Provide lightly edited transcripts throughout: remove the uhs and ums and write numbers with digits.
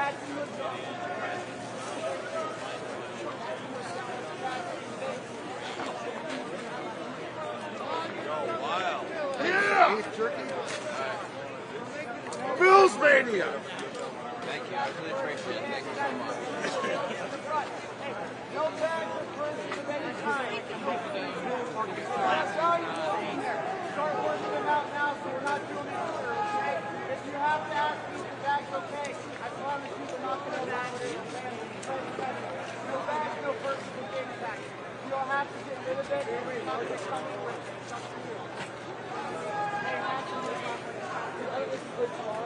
Yeah! Bills Mania! Thank you. I really appreciate it. Thank you so much. No bags or purses of any kind. That's all you're doing here. Start working them out now so we're not doing it for okay? If you have to ask me if the bag's okay, I promise you we're not going to allow it in your family. No bags, no purses of any kind. You'll have to get rid of it. It's not going to come in with it. It's up to you. Hey, actually, this is good for all.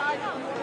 I don't know.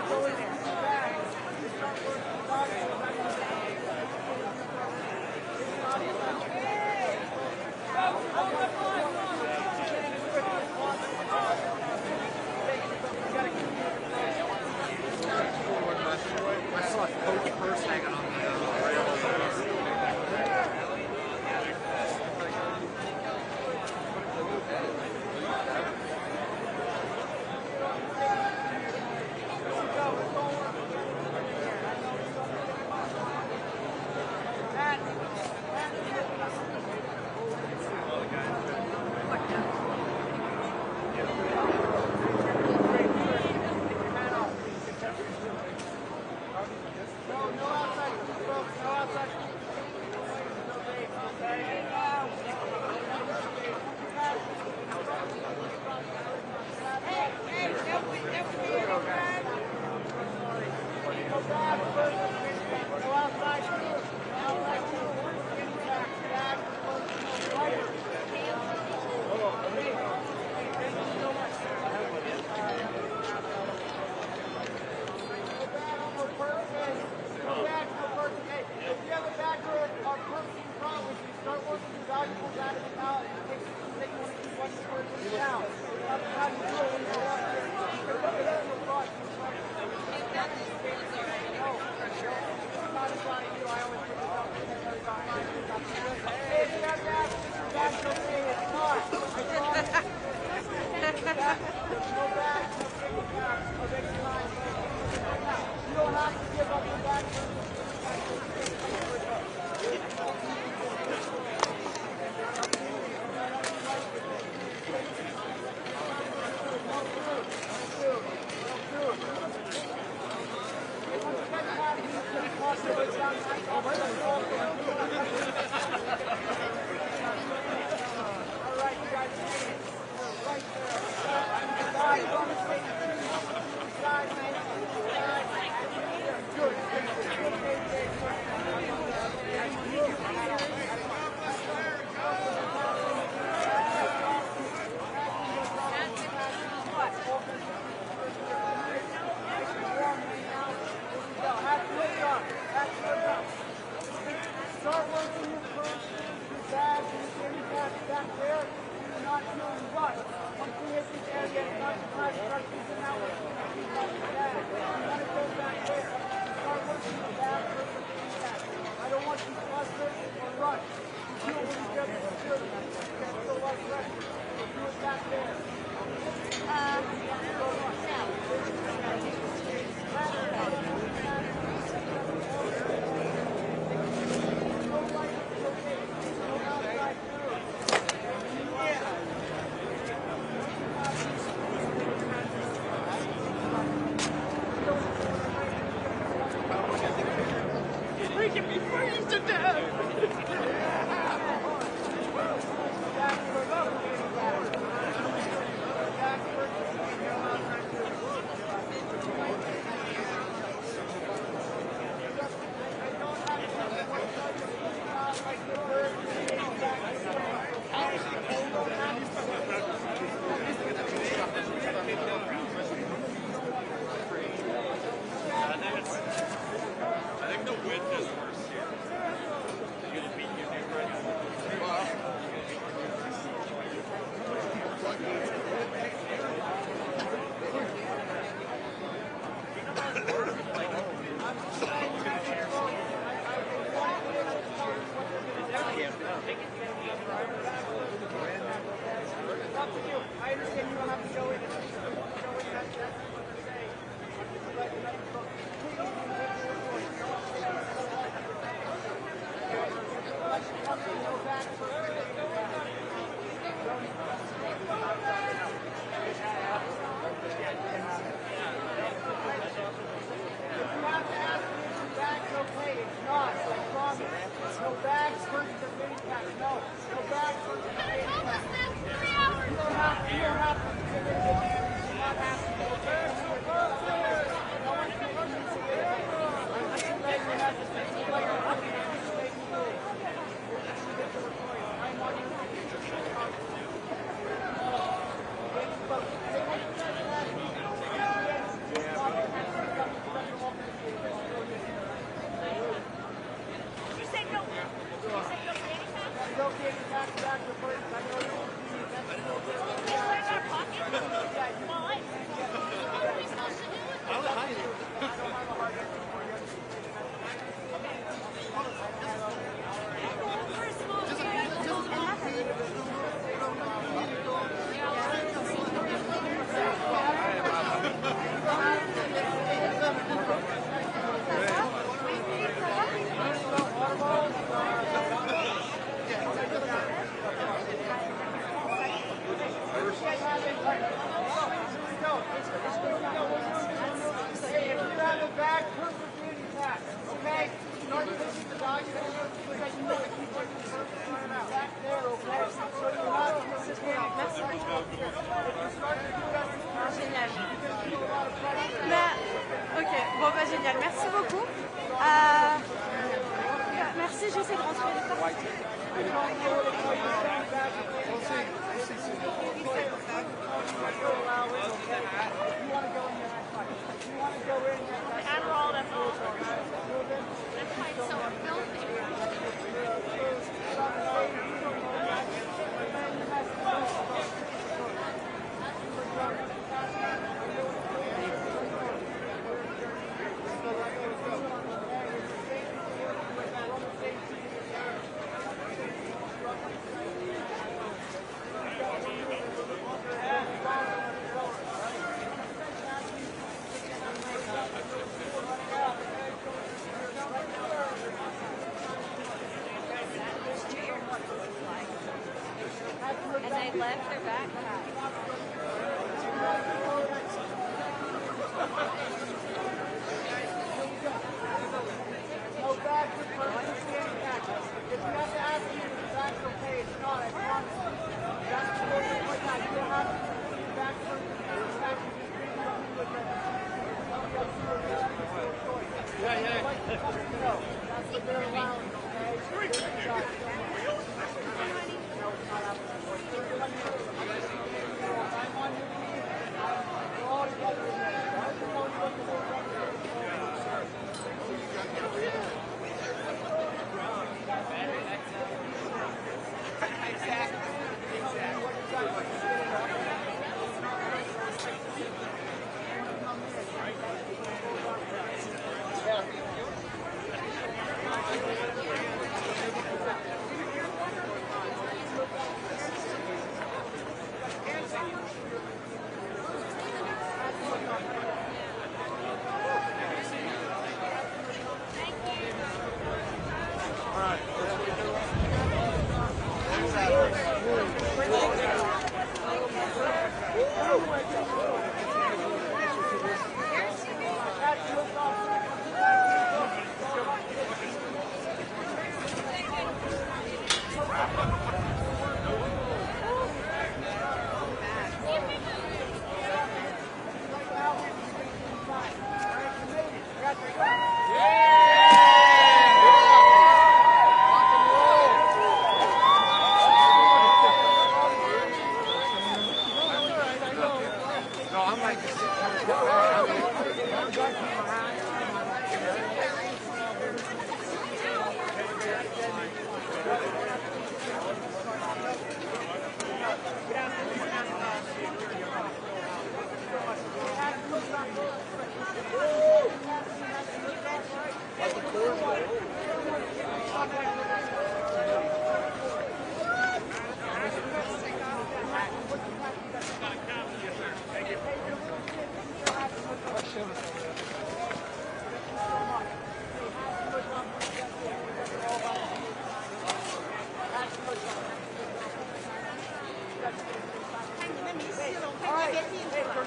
I understand you don't have to go in. That's what they're saying. But completely individual choice. You don't say that. Unless you come in, go back for okay, it's not. I promise. No bags versus the mini pack. No. No bags versus the mini pack. You don't have to. You don't have to. You do not have to. Okay? No one's making you say anything. I'm just letting you have to say something. I'm just making you do it. It's individual choice. I'm on your side. But say what you guys are asking. You said no. You said no baby pack? No baby pack back to first. I know you won't see it. That's no good. Is there in our pocket? Why? What are we supposed to do with it? I don't have a hard answer for you. We're a small kid. Hey, if you have a bag, put the beauty pack, okay? Start pushing the dog in there because you want to keep it back there, okay? So you're not participating. If you start to do that, Génial. you're going to feel a lot of pressure. Ok, bon bah génial, merci beaucoup. Merci, j'essaie de rentrer les cartes. Adderall, that's all. That's why it's so filthy. And they left their backpack. No bag for purpose standing back. If you have to ask me if the bag's okay, it's not, I promise you. That's the way it's like that. You don't have to put your bag for the back. You just bring it up with it. Yeah. That's what they're allowing, okay? I'm on your team. We're all together in this. I have to tell you what the whole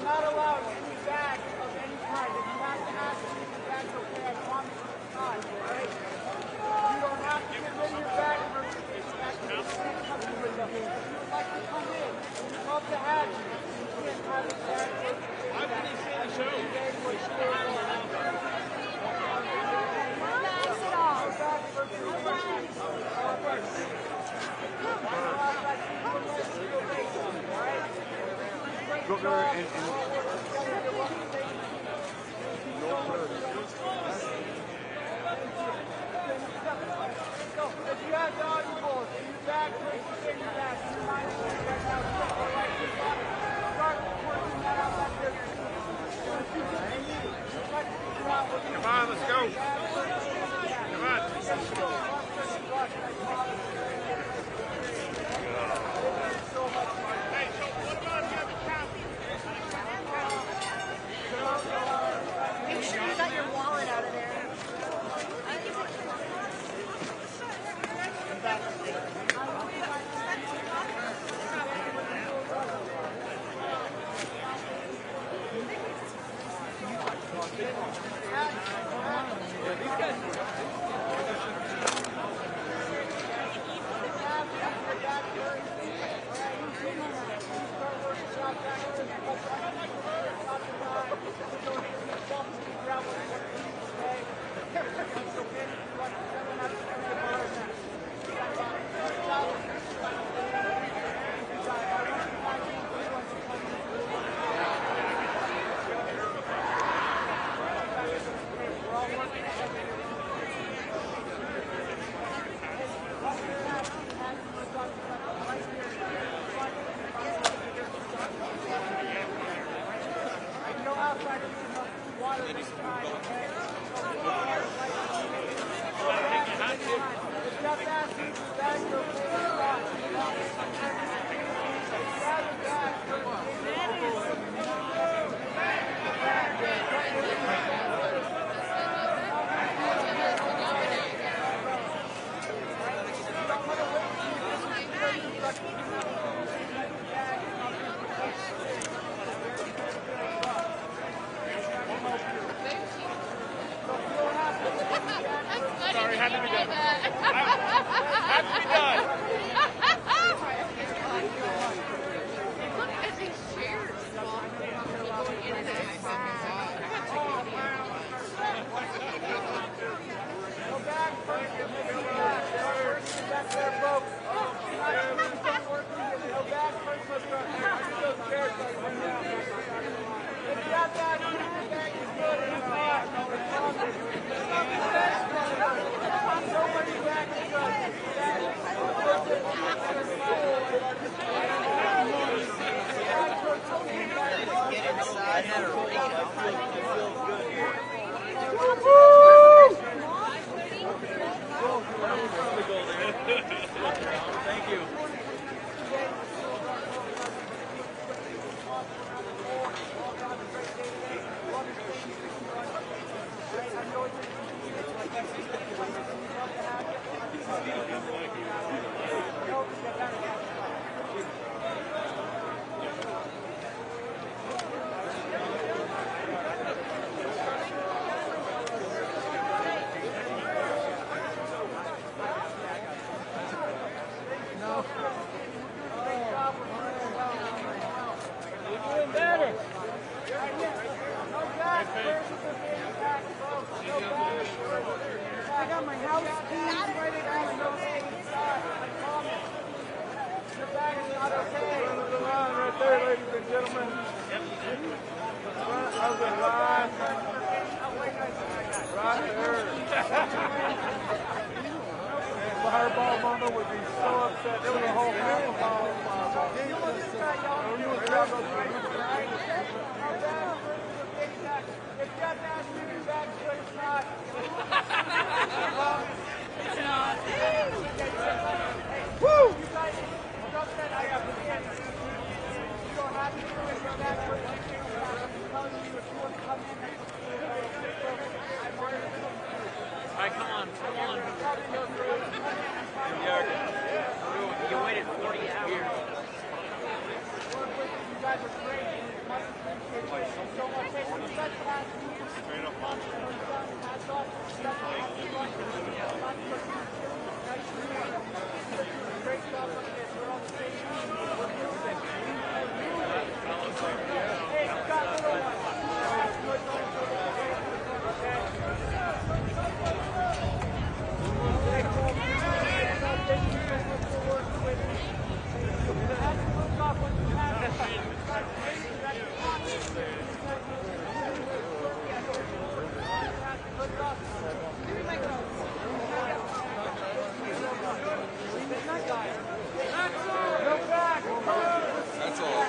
not allowed any bag of any kind. If you have to ask me if your bag's okay, I promise you it's not, alright? You don't have to give in your bag for your bag. You can't come in with them. If you would like to come in, we'd love to have you. You can't have a bag for your bag. If you have valuables in your bag, put it in your bag. You're not in there right now. Start working that out back there. Come on, let's go. Come on. Make sure you got your wallet out of there. Sorry, had to be done. Had to be done. Look at these chairs. Going in and Go back first. Back there, folks. Don't work with you. Go back first. Let's go. Those chairs right now. If you have that, your bag is good. If not, nobody's back is good. Get inside and Thank you. I got my house keys right there. No inside. I promise. Your bag is not okay. The line right there, ladies and gentlemen. Of the line. Right there. Fireball Mama would be so upset. There was a whole fireball Mama. If you have to ask me your bag's good, it's not. It's not. Woo! You guys, stuff that I have to get. You don't have to do it. Your bag's good. I'm telling you, if you want to come in, Alright, come on. You waited 48 years. you guys are great. Much appreciated. Thank you so much. Hey, what do you guys have? Straight up lunch. Hats off. Great job on this. We're on the same team. We're moving. Hey, you got little ones. That's all.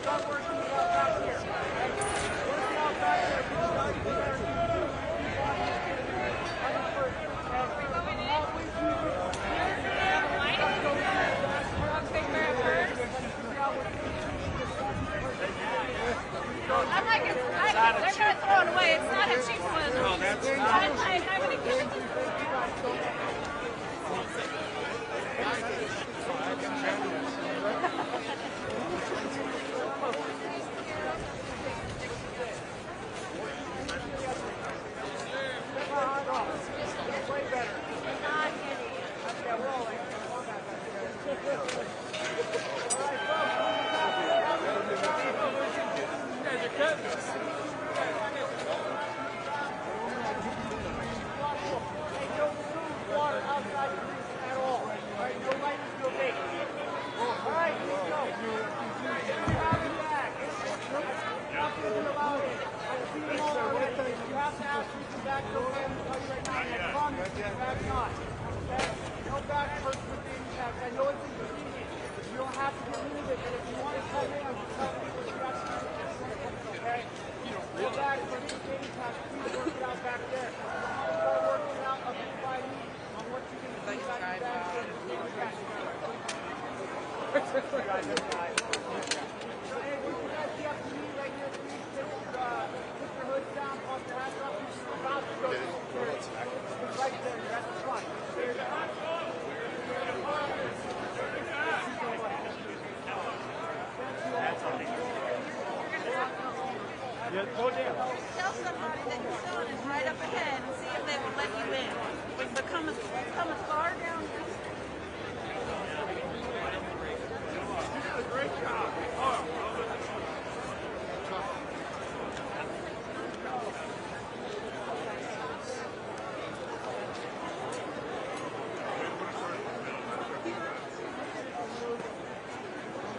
Start working it out back here. Work it out back there. I'm like, they're going to throw it away. It's not a cheap one. No, that's I'm going to give it to you. Way better. Not kidding. Yeah, we're all like, you guys are cutting us. hey, no food, water outside the roof at all. Alright, no lighters, no bait. Alright, here we go. You have it back. Nothing about it. I've seen them all already. You have to ask me to back no way. I'm going to tell you right now. I promise you, back not. Okay? No back first with the impact. I know it's inconvenient. You don't have to get rid of it, but if you want to come in, I'm just telling you what you got to do. Okay? Go back for the impact. Please work it out back there. Start working it out up by me on what you can do back there. Hey, what you guys see up to me right here, please put your hoods down, pop your hats up, you're about to go to the security. Right there, you're at the front. There you go. Yeah, go down. Tell somebody that your son is right up ahead and see if they will let you in. But come as far down. Great job.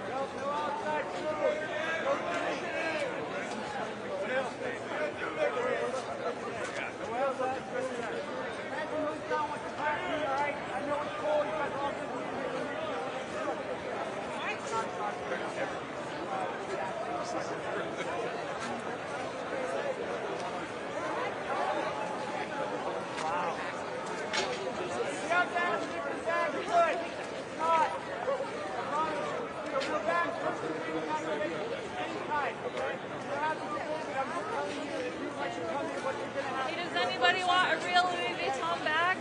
No outside food. No Imagine who's down with the party, all right? I know it's cold, you guys are all good. You have to ask if the bag is good. It's not. I promise you. So we're back anytime, okay? You don't have to get rid of it. I'm just telling you that you let you come in what you're going to have. Hey, does anybody want a real Louis Vuitton bag?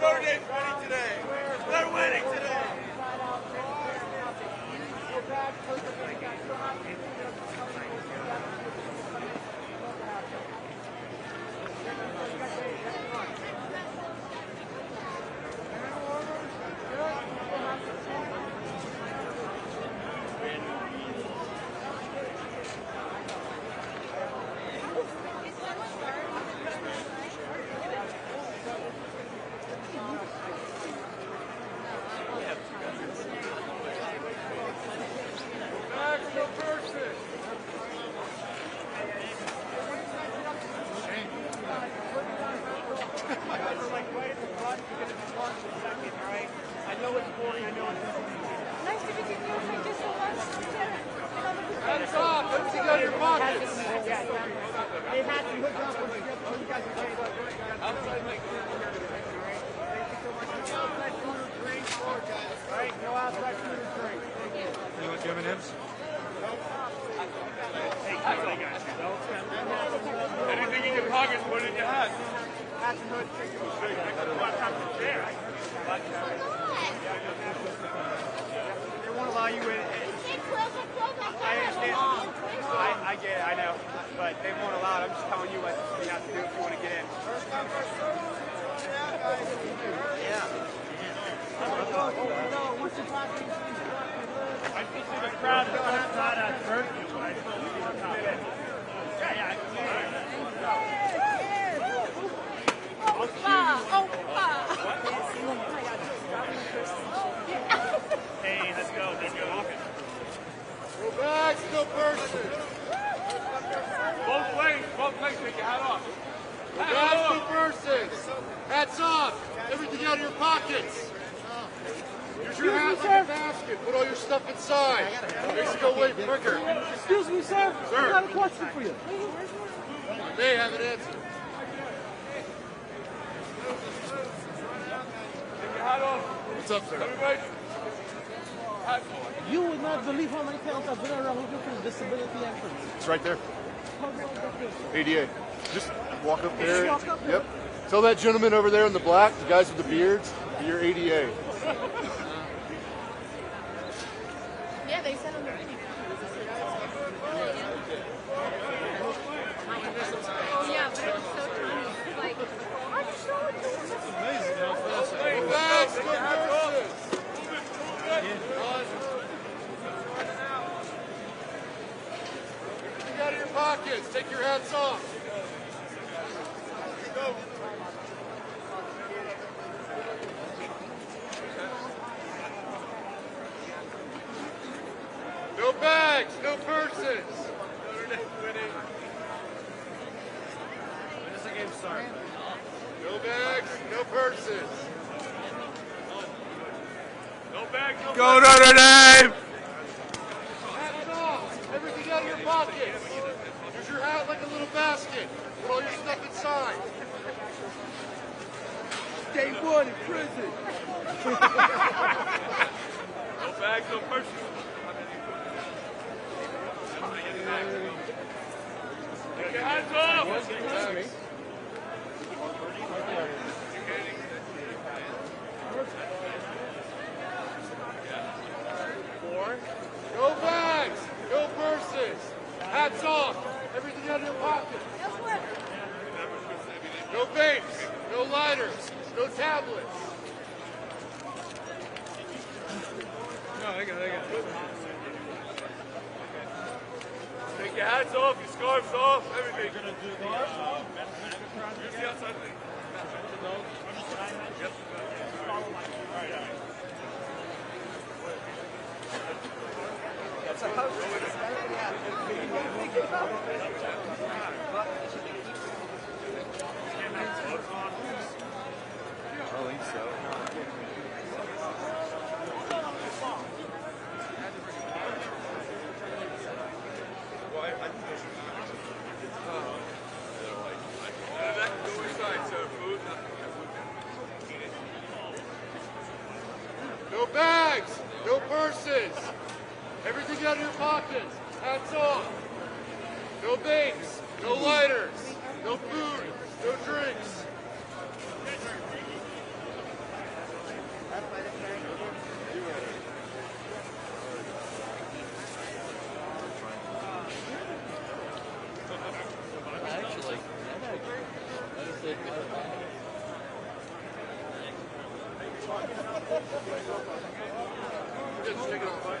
Notre Dame's winning today. They're winning today. Like right at the one. You're going to be one in a second, all right? I know it's boring. I know it's Nice to meet you. Thank you so much. Hands off. Everything out of your pockets. Hey, Matt, you hook up with you guys are changed. Outside food or drink. All right, no outside food or drink. You want M&M's? Anything in your pockets, put it in your hat. Hats and hoods. They won't allow you in. I understand. I get it, I know. But they won't allow it. I'm just telling you what you have to do if you want to get in. Yeah. I still see the crowd is not at first, but I still see the crowd. Yeah. Hey, let's go. Go back, no person. Both legs, take your hat off. Go back, no persons. Hats off. Everything out of your pockets. Use your hat like a basket. Put all your stuff inside. Makes it go way quicker. Excuse me, sir. Sir. I got a question for you. You may have an answer. Take your hat off. What's up, sir? Everybody. You would not believe how many times I've been around looking for the disability entrance. It's right there. How do I get this? ADA. Just walk up there. Just walk up there? Yep. Tell that gentleman over there in the black, the guys with the beards, that you're ADA. Yeah, they said on the video. Yeah, but it was so tiny. Like, I just showed it to him. Amazing how fast I Go back, no persons. Everything out of your pockets. Take your hats off. Go. No bags, no persons. When does the game start? No bags, no persons. No bag, no Go Notre Dame! Hats off. Everything out of your pockets. Use your hat like a little basket. Put all your stuff inside. Day one in prison. No bag, no person. Take your hands off. No bags, no purses. Hats off. Everything out of your pocket. No vapes, no lighters, no tablets. No, I got it. Take your hats off, your scarves off, everything. You're gonna do the use the outside thing. Yep. I think so. That can go inside, so food. No bags, no purses. Everything out of your pockets. Hats off. No vapes, no lighters, no food, no drinks. Just take it off.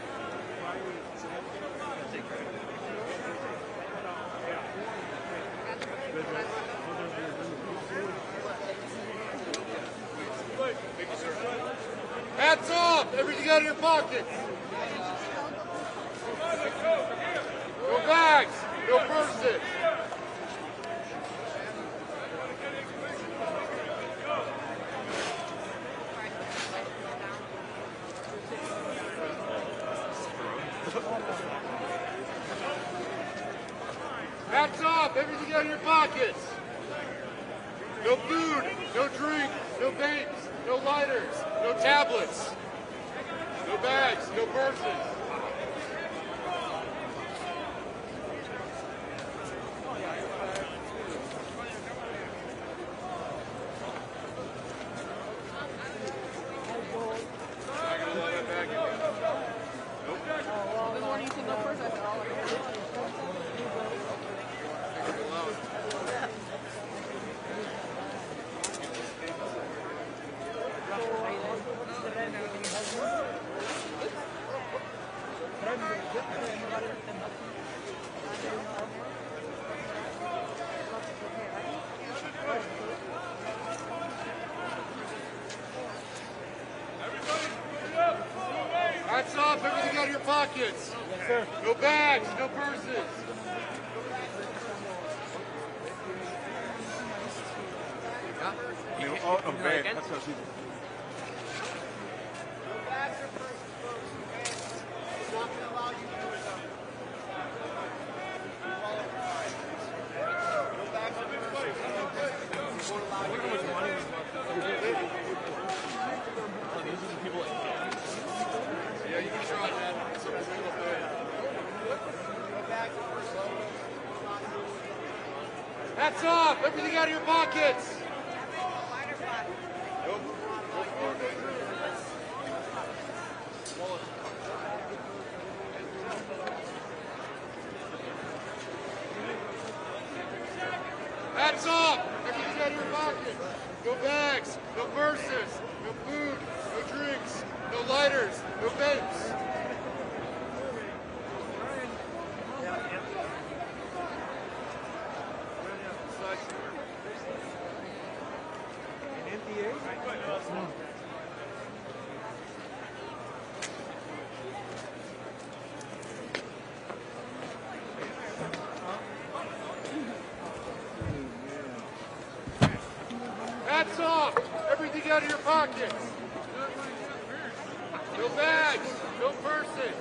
Hats off! Everything out of your pockets! No bags! No purses! Hats off, everything out of your pockets. No food, no drink, no vapes, no lighters, no tablets, no bags, no purses. Hats off, everything out of your pockets. Yes, sir. No bags, no purses. Oh, man. That's how she... Bags or purses, folks, okay? We're not going to allow you to do it. No bags or purses. We won't allow you to do it. Yeah, you can try that. It's a little bit. No bags or purses. Hats off, everything out of your pockets. Nope. Hats off! Everything out of your pockets! No bags, no purses, no food, no drinks, no lighters, no vapes. Hats off! Everything out of your pockets! No bags, no purses.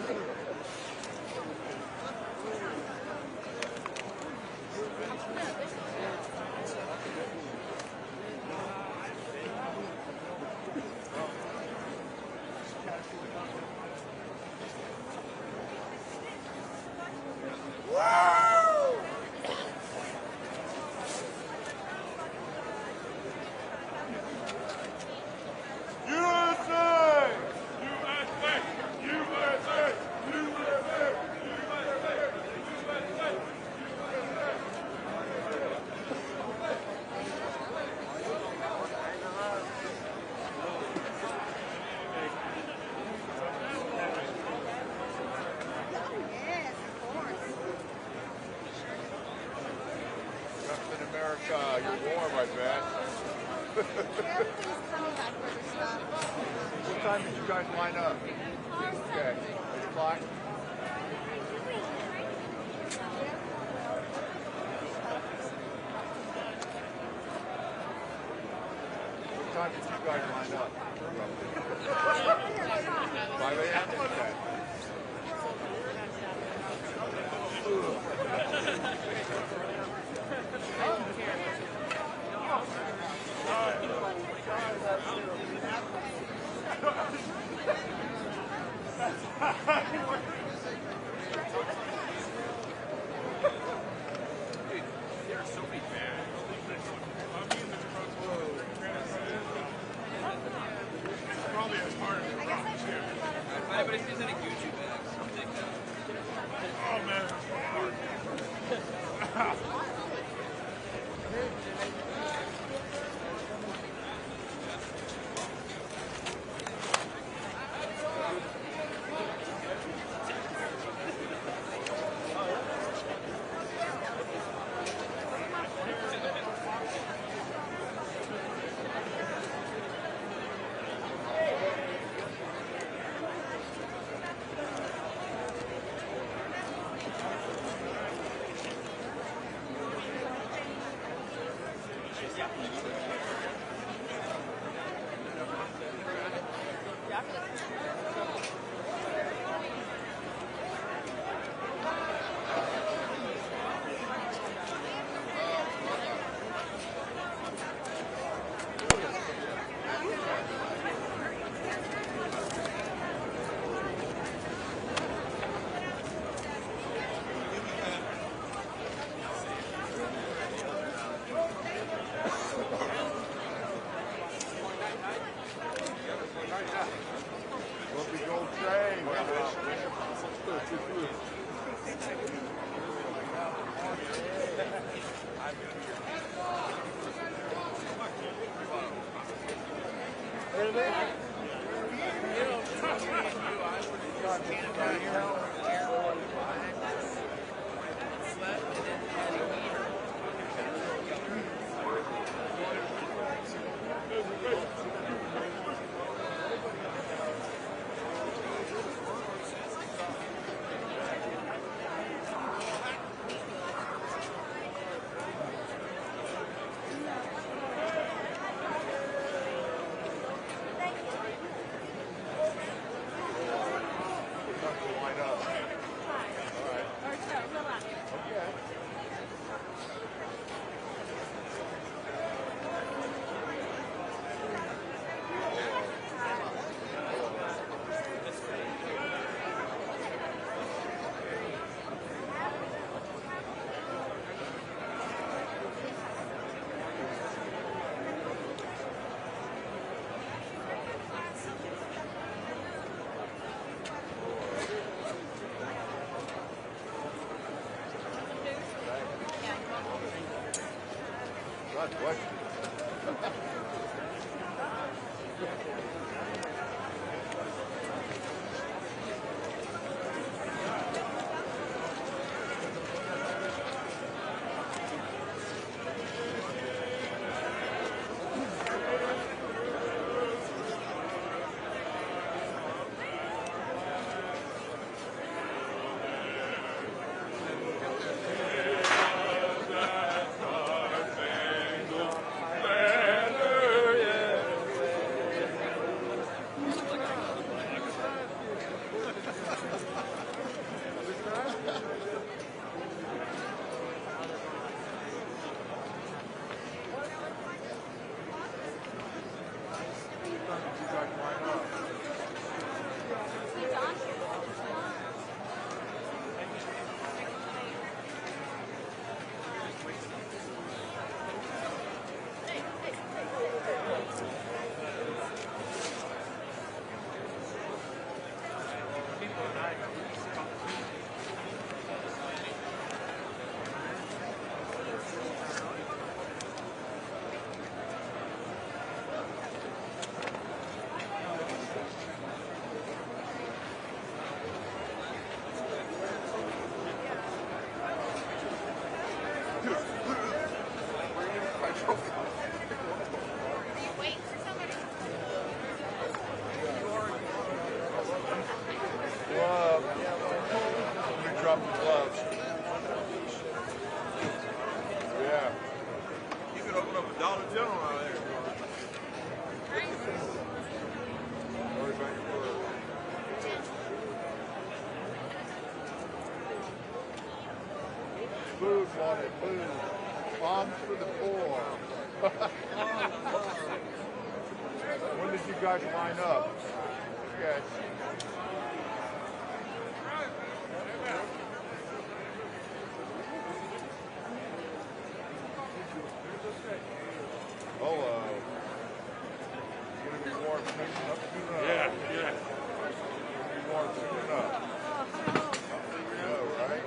America, you're warm, I bet. What time did you guys line up? Okay, 8 o'clock. What time did you guys line up? 5 a.m.? Okay. What? Food wanted, food. Bombs for the poor. When did you guys line up? Okay. Hello. It's gonna be warm soon up. Yeah, yeah. It's gonna be warm soon enough. I know, right?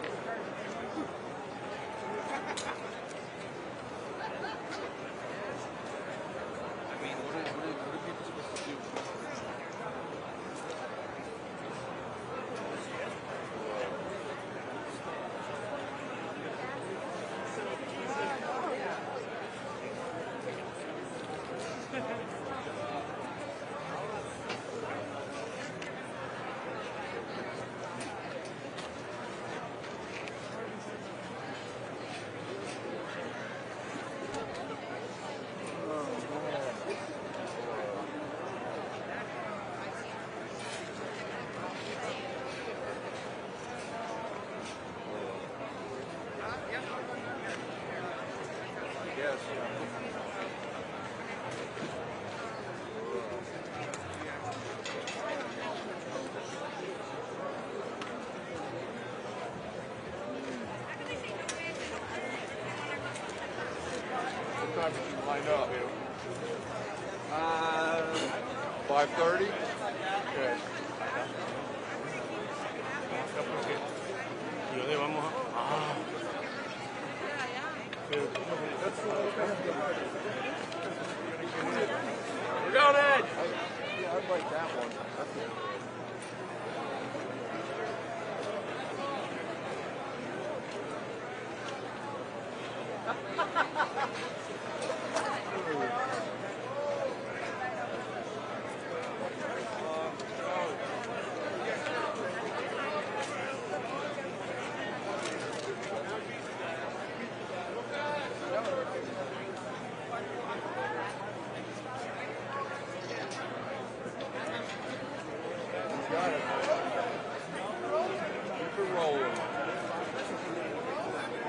Yes. What time did you line up? 5:30? Okay. ¿Y dónde vamos a...? We're going, Ed! like that one. That's it. Got it. Keep it rolling.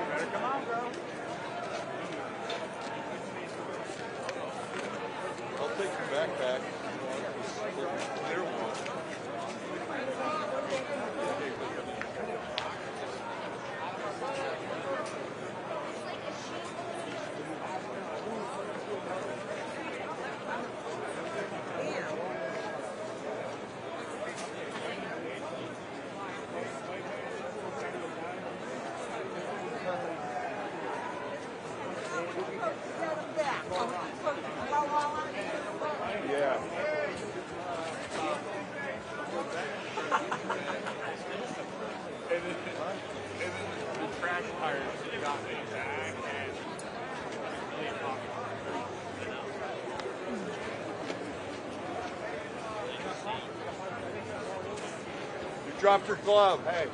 Better come on, bro. I'll take your backpack. Clear one. Yeah. And then the trash tires got me back and really You dropped your glove. Hey.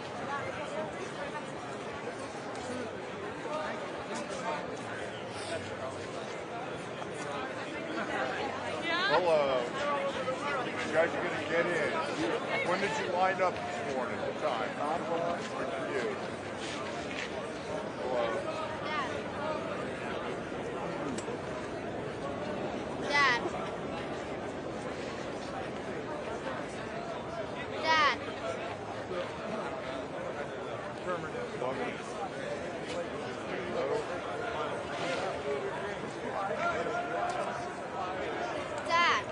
Hello. You guys are going to get in. When did you line up this morning? What time? What did you do? Hello. Dad. Dad. Dad.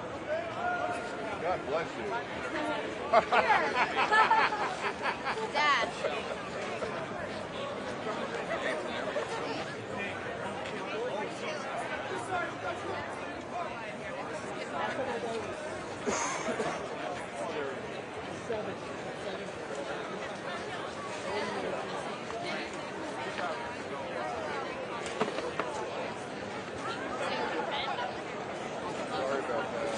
God bless you. Dad. Sorry about that.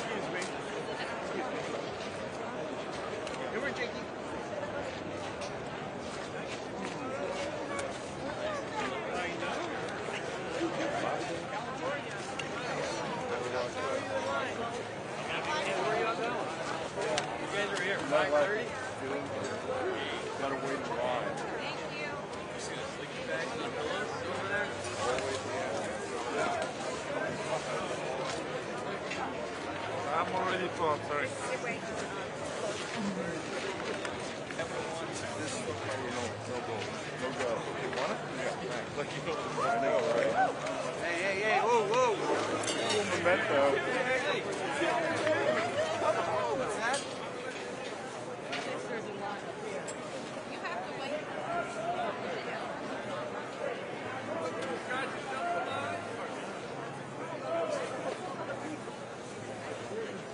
Not like get in here. Gotta wait in line. I'm already full, sorry. This is the part you don't no go. No go. You want it? Yeah, thanks. Like you don't I know, right? Hey, whoa, whoa. Cool memento. What's that?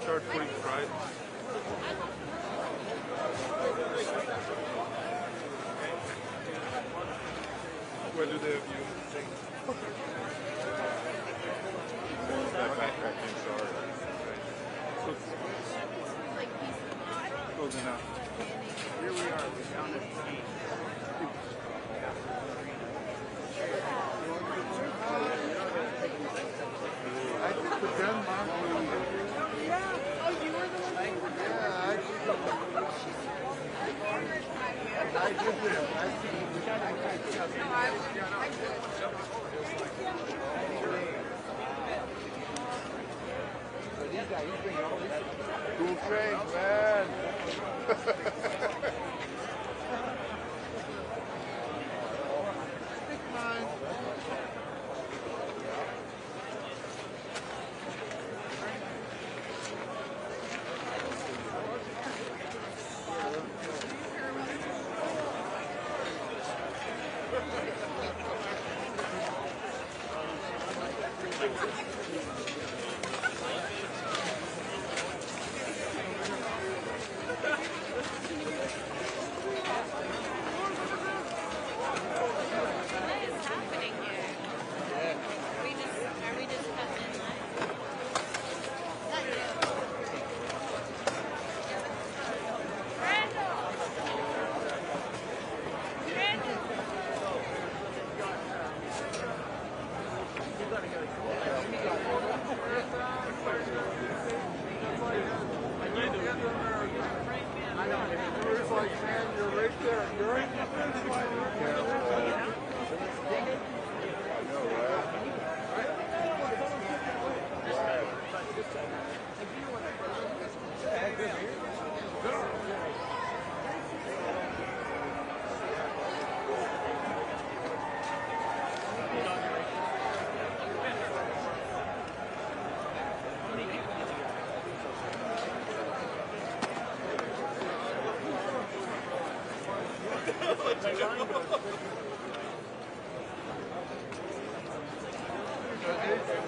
Start putting fries. Where do they have you? Close enough. Here we are. We found a key. I just put down my I did this. Cool change, man.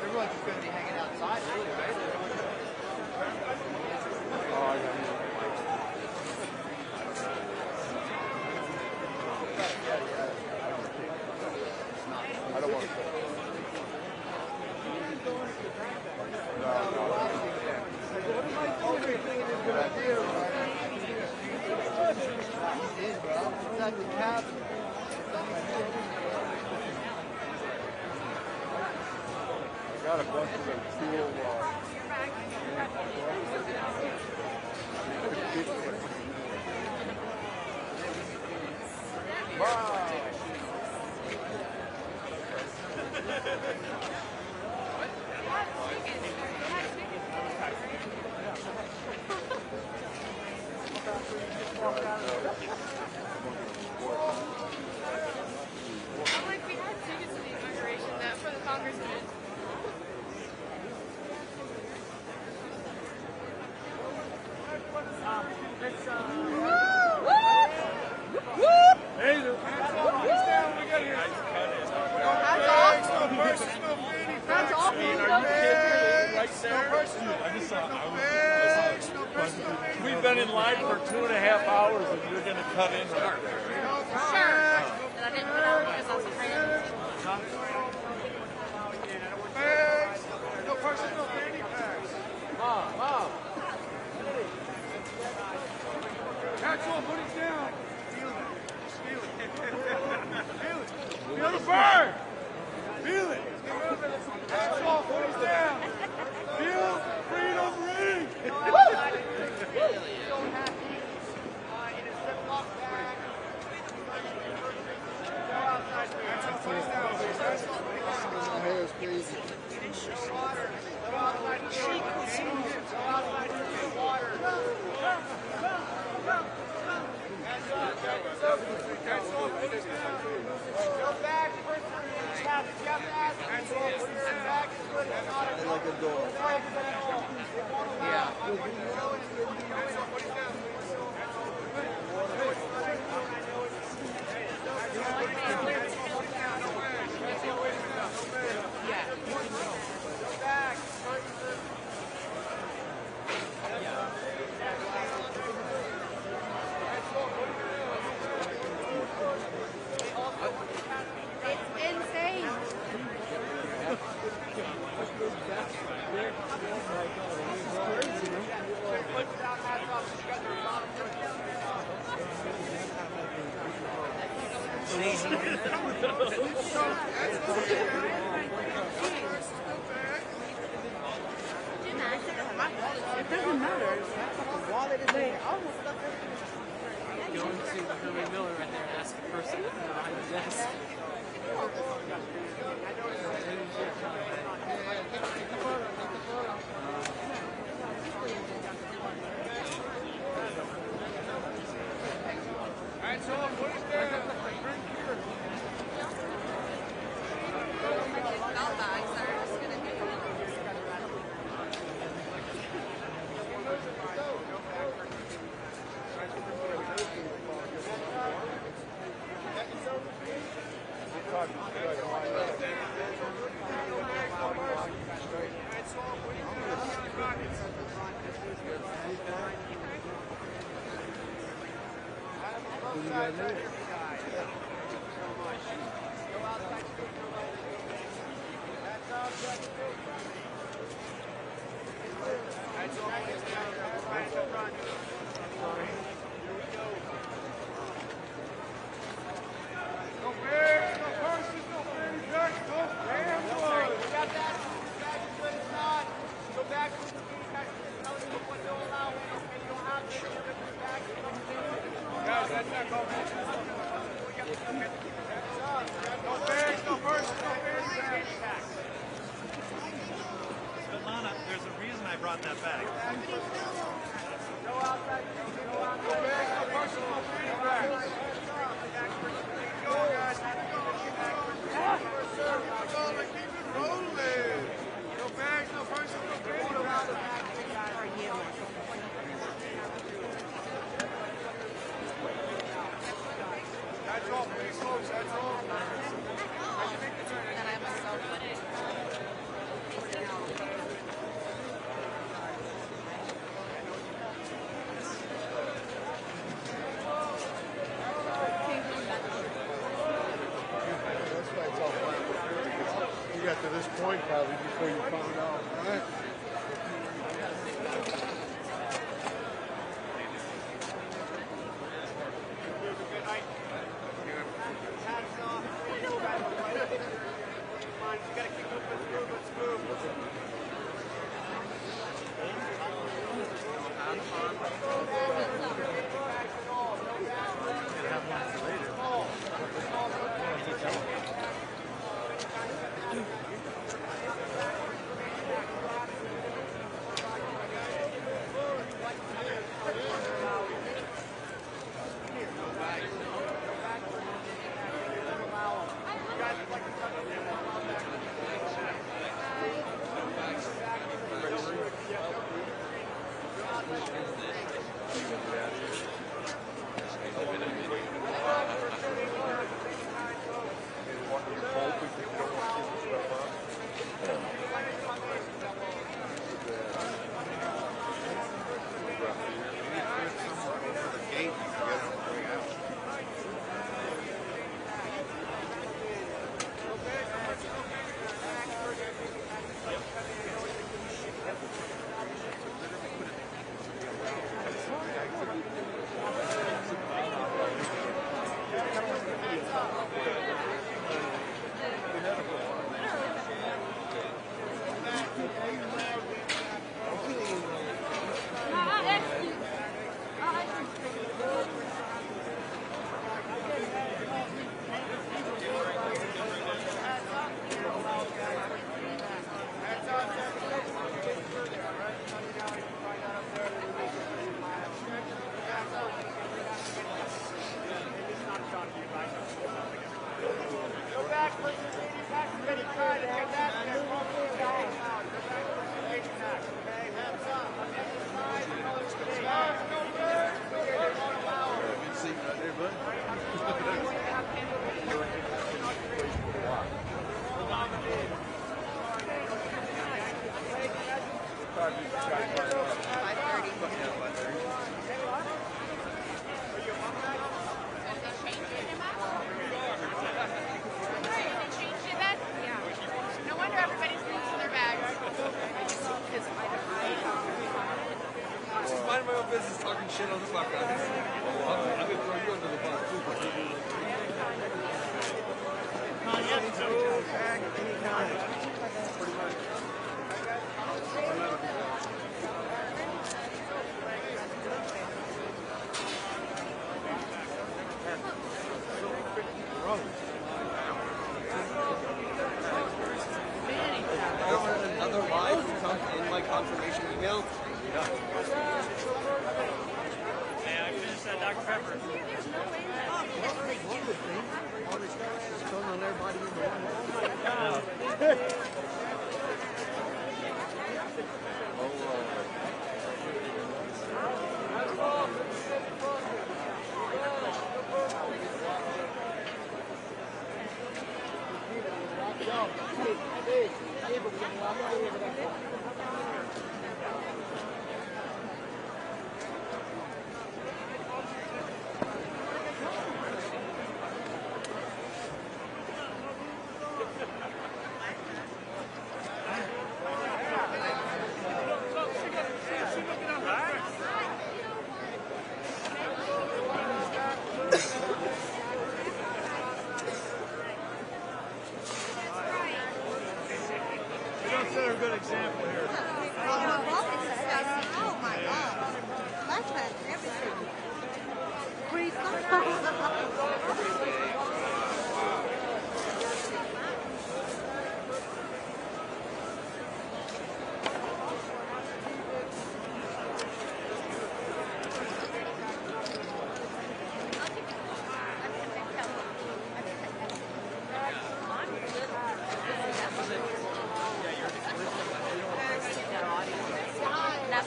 Everyone's just going to be hanging outside, really, right? I don't want to. He did, bro. It's at the cabin. Got a bunch of them cool wow. I'm like, we had tickets to the inauguration, that for the congressman. Hey, the hands down, we got here. That's all. We've been in line for 2.5 hours and you're going to cut in. Sure. And I didn't put out because I was afraid of it. No personal fanny packs. Mom. Maxwell, put it down. Feel the burn. Feel it. Maxwell, put it down. Feel freedom ring. My hair is crazy. Like a door. Yeah. It's insane. It doesn't matter. The wallet is there. Almost stuff everything. Go and see Herman Miller right there and ask the person behind the desk. there's a reason I brought that bag. Go outside. Go outside. Personal feedback. Go, guys. Keep it rolling. No bags, no personal feedback. That's all, please, folks. That's all. And I'm so funny. You got to this point probably before you found out, right?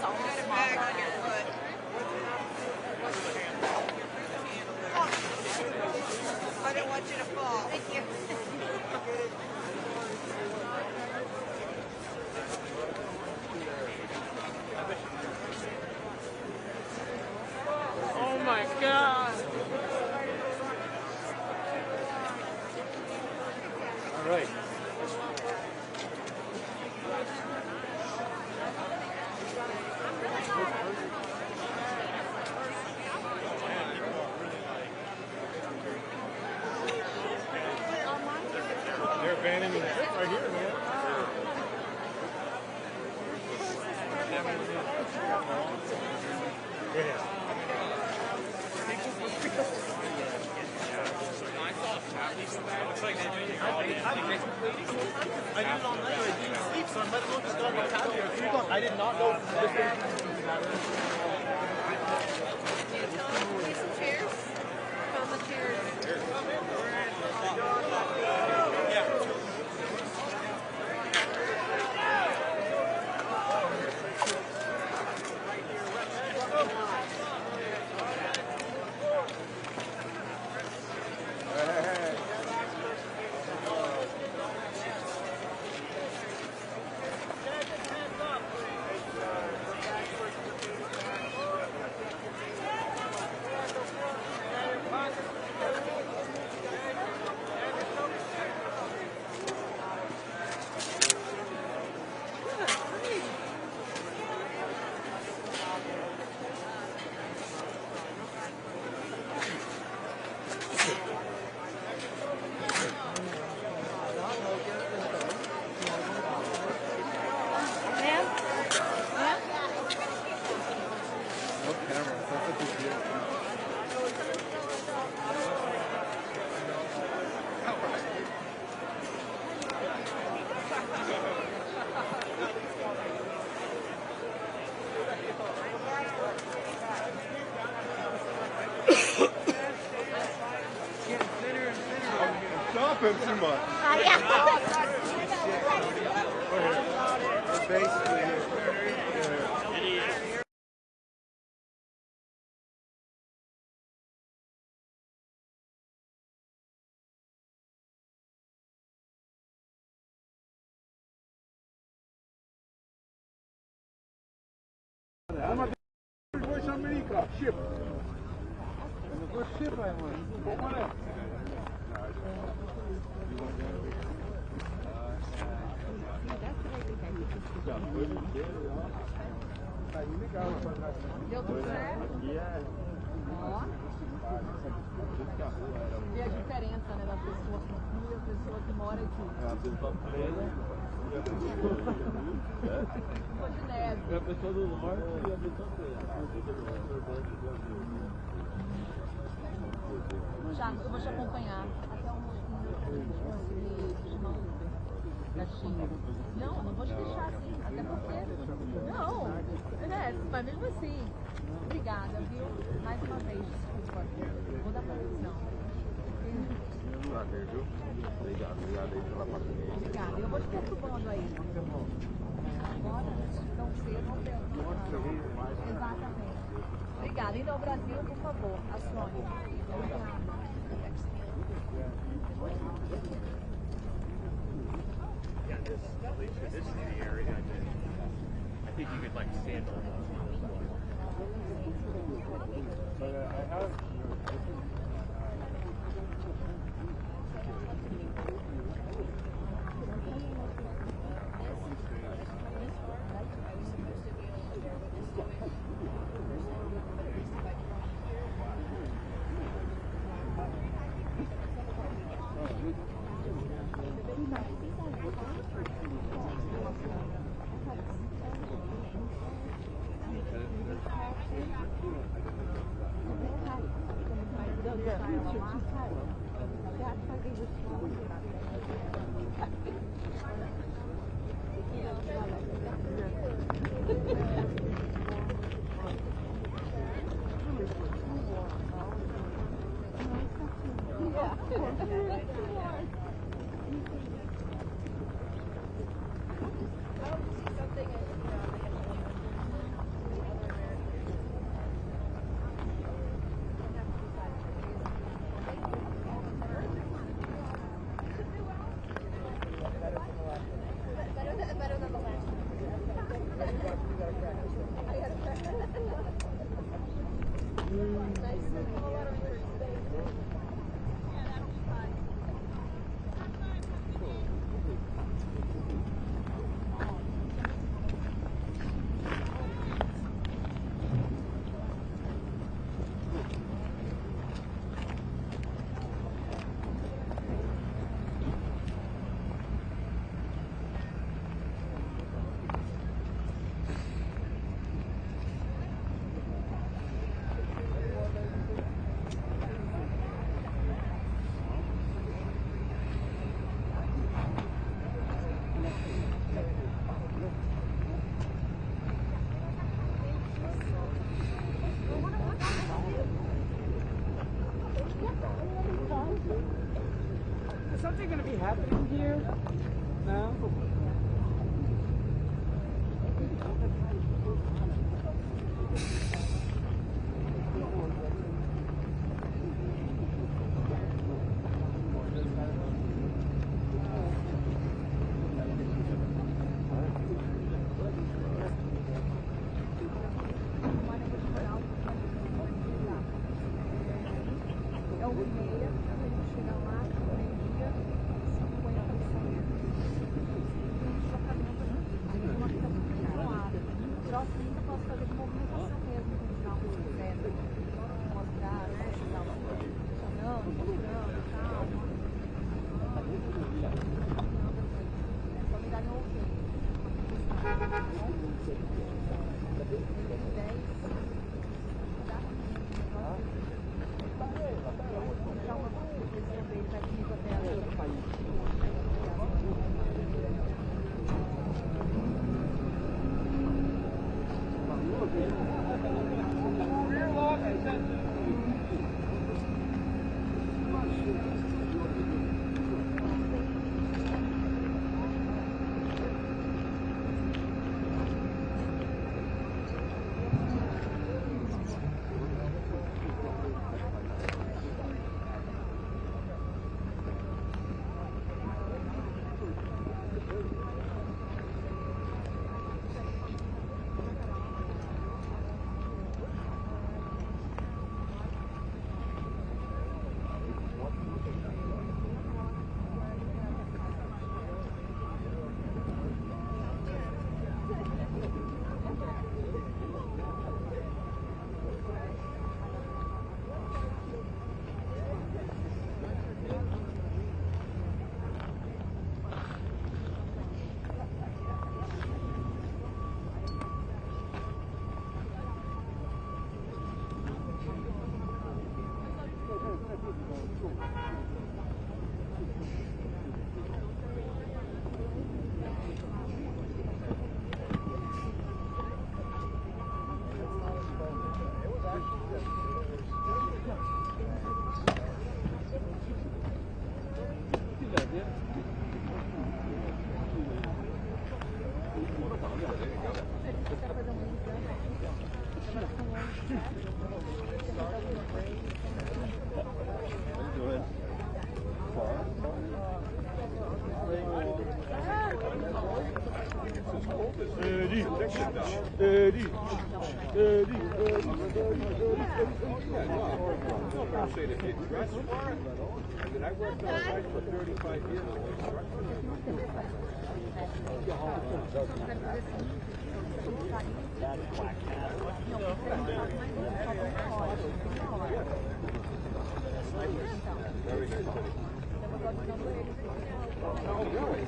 so small. Got a bag on your foot. I didn't want you to fall. Thank you. Oh my God! All right. They're abandoning the trip right here, man. Yeah. I did it all night, but I didn't sleep, so I might as well just got my tablet at 3 o'clock. I did not know this was Some chairs? Found the chairs. Stop him too much. It's basically ship. What ship I want? Deu tudo certo? Ó. E a diferença, né, da pessoa que aqui e a pessoa que mora aqui. Ficou de neve. A pessoa do norte e a pessoa Já, eu vou te acompanhar até um da China. Não, não vou te deixar assim, até porque. Não, mas mesmo assim. Obrigada, viu? Mais uma vez, desculpa. Vou dar pra televisão. Obrigado aí pela paciência. Obrigada, eu vou te perturbando aí. Agora, tão cedo, não tem. Exatamente. Obrigada. Indo ao Brasil, por favor, a Sônia. Obrigada. Yeah, this is the area I think you could like stand on. But I have. anything going to be happening here? No? I worked on site for 35 years. Very nice. Oh, really?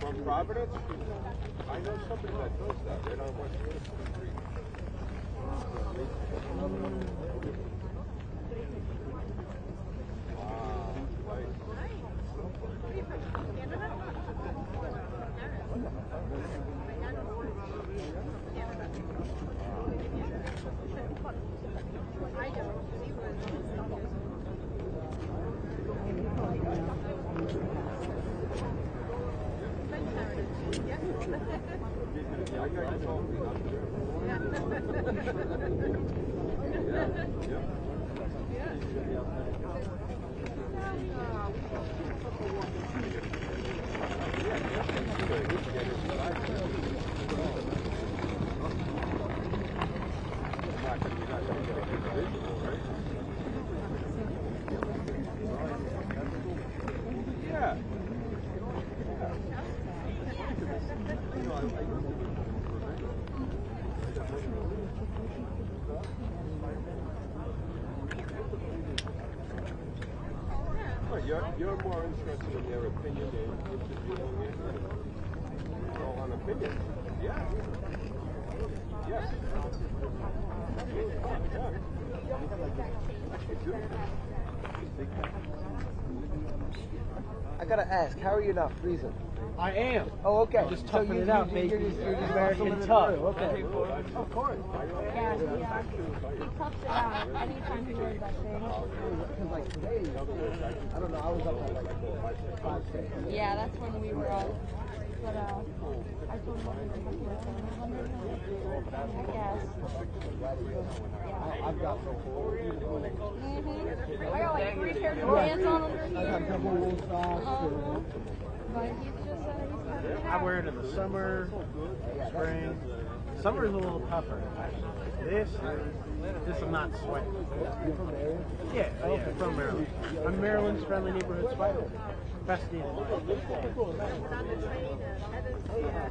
From Providence? I know somebody that does that right on West Wilson Street. You're more interested in their opinion than interviewing it. Oh, on opinion? Yeah. Yes. Yeah. I gotta ask, how are you not freezing? I am. Oh, okay. Just toughing it out, baby. You're just American tough. Okay. Of course. Yeah, he toughs it out anytime he wears that thing. Because like today, I don't know, I was up at like 5, 6. Yeah, that's when we were up. But I told him I guess. I've got some cold. I got like 3 pairs of pants on under I got here. double wool socks. But he's just toughing it I out. wear it in the summer, spring. Summer is a little tougher. This I'm not sweating. You're from there? Yeah, from Maryland. I'm Maryland's friendly neighborhood spider. Best deal. Yeah.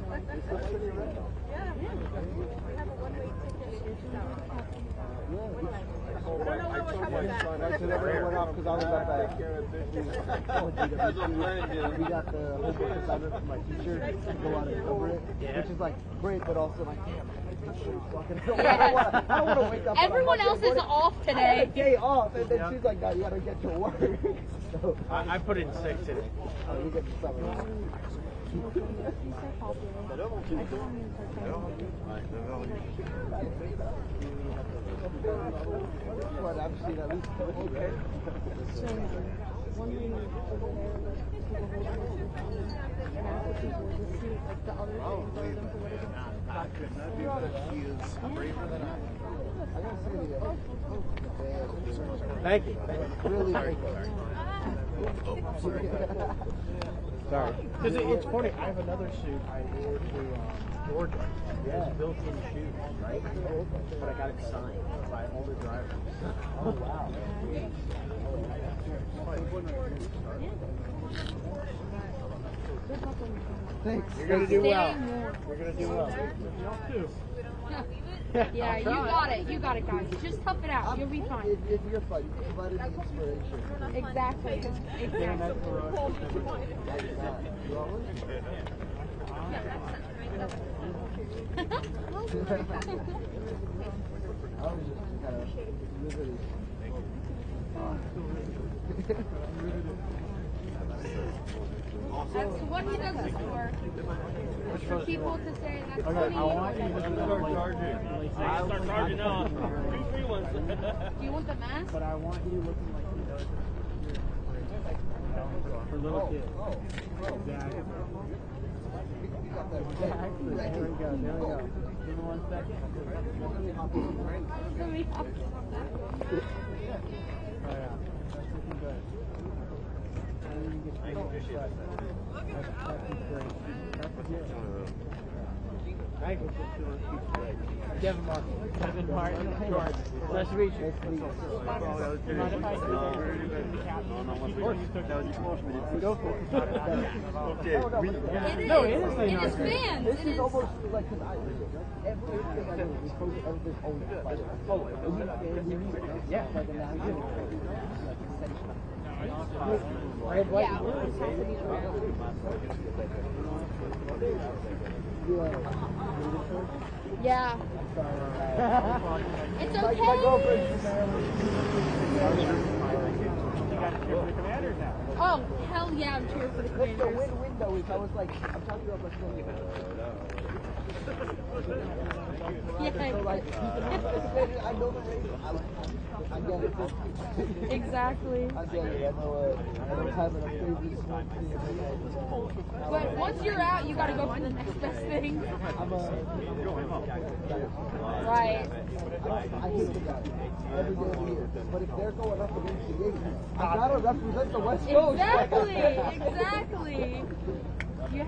I said everyone went off because I was up at we got the homework assignment from my teacher to go out and cover it, which is like great, but also like, damn, I don't want to wake up. Everyone else is off I had a today. day off, and then she's like, no, you gotta get to work. So, I put in 6 today. we get to 7. What I've seen at least. Okay. One lady over there, like the other Thank you. Really Sorry. Because it's funny, I have another suit I wore to Georgia. It has built-in shoes, right? But I got it signed by all the drivers. Oh, wow. Thanks. You're going to do well. You're going to do well. Yeah, you got it. You got it, guys. Just tough it out. You'll be fine. If you're fun, you provided the inspiration. Exactly. Exactly. I was just kind of literally. That's what he does this for. For people to say that's Okay, funny. I want you to start charging. Start charging now. 2 free ones. Do you want the mask? But I want you looking like you know, for little kids. Exactly. Exactly. There we go. There we go. Give me 1 second. Let me help. Oh yeah, that's looking good. Thank you. Kevin Martin. George. Nice to meet you. Mind if I do Go for it. It No, it is is. It is fans. This It is is. almost like, because everything I do is supposed to everything's always like, oh, yeah, like an analogy. Red, white, Yeah, we're supposed to be around. Yeah. It's My okay. girlfriend's from Oh, hell yeah, I'm cheering for the the Commanders. win-win though is I was like, I'm talking about my son. Yeah. So like, I know the race. I get it. Exactly. I get it. I know having a favorite small team. But once you're out, you gotta go for the next best thing. I'm a. Right. I hate the guys every day of the year. But if they're going up against the Yankees, I gotta represent the West Coast. Exactly. Exactly. You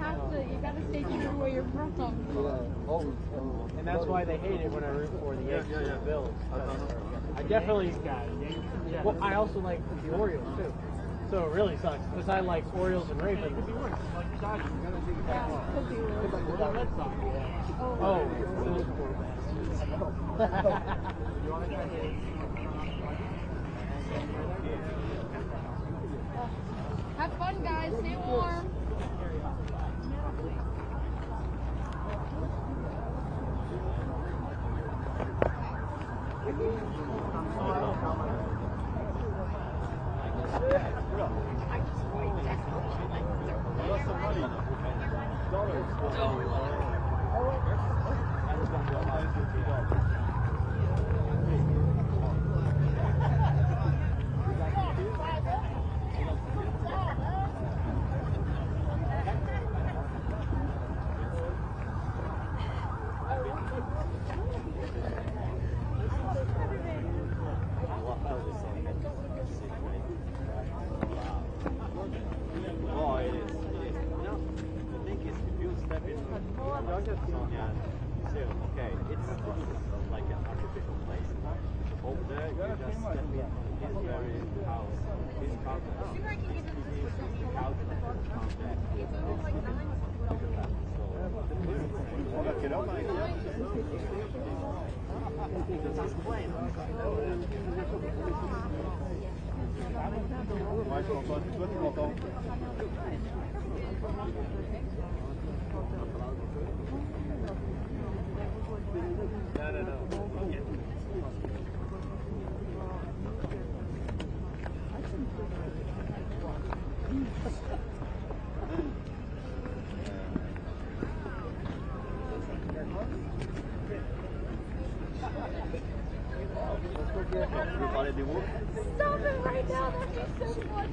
gotta stay true to where you're from. Yeah, always. And that's why they hate it when I root for the Yankees and the Bills. I definitely, well, I also like the Orioles too. So it really sucks because I like Orioles and Ravens. Oh, those poor bastards. Have fun, guys. Stay warm. Stop it right now, that'd be so funny.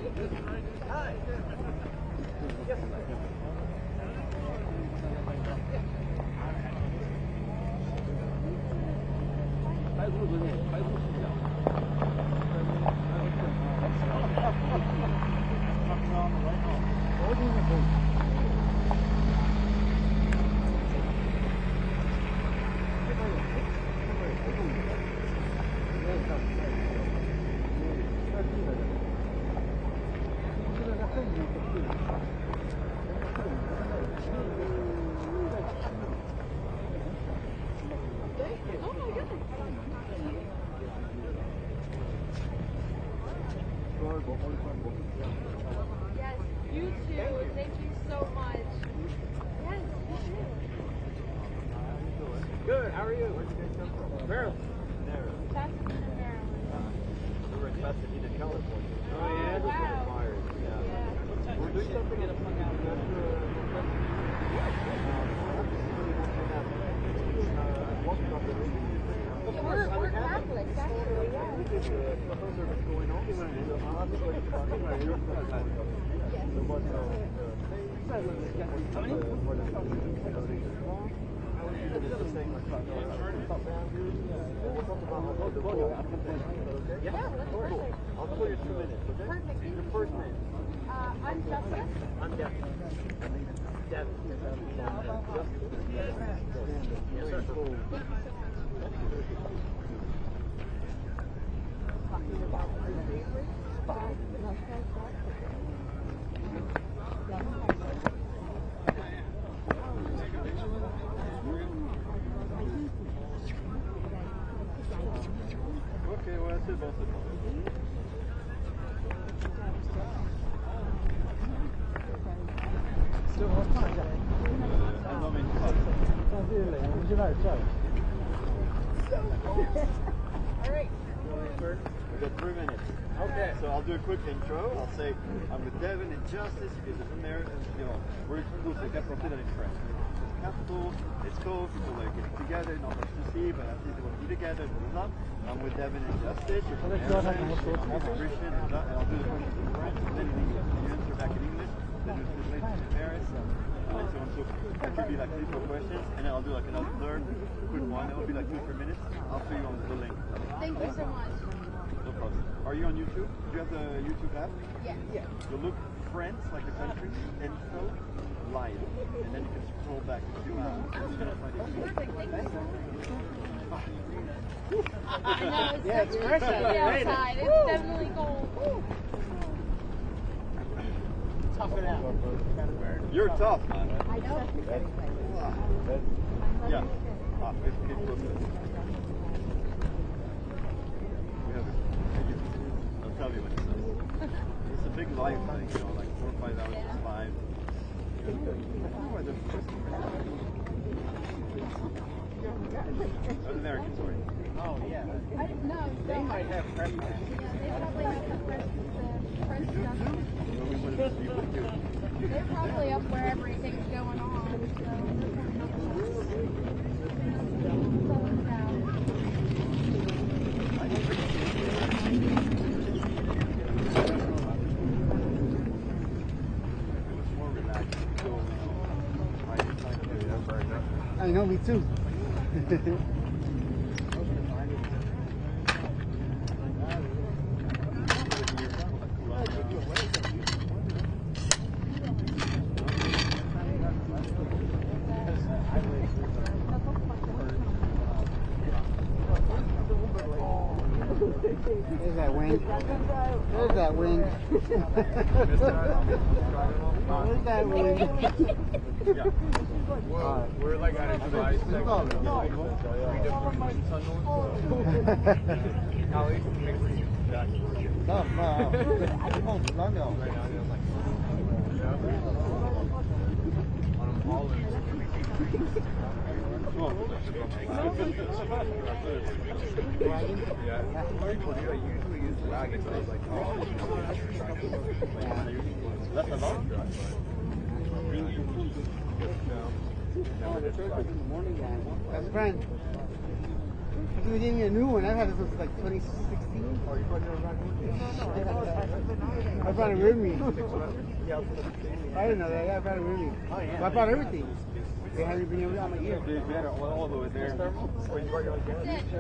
Yes, you too. Thank you so much. Yes, you too. Good. How are you? Where'd you guys come from? Maryland. Maryland. Pasadena, Maryland. We were in Pasadena, California. Oh, yeah. Wow. Yeah. We're doing something in a We're Catholics, actually, yeah. Yeah, of course. I'll call you 2 minutes, okay? Perfect. Your first name? I'm Jessica. I'm Devin. Devin. Yes, sir. Ok, ouais, c'est bon, c'est bon. All right. We got 3 minutes. Okay. So I'll do a quick intro. I'll say I'm with Devin and Justice. You guys are from there. And, you know, we're close to capital city in French. It's capital. It's cool. People like getting together. Not much to see, but at least they want to be together. I'm with Devin and Justice. You're from I'm Christian. And I'll do the questions in French. And then you answer back in English. Then we translate to Paris. And so on. So that could be like 3 or 4 questions. And then I'll do like another third quick one. That will be like 2 or 3 minutes. I'll show you on the link. Thank you so much. No problem. Are you on YouTube? Do you have the YouTube app? Yes. You look France, like the country, info, live. And then you can scroll back to Perfect. Thank you so much. I know, it's Yeah, it's fresh out definitely there, ain't it? outside. It's definitely cold. Tough it out. You're tough, man. I know. Yeah. It's close. We have it. I'll tell you what it says. It's a big life thing, you know, like 4 or 5 hours to 5. I don't know why they're American, sorry. Oh, yeah. No, they might have fresh. Yeah, they probably have the fresh stuff. They're They're probably up where everything's going on. I know, me too. There's that wing. There's that wing. There's that wing. Well, we're like at a device section. That's a long drive. Best friend. You gave me a new one. I've had this since like 2016. I brought it with me. I didn't know that. I brought it with me. I brought everything. They haven't been able to on my ear. They had all of it there.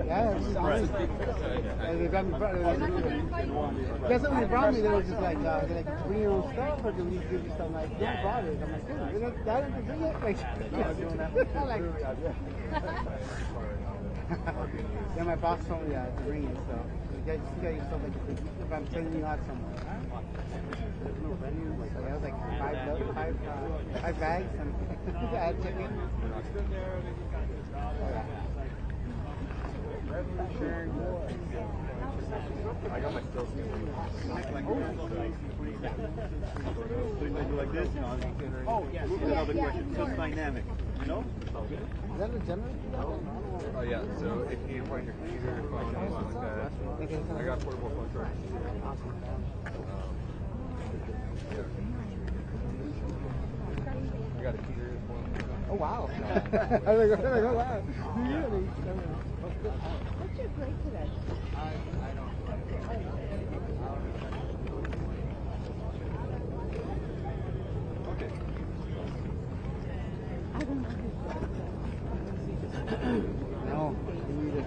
Yeah, it was nice. That's what they brought me. They were just like, bring your own stuff, or do we give you stuff? Like, yeah, I brought it. I'm like, dude, that didn't bring it? Like, doing that. Yeah, my boss told me to bring it, so you got yourself like if I'm sending you out somewhere. So that was like five bags and I had chicken. I got my skills. Like this, you know. Oh, yeah. Another question. Just dynamic, you know? Is that a generator? Oh, yeah. So if you point your computer, phone, something like that. I got portable phone chargers. Yeah. I got a heater as well. Oh, wow. I was like, oh, wow. Really? What's your grade today? I don't. Okay. I don't know. No, you need it.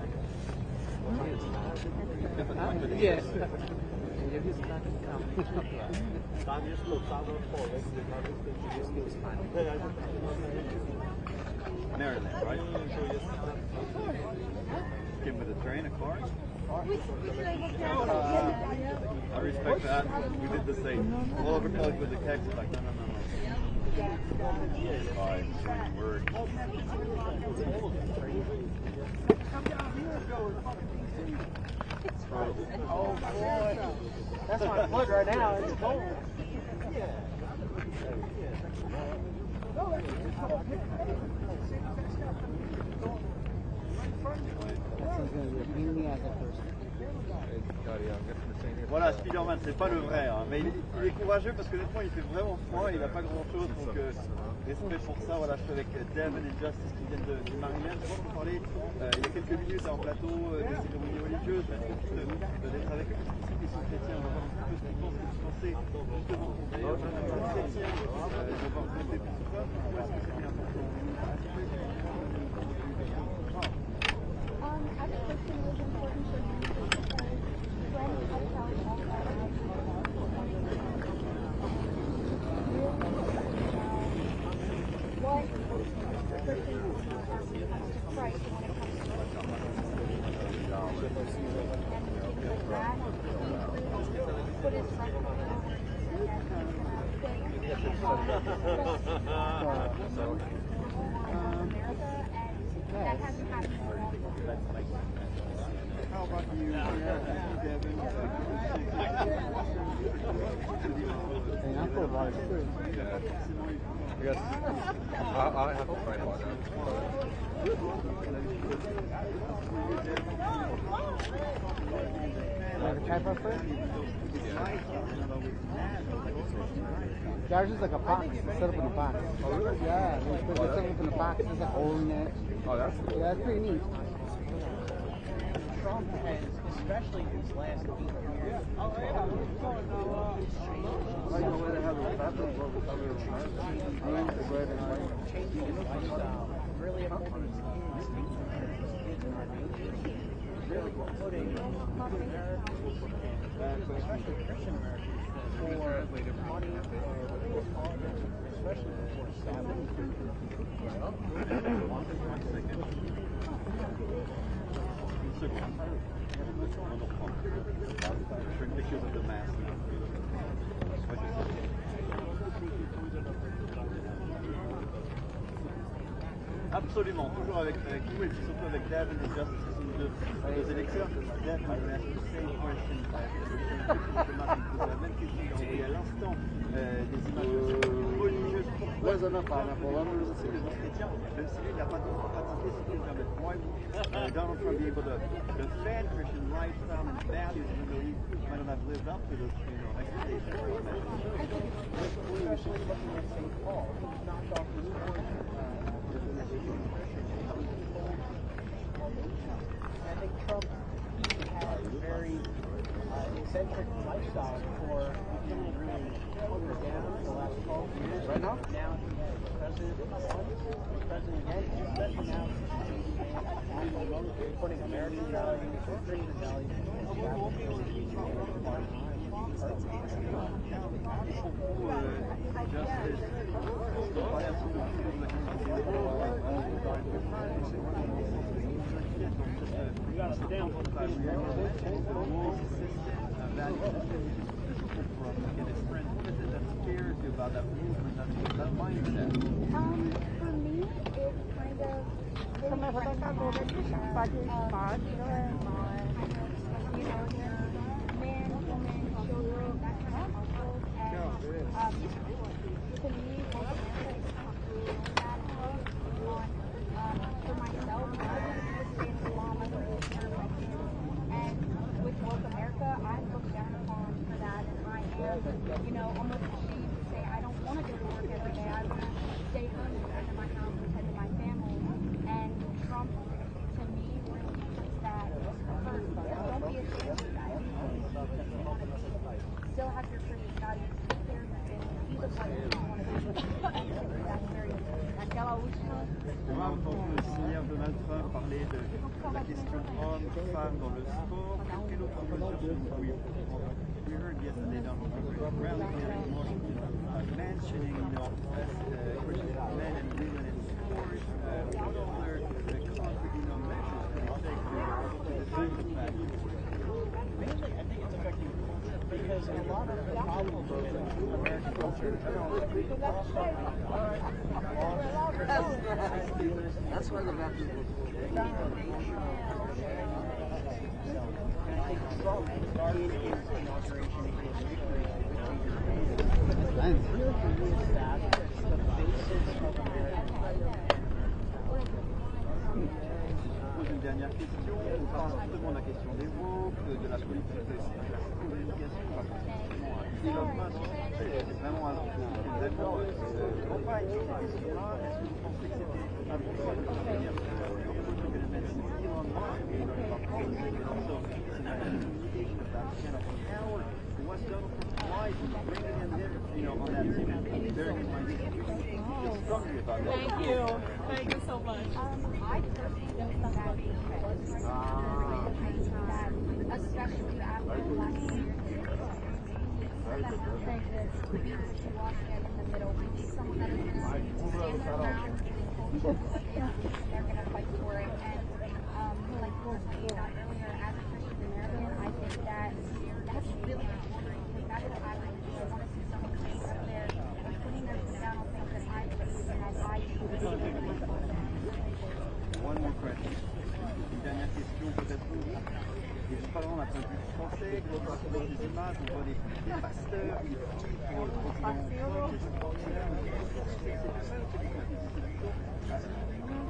Yes. Maryland, right? Came with a train, a car? I respect that. We did the same. All over college with the text, like, no. By word. Oh boy, that's my foot right now. It's cold. Voilà, Spider-Man, c'est pas le vrai, hein, mais il est courageux parce que honnêtement il fait vraiment froid, il n'a pas grand chose, donc respect pour ça. Voilà, je suis avec Devin et Justice qui viennent du Maryland. Je vais vous parler il y a quelques minutes en plateau des cérémonies religieuses. Je vais profiter d'être avec eux parce qu'ils sont chrétiens. On va voir un petit peu ce qu'ils pensent, ce qu'ils pensaient justement chrétiens. On va voir côté pourquoi, pourquoi est-ce que c'était important. How about you, Devin? I put a lot of experience. I guess I'll have to find one out. Like a tripod first? Ours is like a box. It's set up in a box. Oh, really? Yeah, it's set up in a box. There's a hole in it. Oh, that's cool. Yeah, that's pretty neat. Trump has, especially his last 8 years, changing his lifestyle. really upholding these kids in our nation, really putting Americans, especially Christian Americans, for money, especially for salary. Pictures of the mass. Absolument, toujours avec vous et puis surtout avec Devin et Justice, ce sont deux électeurs. Devin, I will ask you the same question. La même question qu'a envoyé à l'instant des images religieuses. Pourquoi le non chrétien, même si lui n'a pas pratiqué ce qu'il permet. Why would Donald Trump be able to defend Christian lifestyle and values even though he might not have lived up to those expectations? I think Trump had a very eccentric lifestyle for he didn't really hunker down the last 12 years. Right now? Now he has president again, especially now putting American values, Christian values, about that movement, that mindset. For me, it's kind of man, woman, children, that kind of household. And to me, both America is complicated that for myself, I wouldn't be a stay-at-home mom, I wouldn't be a parent my kids. And with Woke America, I'm looked down upon for that, and I am, almost ashamed to say I don't want to go to work every day. I want to stay home and tend to my house and tend to my family. And Trump, to me, really puts that first. Don't be ashamed of that. Still have your Christian values. Take care of your family. Be the wife you want to be. And that's very important. On a entendu aussi hier Donald Trump parler de la question homme-femme dans le sport. Quelle autre mesure we heard yesterday Donald Trump rallying mentioning, Christian men and women in sport. What other concrete, measures can we take to defend the fact? Mainly, I think it's affecting culture because a lot of the problems in American culture That's where the Baptist and I think Trump started his inauguration in his victory really reestablished the basis of American life. Une dernière question, on parle justement de la question des woke, de la politique de communication, Elon Musk, c'est vraiment un campagne sur cette question-là. Est-ce que vous pensez que c'était un bon choix de toute manière? Elon Musk, what's Donald Trump's life, bringing him on that team, very strongly about that. Thank you. Thank you so much. I personally don't think that especially after the last year, we need to walk in the middle. We need someone that is going to stand their ground and they're going to fight for it. And like you were saying earlier, as a Christian American, I think that's really important because that's what I want to do. I want to see someone standing up there and putting their foot down on things that I believe in as I do. One more question. Une dernière question peut-être pour vous. Et je parle d'un point de vue français, quand on voit des images, on voit des pasteurs qui pour le continent,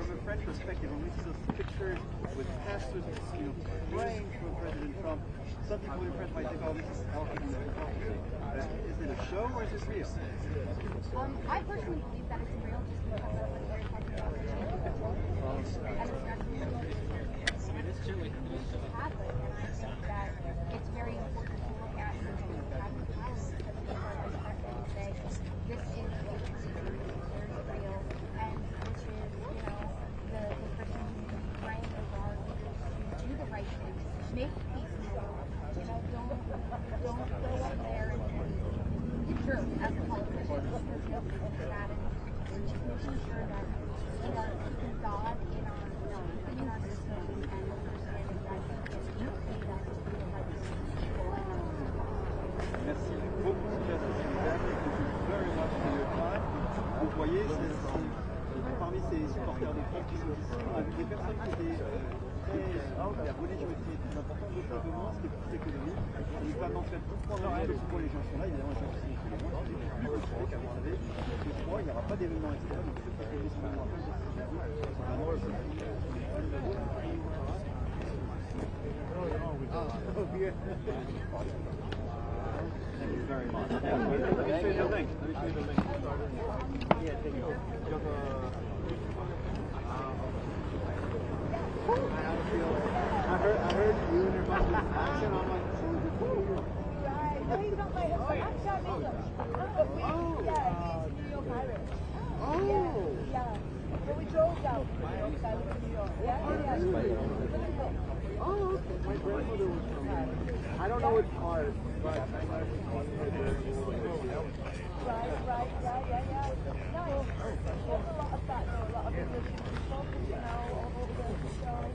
from a French perspective, when we see those pictures with pastors, praying for President Trump, some people in France might think, oh, this is alcohol. Is it a show or is it real? I personally believe that it's real just because of what they're talking about. And especially Catholic, and I think that it's very important to look at the Catholic calendar because people are respected and say, this is very real, and this is, in our keeping God in our system and understanding that He gets to lead us to the right people. Merci beaucoup, very much for your time. Vous voyez, parmi ces supporters de France qui sont ici, on a vu des personnes qui étaient la religiosité est très importante, d'autres de moins, c'était plus économique. Et pas d'entrer tout pendant pourquoi les gens sont là, évidemment les gens qui sont les moins, c'est plus compliqué qu'à mon avis. Je crois qu'il n'y aura pas d'événement extérieur, donc c'est pas que les événements à faire, c'est vraiment Thank you very much. Yeah, let me show you the link. Yeah, take it. I heard you and your bunch of accent. I'm like, Right. No, he's not my husband. I'm Sean English. Yeah, he's New York Irish. oh. Yeah. But we drove down from New York, so I live in New York. Yeah. Oh, okay. My grandmother was from I don't know which part, but I know she's one of the very Right, yeah. No, there's a lot of that, though, a lot of English people, all over the show.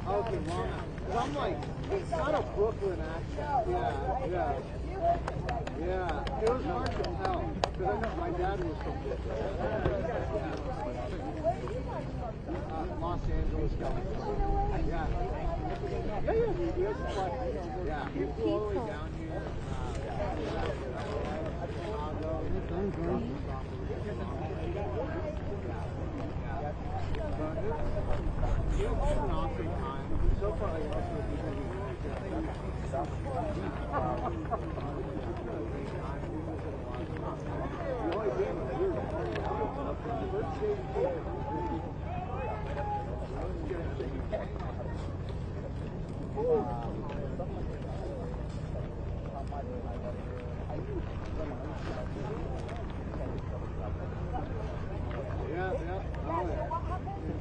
Okay, long. I'm like, it's not a Brooklyn accent. Yeah. It was hard to tell because I know my dad was from Brooklyn. Los Angeles, California. Yeah. He flew all the way down here. It was an awesome time. So far, I also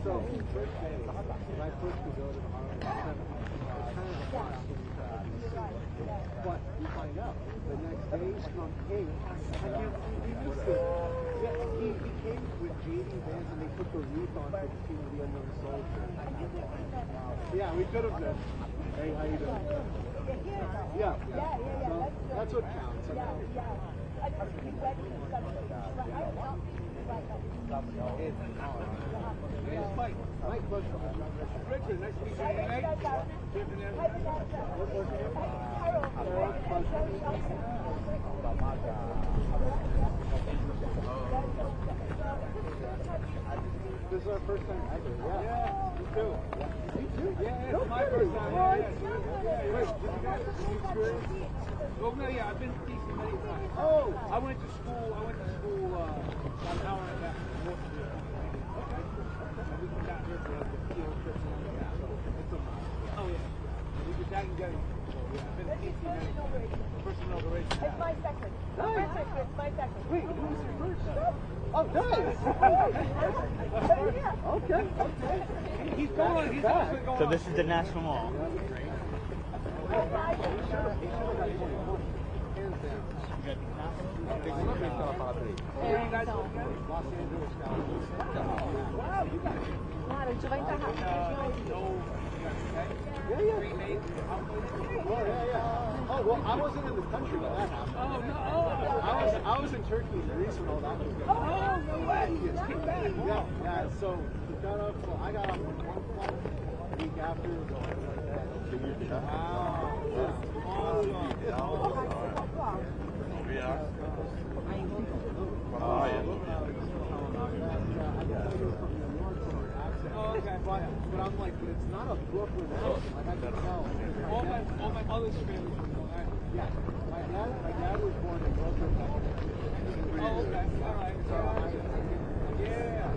So, first day, when I first to go to the Harlem, it's kind of a lot. But you find out, the next day he's from King, and he came with JD bands and they put the wreath on for the King of the Unknown Soldier. Yeah, we could have been. Hey, how you doing? Yeah. So, that's what counts. It's Mike. Mike, Richard, nice to meet you. This is our first time ever. Yeah. Me too. Me too? Yeah, it's my first time. Wait, did you guys experience? Oh, no, yeah, I've been to DC many times. Oh! I went to school about an hour and a half north of here. Okay. And we got here for like a field trip. Oh, yeah. We could tag and get it. So, yeah, I've been to DC many times. First inauguration. It's my second. It's my second. Wait, who was your first? Oh, nice! Okay. He's going. He's also going. So this is the National Mall. Claro, a gente vai enterrar. Oh, well, I wasn't in the country when that happened. Oh, no. I was in Turkey and Greece when all that was going on. Oh, no way. Yeah, so we got up, I got off on one flight a week after. But I'm like, but it's not a Brooklyn accent. Like, I can tell. All my other family from yeah. My dad was born in Brooklyn. Oh, okay. All right. So yeah.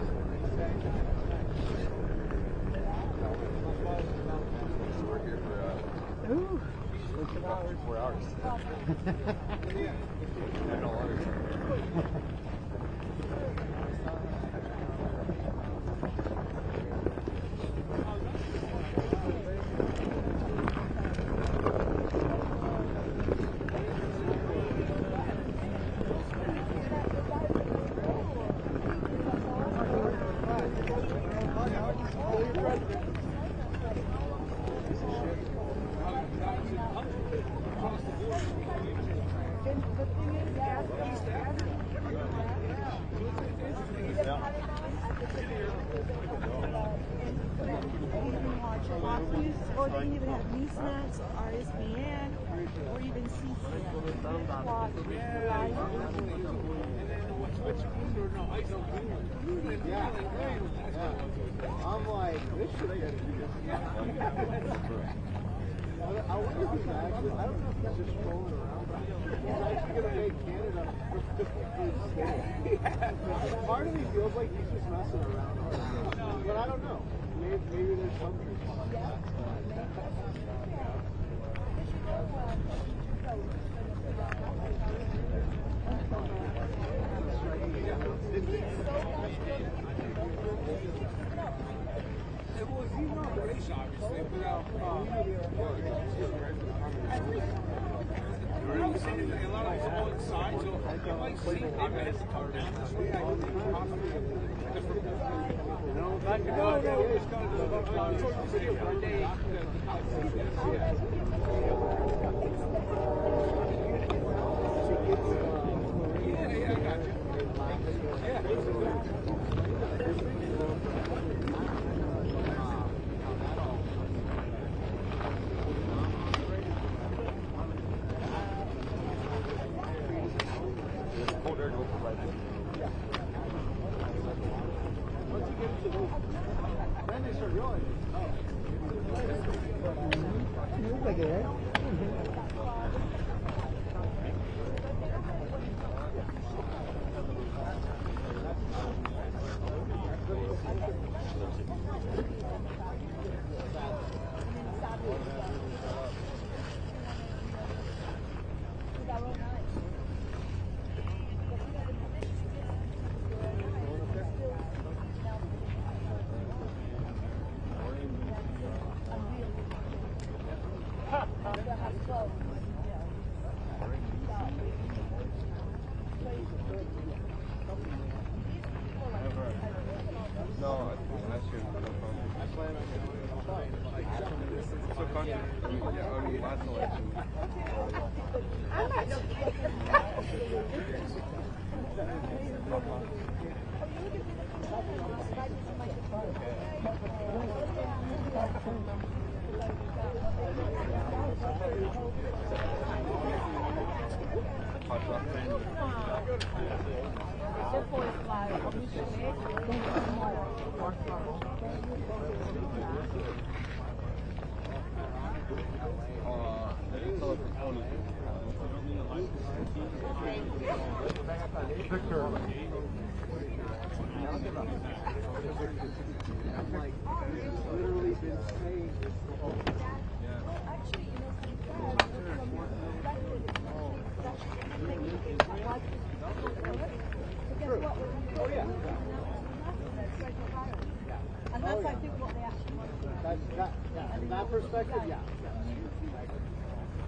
We're here for 4 hours. Yeah. Or they can even have Usenet, RSBN, or even CCN. Watch live I'm like, this should get I wonder if he's actually, I don't know if he's just strolling around, but he's actually going to make Canada a 50-foot state. Part of me feels like he's just messing around. But I don't know. Maybe there's some truth. It was the inauguration, obviously, without a lot of us go inside, so you might see events come down this way. I don't think possibly different. No, back to go. It's going to do the video one day. Yeah, I got you. And that's, I think, what they actually want to do. From that perspective, yeah.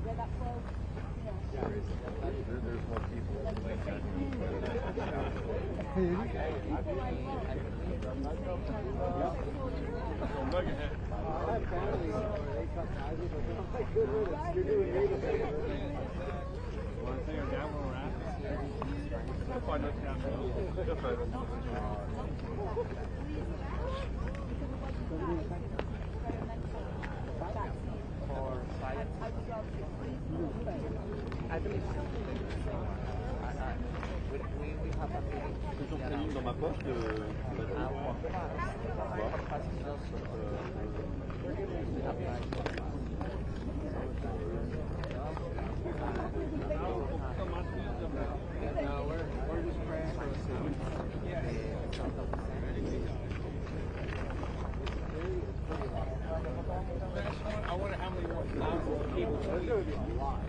Yeah, that's well, There's more people like that. I have family, they cut ties with us. I'm like, good riddance. You're doing me the favor. Want to say you're down where we're at? We'll find us down there. I believe so. Dans ma poche de... We're just praying for us. I wonder how many more thousands of people. There's going to be a lot.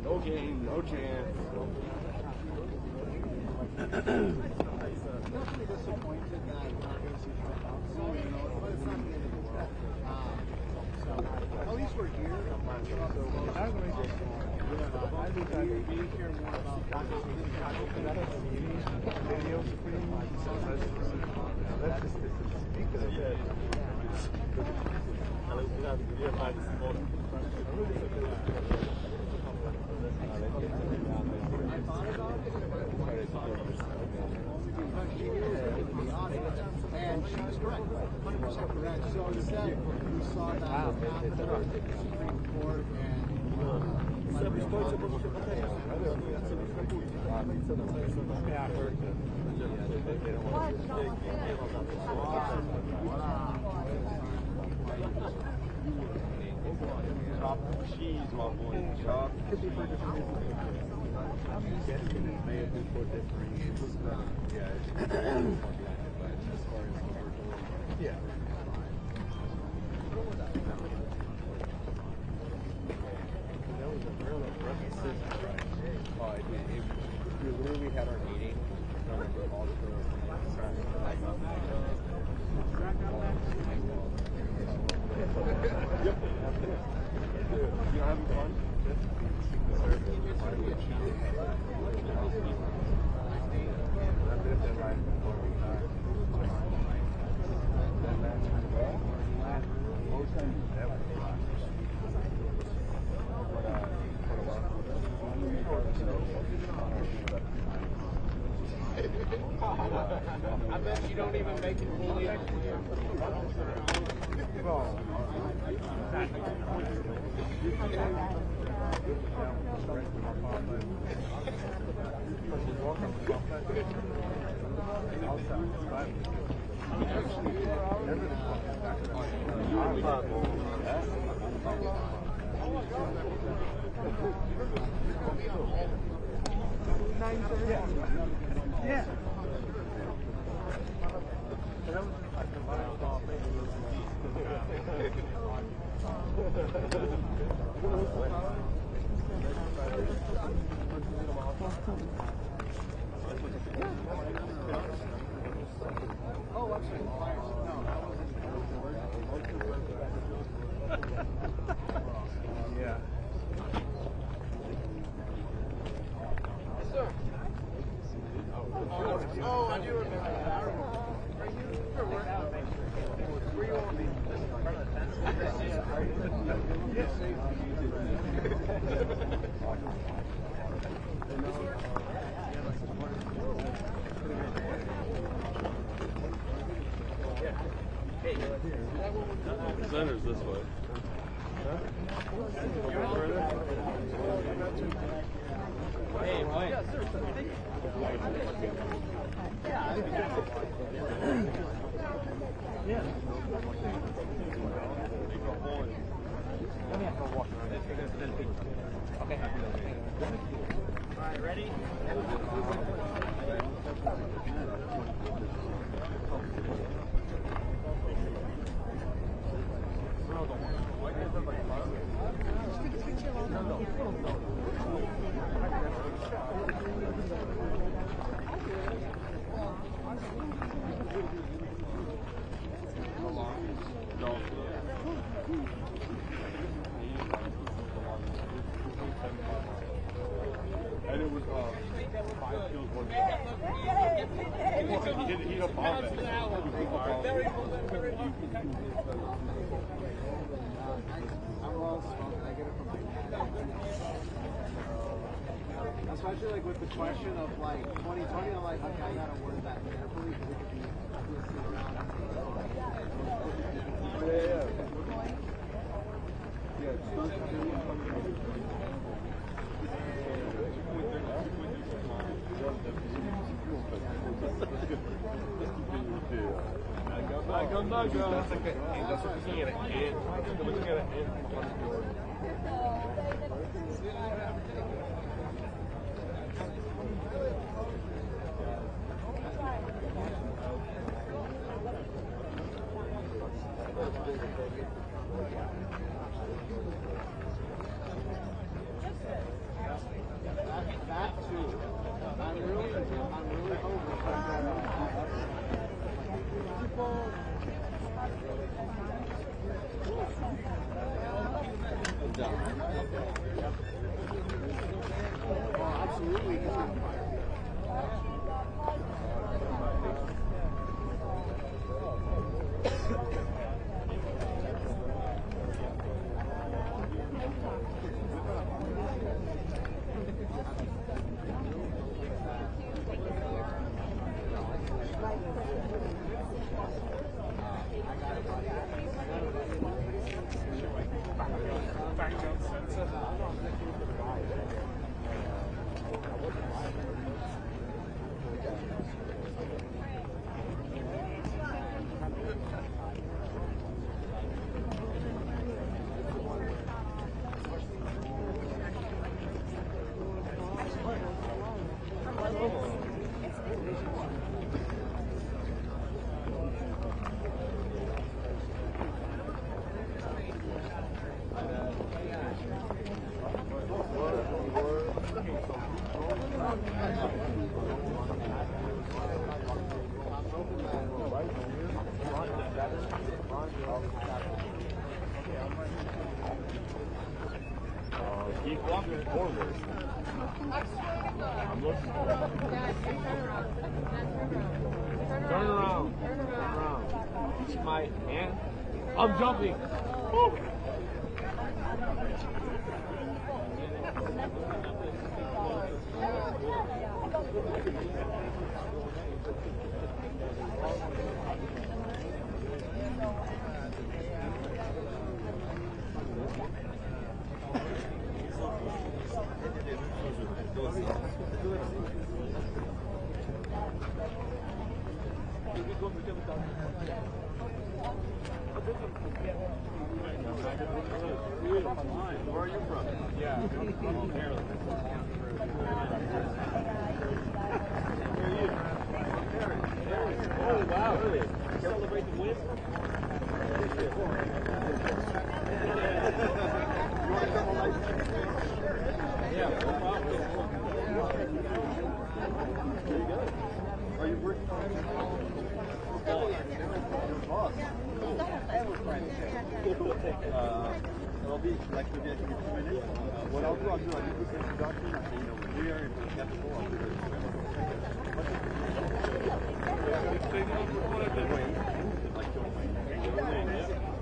No game, no chance. Definitely disappointed that I'm not going to see council, you know, but it's not the end of the world. So at least we're here. We hear more about and she was correct, 100% correct. So instead, we saw that after the Supreme Court Chop cheese, my boy. Chop cheese. I'm guessing it may have been for different reasons. Yeah, it's but as far as yeah. That was a real rough decision, right? Oh, we literally had our meeting. I remember all the Yep. You're having fun? I bet you don't even make it fully up here. Yeah. Oh, actually, no, that wasn't. Yeah. Sir. Oh, I do remember that. Were you on the front of the fence? Yes. The center's this way. Hey, wait. Yeah. Okay. All right, ready? And it was 5 kills, 1 He up all that. I'm well smoked. I get it from my dad. Especially like with the question of like 2020, I'm like, okay, I gotta word that carefully because it could be That's like that's what looking at an ant. They're looking at an ant from 100 yards. Keep walking forward. I'm looking. Turn around. Turn around. It's my hand. I'm jumping. Woo. Where are you from? Yeah. Oh, wow. Celebrate the win? Yeah, no problem. There you go. Are you working on your boss? It'll be like maybe I can get 2 minutes. What I'll do, I'll do this introduction. I'll say, we're here and we're capital. I'll do it.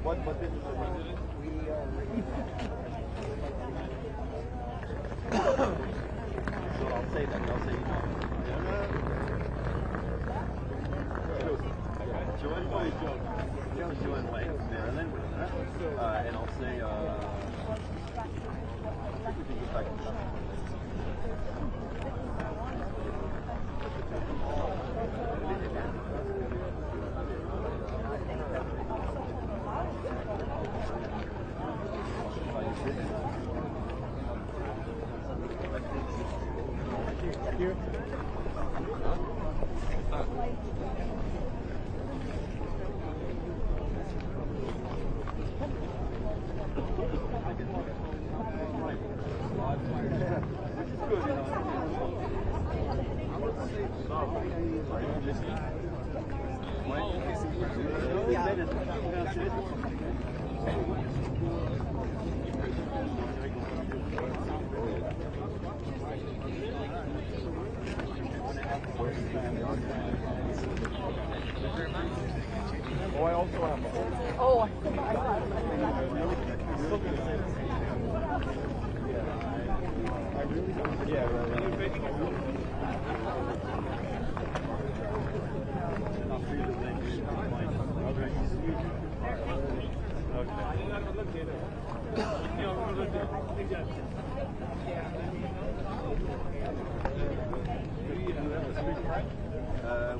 What business is it? So I'll say that. I'll say, Joanne Way, Maryland, and I'll say, I think we can get back to that. Here. Oh, I also have Oh, I really don't. Yeah,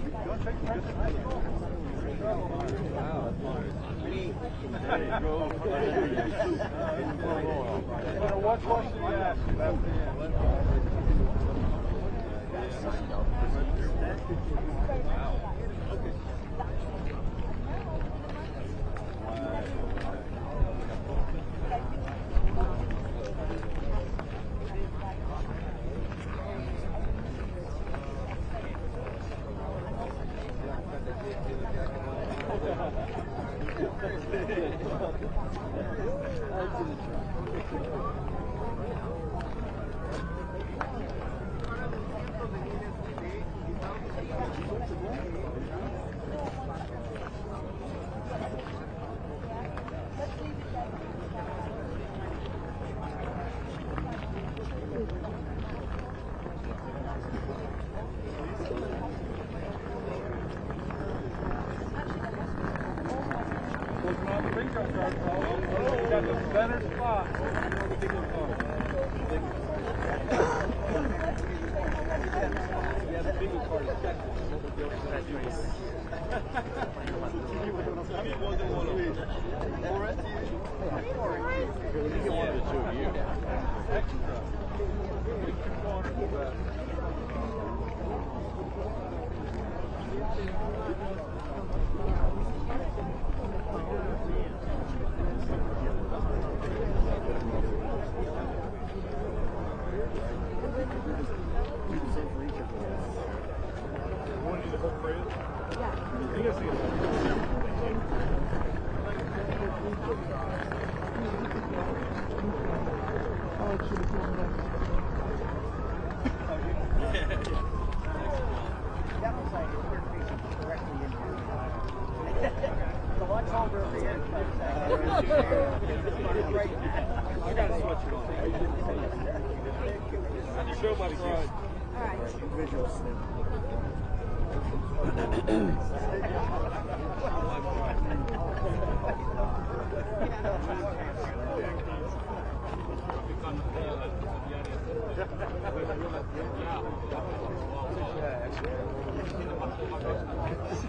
We can go check the What question do you ask about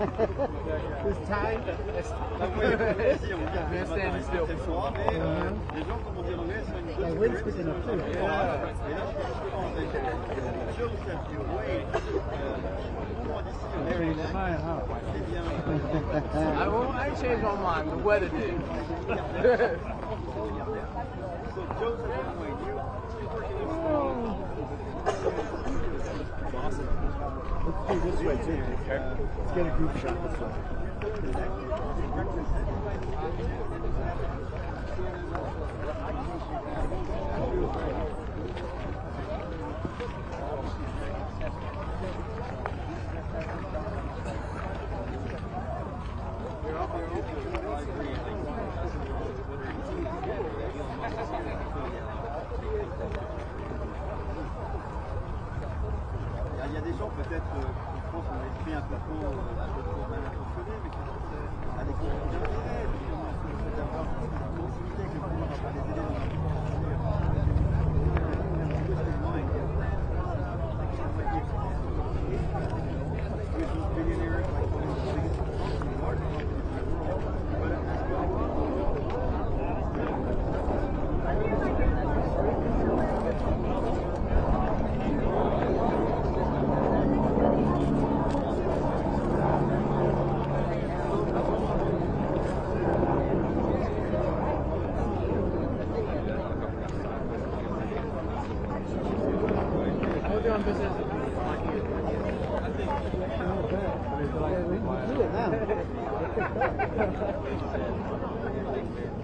It's time. Man, standing still. La wind speaking of too. I ain't changed my mind. The weather did. Let's do this way too. Let's get a group shot this way. Il y a des gens peut-être qui pensent qu'on a écrit un peu trop mal intentionné, mais qui pensent à des conflits d'intérêts, justement, le fait d'avoir une proximité avec le pouvoir va pas les aider dans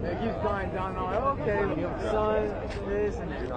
It keeps going down and I'm like, okay, sun, this and that.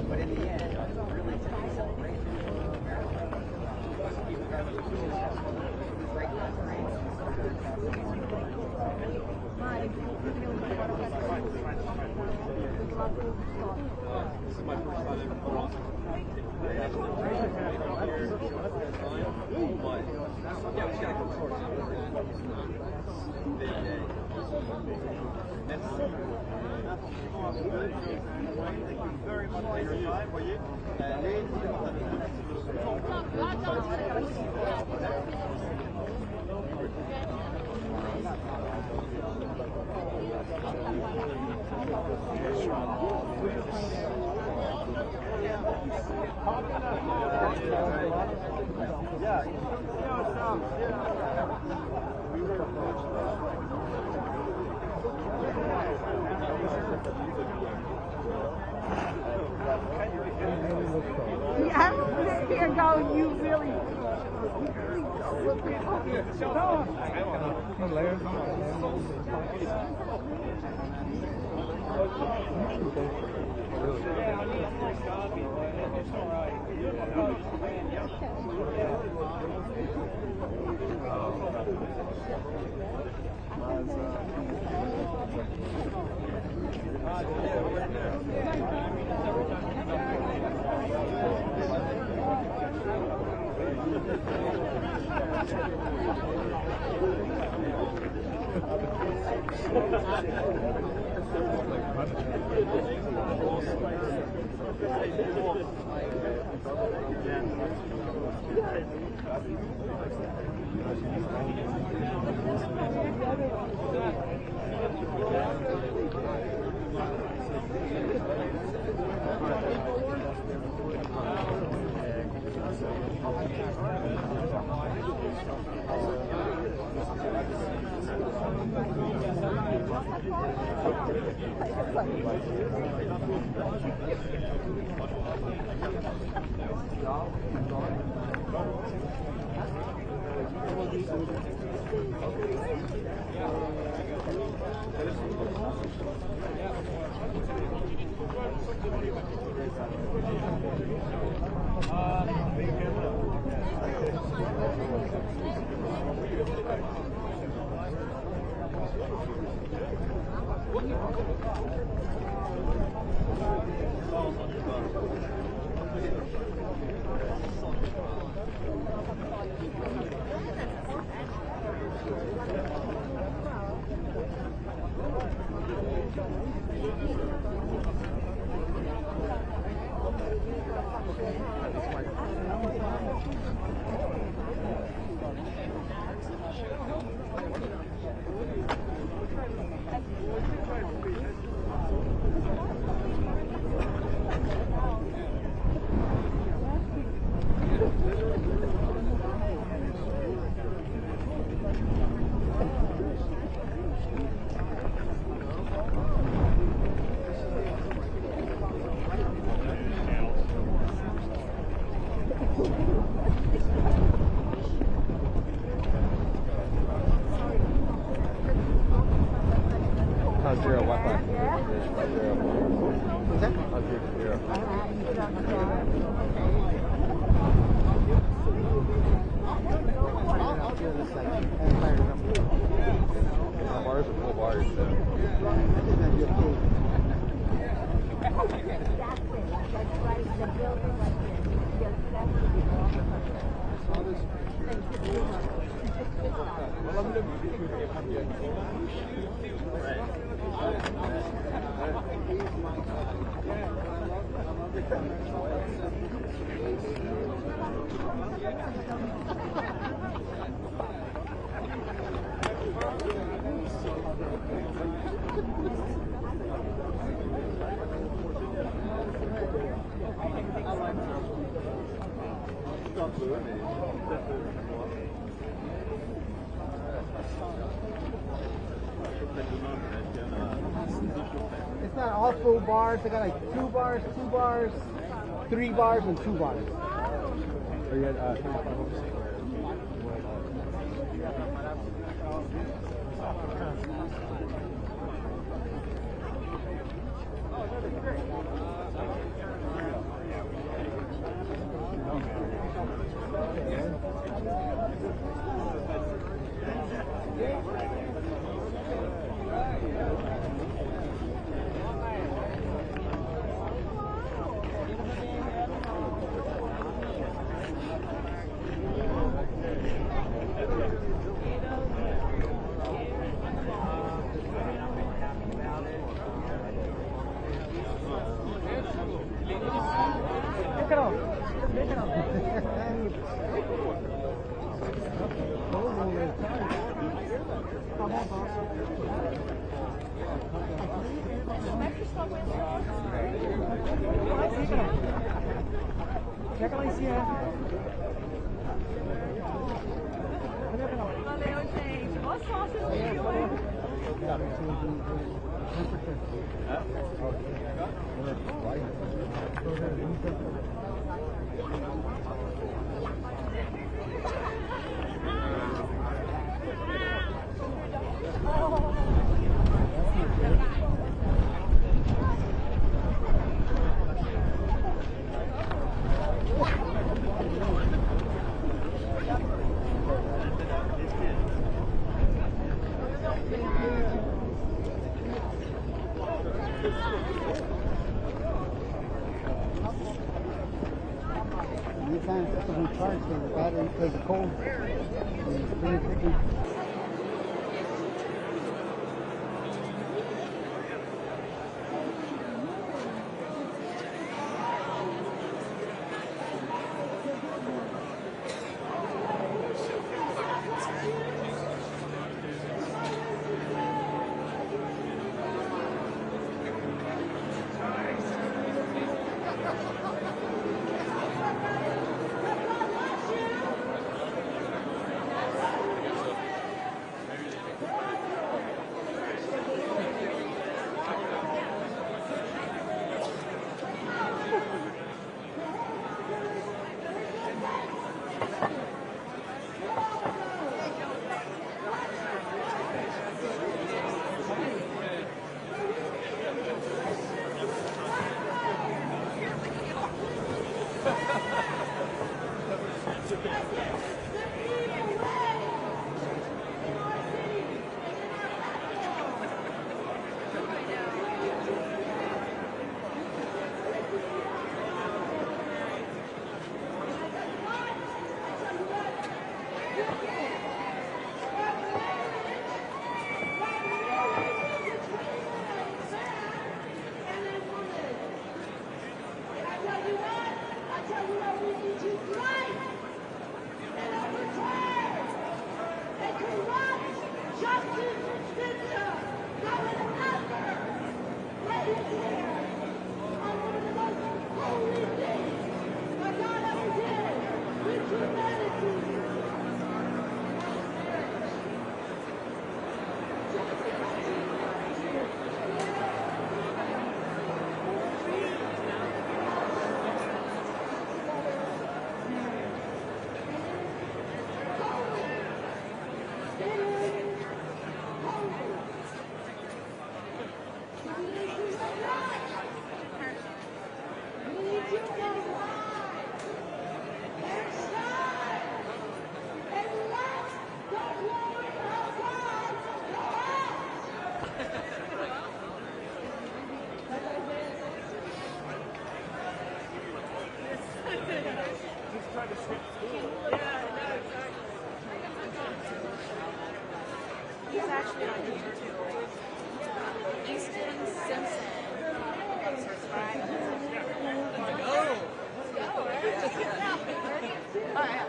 But in the end, really it's a celebration. This is my first time ever put on. Yeah, we just gotta come forward. Big day. Thank you very much for your time. Voyez, I'm here going, you really How's your Wi-Fi? What's that? How's your I'll do this second. The bars are full bars, so. I think that'd be okay. That's right. The building like this. eux, mais peut-être moi. It's not all full bars. They got like 2 bars, 2 bars, 3 bars, and 2 bars. Or you had, Checa lá em cima. Valeu, gente. Boa sorte no Rio, hein? Anytime it's to recharge the battery because of cold. It's pretty tricky. He's actually on YouTube. Easton Simpson. Subscribe. Go! Alright.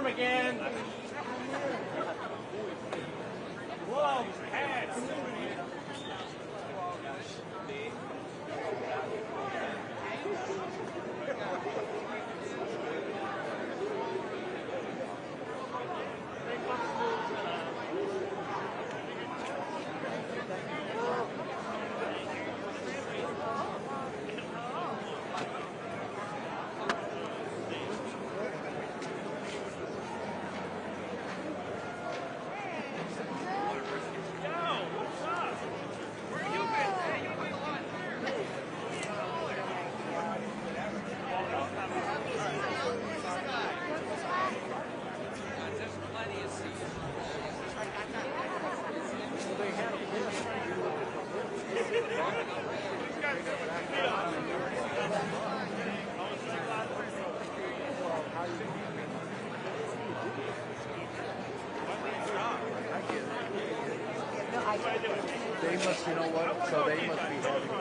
Again. Gloves, hats. They must, you know what? So they must be having.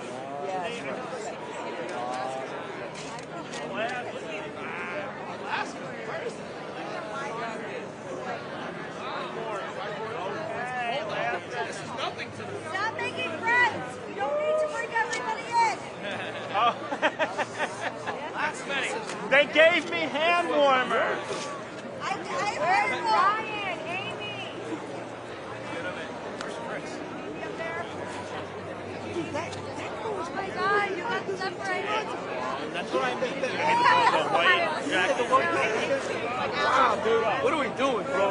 Stop making friends. You don't need to bring everybody in. They gave me hand warmers. I heard Ryan, Amy. Oh my God, you got separated. That's what I mean. Wow, dude. What are we doing, bro?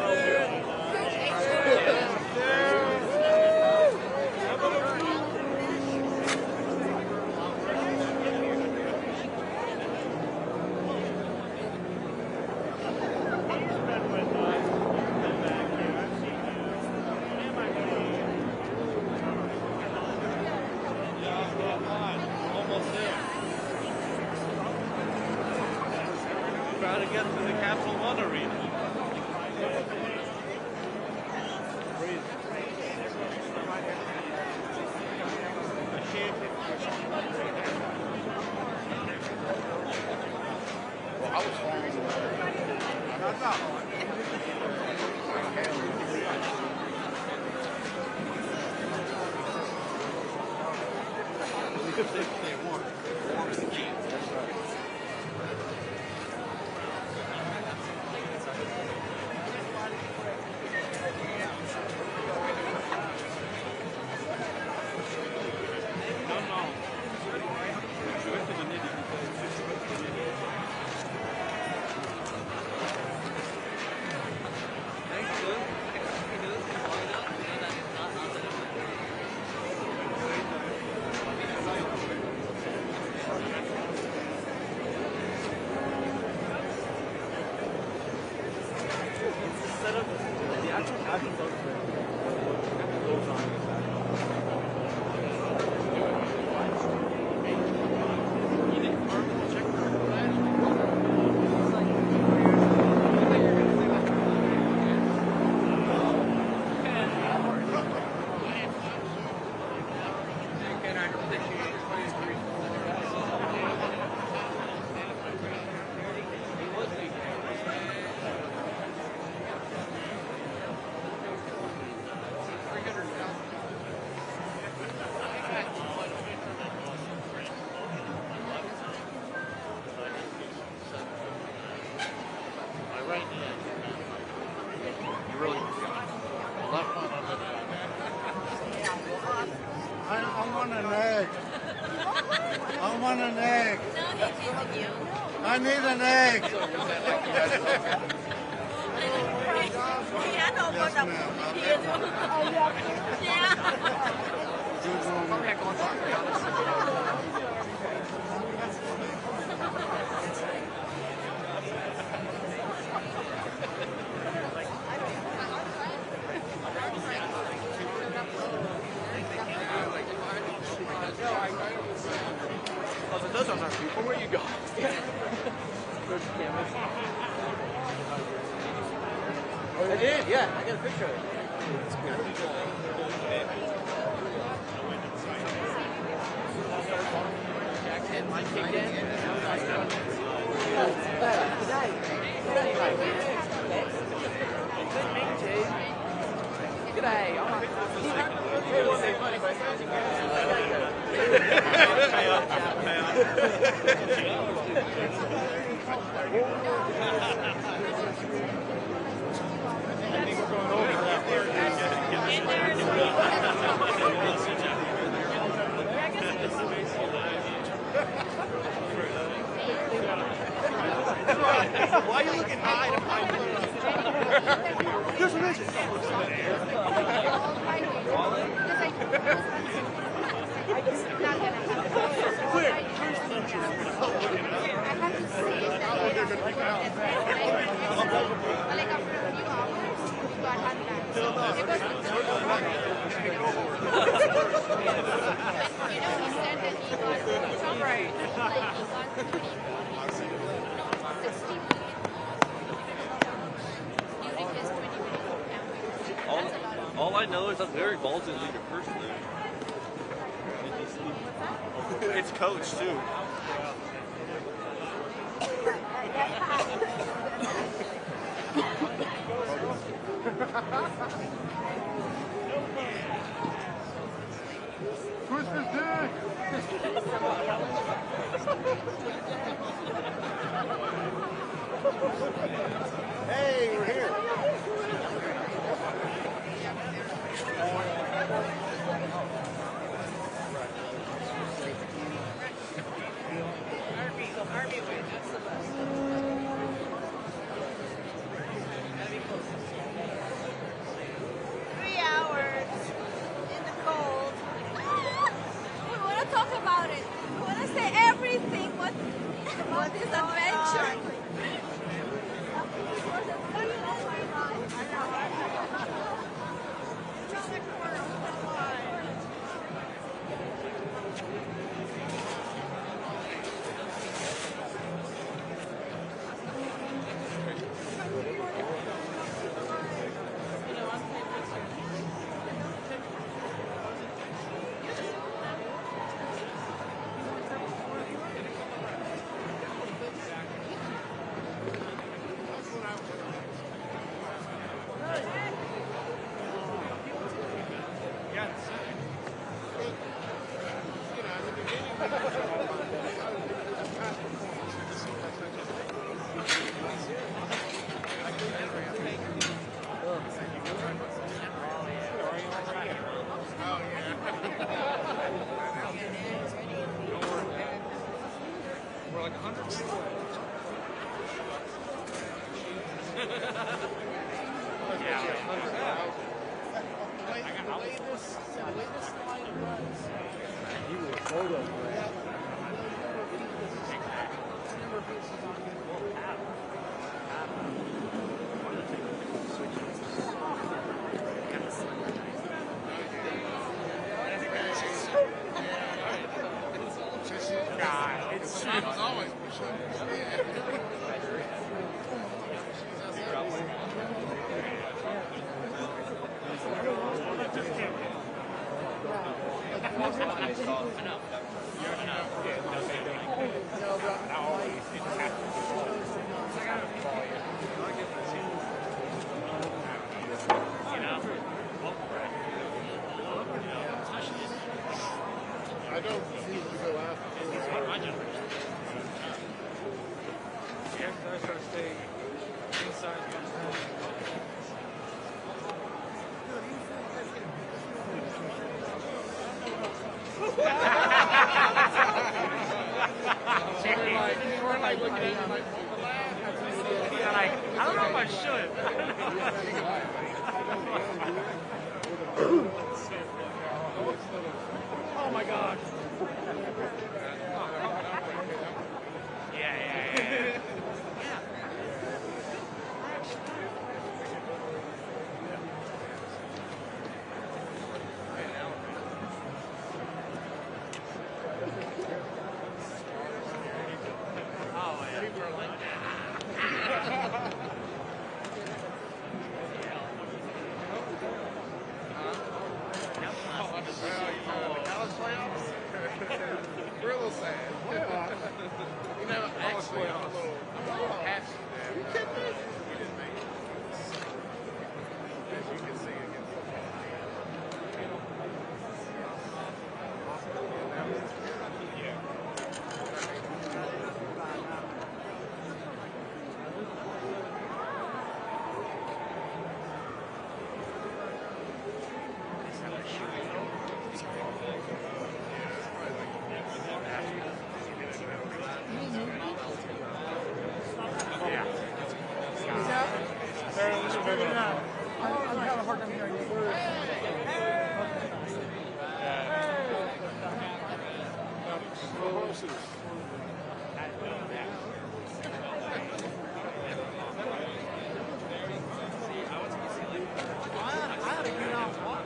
Try to get to the Capital One Arena. Well, I was egg. I need an egg. Those are not people. Where you go? I did, yeah. I got a picture of it. Jack's head might kick in. G'day. Why are you looking high to find me? Here's a midget. Quick. All I know is I'm very ballsy leader personally. It's coach too. Twist his dick. Hey, we're here. This adventure. like looking at me like, I don't know if I should. Oh my God. Yeah. We're a little sad. You know, actually, I'm a little happy. You kidding me? We didn't make it. As you can see again. I'm having a hard time hearing you. I had to get out and walk.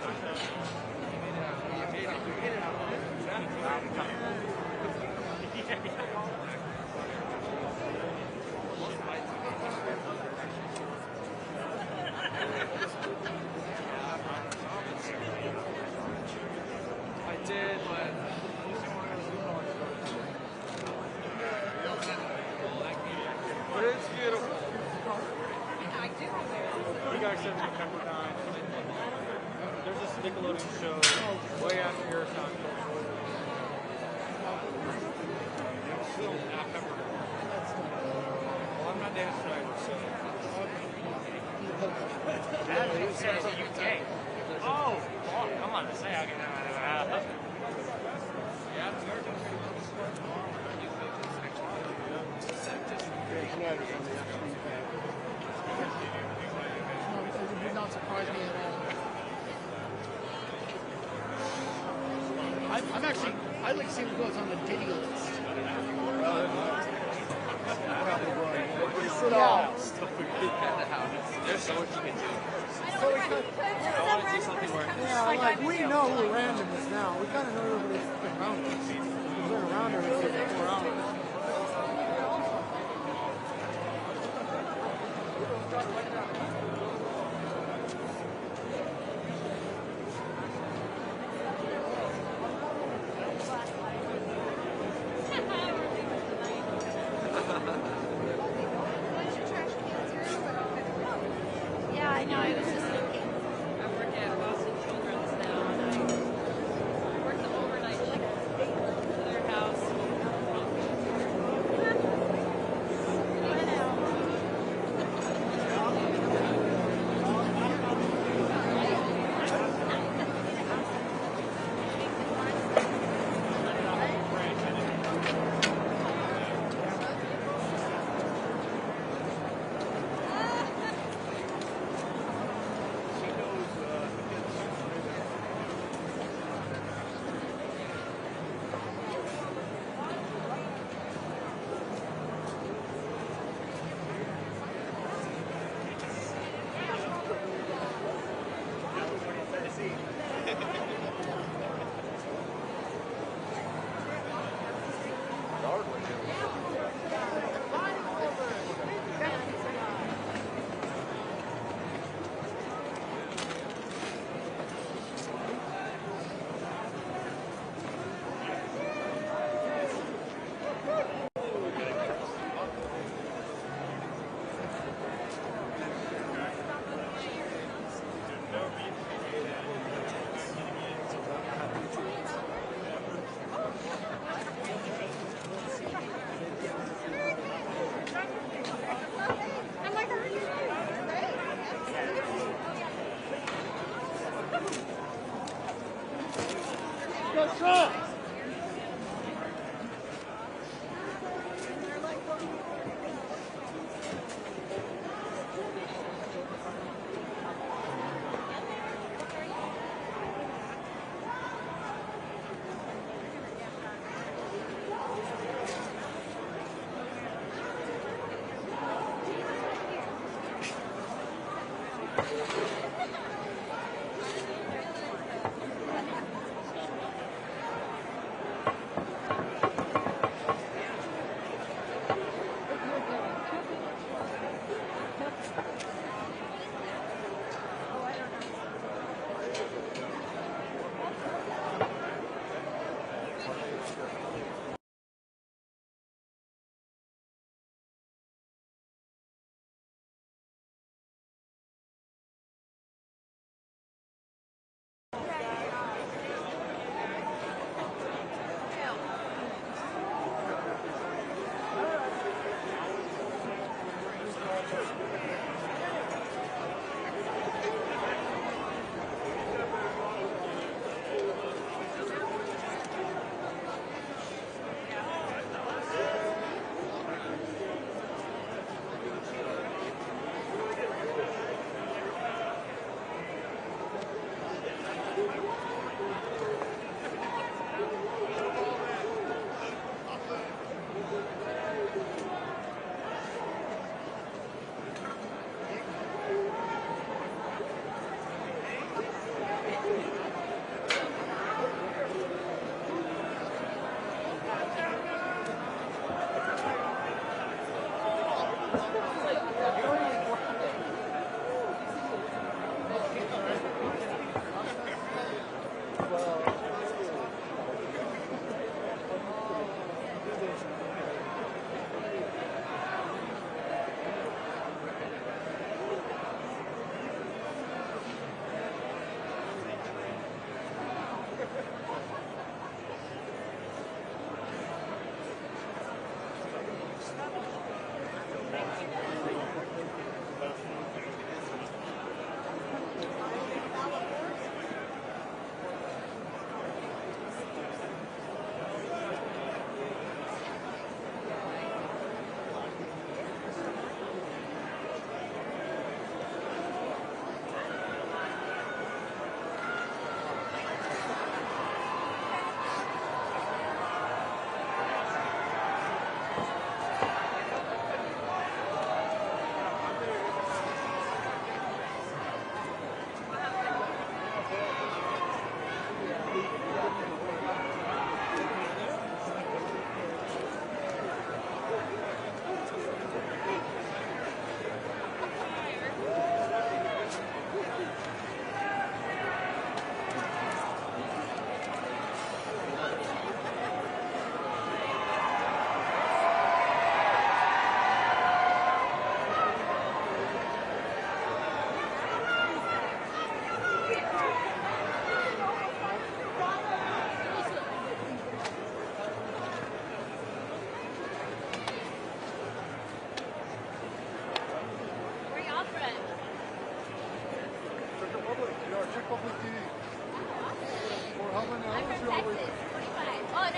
I did, but it's beautiful. You guys said Pepperdine. There's this Nickelodeon show way after your time. Well, I'm not Dan Schneider, so. That says UK. Oh, come on, say I can. It did not surprise me at all. I'd like to see what goes on the Diddy list. there's so much you can do. So we could, I want to do something where like we know who random is now. We kind of know everybody's around us. We've been around her for 4 hours. Yeah, I know. I was just thinking. I work at Boston Children's now, and I work the overnight shift to their house.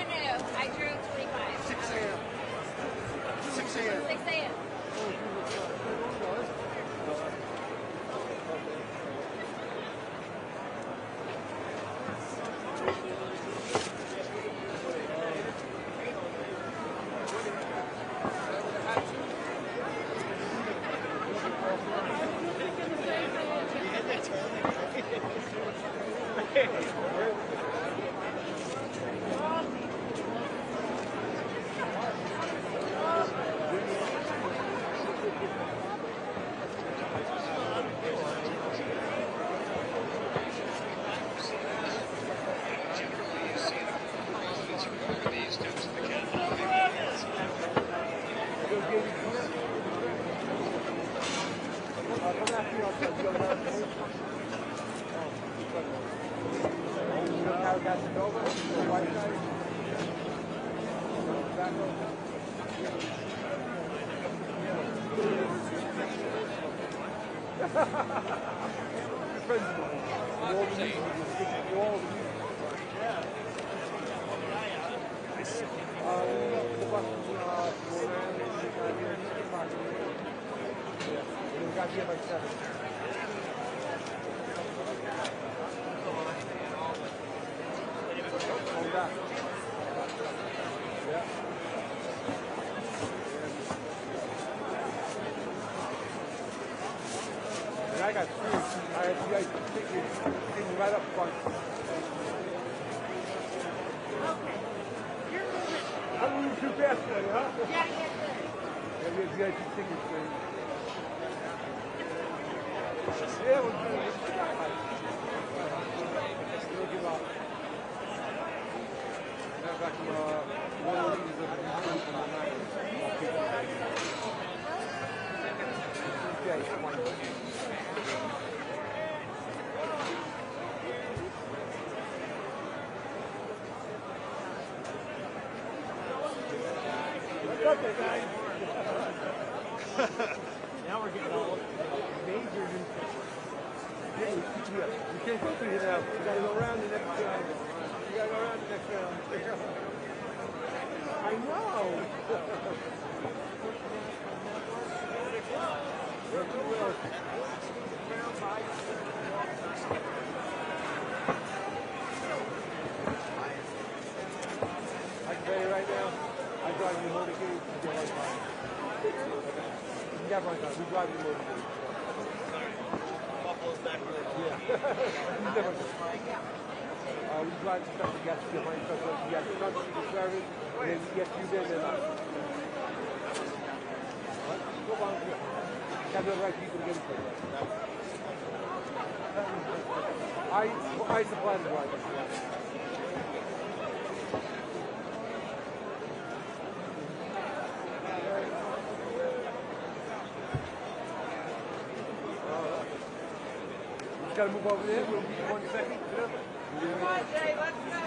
I drew 25. 6 a.m. 6 a.m. 6 a.m. I got three. I had you guys sitting right up front. Okay. You're moving. I'm moving too fast for you, huh? Yeah, yeah, good. Yeah, you guys keep thinking straight. Yeah, we're good. We'll give up. Matter of fact, one of these is from the night. Okay, come on. Okay, guys. Now we're getting all major new things. Yeah, you can't go through here now. You gotta go around the next round. You gotta go around the next round. I know. Yes, you will. I can tell you right now, I drive the motorcade, you get right by. You get right by. We drive the motorcade. Buffalo's back there. Yeah. You never know. We drive the stuff to get to my stuff. You got the trucks to the service, and then you get you there, then what? Go on, good. You got the right people to get it for you. I supply the drivers. Gotta move over there. We'll be 1 second. Come on, Jay, let's go.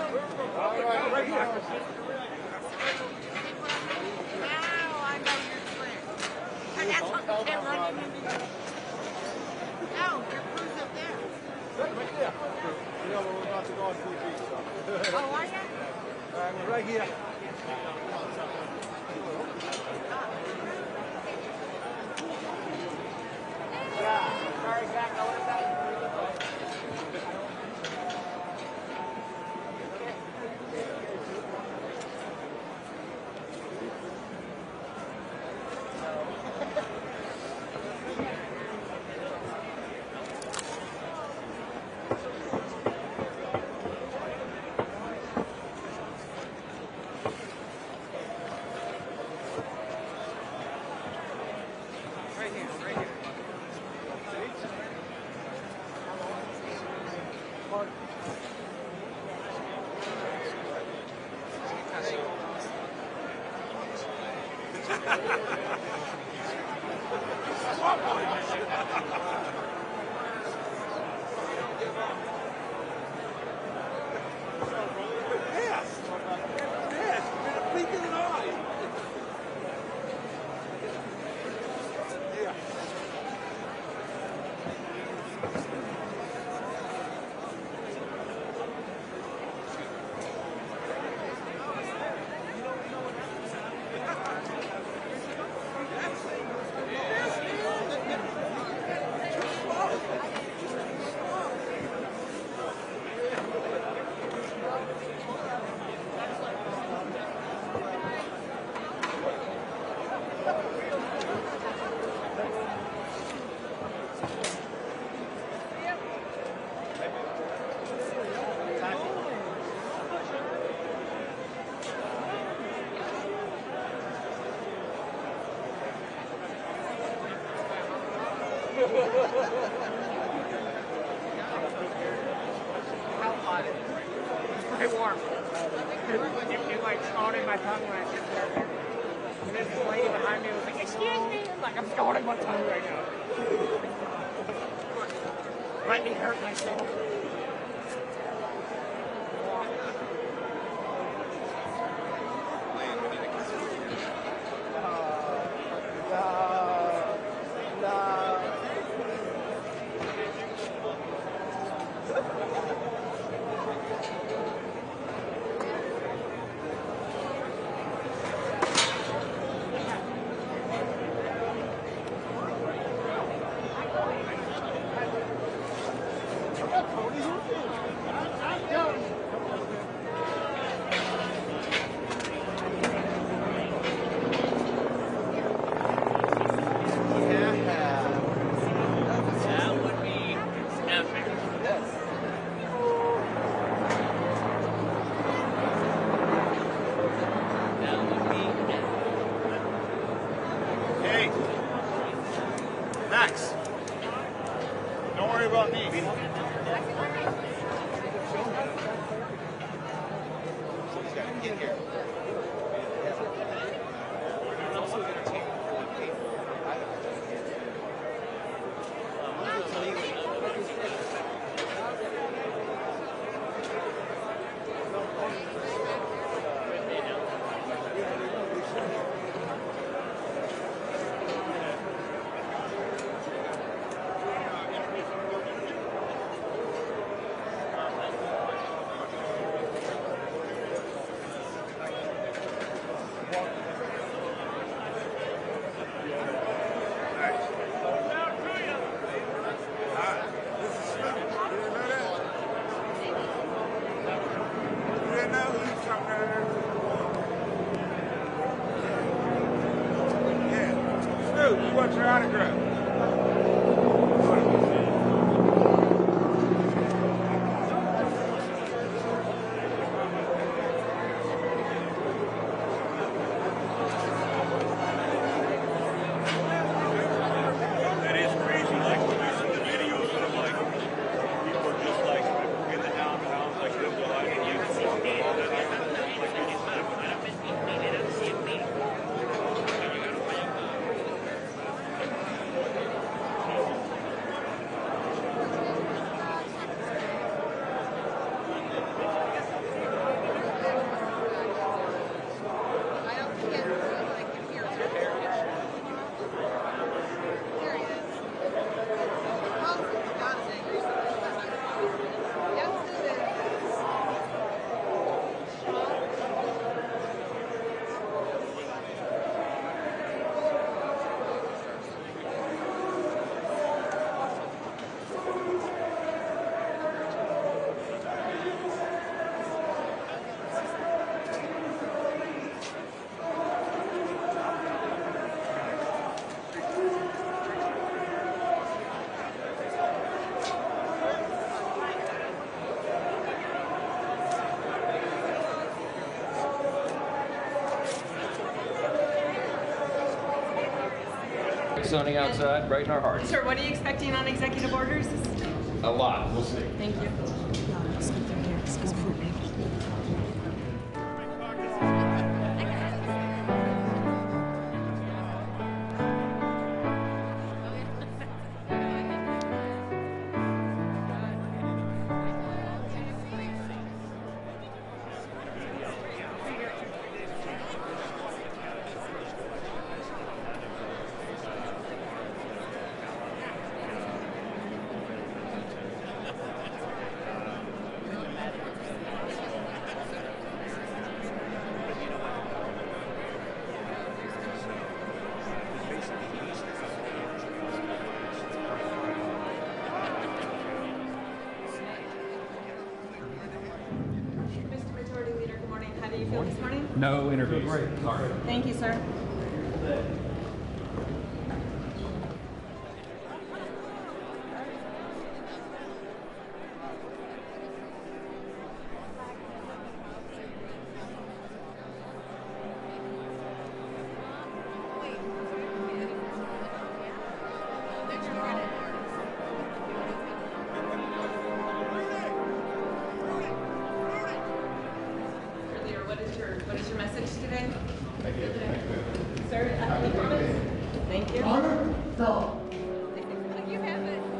All right, right here. Now I know you're clear. And that's what they're running into you. No, your crew's up there. Right there. You know, we're about to go on 2 feet, so. Oh, are you? All right, we're right here. Yeah. Sorry, Jack. I would have done. How hot is it? It's pretty warm. It like scalded my tongue when I sit there. And this lady behind me was like, excuse me. I'm like, I'm scalding my tongue right now. Let me hurt myself. Max, don't worry about me. Someone's got to get here. What's your autograph? That is crazy. Like when you see the videos of like people are just like in the downtowns, like live their life and you can see all that. Sunny outside, bright in our hearts. Sir, what are you expecting on executive orders? A lot. We'll see. Thank you. No interviews. Sorry. Thank you, sir. Honor, go. You have a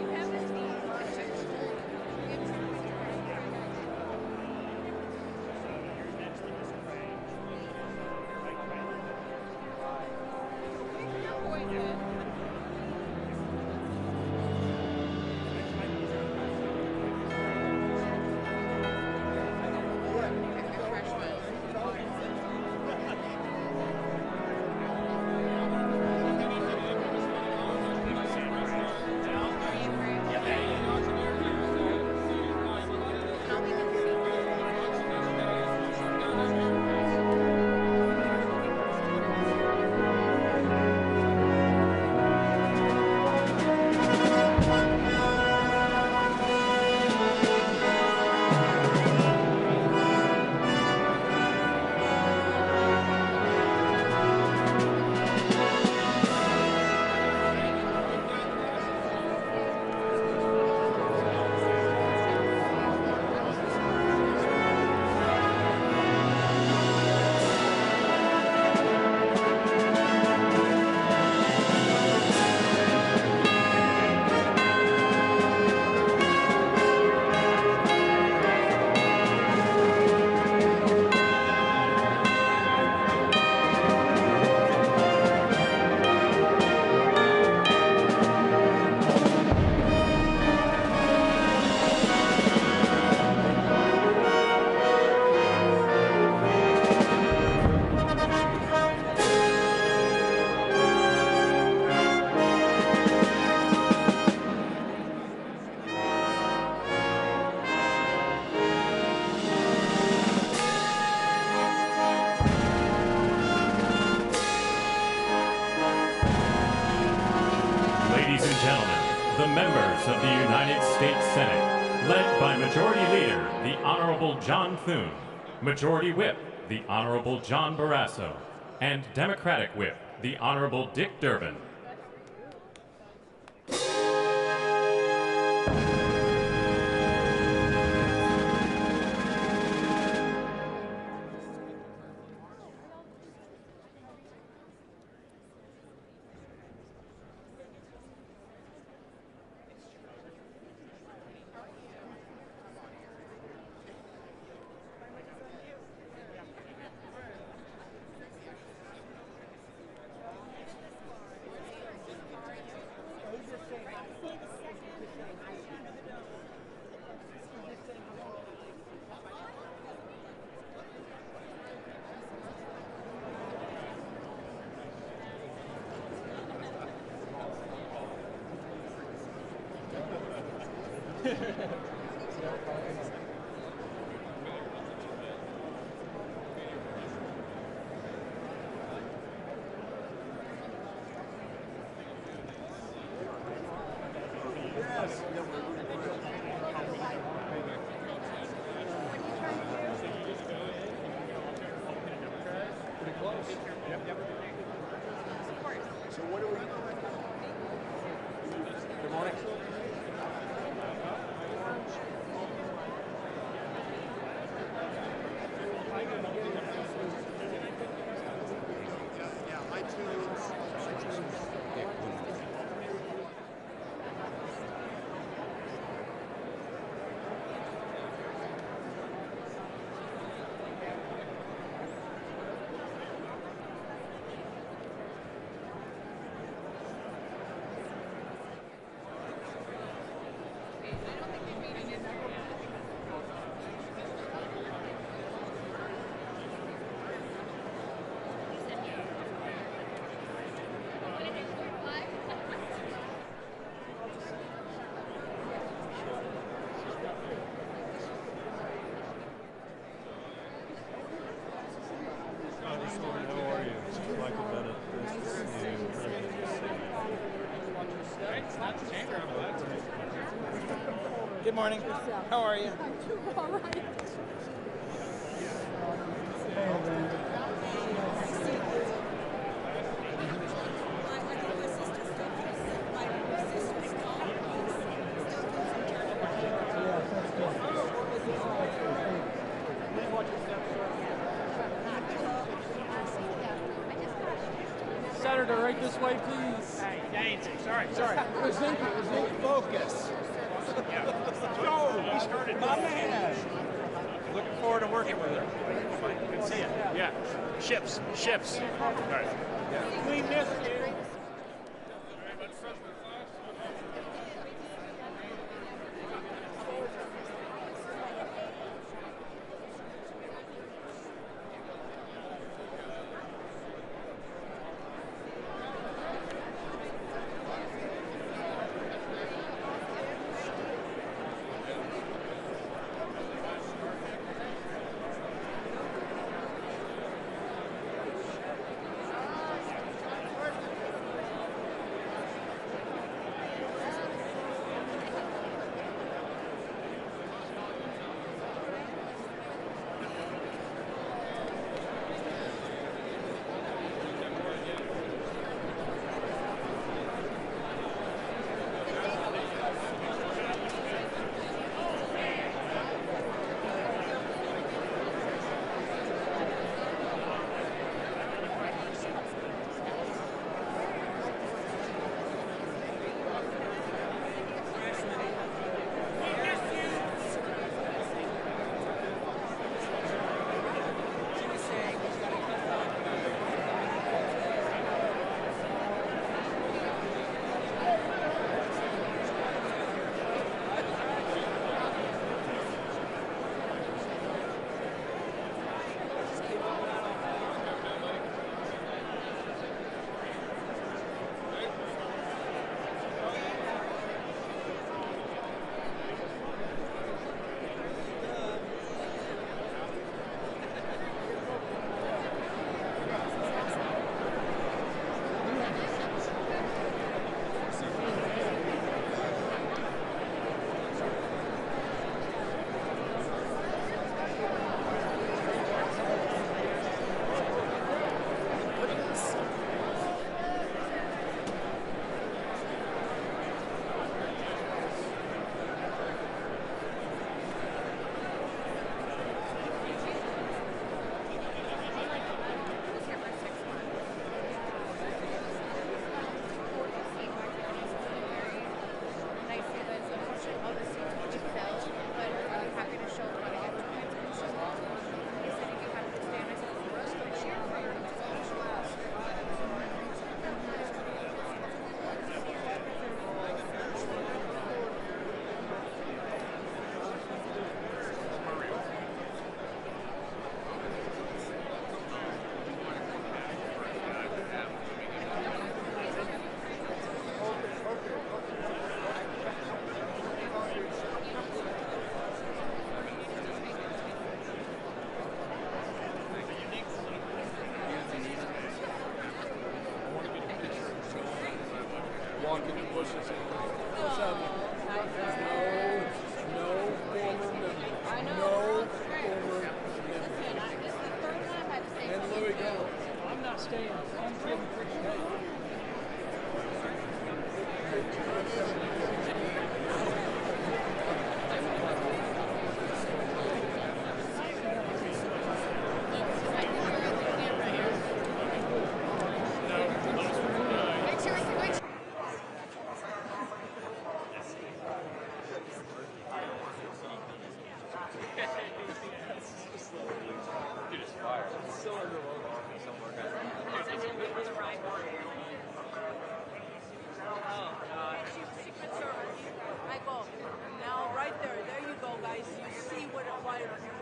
Ladies and gentlemen, the members of the United States Senate, led by Majority Leader, the Honorable John Thune, Majority Whip, the Honorable John Barrasso, and Democratic Whip, the Honorable Dick Durbin. Good morning. How are you? All right. Senator, right this way, please. Hey, Daisy, sorry. It was Focus. Joe, we started. My man. Looking forward to working with her. Good to see you. Yeah. Ships. All right. Yeah. We missed you.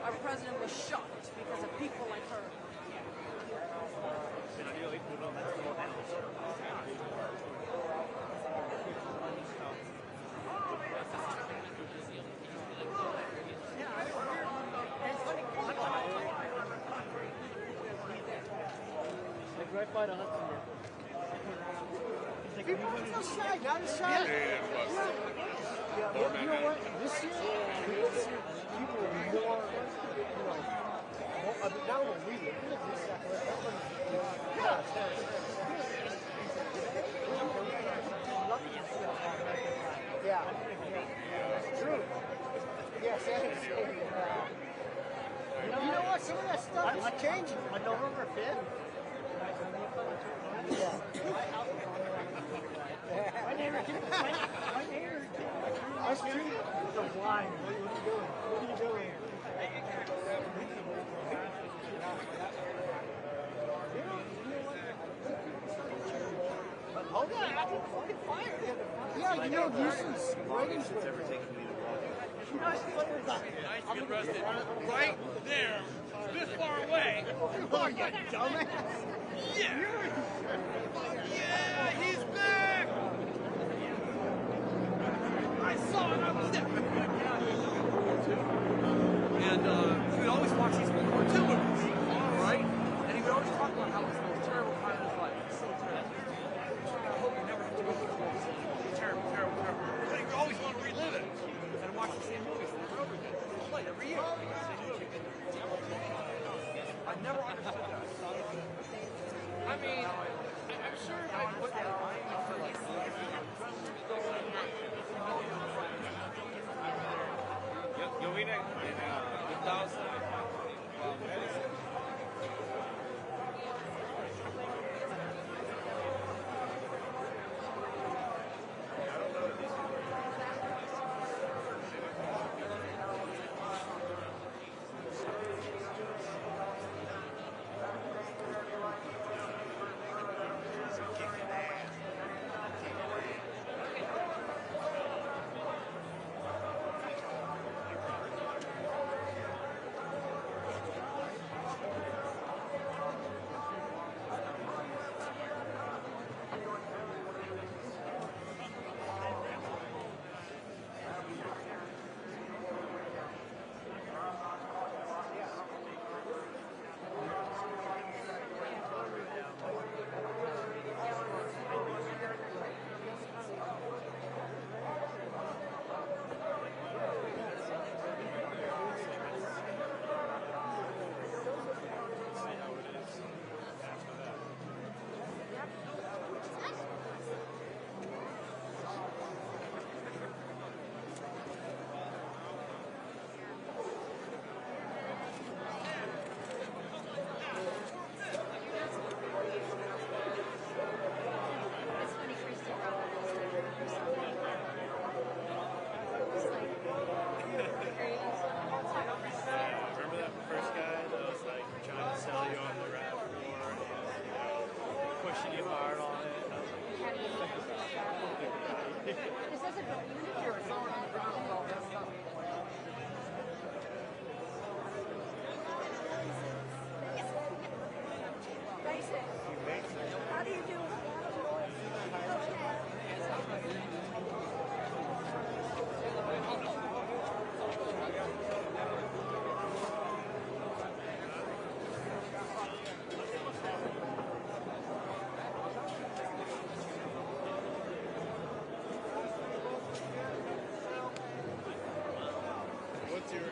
Our president was shocked because of people like her. Right by the Hudson there. People are outside, not inside. Yeah, well, you know what? This year, people are more, not what we did. Yeah. True. Yes, you know what? Some of that stuff is changing. On November 5th? Yeah. Us two? The wine. What are you doing? What are you doing? Hold on, I can fucking fire. Yeah, you know, useless. Longest it's ever taken me to walk. Nice to get arrested Right there, this far away. Oh, you dumbass. Yeah! Yeah, he's back! I saw it, I was there. And he would always watch these World War II movies, right? And he would always talk about how it was the most terrible time in his life. It was so terrible. I hope you never have to go through this. Terrible, terrible, terrible. But he would always want to relive it and watch the same movies over and over again. Like every year. I never understood that. I mean, I'm sure if I put that line for like Yo vine en 2000. How do you do What's your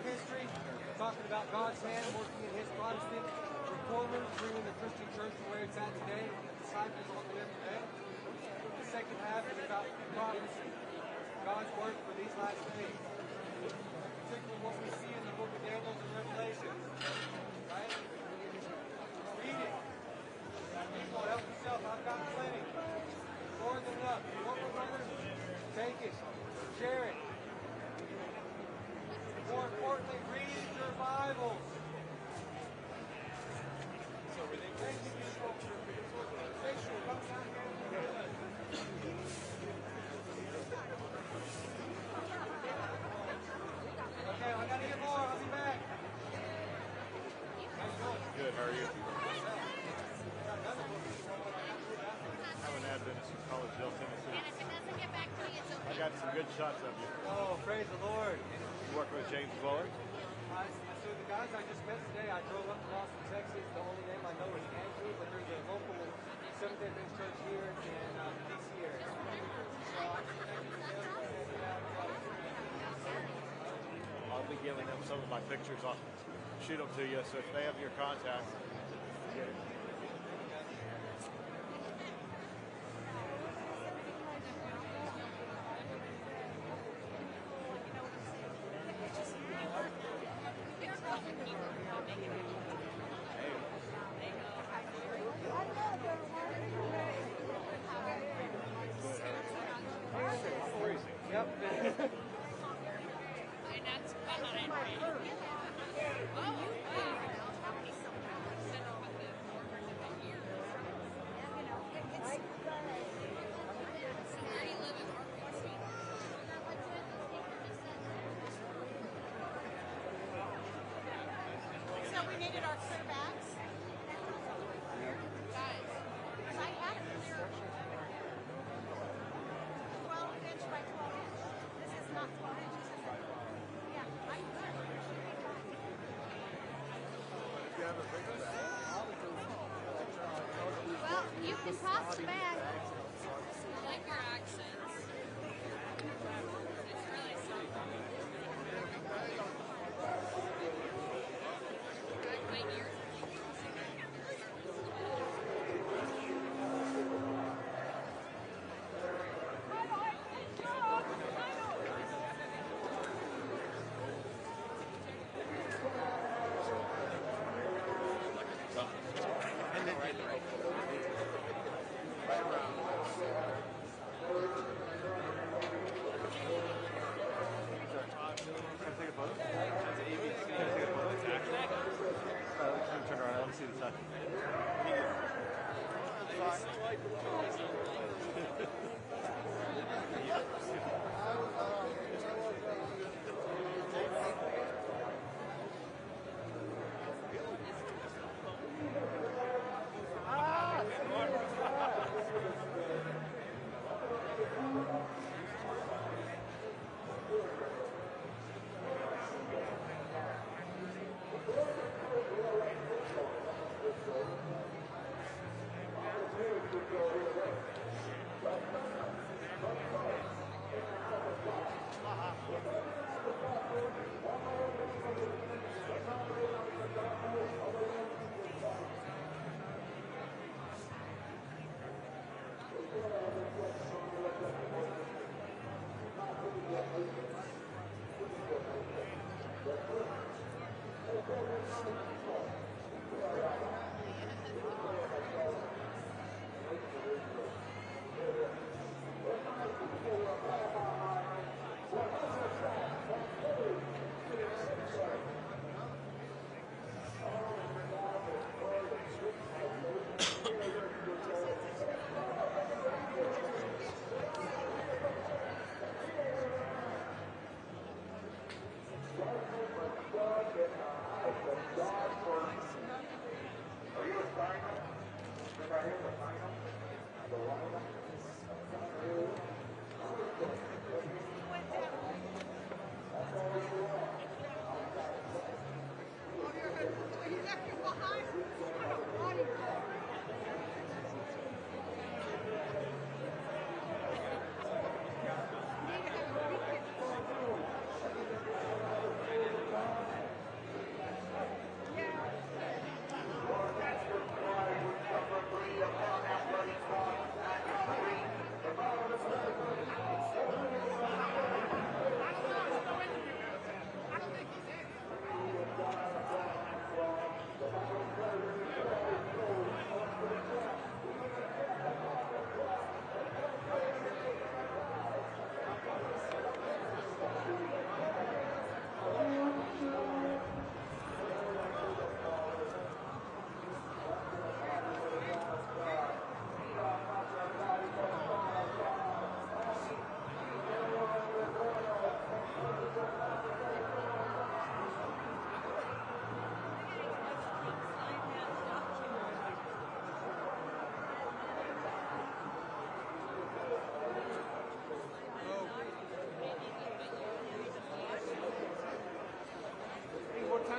history, talking about God's hand working in his Protestant reformers, bringing the Christian church to where it's at today, and the disciples on the today. The second half is about prophecy, God's word for these last days. Particularly what we see in the book of Daniel importantly, read your Bibles. Thank you, people. Make sure you come down here and do it. Okay, I gotta get more. I'll be back. Good, how are you? I'm an Adventist from Collegeville, Tennessee. And if it doesn't get back to me, it's okay. I got some good shots of you. Oh, praise the Lord. You working with James Bullard? So the guys I just met today, I drove up to Austin, Texas. The only name I know is Andrew, but there's a local Seventh-day Adventist church here in D.C. area. So I just connected with them. I'll be giving them some of my pictures. I'll shoot them to you, so if they have your contact, get it. Yep. And that's behind me. Oh, wow. Where do you live in Arkansas? So we needed our clear bags. Guys. Because I had a clear 12 inch by 12 inch. This is not 12 inches, is it? Yeah, I'm good. Well, you can toss the bag. I like your accents. It's really something. Wait, yours? Turn around. Let me see the side.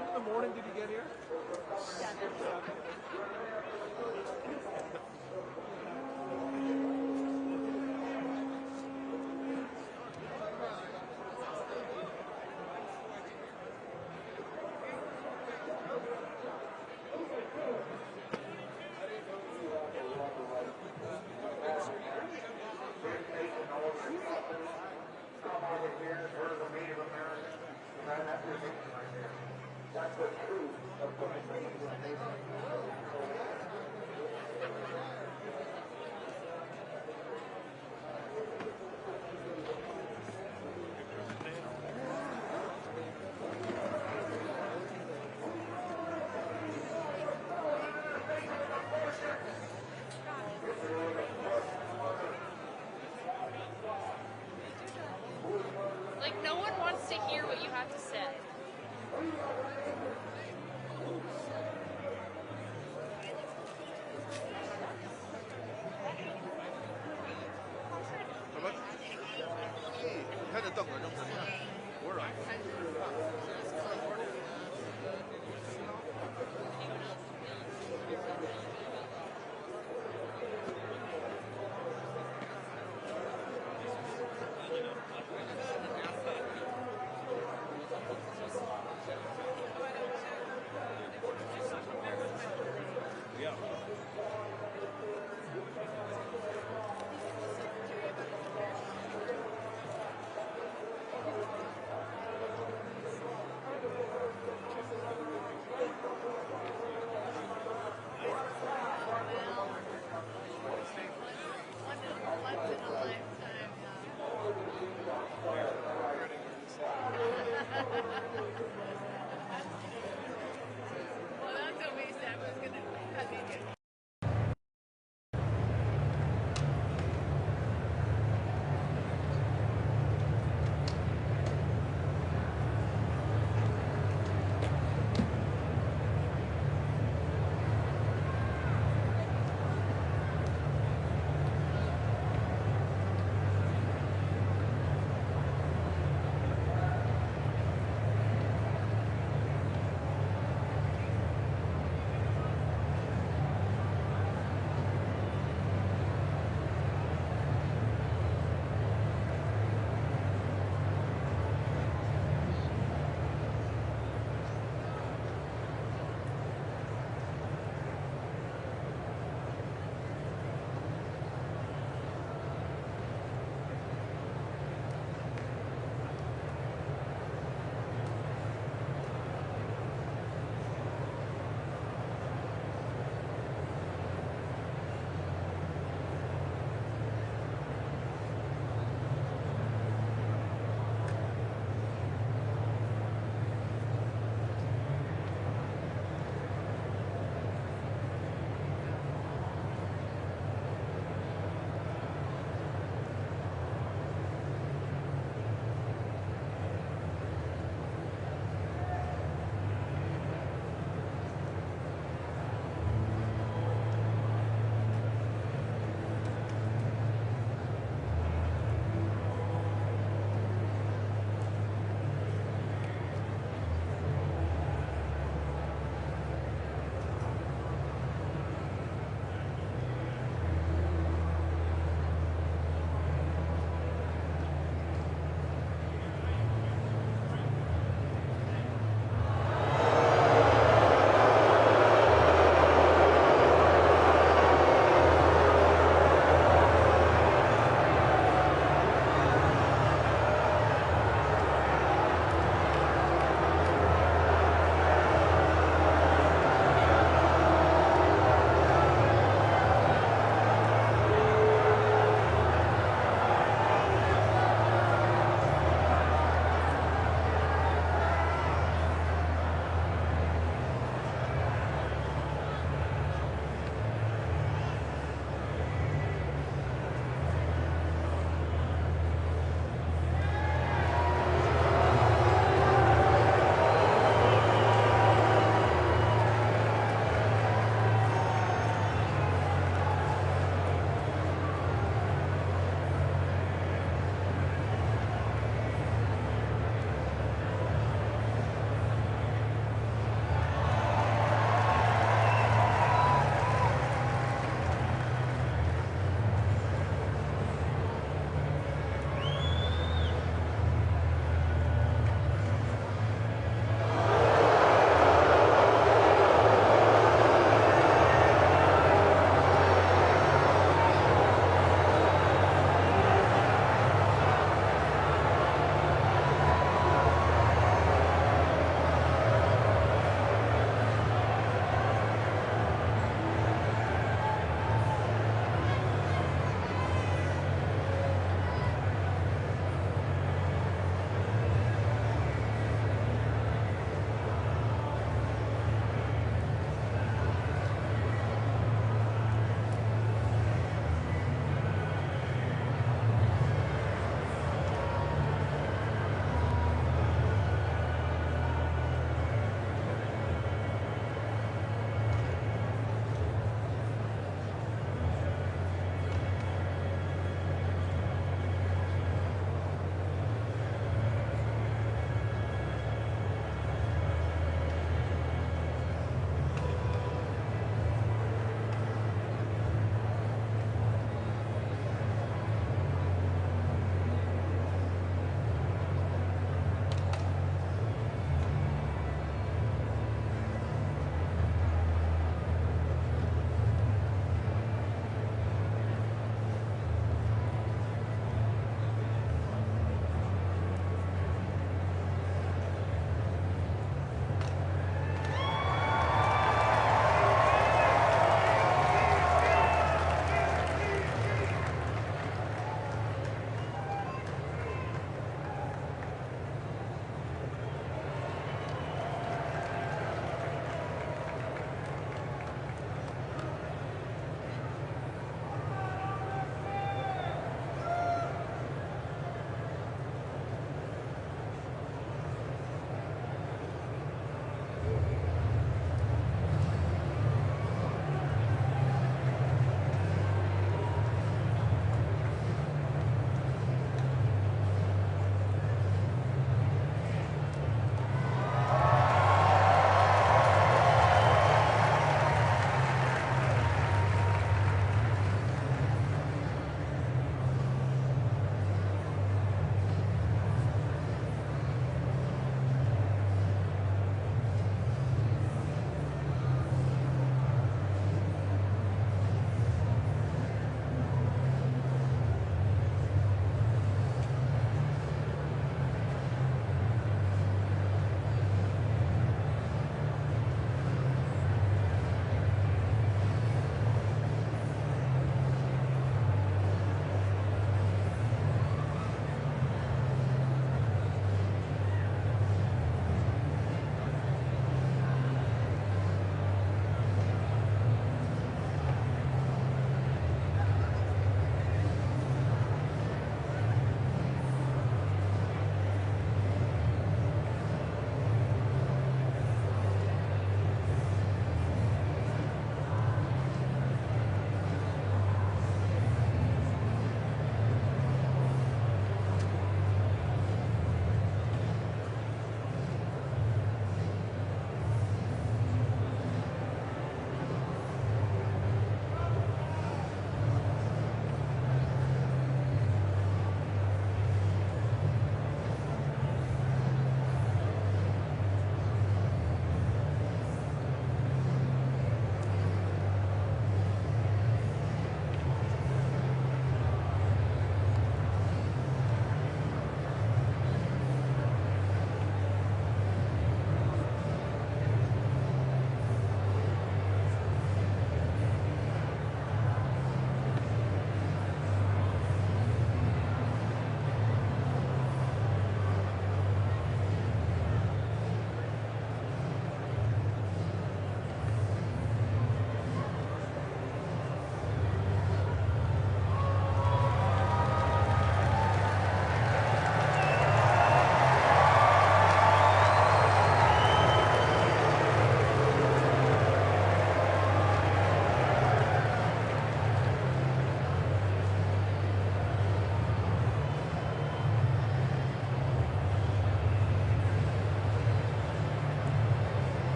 time in the morning did you get here? Like, no one wants to hear what you have to say.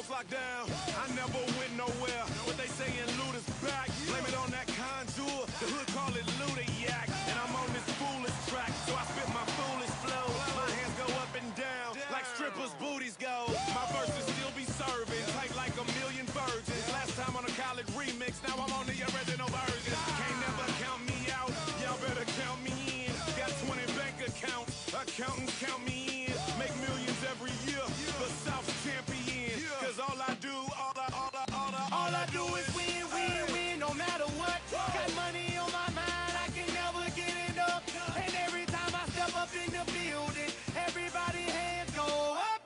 roads locked down. I never went nowhere. What they saying, loot is back. Blame it on that contour. The hood call it Ludiac. And I'm on this foolish track, so I spit my foolish flow. My hands go up and down like strippers' booties go. My verses still be serving, tight like a million virgins. Last time on a college remix, now I'm on the original version. Can't never count me out, y'all better count me in. Got 20 bank accounts, accountants count me in. Make millions every year, the South's champion. Cause all I do is win, win, win, no matter what. Got money on my mind, I can never get enough. And every time I step up in the building, everybody hands go up.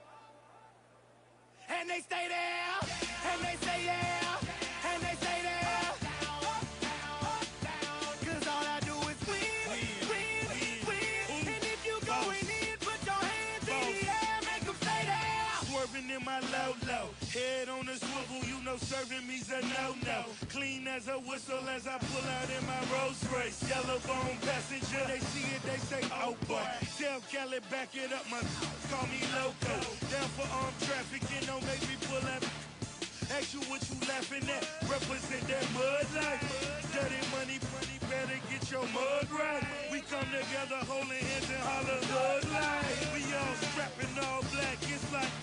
And they stay there, and they say yeah, and they stay there. Cause all I do is win, win, win. And if you going in, put your hands in the air, make them stay there. Swerving in my low, head on a swivel, you know serving me's a no-no. Clean as a whistle as I pull out in my Rolls Royce. Yellow bone passenger, they see it, they say, oh boy. Tell Cali, back it up, my call me loco. Down for armed trafficking, don't make me pull up. Ask you what you laughing at, represent that mud life. Dirty money, better get your mud right. We come together holding hands and holler hood life. We all strapping all black, it's like,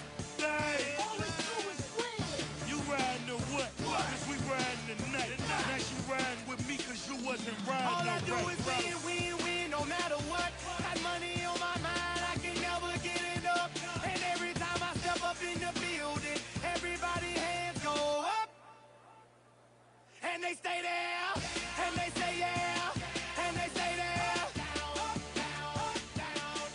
all we do is win. You riding or what? Cause we riding tonight. Now you riding with me cause you wasn't riding. All I do is win, win, win, no matter what. Got money on my mind, I can never get enough. And every time I step up in the building, everybody hands go up. And they stay there, and they say yeah, and they stay there.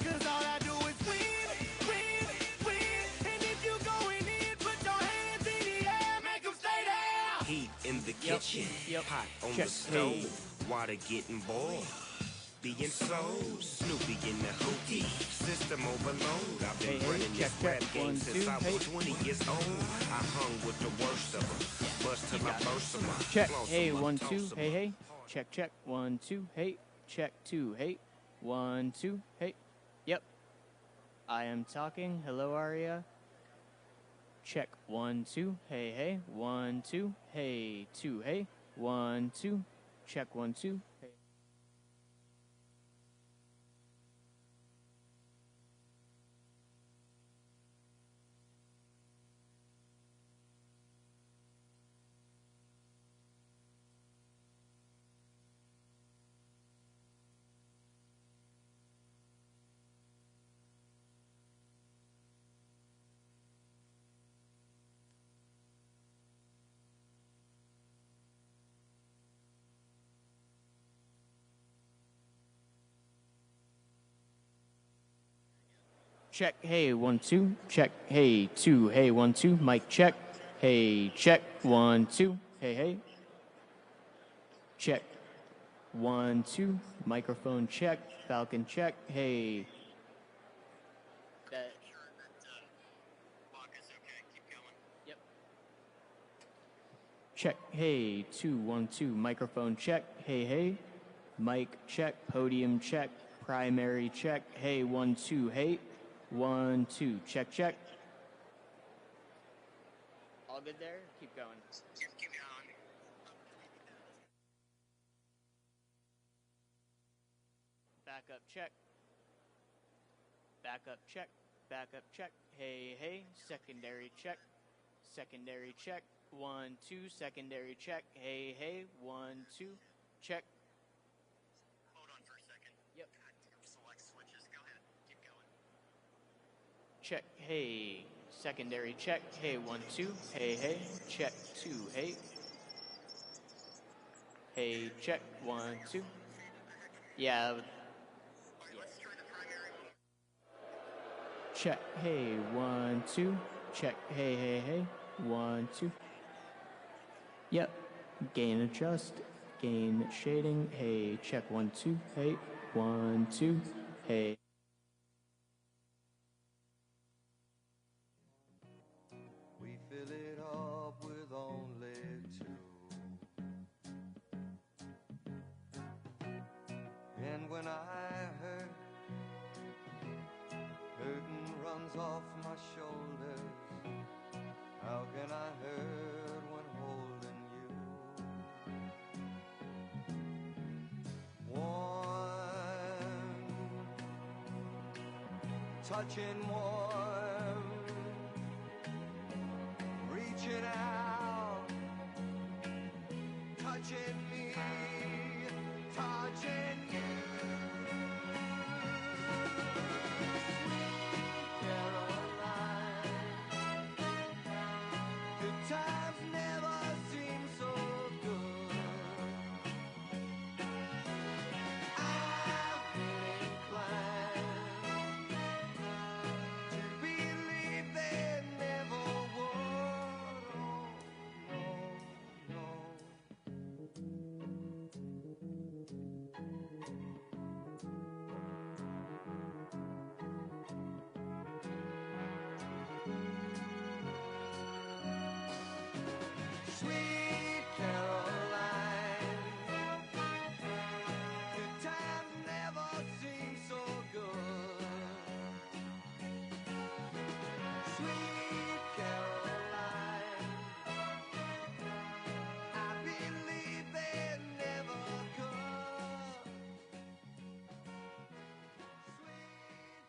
Cause all I do is win, win, win. And if you going in, put your hands in the air, make them stay there. Heat in the kitchen, pot on the stove, water getting boiled. Being sold, Snoopy in the hookie, system overload. I've been running this rap game since I was 20 years old. I hung with the worst of them, bust till I burst them up. Check, hey, 1, 2, hey, hey. Check, check, 1, 2, hey. Check, 2, hey. 1, 2, hey. Yep. I am talking. Hello, Aria. Check, 1, 2, hey, hey. 1, 2, hey, 2, hey. 1, 2. Check, 1, 2, hey. Check, hey, 1, 2. Check, hey, 2. Hey, 1, 2. Mic check. Hey, check, 1, 2. Hey, hey. Check, 1, 2. Microphone check. Falcon check. Hey. Yep. Check, hey, 2, 1, 2. Microphone check. Hey, hey. Mic check. Podium check. Primary check. Hey, 1, 2. Hey. 1, 2, check, check. All good there? Keep going. Keep going. Backup check. Backup check. Backup check. Hey, hey. Secondary check. Secondary check. 1, 2. Secondary check. Hey, hey. 1, 2. Check. Hold on for a second. Yep. Select switches. Go ahead. Keep going. Check, hey, secondary check, hey, 1, 2, hey, hey, check, 2, hey, hey, check, 1, 2, yeah, check, hey, 1, 2, check, hey, hey, hey, 1, 2, yep, gain adjust, gain shading, hey, check, 1, 2, hey, 1, 2, hey. Fill it up with only 2. And when I hurt, burden runs off my shoulders. How touching warm, reaching out, touching me, touching you. Good times never seem so good. I've been inclined to believe they never would. Oh, no, no. Sweet Caroline, good times never seem so good. Sweet Caroline, I believe they never could. Sweet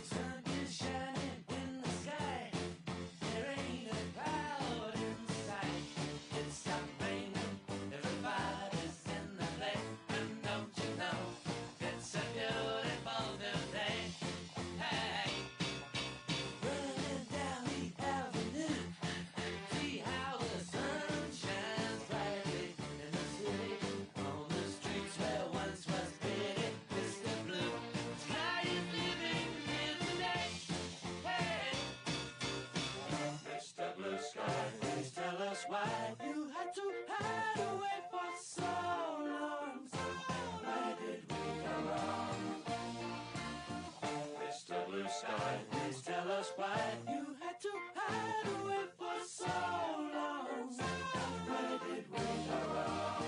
Sun is shining in the sky. There ain't a cloud in sight. It's stop raining. Everybody's in the place. And don't you know it's a beautiful new day? Hey, running down the avenue. See how the sun shines brightly in the city. On the streets where once was pretty, Mr. Blue. Sky is living here today. Hey, Mr. Blue Sky, please tell us why you had to hide away for so long. Where did we go wrong? Mr. Blue Sky, please tell us why you had to hide away for so long. Where did we go wrong?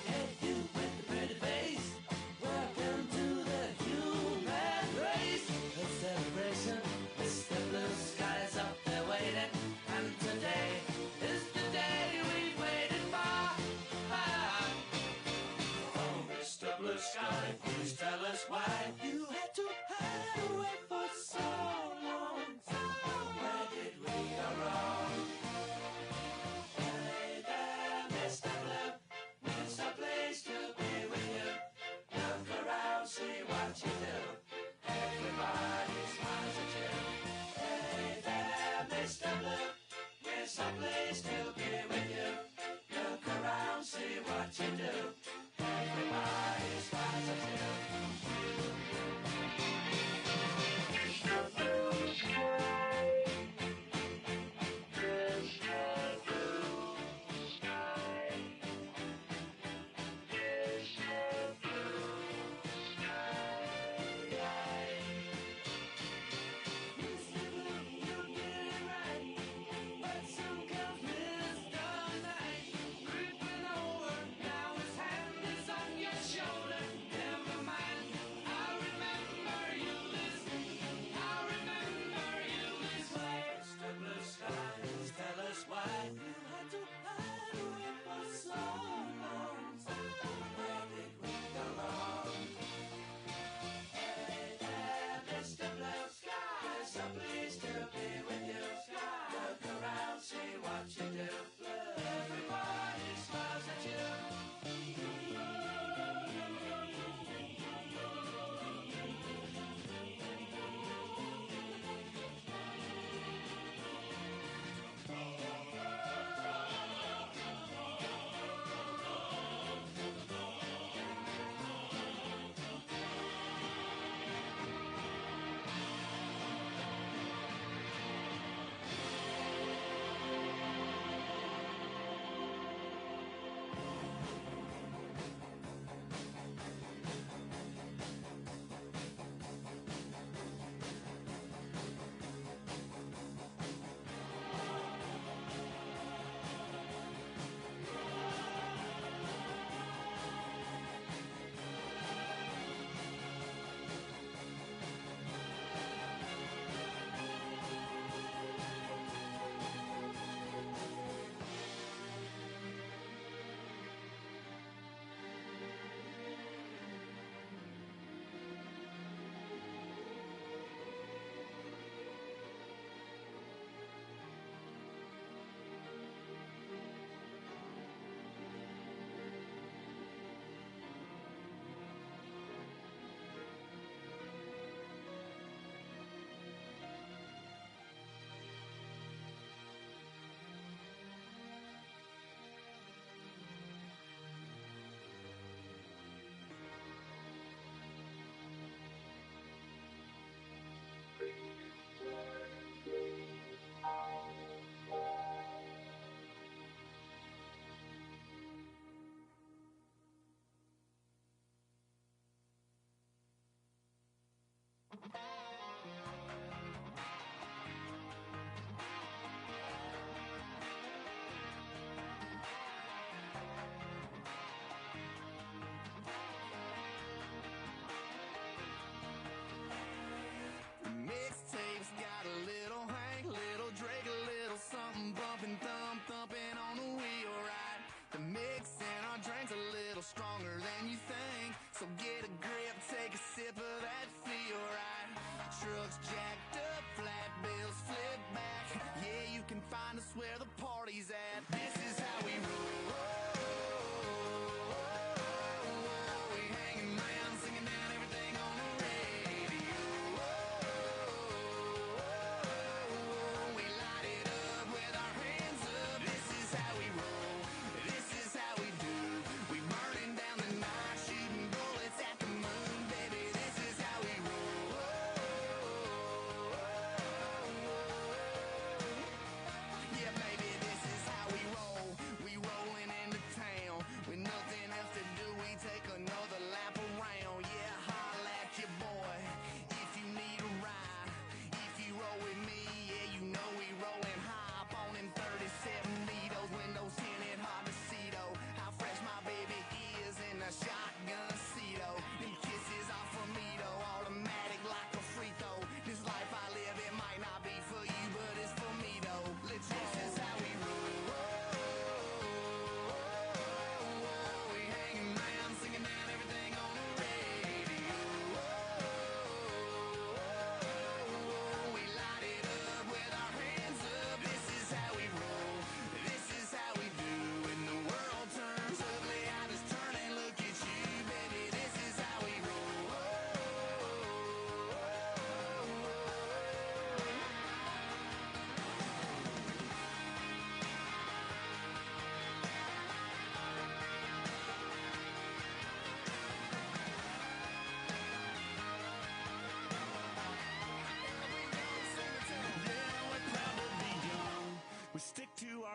Hey, you with the pretty face, where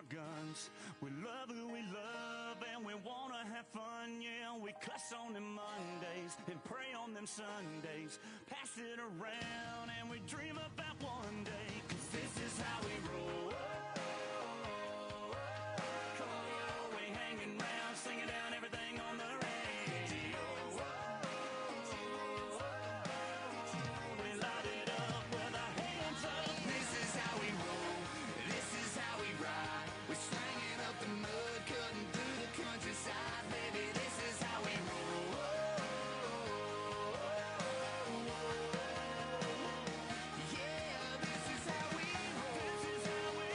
our guns. We love who we love and we wanna have fun, yeah. We cuss on them Mondays and pray on them Sundays. Pass it around and we dream about one day, 'cause this is how we roll. Oh, we hanging round, singing down everything on the radio. We light it up with our hands up. This is how we roll. This is how we ride. We're slanging up the mud, cutting through the countryside, baby. This is how we roll. Yeah, this is how we roll. This is how we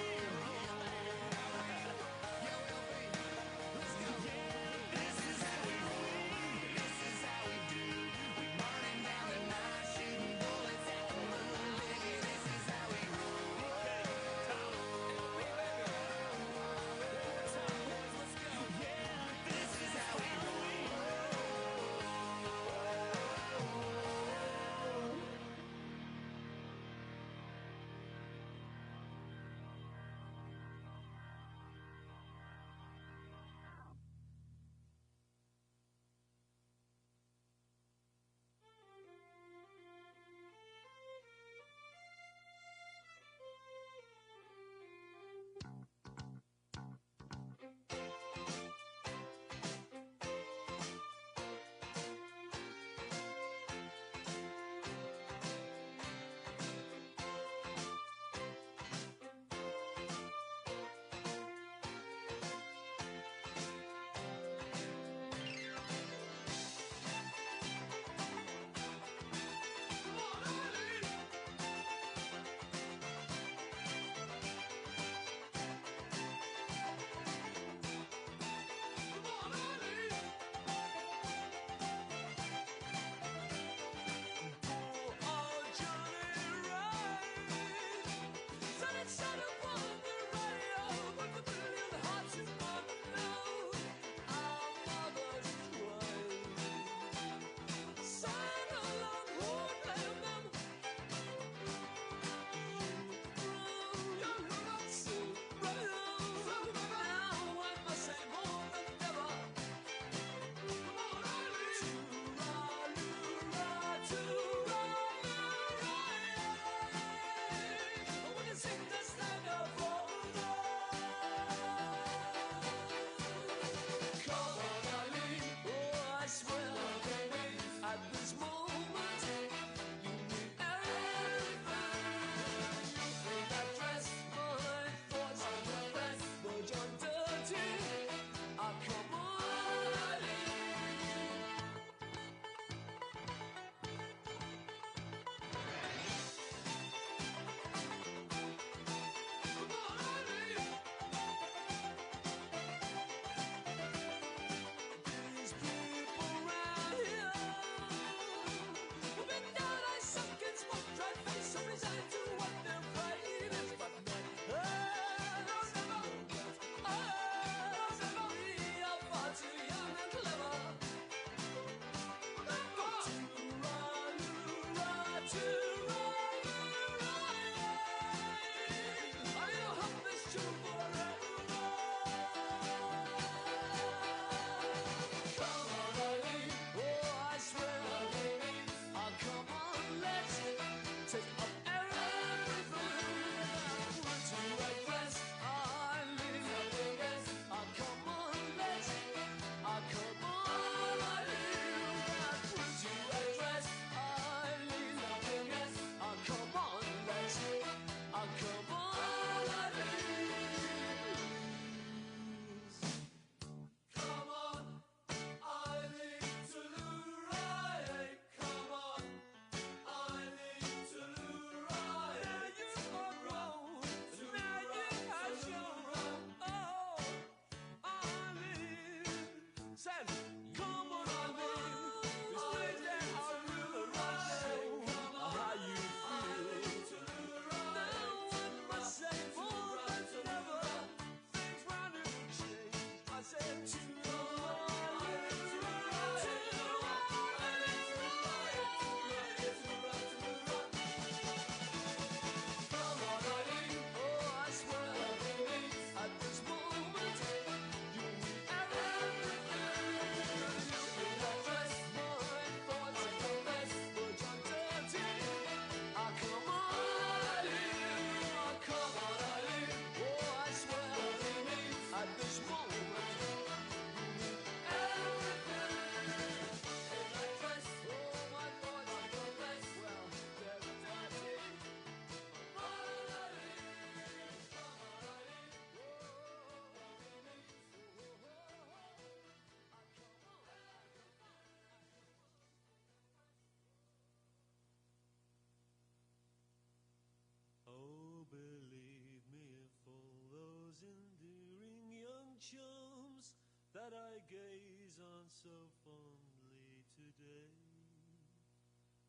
Oh, believe me, for those endearing young chums that I gaze on so fondly today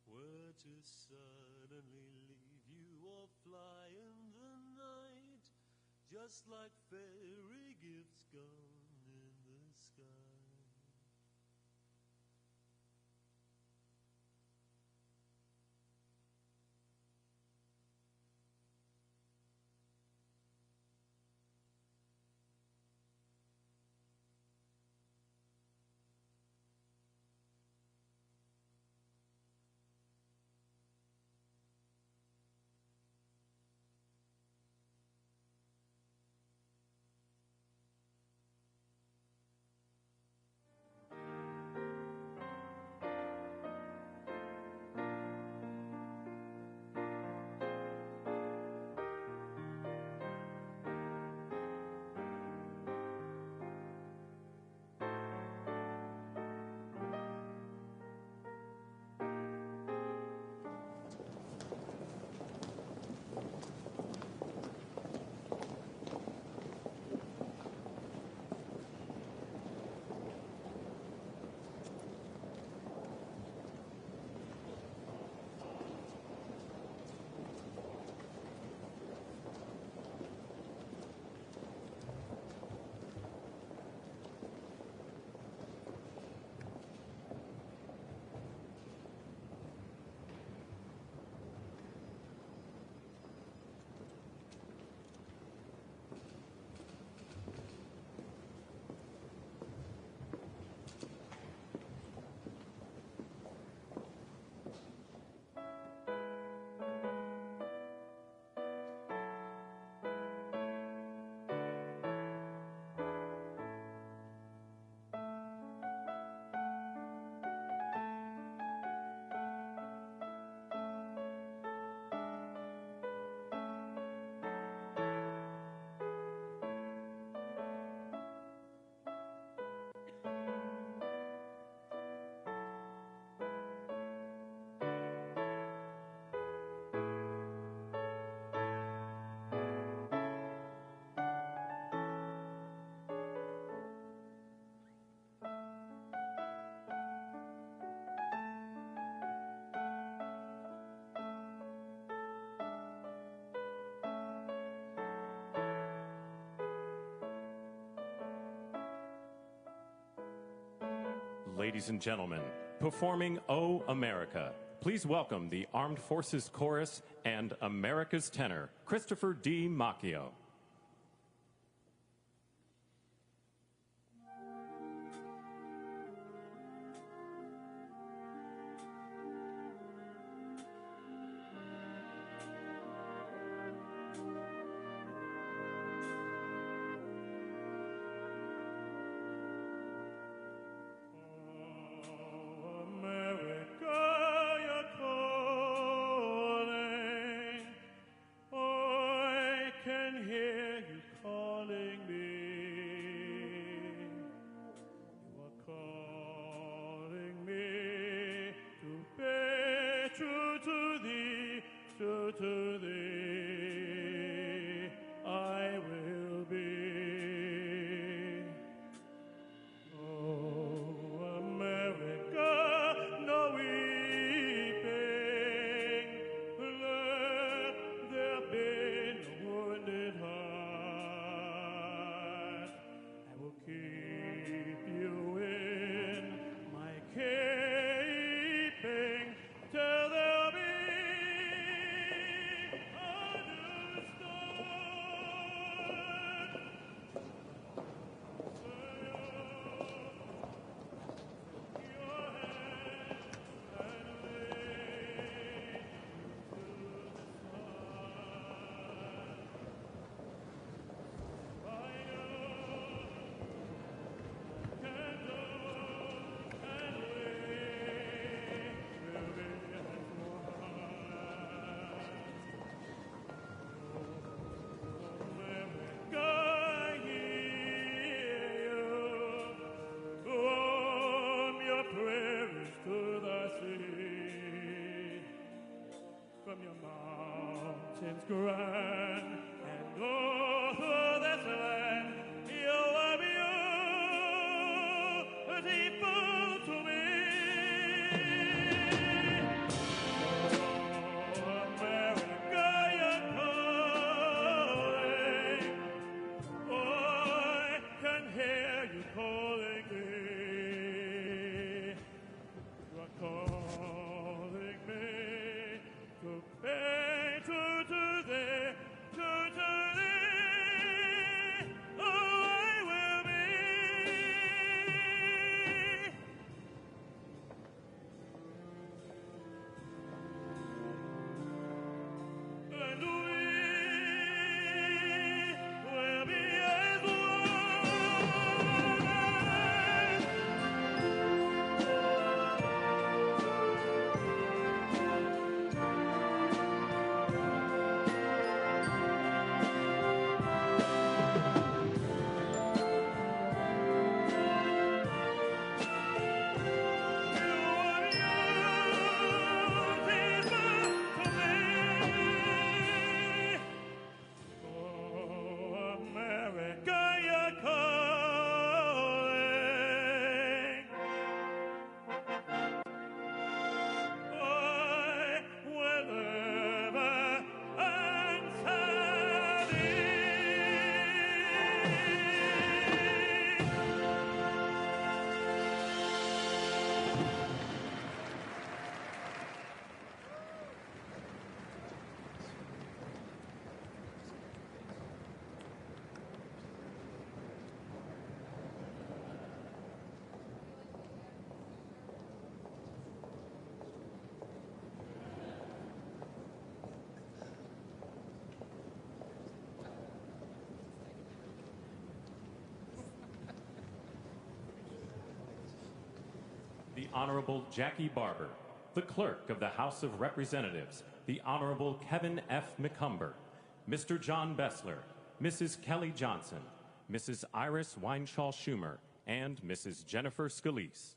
were to suddenly leave you or fly in the night, just like fairy gifts gone in the sky. Ladies and gentlemen, performing O America, please welcome the Armed Forces Chorus and America's tenor, Christopher D. Macchio. grand, and all through this land you are beautiful to me. Oh, America, you're calling. Oh, I can hear you calling me. You are calling me to pay to thee, to thee. Oh, I will be. And we will be as one. Oh, America, you're calling. I will ever answer thee. The Honorable Jackie Barber, the Clerk of the House of Representatives, the Honorable Kevin F. McCumber, Mr. John Bessler, Mrs. Kelly Johnson, Mrs. Iris Weinshaw Schumer, and Mrs. Jennifer Scalise.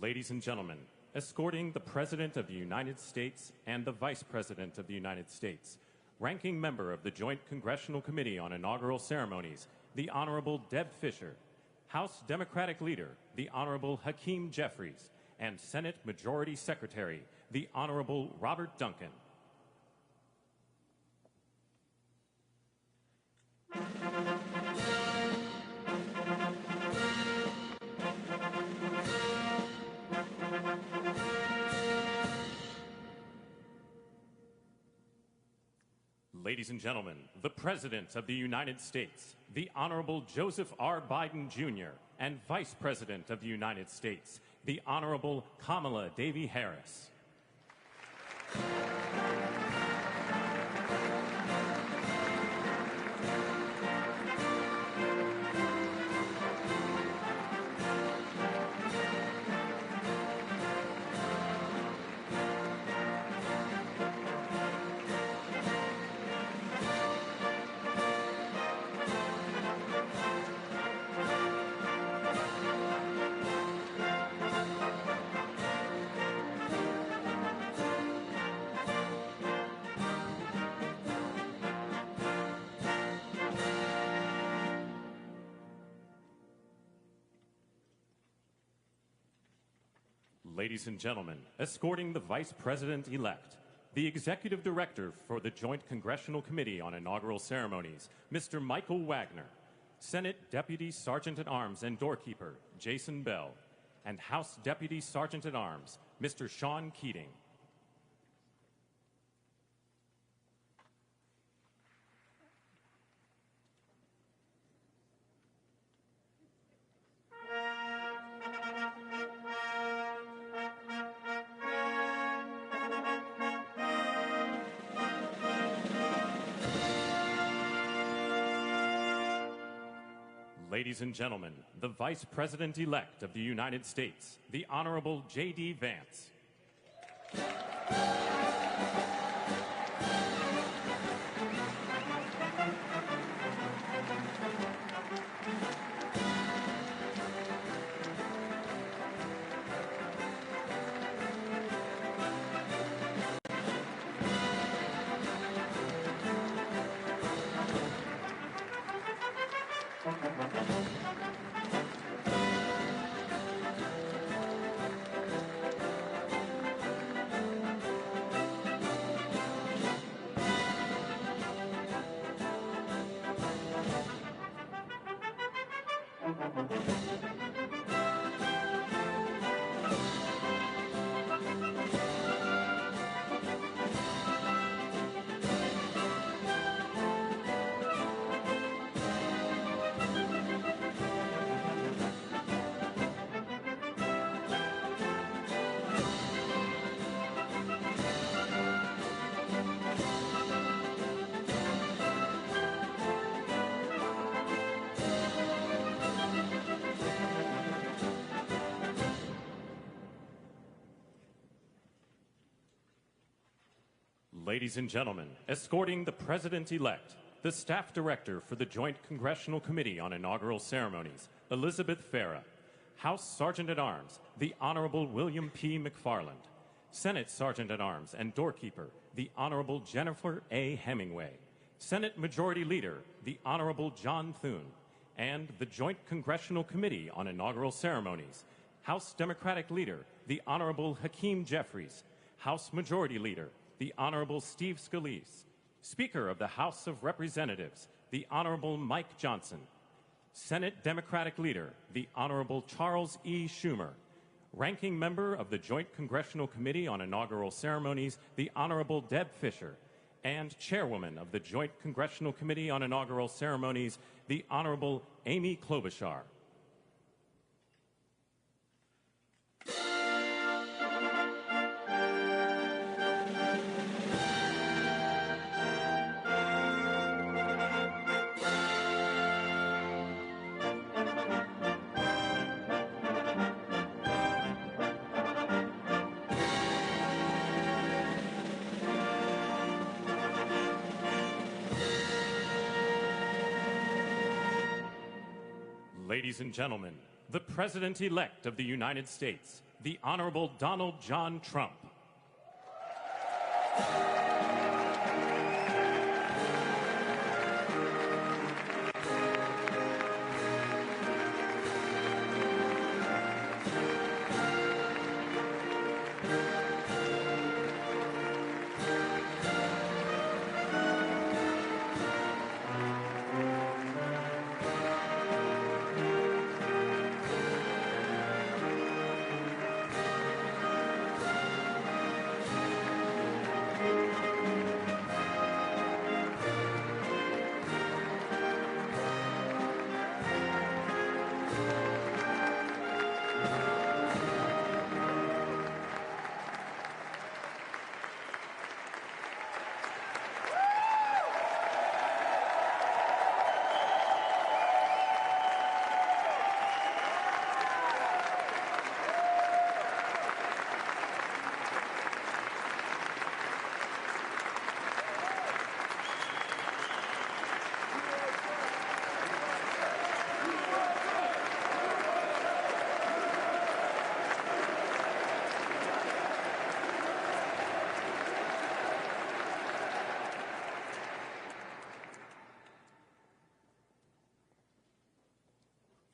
Ladies and gentlemen, escorting the President of the United States and the Vice President of the United States, Ranking Member of the Joint Congressional Committee on Inaugural Ceremonies, the Honorable Deb Fischer, House Democratic Leader, the Honorable Hakeem Jeffries, and Senate Majority Secretary, the Honorable Robert Duncan. Ladies and gentlemen, the President of the United States, the Honorable Joseph R. Biden Jr., and Vice President of the United States, the Honorable Kamala Devi Harris. Ladies and gentlemen, escorting the Vice President-elect, the Executive Director for the Joint Congressional Committee on Inaugural Ceremonies, Mr. Michael Wagner, Senate Deputy Sergeant-at-Arms and Doorkeeper, Jason Bell, and House Deputy Sergeant-at-Arms, Mr. Sean Keating. Ladies and gentlemen, the Vice President-elect of the United States, the Honorable J.D. Vance. Ladies and gentlemen, escorting the President-elect, the Staff Director for the Joint Congressional Committee on Inaugural Ceremonies, Elizabeth Farah, House Sergeant-at-Arms, the Honorable William P. McFarland, Senate Sergeant-at-Arms and Doorkeeper, the Honorable Jennifer A. Hemingway, Senate Majority Leader, the Honorable John Thune, and the Joint Congressional Committee on Inaugural Ceremonies, House Democratic Leader, the Honorable Hakeem Jeffries, House Majority Leader, the Honorable Steve Scalise, Speaker of the House of Representatives, the Honorable Mike Johnson, Senate Democratic Leader, the Honorable Charles E. Schumer, Ranking Member of the Joint Congressional Committee on Inaugural Ceremonies, the Honorable Deb Fischer, and Chairwoman of the Joint Congressional Committee on Inaugural Ceremonies, the Honorable Amy Klobuchar. Ladies and gentlemen, the President-elect of the United States, the Honorable Donald John Trump.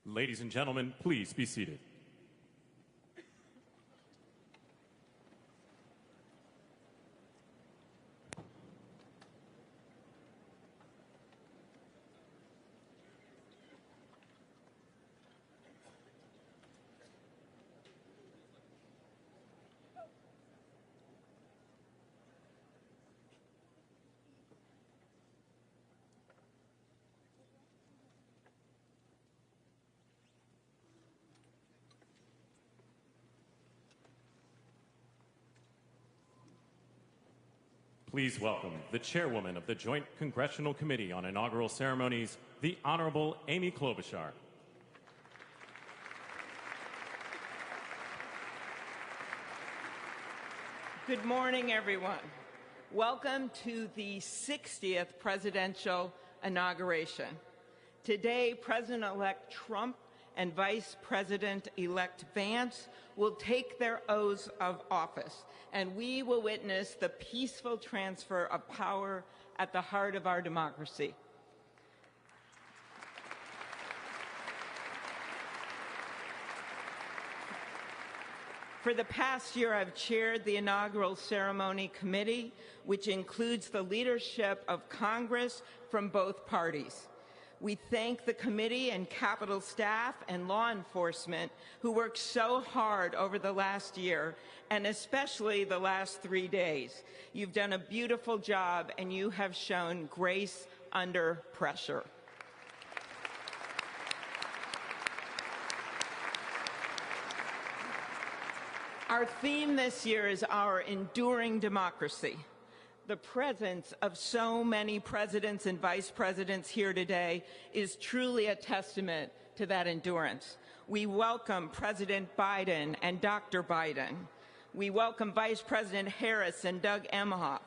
Ladies and gentlemen, please be seated. Please welcome the chairwoman of the Joint Congressional Committee on Inaugural Ceremonies, the Honorable Amy Klobuchar. Good morning, everyone. Welcome to the 60th presidential inauguration. Today, President-elect Trump and Vice President-elect Vance will take their oaths of office, and we will witness the peaceful transfer of power at the heart of our democracy. For the past year, I've chaired the Inaugural Ceremony Committee, which includes the leadership of Congress from both parties. We thank the committee and Capitol staff and law enforcement who worked so hard over the last year, and especially the last 3 days. You've done a beautiful job, and you have shown grace under pressure. Our theme this year is our enduring democracy. The presence of so many presidents and vice presidents here today is truly a testament to that endurance. We welcome President Biden and Dr. Biden. We welcome Vice President Harris and Doug Emhoff,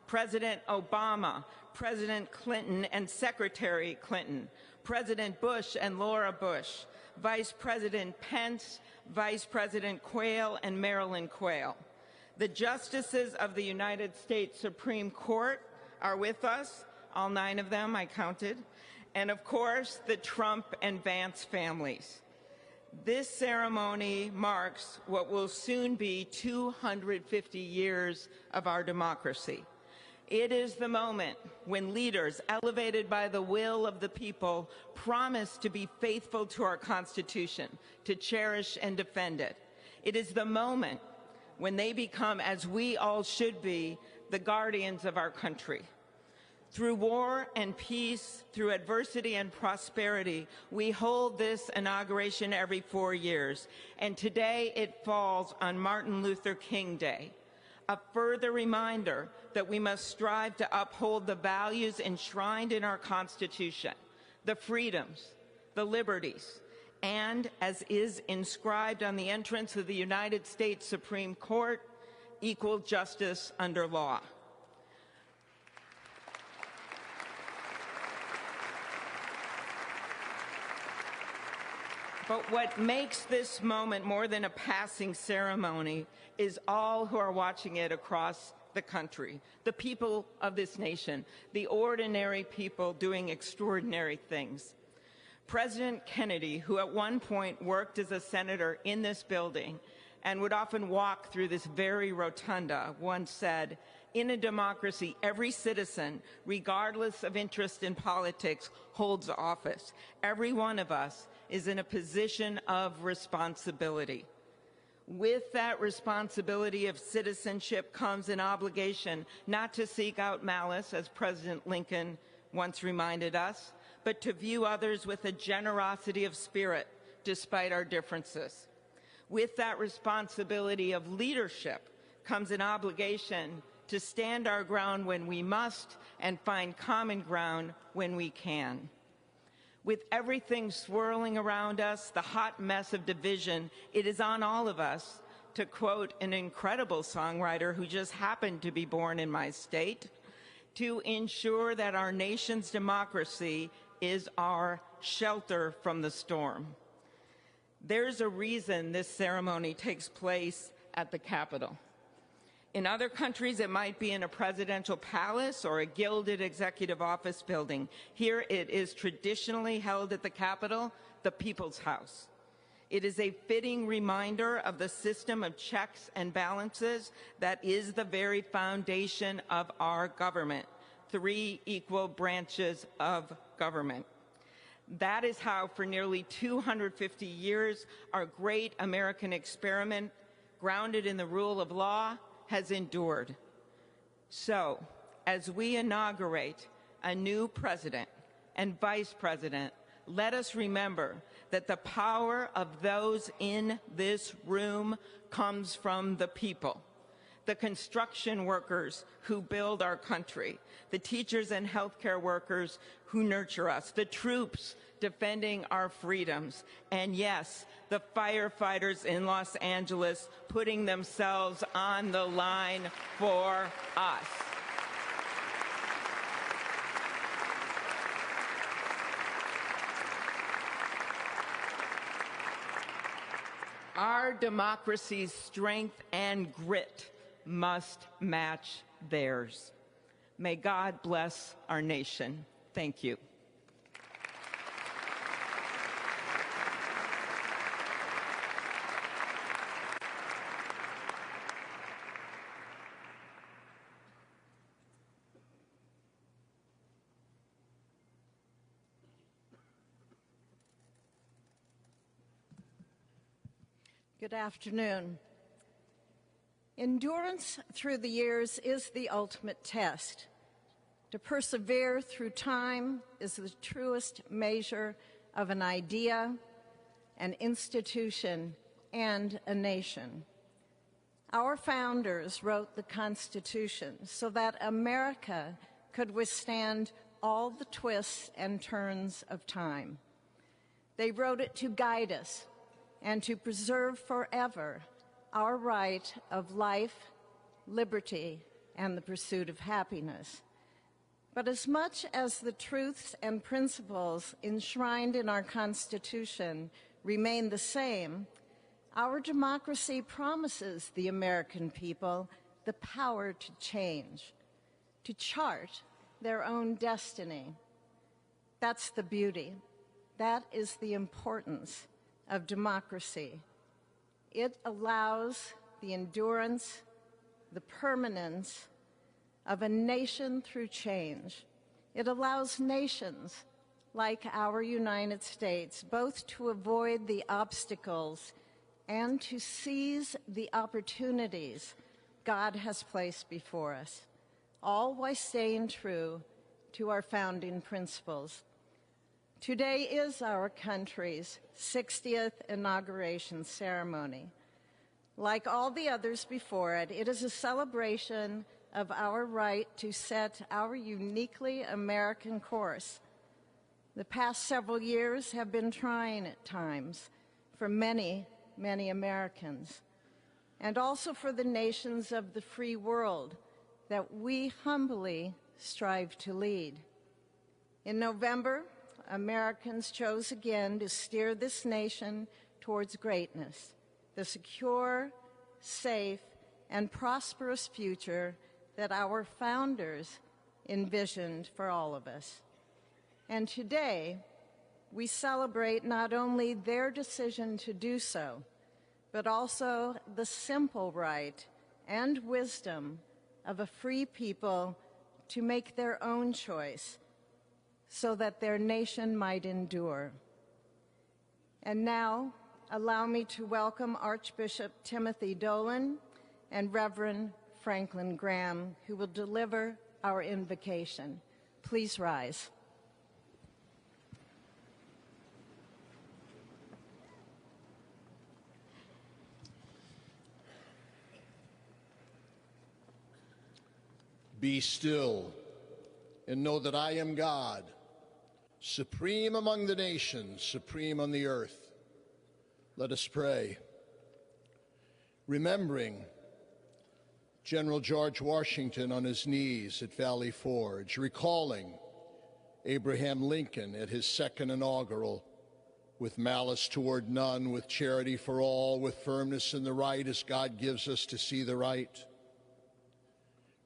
President Obama, President Clinton and Secretary Clinton, President Bush and Laura Bush, Vice President Pence, Vice President Quayle and Marilyn Quayle. The justices of the United States Supreme Court are with us, all 9 of them I counted, and of course the Trump and Vance families. This ceremony marks what will soon be 250 years of our democracy. It is the moment when leaders, elevated by the will of the people, promise to be faithful to our Constitution, to cherish and defend it. It is the moment when they become, as we all should be, the guardians of our country. Through war and peace, through adversity and prosperity, we hold this inauguration every 4 years, and today it falls on Martin Luther King Day, a further reminder that we must strive to uphold the values enshrined in our Constitution, the freedoms, the liberties, and, as is inscribed on the entrance of the United States Supreme Court, equal justice under law. But what makes this moment more than a passing ceremony is all who are watching it across the country, the people of this nation, the ordinary people doing extraordinary things. President Kennedy, who at one point worked as a senator in this building and would often walk through this very rotunda, once said, "In a democracy, every citizen, regardless of interest in politics, holds office. Every one of us is in a position of responsibility." With that responsibility of citizenship comes an obligation not to seek out malice, as President Lincoln once reminded us, but to view others with a generosity of spirit despite our differences. With that responsibility of leadership comes an obligation to stand our ground when we must and find common ground when we can. With everything swirling around us, the hot mess of division, it is on all of us, to quote an incredible songwriter who just happened to be born in my state, to ensure that our nation's democracy is our shelter from the storm. There's a reason this ceremony takes place at the Capitol. In other countries, it might be in a presidential palace or a gilded executive office building. Here it is traditionally held at the Capitol, the People's House. It is a fitting reminder of the system of checks and balances that is the very foundation of our government, 3 equal branches of government. That is how, for nearly 250 years, our great American experiment, grounded in the rule of law, has endured. So, as we inaugurate a new president and vice president, let us remember that the power of those in this room comes from the people. the construction workers who build our country, the teachers and healthcare workers who nurture us, the troops defending our freedoms, and yes, the firefighters in Los Angeles putting themselves on the line for us. Our democracy's strength and grit must match theirs. May God bless our nation. Thank you. Good afternoon. Endurance through the years is the ultimate test. To persevere through time is the truest measure of an idea, an institution, and a nation. Our founders wrote the Constitution so that America could withstand all the twists and turns of time. They wrote it to guide us and to preserve forever our right of life, liberty, and the pursuit of happiness. But as much as the truths and principles enshrined in our Constitution remain the same, our democracy promises the American people the power to change, to chart their own destiny. That's the beauty. That is the importance of democracy. It allows the endurance, the permanence of a nation through change. It allows nations like our United States both to avoid the obstacles and to seize the opportunities God has placed before us, all while staying true to our founding principles. Today is our country's 60th inauguration ceremony. Like all the others before it, it is a celebration of our right to set our uniquely American course. The past several years have been trying at times for many, many Americans, and also for the nations of the free world that we humbly strive to lead. In November, Americans chose again to steer this nation towards greatness, the secure, safe, and prosperous future that our founders envisioned for all of us. And today, we celebrate not only their decision to do so, but also the simple right and wisdom of a free people to make their own choice so that their nation might endure. And now, allow me to welcome Archbishop Timothy Dolan and Reverend Franklin Graham, who will deliver our invocation. Please rise. Be still and know that I am God, supreme among the nations, supreme on the earth. Let us pray. Remembering General George Washington on his knees at Valley Forge, recalling Abraham Lincoln at his second inaugural, with malice toward none, with charity for all, with firmness in the right as God gives us to see the right.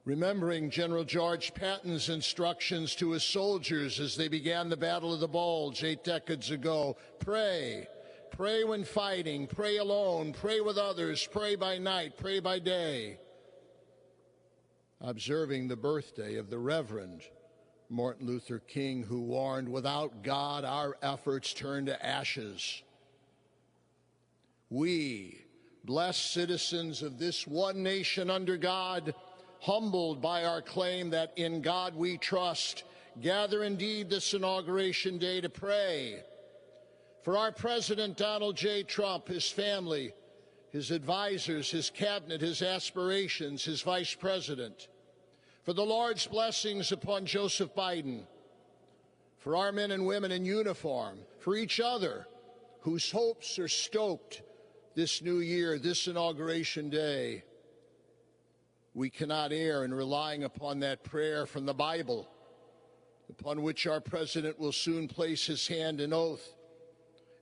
Remembering General George Patton's instructions to his soldiers as they began the Battle of the Bulge 8 decades ago. Pray. Pray when fighting. Pray alone. Pray with others. Pray by night. Pray by day. Observing the birthday of the Reverend Martin Luther King, who warned, without God, our efforts turn to ashes. We, blessed citizens of this one nation under God, humbled by our claim that in God we trust, gather indeed this Inauguration Day to pray for our President Donald J. Trump, his family, his advisors, his cabinet, his aspirations, his vice president, for the Lord's blessings upon Joseph Biden, for our men and women in uniform, for each other whose hopes are stoked this new year, this inauguration day. We cannot err in relying upon that prayer from the Bible, upon which our president will soon place his hand in oath,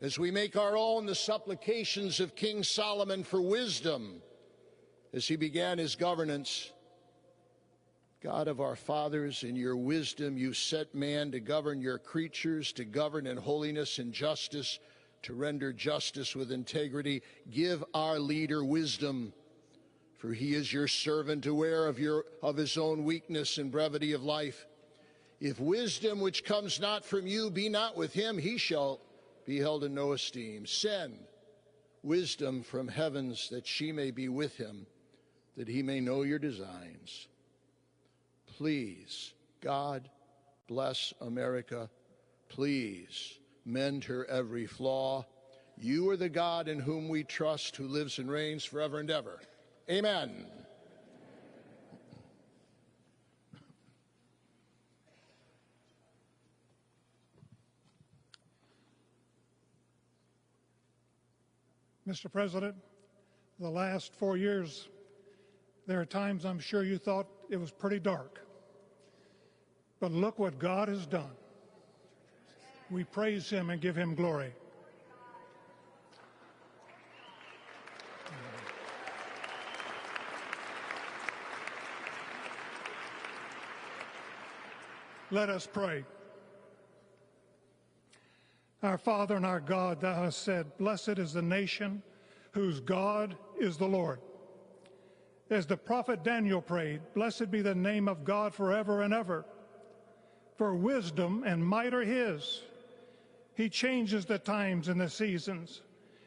as we make our own the supplications of King Solomon for wisdom as he began his governance. God of our fathers, in your wisdom you set man to govern your creatures, to govern in holiness and justice, to render justice with integrity. Give our leader wisdom, for he is your servant, aware of his own weakness and brevity of life. If wisdom which comes not from you be not with him, he shall be held in no esteem. Send wisdom from heavens, that she may be with him, that he may know your designs. Please, God, bless America. Please, mend her every flaw. You are the God in whom we trust, who lives and reigns forever and ever. Amen. Mr. President, the last 4 years, there are times I'm sure you thought it was pretty dark. But look what God has done. We praise him and give him glory. Let us pray. Our Father and our God, thou hast said, blessed is the nation whose God is the Lord. As the prophet Daniel prayed, blessed be the name of God forever and ever. For wisdom and might are his. He changes the times and the seasons.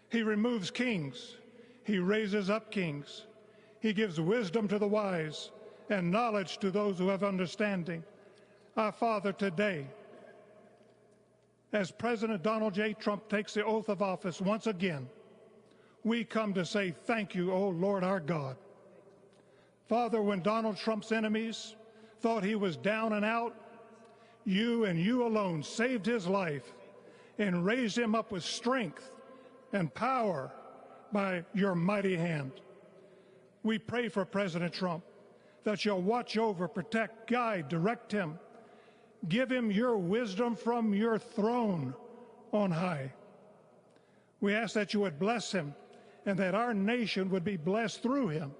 He removes kings. He raises up kings. He gives wisdom to the wise and knowledge to those who have understanding. Our Father, today, as President Donald J. Trump takes the oath of office once again, we come to say thank you, O Lord our God. Father, when Donald Trump's enemies thought he was down and out, you and you alone saved his life and raised him up with strength and power by your mighty hand. We pray for President Trump that you'll watch over, protect, guide, direct him. Give him your wisdom from your throne on high. We ask that you would bless him and that our nation would be blessed through him.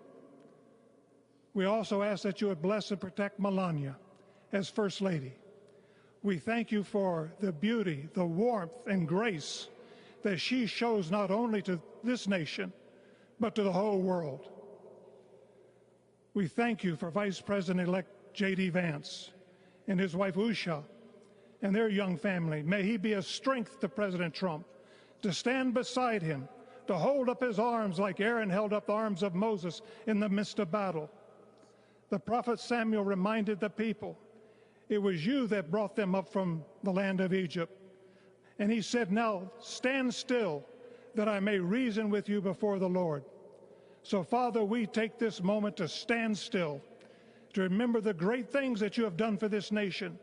We also ask that you would bless and protect Melania as First Lady. We thank you for the beauty, the warmth, and grace that she shows not only to this nation, but to the whole world. We thank you for Vice President-elect J.D. Vance and his wife Usha and their young family. May he be a strength to President Trump, to stand beside him, to hold up his arms like Aaron held up the arms of Moses in the midst of battle. The prophet Samuel reminded the people, it was you that brought them up from the land of Egypt. And he said, now stand still, that I may reason with you before the Lord. So, Father, we take this moment to stand still, to remember the great things that you have done for this nation.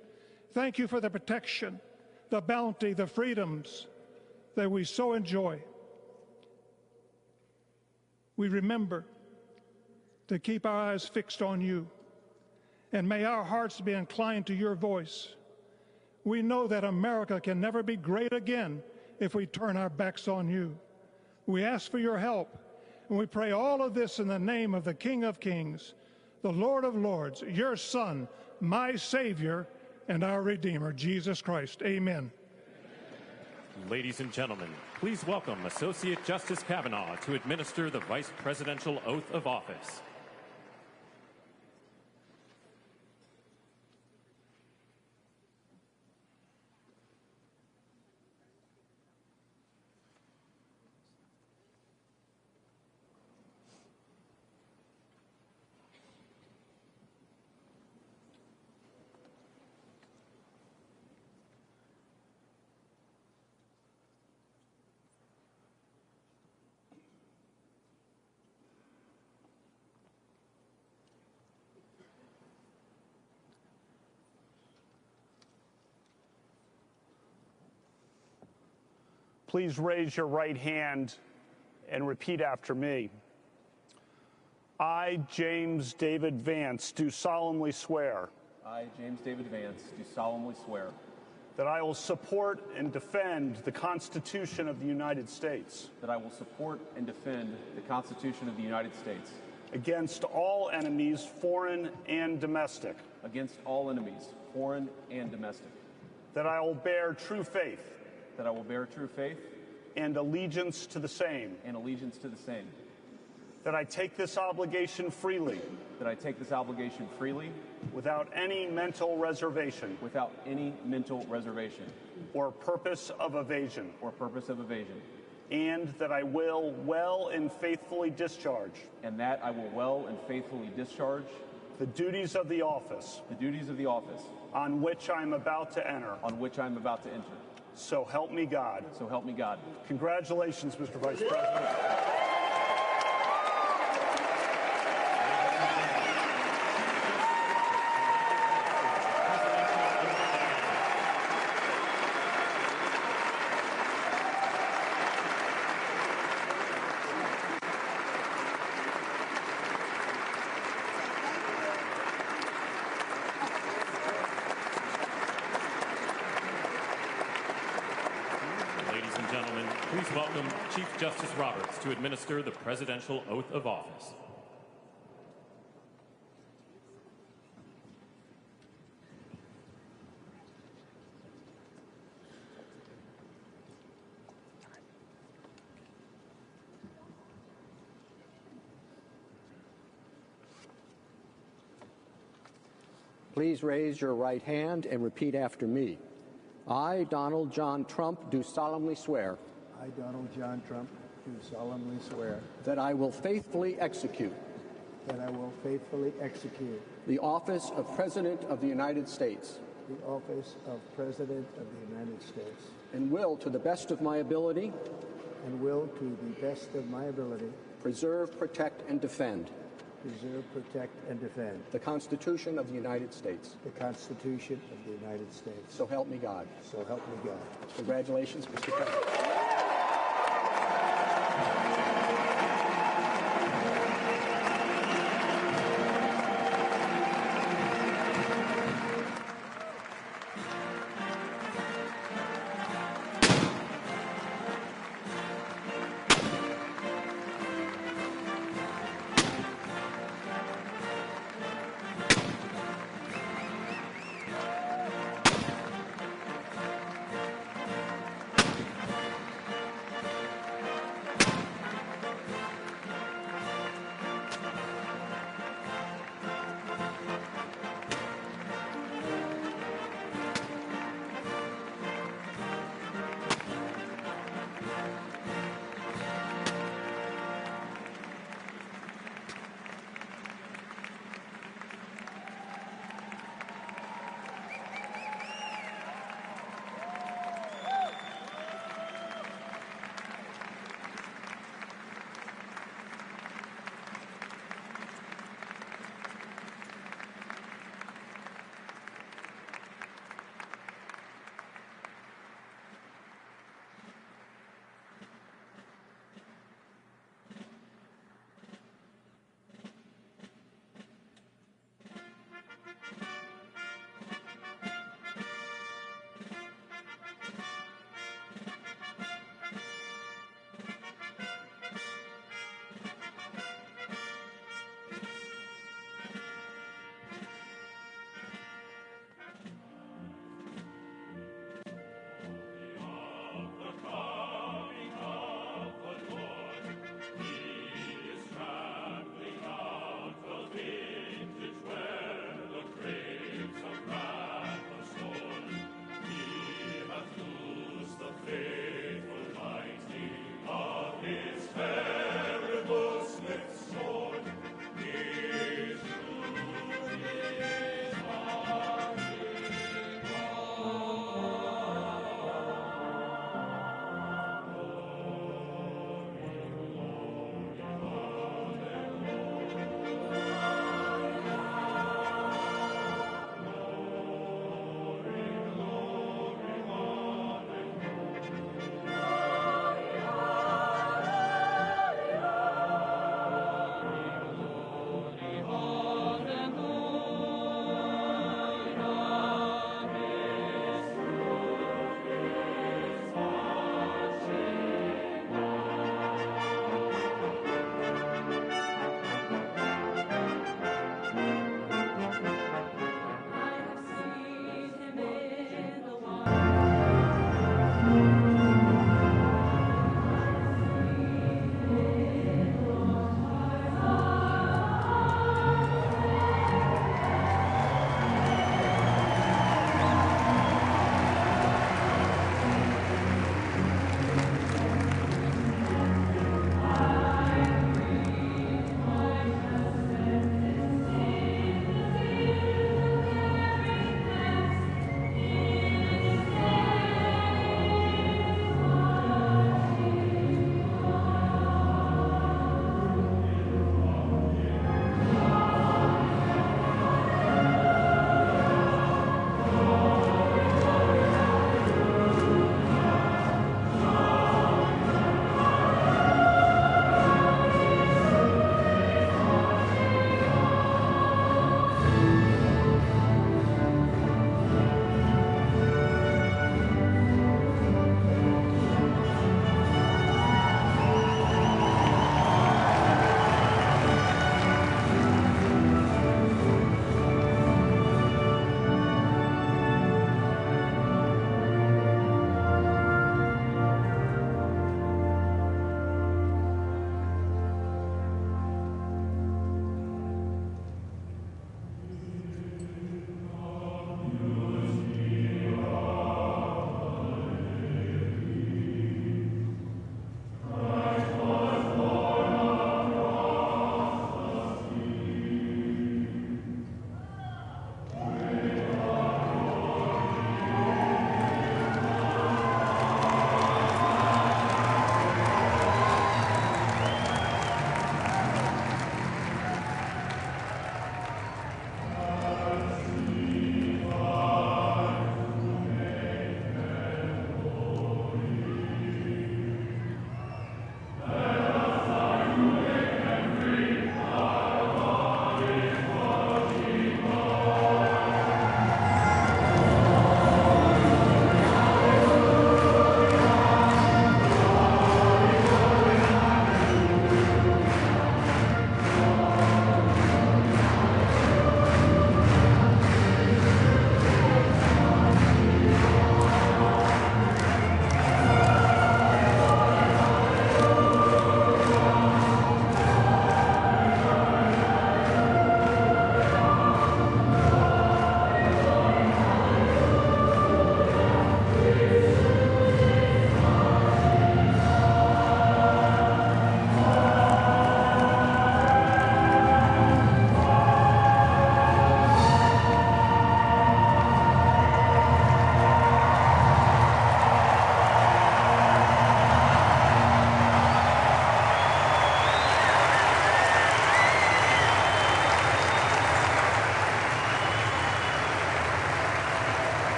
Thank you for the protection, the bounty, the freedoms that we so enjoy. We remember to keep our eyes fixed on you, and may our hearts be inclined to your voice. We know that America can never be great again if we turn our backs on you. We ask for your help, and we pray all of this in the name of the King of Kings, the Lord of Lords, your Son, my Savior, and our Redeemer, Jesus Christ. Amen. Ladies and gentlemen, please welcome Associate Justice Kavanaugh to administer the Vice Presidential Oath of Office. Please raise your right hand and repeat after me. I, James David Vance, do solemnly swear. I, James David Vance, do solemnly swear that I will support and defend the Constitution of the United States. that I will support and defend the Constitution of the United States Against all enemies, foreign and domestic. against all enemies, foreign and domestic. That I will bear true faith. That I will bear true faith. And allegiance to the same. And allegiance to the same. That I take this obligation freely. That I take this obligation freely. Without any mental reservation. Without any mental reservation. Or purpose of evasion. Or purpose of evasion. And that I will well and faithfully discharge. And that I will well and faithfully discharge. The duties of the office. The duties of the office. On which I am about to enter. On which I am about to enter. So help me God. So help me God. Congratulations, Mr. Vice President. Ladies and gentlemen, please welcome Chief Justice Roberts to administer the presidential oath of office. Please raise your right hand and repeat after me. I, Donald John Trump, do solemnly swear I, Donald John Trump, do solemnly swear that I will faithfully execute that I will faithfully execute the office of President of the United States the office of President of the United States and will, to the best of my ability, and will, to the best of my ability, preserve, protect, and defend preserve, protect, and defend the Constitution of the United States. the Constitution of the United States. So help me God. So help me God. Congratulations, Mr. President.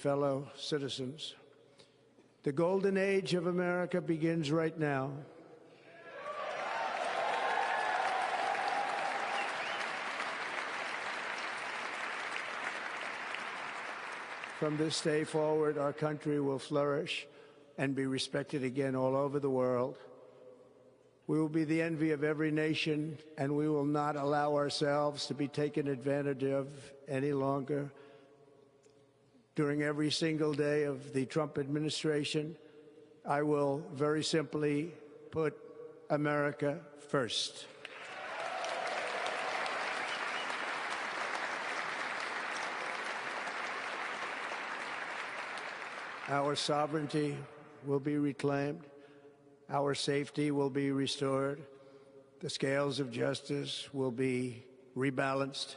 fellow citizens. The golden age of America begins right now. From this day forward, our country will flourish and be respected again all over the world. We will be the envy of every nation, and we will not allow ourselves to be taken advantage of any longer. During every single day of the Trump administration, I will very simply put America first. Our sovereignty will be reclaimed. Our safety will be restored. The scales of justice will be rebalanced.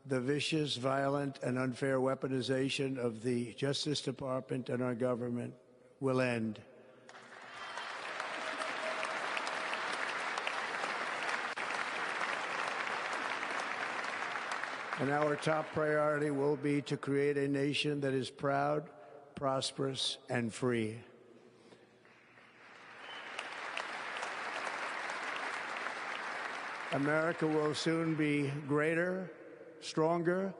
The vicious, violent, and unfair weaponization of the Justice Department and our government will end. And our top priority will be to create a nation that is proud, prosperous, and free. America will soon be greater, stronger,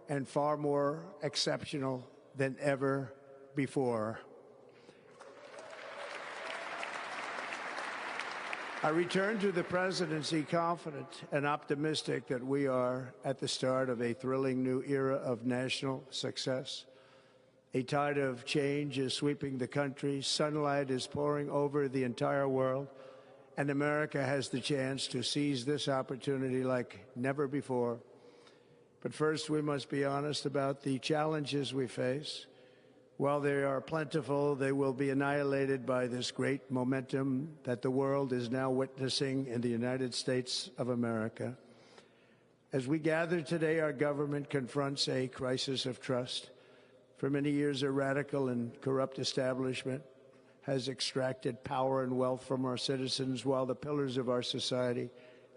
and far more exceptional than ever before. I return to the presidency confident and optimistic that we are at the start of a thrilling new era of national success. A tide of change is sweeping the country. Sunlight is pouring over the entire world, and America has the chance to seize this opportunity like never before. But first, we must be honest about the challenges we face. While they are plentiful, they will be annihilated by this great momentum that the world is now witnessing in the United States of America. As we gather today, our government confronts a crisis of trust. For many years, a radical and corrupt establishment has extracted power and wealth from our citizens while the pillars of our society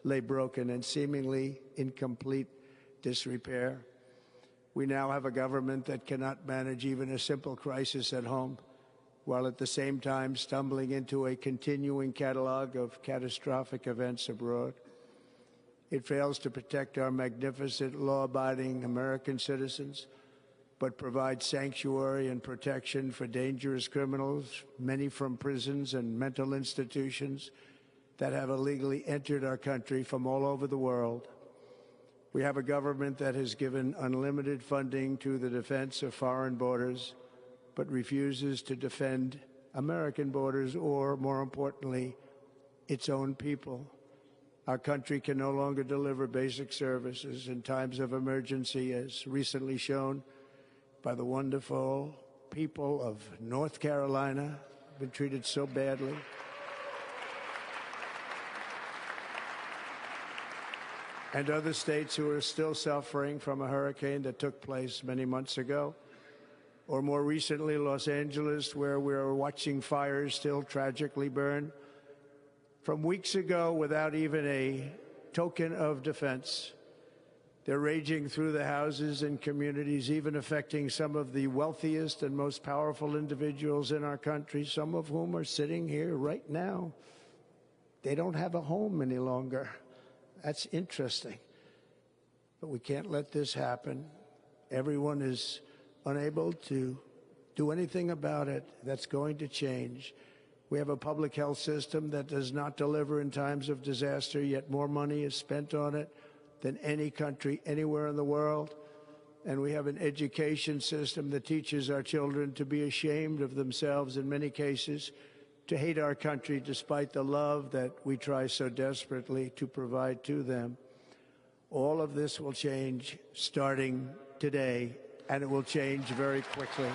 lay broken and seemingly in complete disrepair. We now have a government that cannot manage even a simple crisis at home, while at the same time stumbling into a continuing catalog of catastrophic events abroad. It fails to protect our magnificent, law-abiding American citizens, but provides sanctuary and protection for dangerous criminals, many from prisons and mental institutions that have illegally entered our country from all over the world. We have a government that has given unlimited funding to the defense of foreign borders, but refuses to defend American borders or, more importantly, its own people. Our country can no longer deliver basic services in times of emergency, as recently shown by the wonderful people of North Carolina, been treated so badly. And other states who are still suffering from a hurricane that took place many months ago. Or more recently, Los Angeles, where we're watching fires still tragically burn. From weeks ago, without even a token of defense, they're raging through the houses and communities, even affecting some of the wealthiest and most powerful individuals in our country, some of whom are sitting here right now. They don't have a home any longer. That's interesting. But we can't let this happen. Everyone is unable to do anything about it. That's going to change. We have a public health system that does not deliver in times of disaster, yet more money is spent on it than any country anywhere in the world. And we have an education system that teaches our children to be ashamed of themselves in many cases, to hate our country despite the love that we try so desperately to provide to them. All of this will change starting today, and it will change very quickly.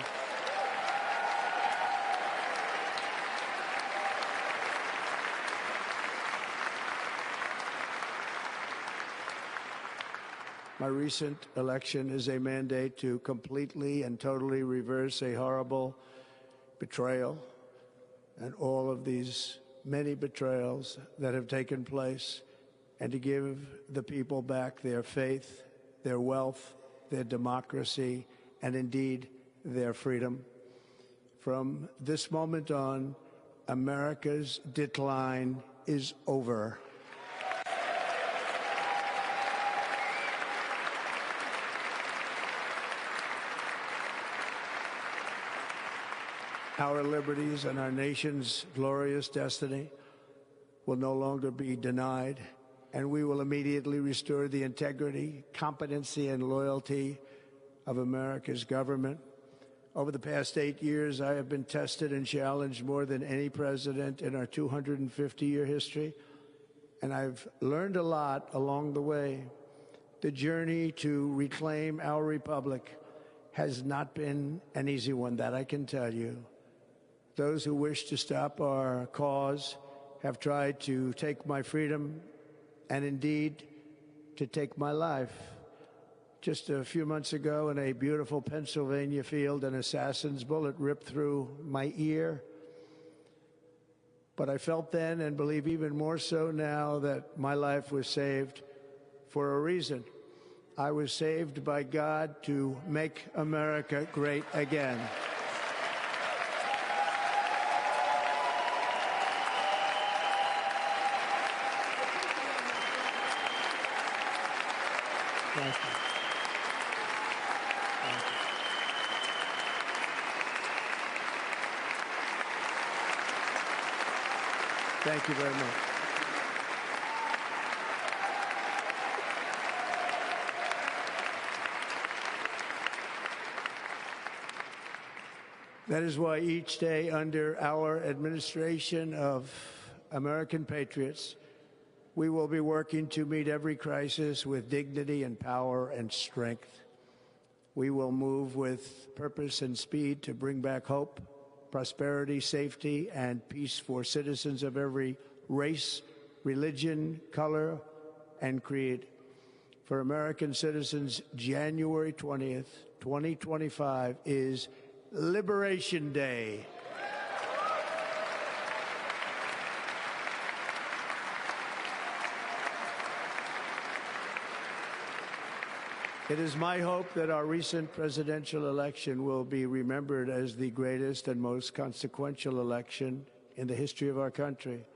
My recent election is a mandate to completely and totally reverse a horrible betrayal and all of these many betrayals that have taken place, and to give the people back their faith, their wealth, their democracy, and indeed their freedom. From this moment on, America's decline is over. Our liberties and our nation's glorious destiny will no longer be denied, and we will immediately restore the integrity, competency, and loyalty of America's government. Over the past 8 years, I have been tested and challenged more than any president in our 250-year history, and I've learned a lot along the way. The journey to reclaim our republic has not been an easy one, that I can tell you. Those who wish to stop our cause have tried to take my freedom and indeed to take my life. Just a few months ago in a beautiful Pennsylvania field, an assassin's bullet ripped through my ear. But I felt then, and believe even more so now, that my life was saved for a reason. I was saved by God to make America great again. Thank you. Thank you. Thank you very much. That is why each day under our administration of American patriots, we will be working to meet every crisis with dignity and power and strength. We will move with purpose and speed to bring back hope, prosperity, safety, and peace for citizens of every race, religion, color, and creed. For American citizens, January 20th, 2025 is Liberation Day. It is my hope that our recent presidential election will be remembered as the greatest and most consequential election in the history of our country.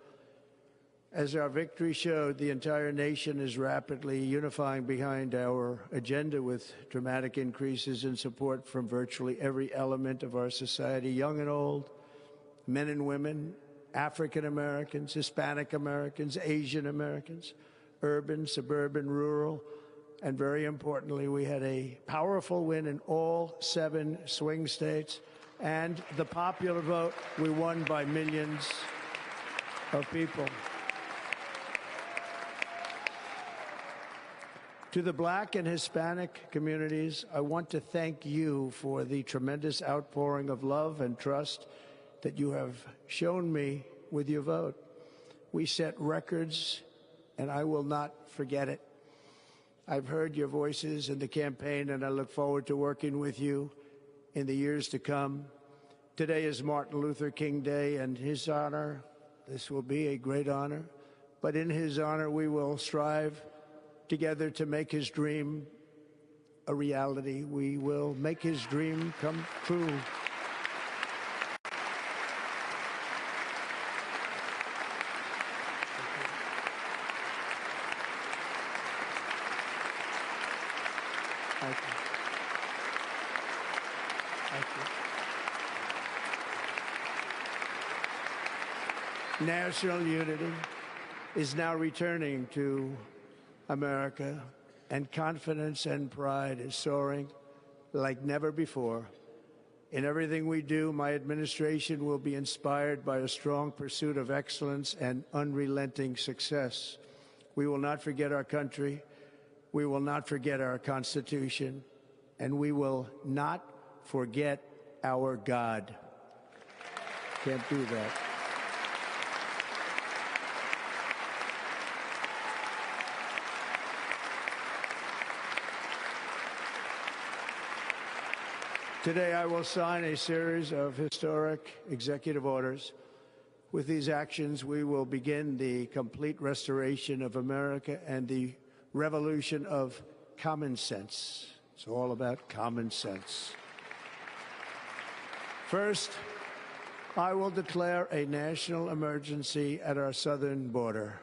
As our victory showed, the entire nation is rapidly unifying behind our agenda with dramatic increases in support from virtually every element of our society, young and old, men and women, African Americans, Hispanic Americans, Asian Americans, urban, suburban, rural, and very importantly, we had a powerful win in all 7 swing states. And the popular vote, we won by millions of people. To the Black and Hispanic communities, I want to thank you for the tremendous outpouring of love and trust that you have shown me with your vote. We set records, and I will not forget it. I've heard your voices in the campaign, and I look forward to working with you in the years to come. Today is Martin Luther King Day, and his honor, this will be a great honor, but in his honor, we will strive together to make his dream a reality. We will make his dream come true. Thank you. Thank you. National unity is now returning to America, and confidence and pride is soaring like never before. In everything we do, my administration will be inspired by a strong pursuit of excellence and unrelenting success. We will not forget our country. We will not forget our Constitution, and we will not forget our God. Can't do that. Today, I will sign a series of historic executive orders. With these actions, we will begin the complete restoration of America and the revolution of common sense. It's all about common sense. First, I will declare a national emergency at our southern border.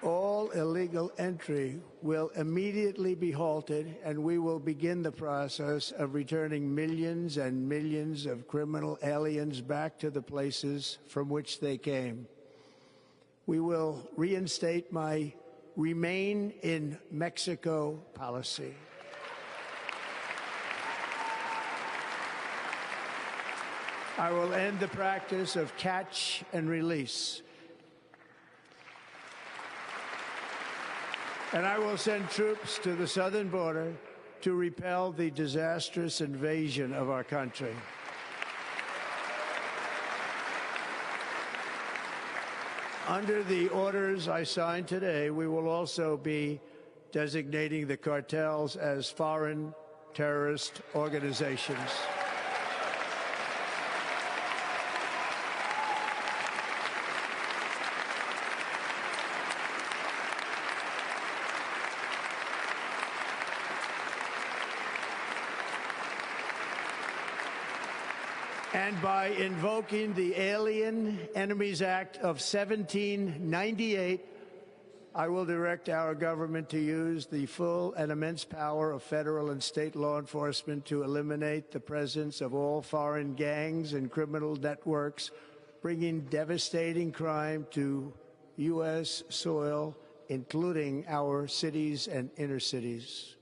All illegal entry will immediately be halted, and we will begin the process of returning millions and millions of criminal aliens back to the places from which they came. We will reinstate my Remain in Mexico policy. I will end the practice of catch and release. And I will send troops to the southern border to repel the disastrous invasion of our country. Under the orders I signed today, we will also be designating the cartels as foreign terrorist organizations. And by invoking the Alien Enemies Act of 1798, I will direct our government to use the full and immense power of federal and state law enforcement to eliminate the presence of all foreign gangs and criminal networks, bringing devastating crime to U.S. soil, including our cities and inner cities.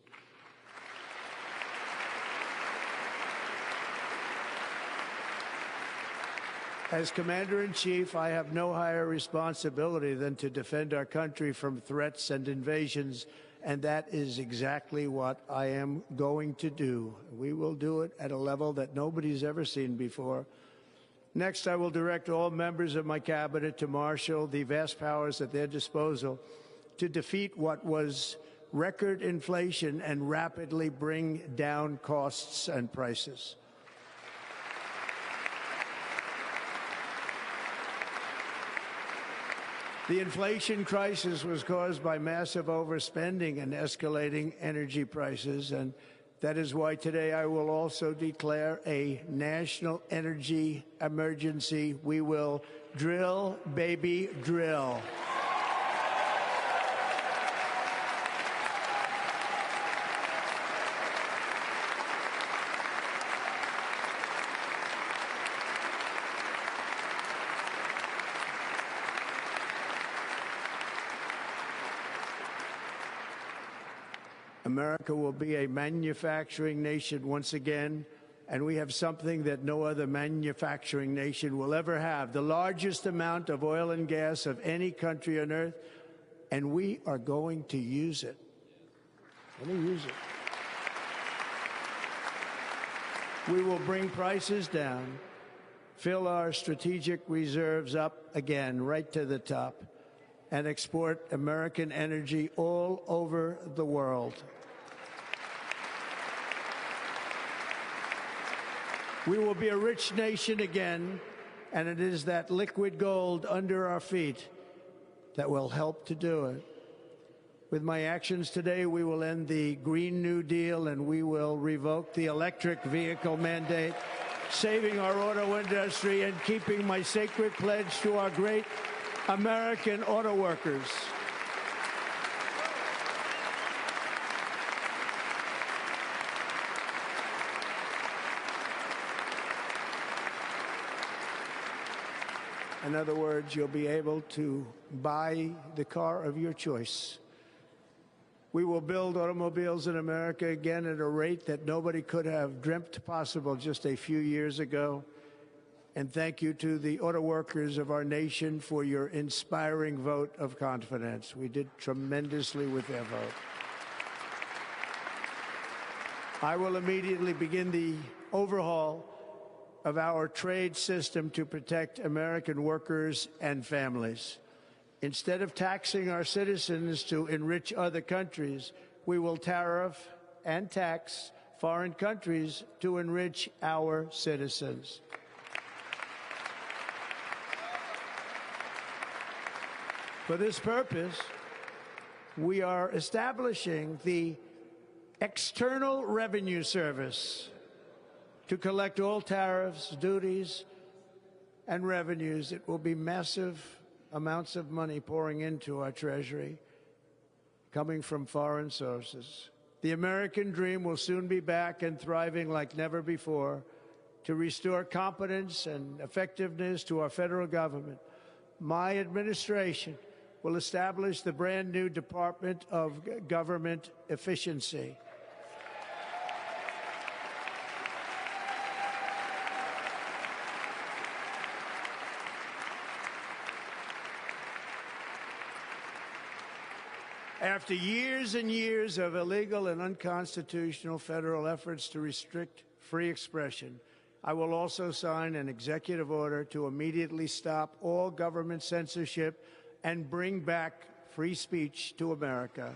As Commander-in-Chief, I have no higher responsibility than to defend our country from threats and invasions, and that is exactly what I am going to do. We will do it at a level that nobody's ever seen before. Next, I will direct all members of my cabinet to marshal the vast powers at their disposal to defeat what was record inflation and rapidly bring down costs and prices. The inflation crisis was caused by massive overspending and escalating energy prices, and that is why today I will also declare a national energy emergency. We will drill, baby, drill. America will be a manufacturing nation once again, and we have something that no other manufacturing nation will ever have, the largest amount of oil and gas of any country on earth, and we are going to use it. Let me use it. We will bring prices down, fill our strategic reserves up again right to the top, and export American energy all over the world. We will be a rich nation again, and it is that liquid gold under our feet that will help to do it. With my actions today, we will end the Green New Deal, and we will revoke the electric vehicle mandate, saving our auto industry and keeping my sacred pledge to our great American auto workers. In other words, you'll be able to buy the car of your choice. We will build automobiles in America again at a rate that nobody could have dreamt possible just a few years ago. And thank you to the auto workers of our nation for your inspiring vote of confidence. We did tremendously with their vote. I will immediately begin the overhaul of our trade system to protect American workers and families. Instead of taxing our citizens to enrich other countries, we will tariff and tax foreign countries to enrich our citizens. For this purpose, we are establishing the External Revenue Service to collect all tariffs, duties, and revenues. It will be massive amounts of money pouring into our treasury, coming from foreign sources. The American dream will soon be back and thriving like never before to restore competence and effectiveness to our federal government. My administration will establish the brand new Department of Government Efficiency. After years and years of illegal and unconstitutional federal efforts to restrict free expression, I will also sign an executive order to immediately stop all government censorship and bring back free speech to America.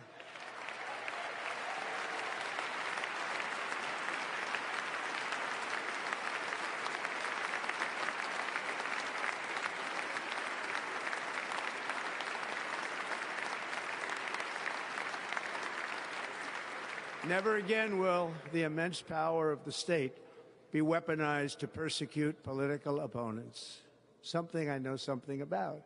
Never again will the immense power of the state be weaponized to persecute political opponents, something I know something about.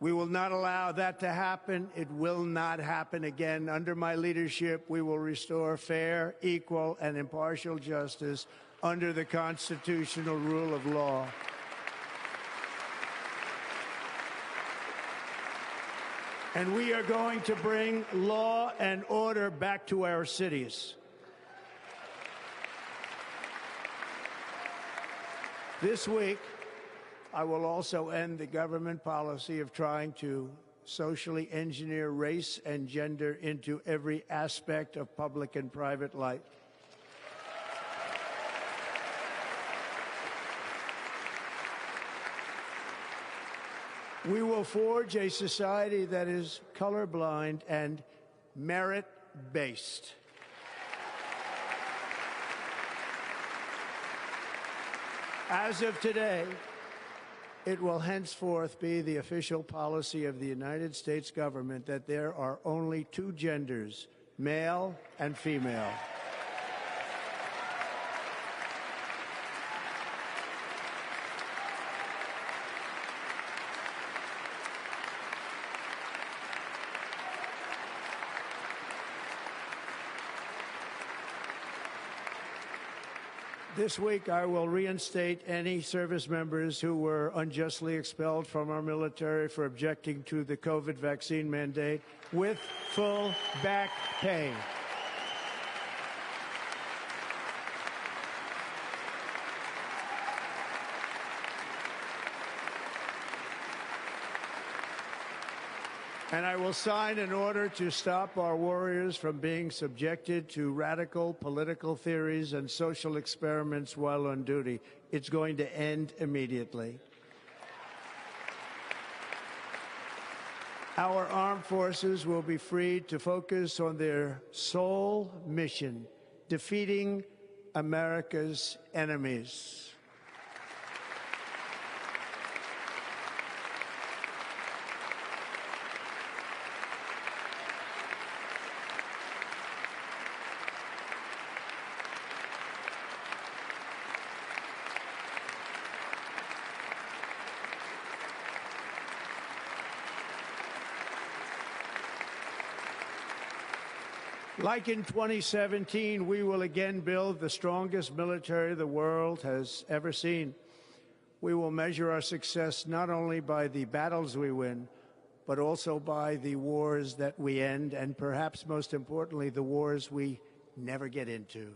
We will not allow that to happen. It will not happen again. Under my leadership, we will restore fair, equal, and impartial justice under the constitutional rule of law. And we are going to bring law and order back to our cities. This week, I will also end the government policy of trying to socially engineer race and gender into every aspect of public and private life. We will forge a society that is colorblind and merit-based. As of today, it will henceforth be the official policy of the United States government that there are only two genders, male and female. This week, I will reinstate any service members who were unjustly expelled from our military for objecting to the COVID vaccine mandate with full back pay. And I will sign an order to stop our warriors from being subjected to radical political theories and social experiments while on duty. It's going to end immediately. Our armed forces will be freed to focus on their sole mission, defeating America's enemies. Like in 2017, we will again build the strongest military the world has ever seen. We will measure our success not only by the battles we win, but also by the wars that we end, and perhaps most importantly, the wars we never get into.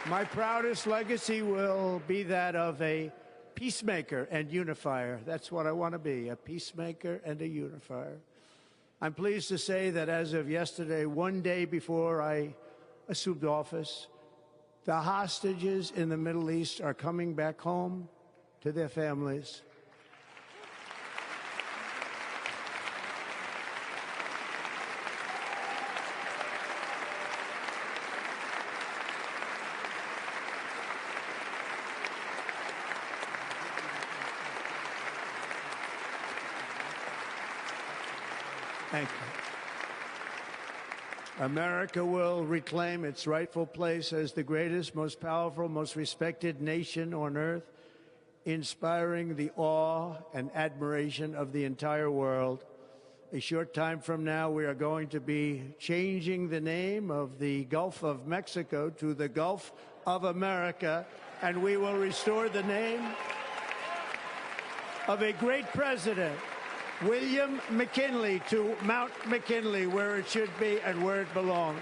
My proudest legacy will be that of a peacemaker and unifier. That's what I want to be, a peacemaker and a unifier. I'm pleased to say that as of yesterday, one day before I assumed office, the hostages in the Middle East are coming back home to their families. Thank you. America will reclaim its rightful place as the greatest, most powerful, most respected nation on earth, inspiring the awe and admiration of the entire world. A short time from now, we are going to be changing the name of the Gulf of Mexico to the Gulf of America, and we will restore the name of a great president, William McKinley, to Mount McKinley, where it should be and where it belongs.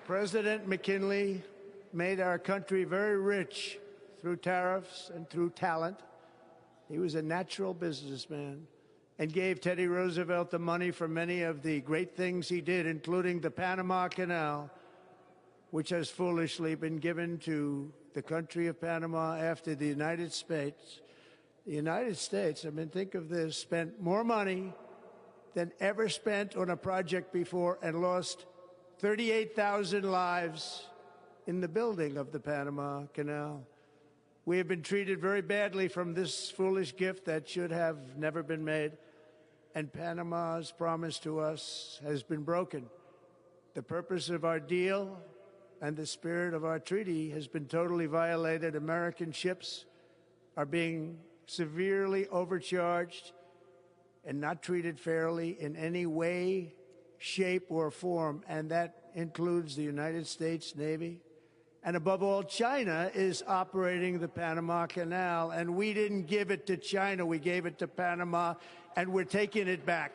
President McKinley made our country very rich through tariffs and through talent. He was a natural businessman and gave Teddy Roosevelt the money for many of the great things he did, including the Panama Canal, which has foolishly been given to the country of Panama after the United States. The United States, I mean, think of this, spent more money than ever spent on a project before and lost 38,000 lives in the building of the Panama Canal. We have been treated very badly from this foolish gift that should have never been made, and Panama's promise to us has been broken. The purpose of our deal and the spirit of our treaty has been totally violated. American ships are being severely overcharged and not treated fairly in any way, shape, or form, and that includes the United States Navy. And above all, China is operating the Panama Canal, and we didn't give it to China, we gave it to Panama, and we're taking it back.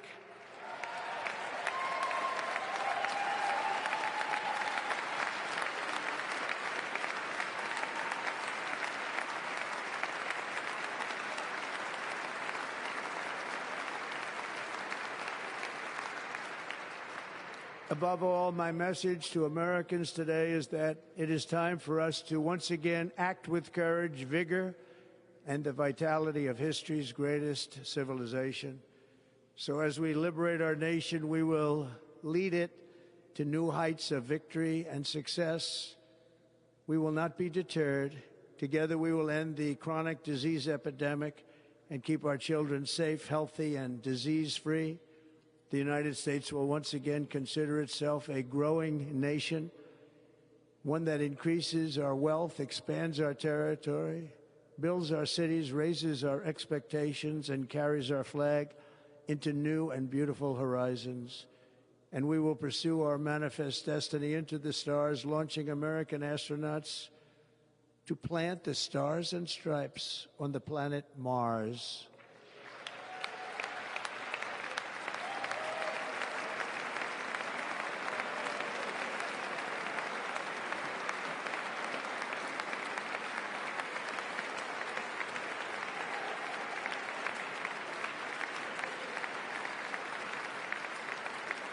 Above all, my message to Americans today is that it is time for us to once again act with courage, vigor, and the vitality of history's greatest civilization. So as we liberate our nation, we will lead it to new heights of victory and success. We will not be deterred. Together we will end the chronic disease epidemic and keep our children safe, healthy, and disease-free. The United States will once again consider itself a growing nation, one that increases our wealth, expands our territory, builds our cities, raises our expectations, and carries our flag into new and beautiful horizons. And we will pursue our manifest destiny into the stars, launching American astronauts to plant the stars and stripes on the planet Mars.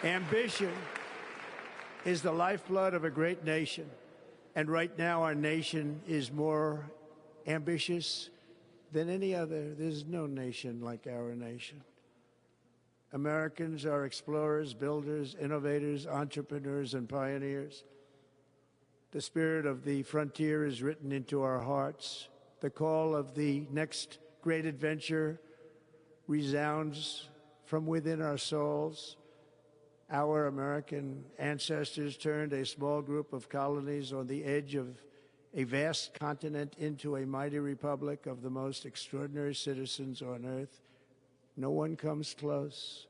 Ambition is the lifeblood of a great nation, and right now our nation is more ambitious than any other. There's no nation like our nation. Americans are explorers, builders, innovators, entrepreneurs, and pioneers. The spirit of the frontier is written into our hearts. The call of the next great adventure resounds from within our souls. Our American ancestors turned a small group of colonies on the edge of a vast continent into a mighty republic of the most extraordinary citizens on earth. No one comes close.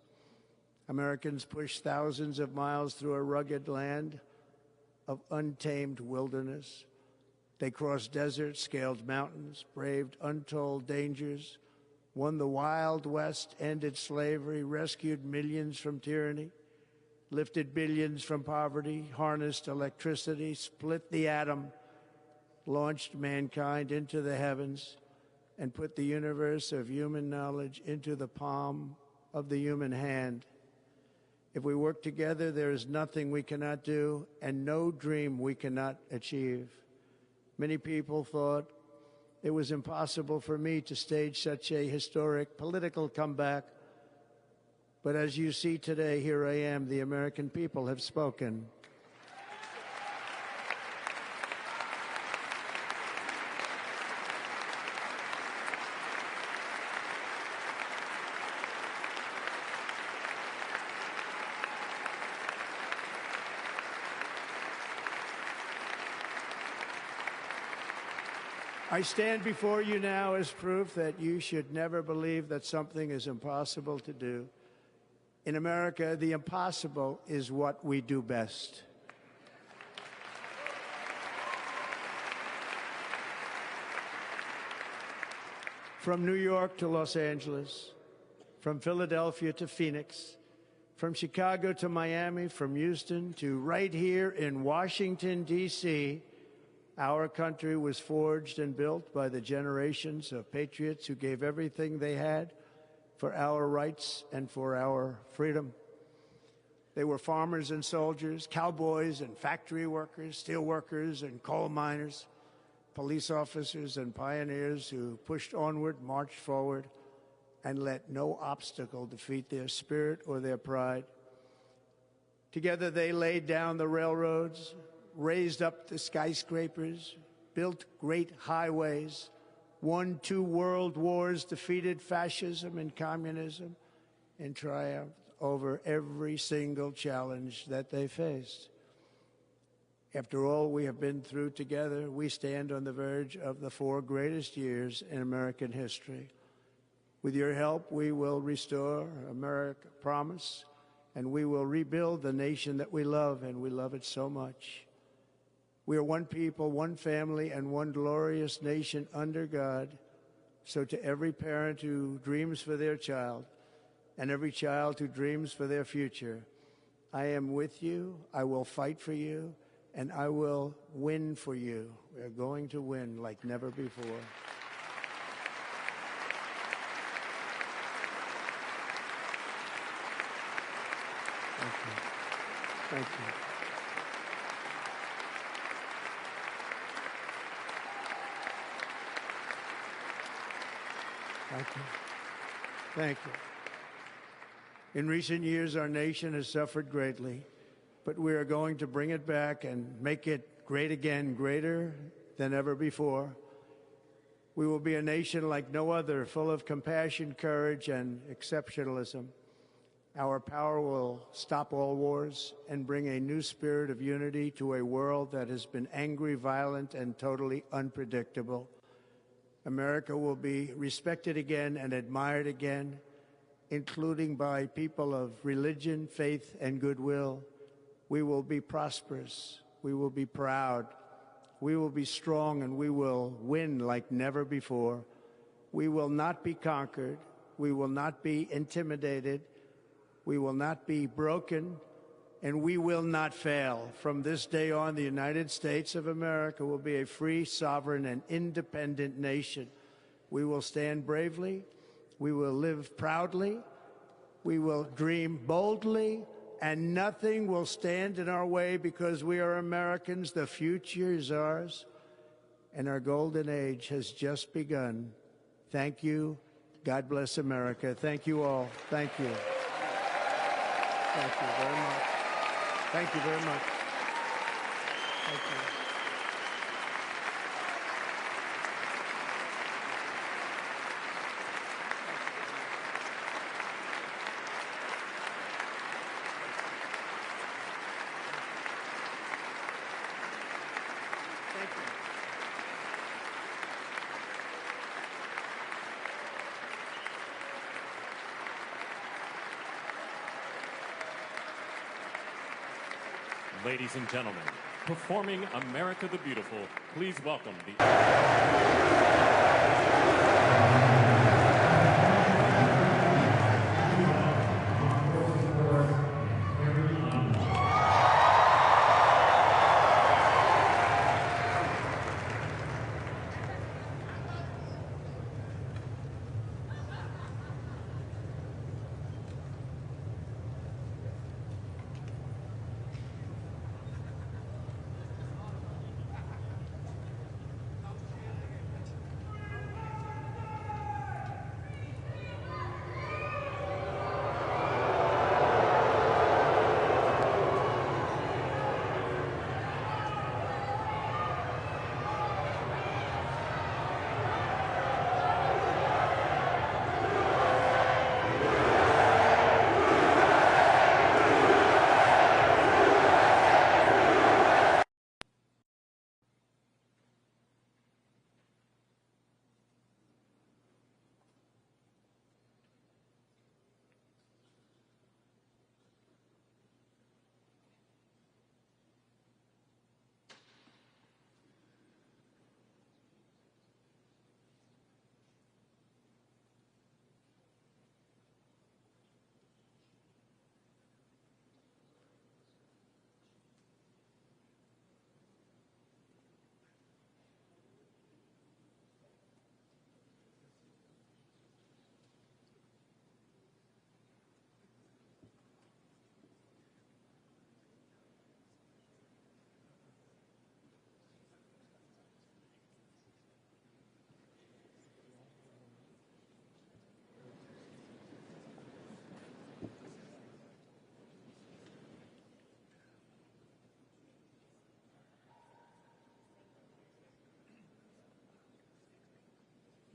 Americans pushed thousands of miles through a rugged land of untamed wilderness. They crossed deserts, scaled mountains, braved untold dangers, won the Wild West, ended slavery, rescued millions from tyranny, lifted billions from poverty, harnessed electricity, split the atom, launched mankind into the heavens, and put the universe of human knowledge into the palm of the human hand. If we work together, there is nothing we cannot do and no dream we cannot achieve. Many people thought it was impossible for me to stage such a historic political comeback. But as you see today, here I am. The American people have spoken. I stand before you now as proof that you should never believe that something is impossible to do. In America, the impossible is what we do best. From New York to Los Angeles, from Philadelphia to Phoenix, from Chicago to Miami, from Houston to right here in Washington, D.C., our country was forged and built by the generations of patriots who gave everything they had for our rights and for our freedom. They were farmers and soldiers, cowboys and factory workers, steel workers and coal miners, police officers and pioneers who pushed onward, marched forward, and let no obstacle defeat their spirit or their pride. Together they laid down the railroads, raised up the skyscrapers, built great highways, won 2 world wars, defeated fascism and communism, and triumphed over every single challenge that they faced. After all we have been through together, we stand on the verge of the 4 greatest years in American history. With your help, we will restore America promise, and we will rebuild the nation that we love, and we love it so much. We are one people, one family, and one glorious nation under God. So to every parent who dreams for their child and every child who dreams for their future, I am with you, I will fight for you, and I will win for you. We are going to win like never before. Thank you. Thank you. Thank you. Thank you. In recent years, our nation has suffered greatly, but we are going to bring it back and make it great again, greater than ever before. We will be a nation like no other, full of compassion, courage, and exceptionalism. Our power will stop all wars and bring a new spirit of unity to a world that has been angry, violent, and totally unpredictable. America will be respected again and admired again, including by people of religion, faith, and goodwill. We will be prosperous. We will be proud. We will be strong, and we will win like never before. We will not be conquered. We will not be intimidated. We will not be broken, and we will not fail. From this day on, the United States of America will be a free, sovereign, and independent nation. We will stand bravely. We will live proudly. We will dream boldly, and nothing will stand in our way because we are Americans. The future is ours, and our golden age has just begun. Thank you. God bless America. Thank you all. Thank you. Thank you very much. Thank you very much. Thank you. Ladies and gentlemen, performing America the Beautiful, please welcome the...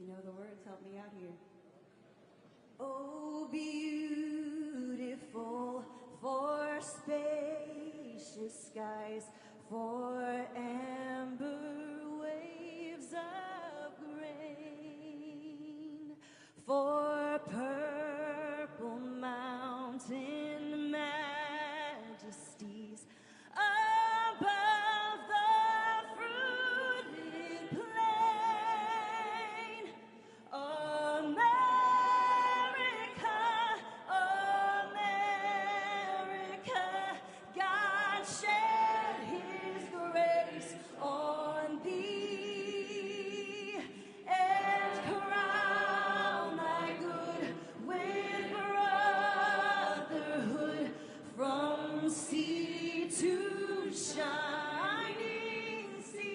you know the words, help me out here. Oh, beautiful for spacious skies, for amber waves of grain, for purple mountain majesties above the fruited plain. America, America, God shed his grace on thee and crown thy good with brotherhood from sea to shining sea.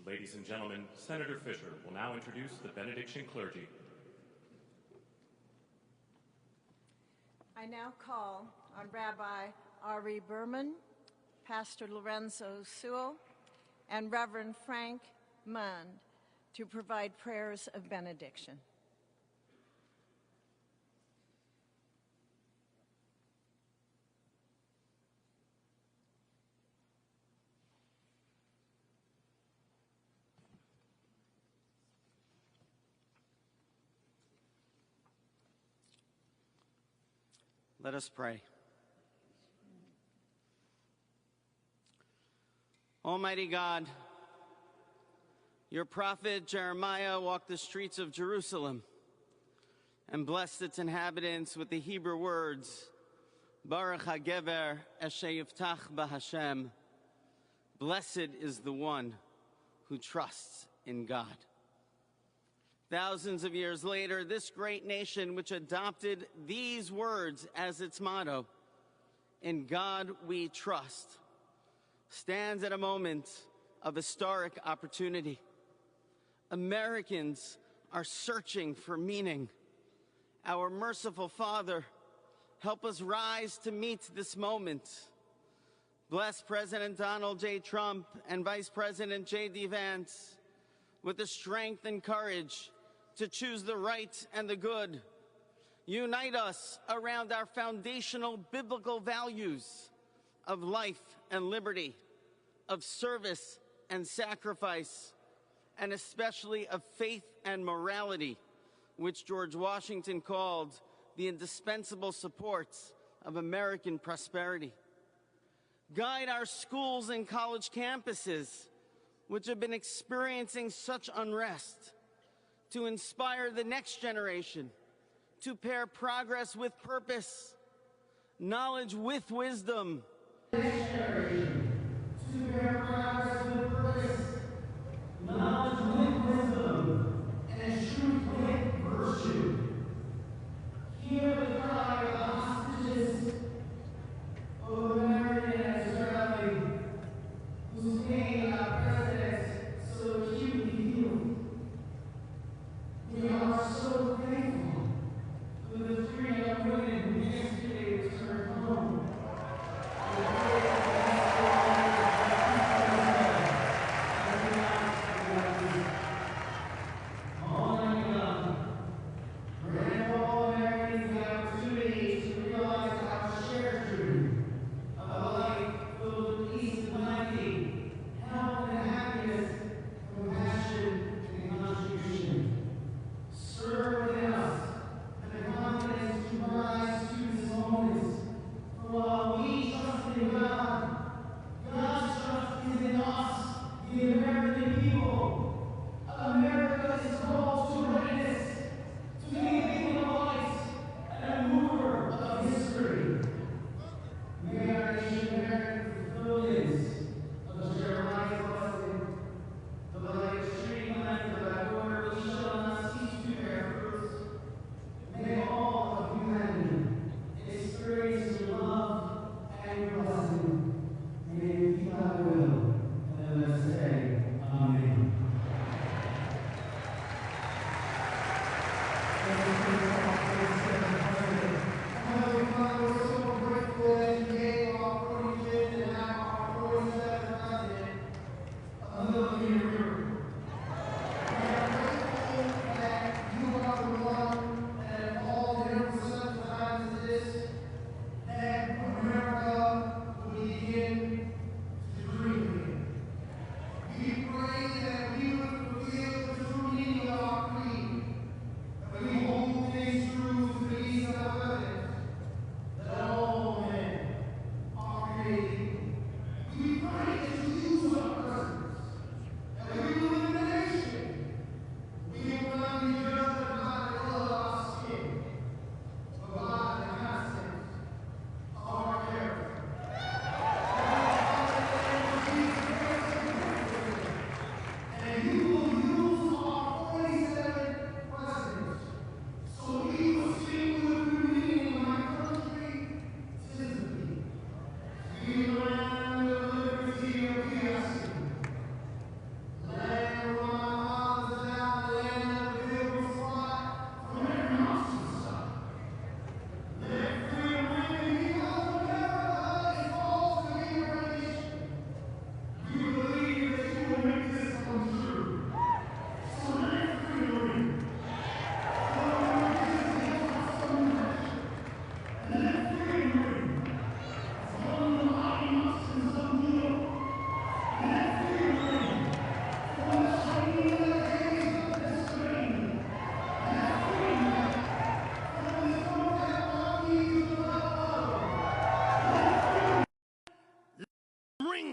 Ladies and gentlemen, Senator Fisher will now introduce the benediction clergy. I now call on Rabbi Ari Berman, Pastor Lorenzo Sewell, and Reverend Frank Mund to provide prayers of benediction. Let us pray. Almighty God, your prophet Jeremiah walked the streets of Jerusalem and blessed its inhabitants with the Hebrew words, Baruch HaGever Asher Yiftach BaHashem. Blessed is the one who trusts in God. Thousands of years later, this great nation, which adopted these words as its motto, "In God we trust," stands at a moment of historic opportunity. Americans are searching for meaning. Our merciful Father, help us rise to meet this moment. Bless President Donald J. Trump and Vice President J.D. Vance with the strength and courage to choose the right and the good. Unite us around our foundational biblical values of life and liberty, of service and sacrifice, and especially of faith and morality, which George Washington called the indispensable supports of American prosperity. Guide our schools and college campuses, which have been experiencing such unrest, to inspire the next generation, to pair progress with purpose, knowledge with wisdom. To pair progress with purpose, knowledge with wisdom, and truth with virtue. Hear the cry of the hostages of American and Israeli, whose pain our president so acutely feels. We are so grateful for the 3 young women who yesterday returned home.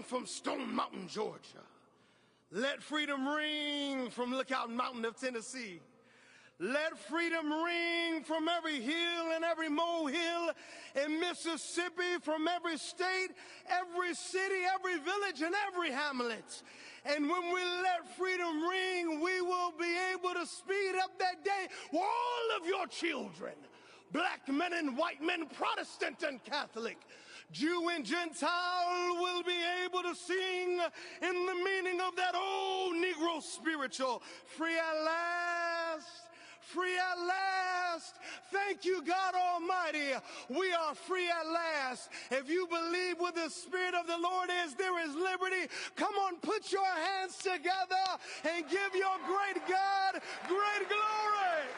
From Stone Mountain, Georgia. Let freedom ring from Lookout Mountain of Tennessee. Let freedom ring from every hill and every molehill in Mississippi, from every state, every city, every village, and every hamlet. And when we let freedom ring, we will be able to speed up that day where all of your children, black men and white men, Protestant and Catholic, Jew and Gentile, will be able to sing in the meaning of that old Negro spiritual, free at last, free at last. Thank you, God Almighty. We are free at last. If you believe where the Spirit of the Lord is, there is liberty. Come on, put your hands together and give your great God great glory.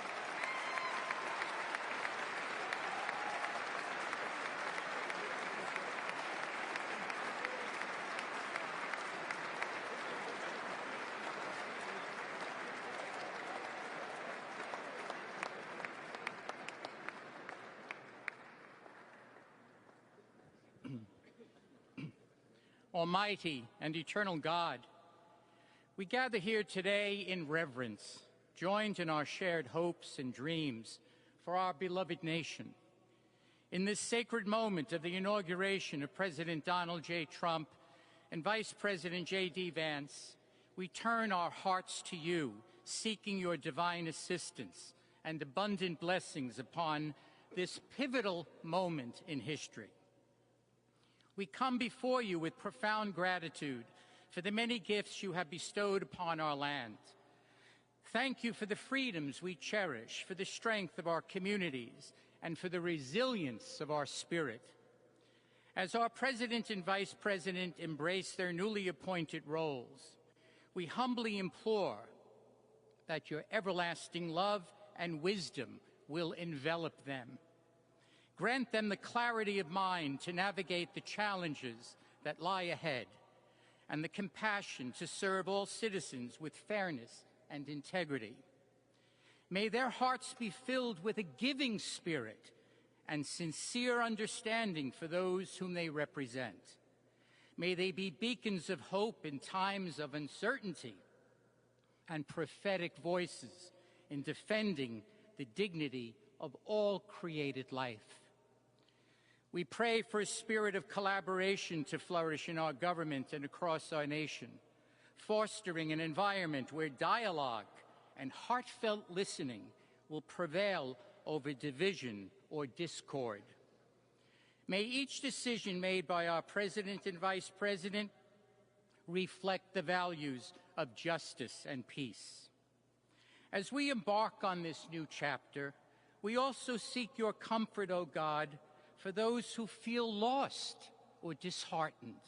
Almighty and eternal God, we gather here today in reverence, joined in our shared hopes and dreams for our beloved nation. In this sacred moment of the inauguration of President Donald J. Trump and Vice President J.D. Vance, we turn our hearts to you, seeking your divine assistance and abundant blessings upon this pivotal moment in history. We come before you with profound gratitude for the many gifts you have bestowed upon our land. Thank you for the freedoms we cherish, for the strength of our communities, and for the resilience of our spirit. As our President and Vice President embrace their newly appointed roles, we humbly implore that your everlasting love and wisdom will envelop them. Grant them the clarity of mind to navigate the challenges that lie ahead, and the compassion to serve all citizens with fairness and integrity. May their hearts be filled with a giving spirit and sincere understanding for those whom they represent. May they be beacons of hope in times of uncertainty and prophetic voices in defending the dignity of all created life. We pray for a spirit of collaboration to flourish in our government and across our nation, fostering an environment where dialogue and heartfelt listening will prevail over division or discord. May each decision made by our President and Vice President reflect the values of justice and peace. As we embark on this new chapter, we also seek your comfort, O God, for those who feel lost or disheartened.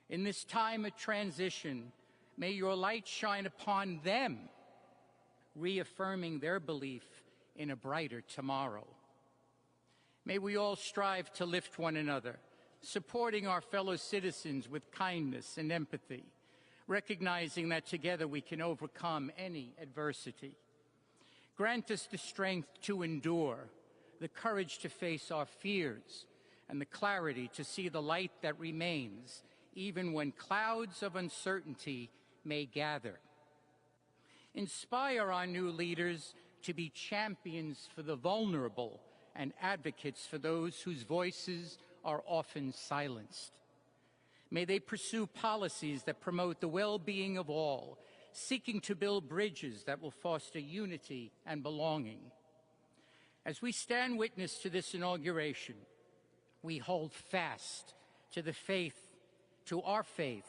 In this time of transition, may your light shine upon them, reaffirming their belief in a brighter tomorrow. May we all strive to lift one another, supporting our fellow citizens with kindness and empathy, recognizing that together we can overcome any adversity. Grant us the strength to endure, the courage to face our fears, and the clarity to see the light that remains, even when clouds of uncertainty may gather. Inspire our new leaders to be champions for the vulnerable and advocates for those whose voices are often silenced. May they pursue policies that promote the well-being of all, seeking to build bridges that will foster unity and belonging. As we stand witness to this inauguration, we hold fast to our faith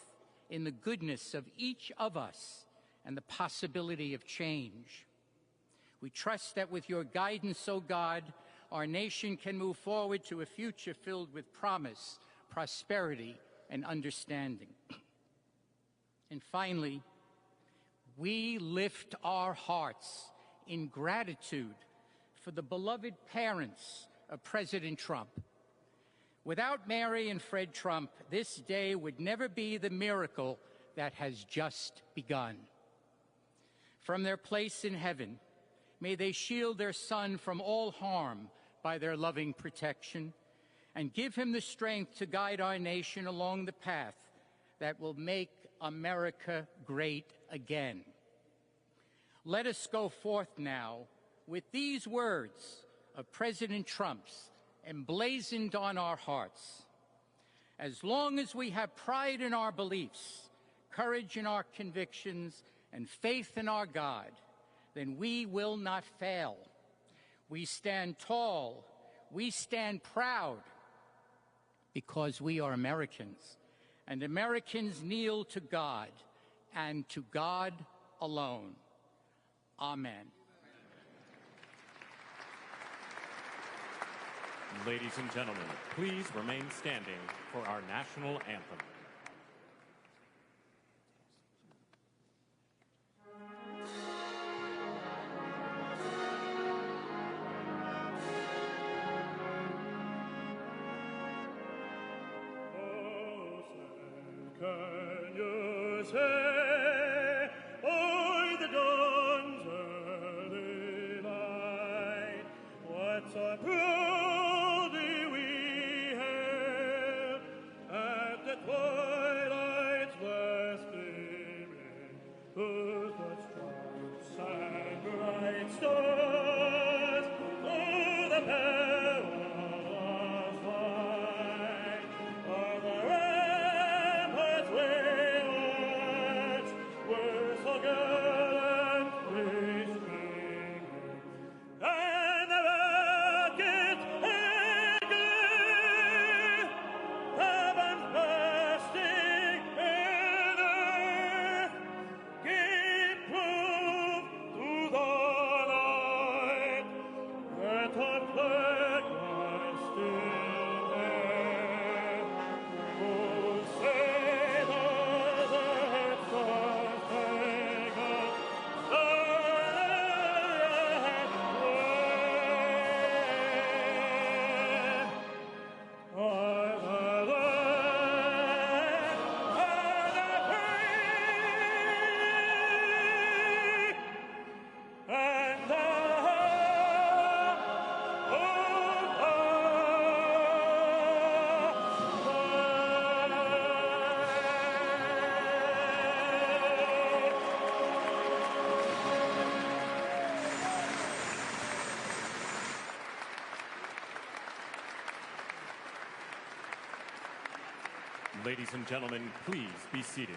in the goodness of each of us and the possibility of change. We trust that with your guidance, O God, our nation can move forward to a future filled with promise, prosperity, and understanding. And finally, we lift our hearts in gratitude for the beloved parents of President Trump. Without Mary and Fred Trump, this day would never be the miracle that has just begun. From their place in heaven, may they shield their son from all harm by their loving protection, and give him the strength to guide our nation along the path that will make America great again. Let us go forth now with these words of President Trump's emblazoned on our hearts. As long as we have pride in our beliefs, courage in our convictions, and faith in our God, then we will not fail. We stand tall, we stand proud, because we are Americans, and Americans kneel to God, and to God alone. Amen. Ladies and gentlemen, please remain standing for our national anthem. Can you say, o'er the dawn's early light, what so proudly we hailed at the twilight's last gleaming, whose blood stripes and bright stars through the perilous fight of the ramparts we watched were so gallantly streaming, and the rocket eagle, heavens bursting in earth, gave proof to the night that our flag was still there. Oh, say does that star-spangled Ladies and gentlemen, please be seated.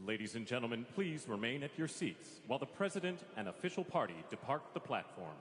Ladies and gentlemen, please remain at your seats while the President and official party depart the platform.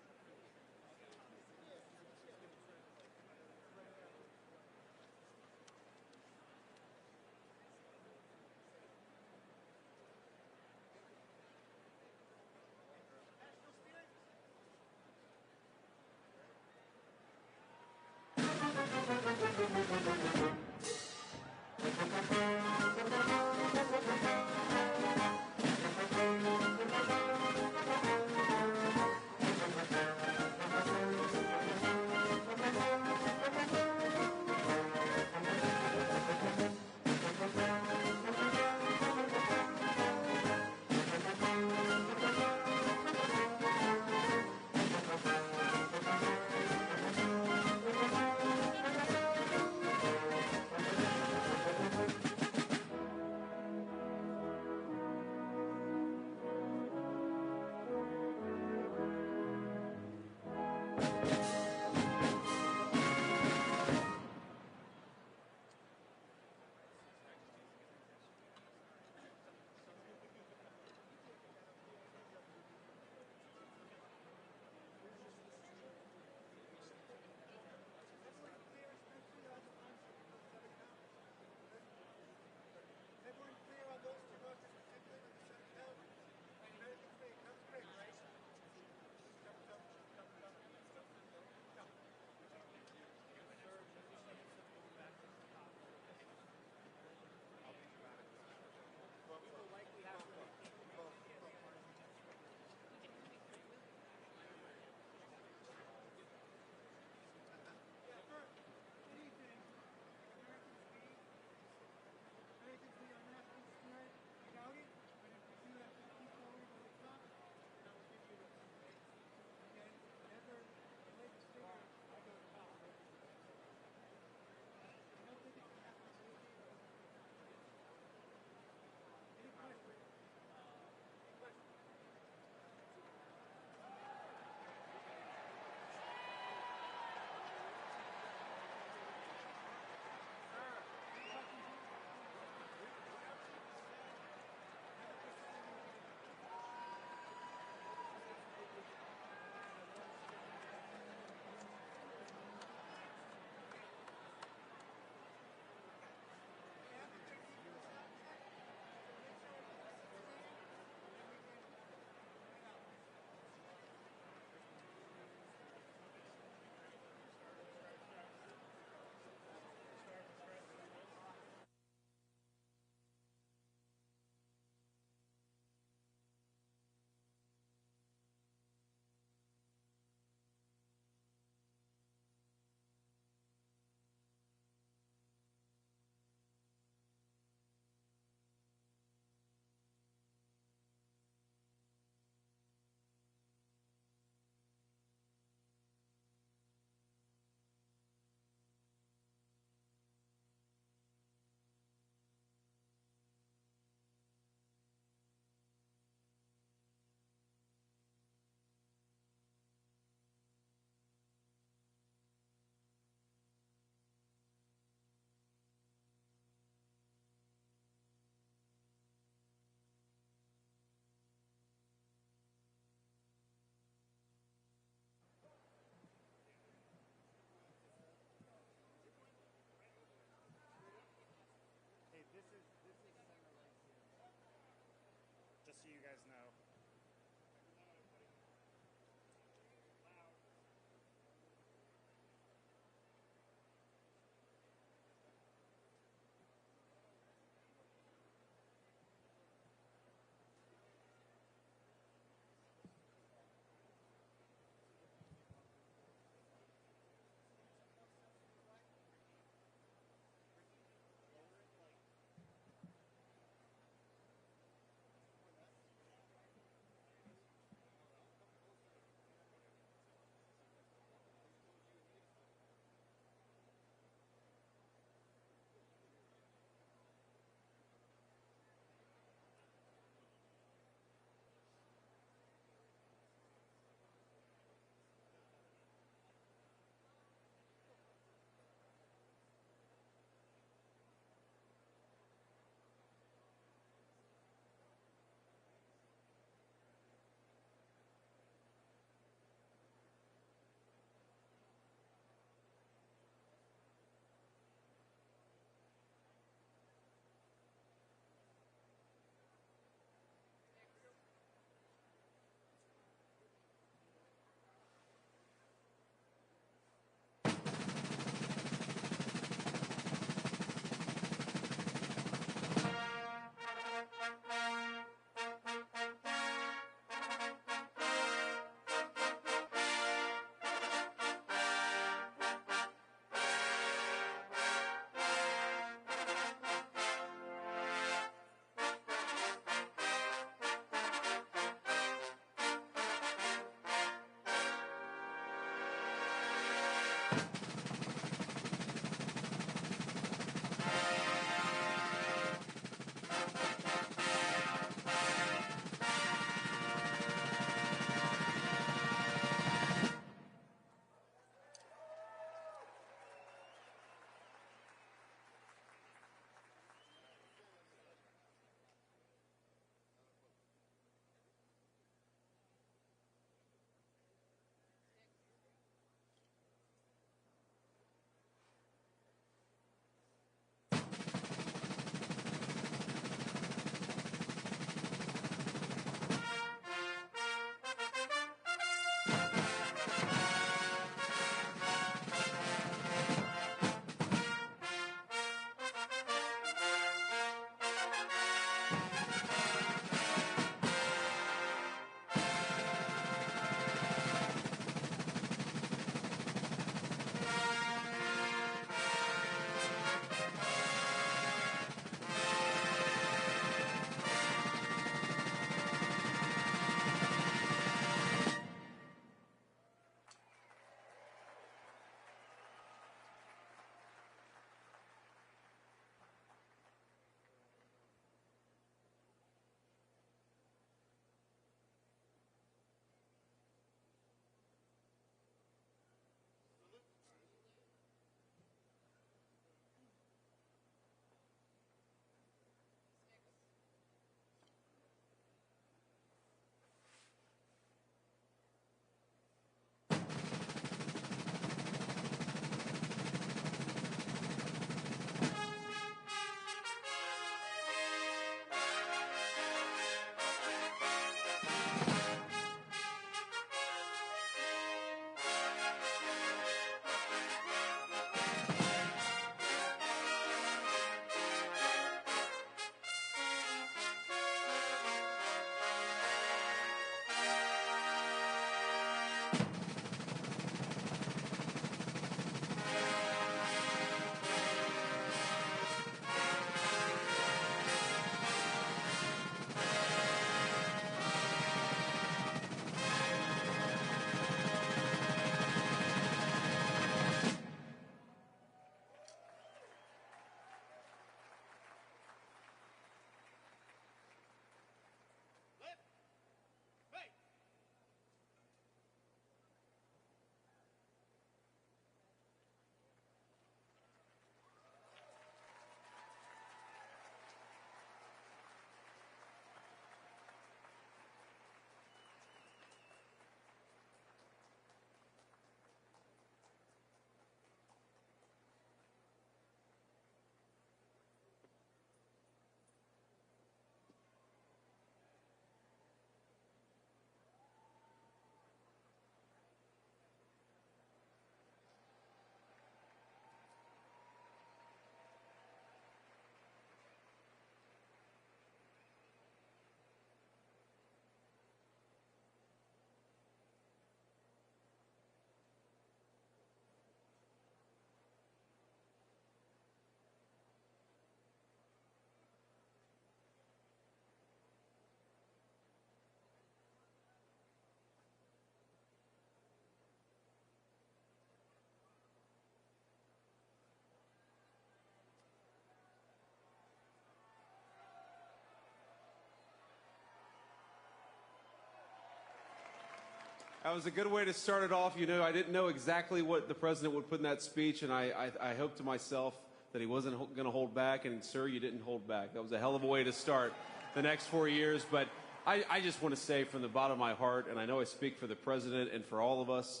That was a good way to start it off. You know, I didn't know exactly what the president would put in that speech, and I hoped to myself that he wasn't going to hold back, and sir, you didn't hold back. That was a hell of a way to start the next 4 years, but I just want to say from the bottom of my heart, and I know I speak for the president and for all of us,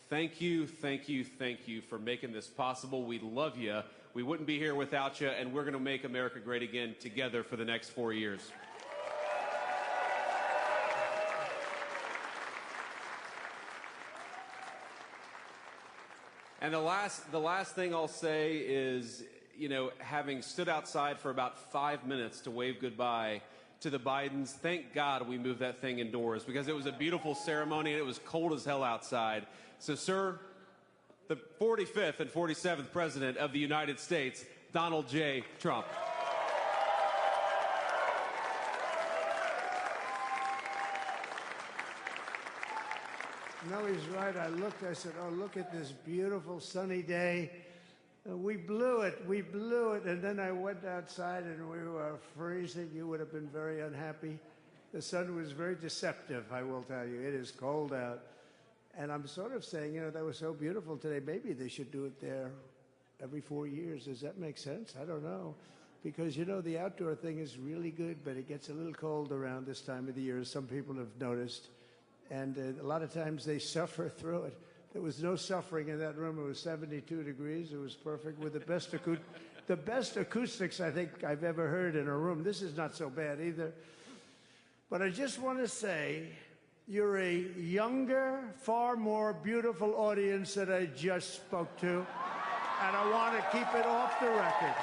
thank you, thank you, thank you for making this possible. We love you. We wouldn't be here without you, and we're going to make America great again together for the next 4 years. And the last thing I'll say is, you know, having stood outside for about 5 minutes to wave goodbye to the Bidens, thank God we moved that thing indoors because it was a beautiful ceremony and it was cold as hell outside. So, sir, the 45th and 47th President of the United States, Donald J. Trump. No, he's right. I looked, I said, oh, look at this beautiful sunny day. We blew it, and then I went outside and we were freezing. You would have been very unhappy. The sun was very deceptive, I will tell you. It is cold out. And I'm sort of saying, that was so beautiful today. Maybe they should do it there every 4 years. Does that make sense? I don't know. Because, the outdoor thing is really good, but it gets a little cold around this time of the year, as some people have noticed. And a lot of times they suffer through it. There was no suffering in that room. It was 72 degrees. It was perfect with the best acoustics I think I've ever heard in a room. This is not so bad either. But I just want to say, you're a younger, far more beautiful audience that I just spoke to. And I want to keep it off the record.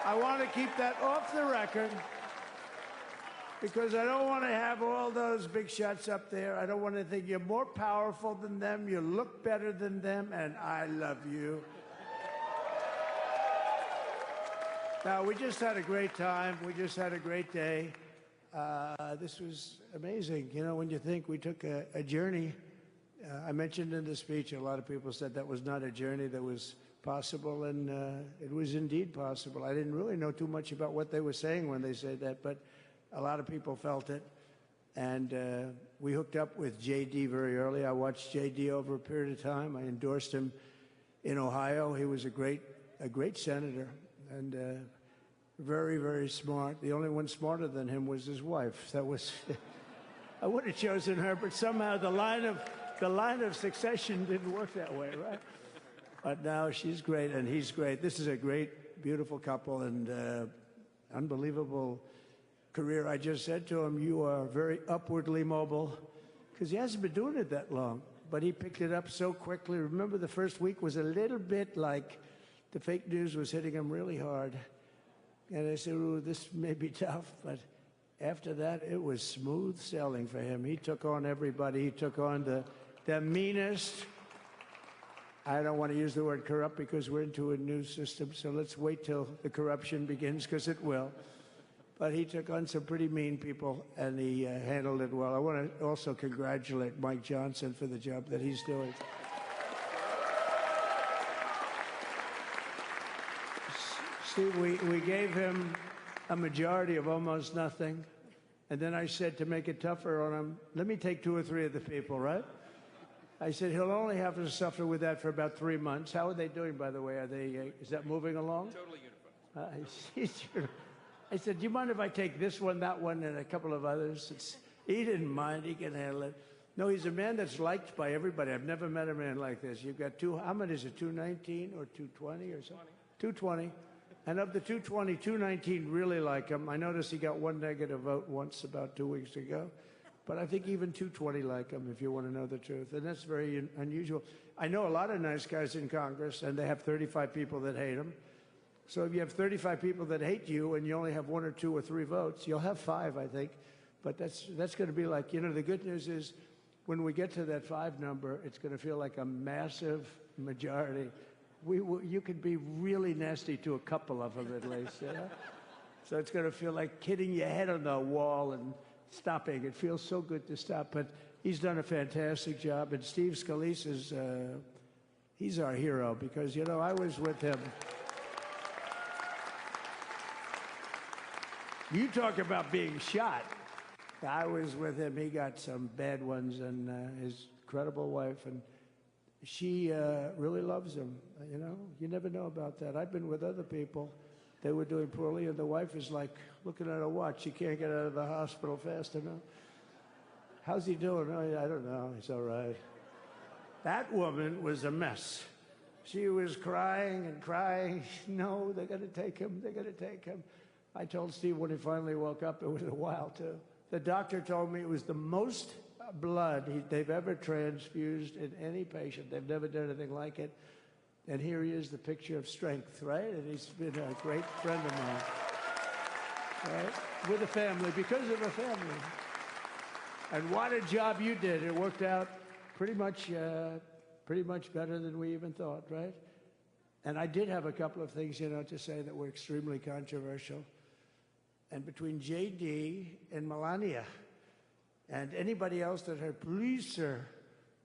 I want to keep that off the record because I don't want to have all those big shots up there. I don't want to think you're more powerful than them, you look better than them, and I love you. Now, we just had a great time. We just had a great day. This was amazing. When you think we took a journey, I mentioned in the speech, a lot of people said that was not a journey that was possible, and it was indeed possible. I didn't really know too much about what they were saying when they said that, but a lot of people felt it. And we hooked up with J.D. very early. I watched J.D. over a period of time. I endorsed him in Ohio. He was a great senator and very, very smart. The only one smarter than him was his wife. That was I would have chosen her, but somehow the line of succession didn't work that way, right? But now she's great and he's great. This is a great, beautiful couple and unbelievable career. I just said to him, you are very upwardly mobile, because he hasn't been doing it that long, but he picked it up so quickly. Remember, the first week was a little bit like the fake news was hitting him really hard. And I said, ooh, this may be tough, but after that, it was smooth sailing for him. He took on everybody. He took on the meanest. I don't want to use the word corrupt because we're into a new system, so let's wait till the corruption begins, because it will. But he took on some pretty mean people, and he handled it well. I want to also congratulate Mike Johnson for the job that he's doing. Steve, we gave him a majority of almost nothing, and then I said, to make it tougher on him, let me take 2 or 3 of the people, right? I said, he'll only have to suffer with that for about 3 months. How are they doing, by the way? Are they? Is that moving along? Totally unified. I said, do you mind if I take this one, that one, and a couple of others? He didn't mind. He can handle it. No, he's a man that's liked by everybody. I've never met a man like this. You've got how many is it, 219 or 220 or something? 220. And of the 220, 219 really like him. I noticed he got 1 negative vote once about 2 weeks ago. But I think even 220 like him, if you want to know the truth. And that's very unusual. I know a lot of nice guys in Congress, and they have 35 people that hate him. So if you have 35 people that hate you and you only have 1 or 2 or 3 votes, you'll have 5, I think. But that's going to be like, the good news is when we get to that 5 number, it's going to feel like a massive majority. You could be really nasty to a couple of them at least. So it's going to feel like hitting your head on the wall and stopping. It feels so good to stop. But he's done a fantastic job. And Steve Scalise he's our hero because, I was with him. You talk about being shot. I was with him. He got some bad ones, and his incredible wife, and she really loves him. You never know about that. I've been with other people. They were doing poorly, and the wife is like looking at a watch. She can't get out of the hospital fast enough. How's he doing? Oh, I don't know. He's all right. That woman was a mess. She was crying and crying. No, they're going to take him. They're going to take him. I told Steve when he finally woke up, it was a while, too. The doctor told me it was the most blood they've ever transfused in any patient. They've never done anything like it. And here he is, the picture of strength, right? And he's been a great friend of mine, right? With a family, because of a family. And what a job you did. It worked out pretty much better than we even thought, right? And I did have a couple of things, to say that were extremely controversial. And between J.D. and Melania and anybody else that heard, please, sir,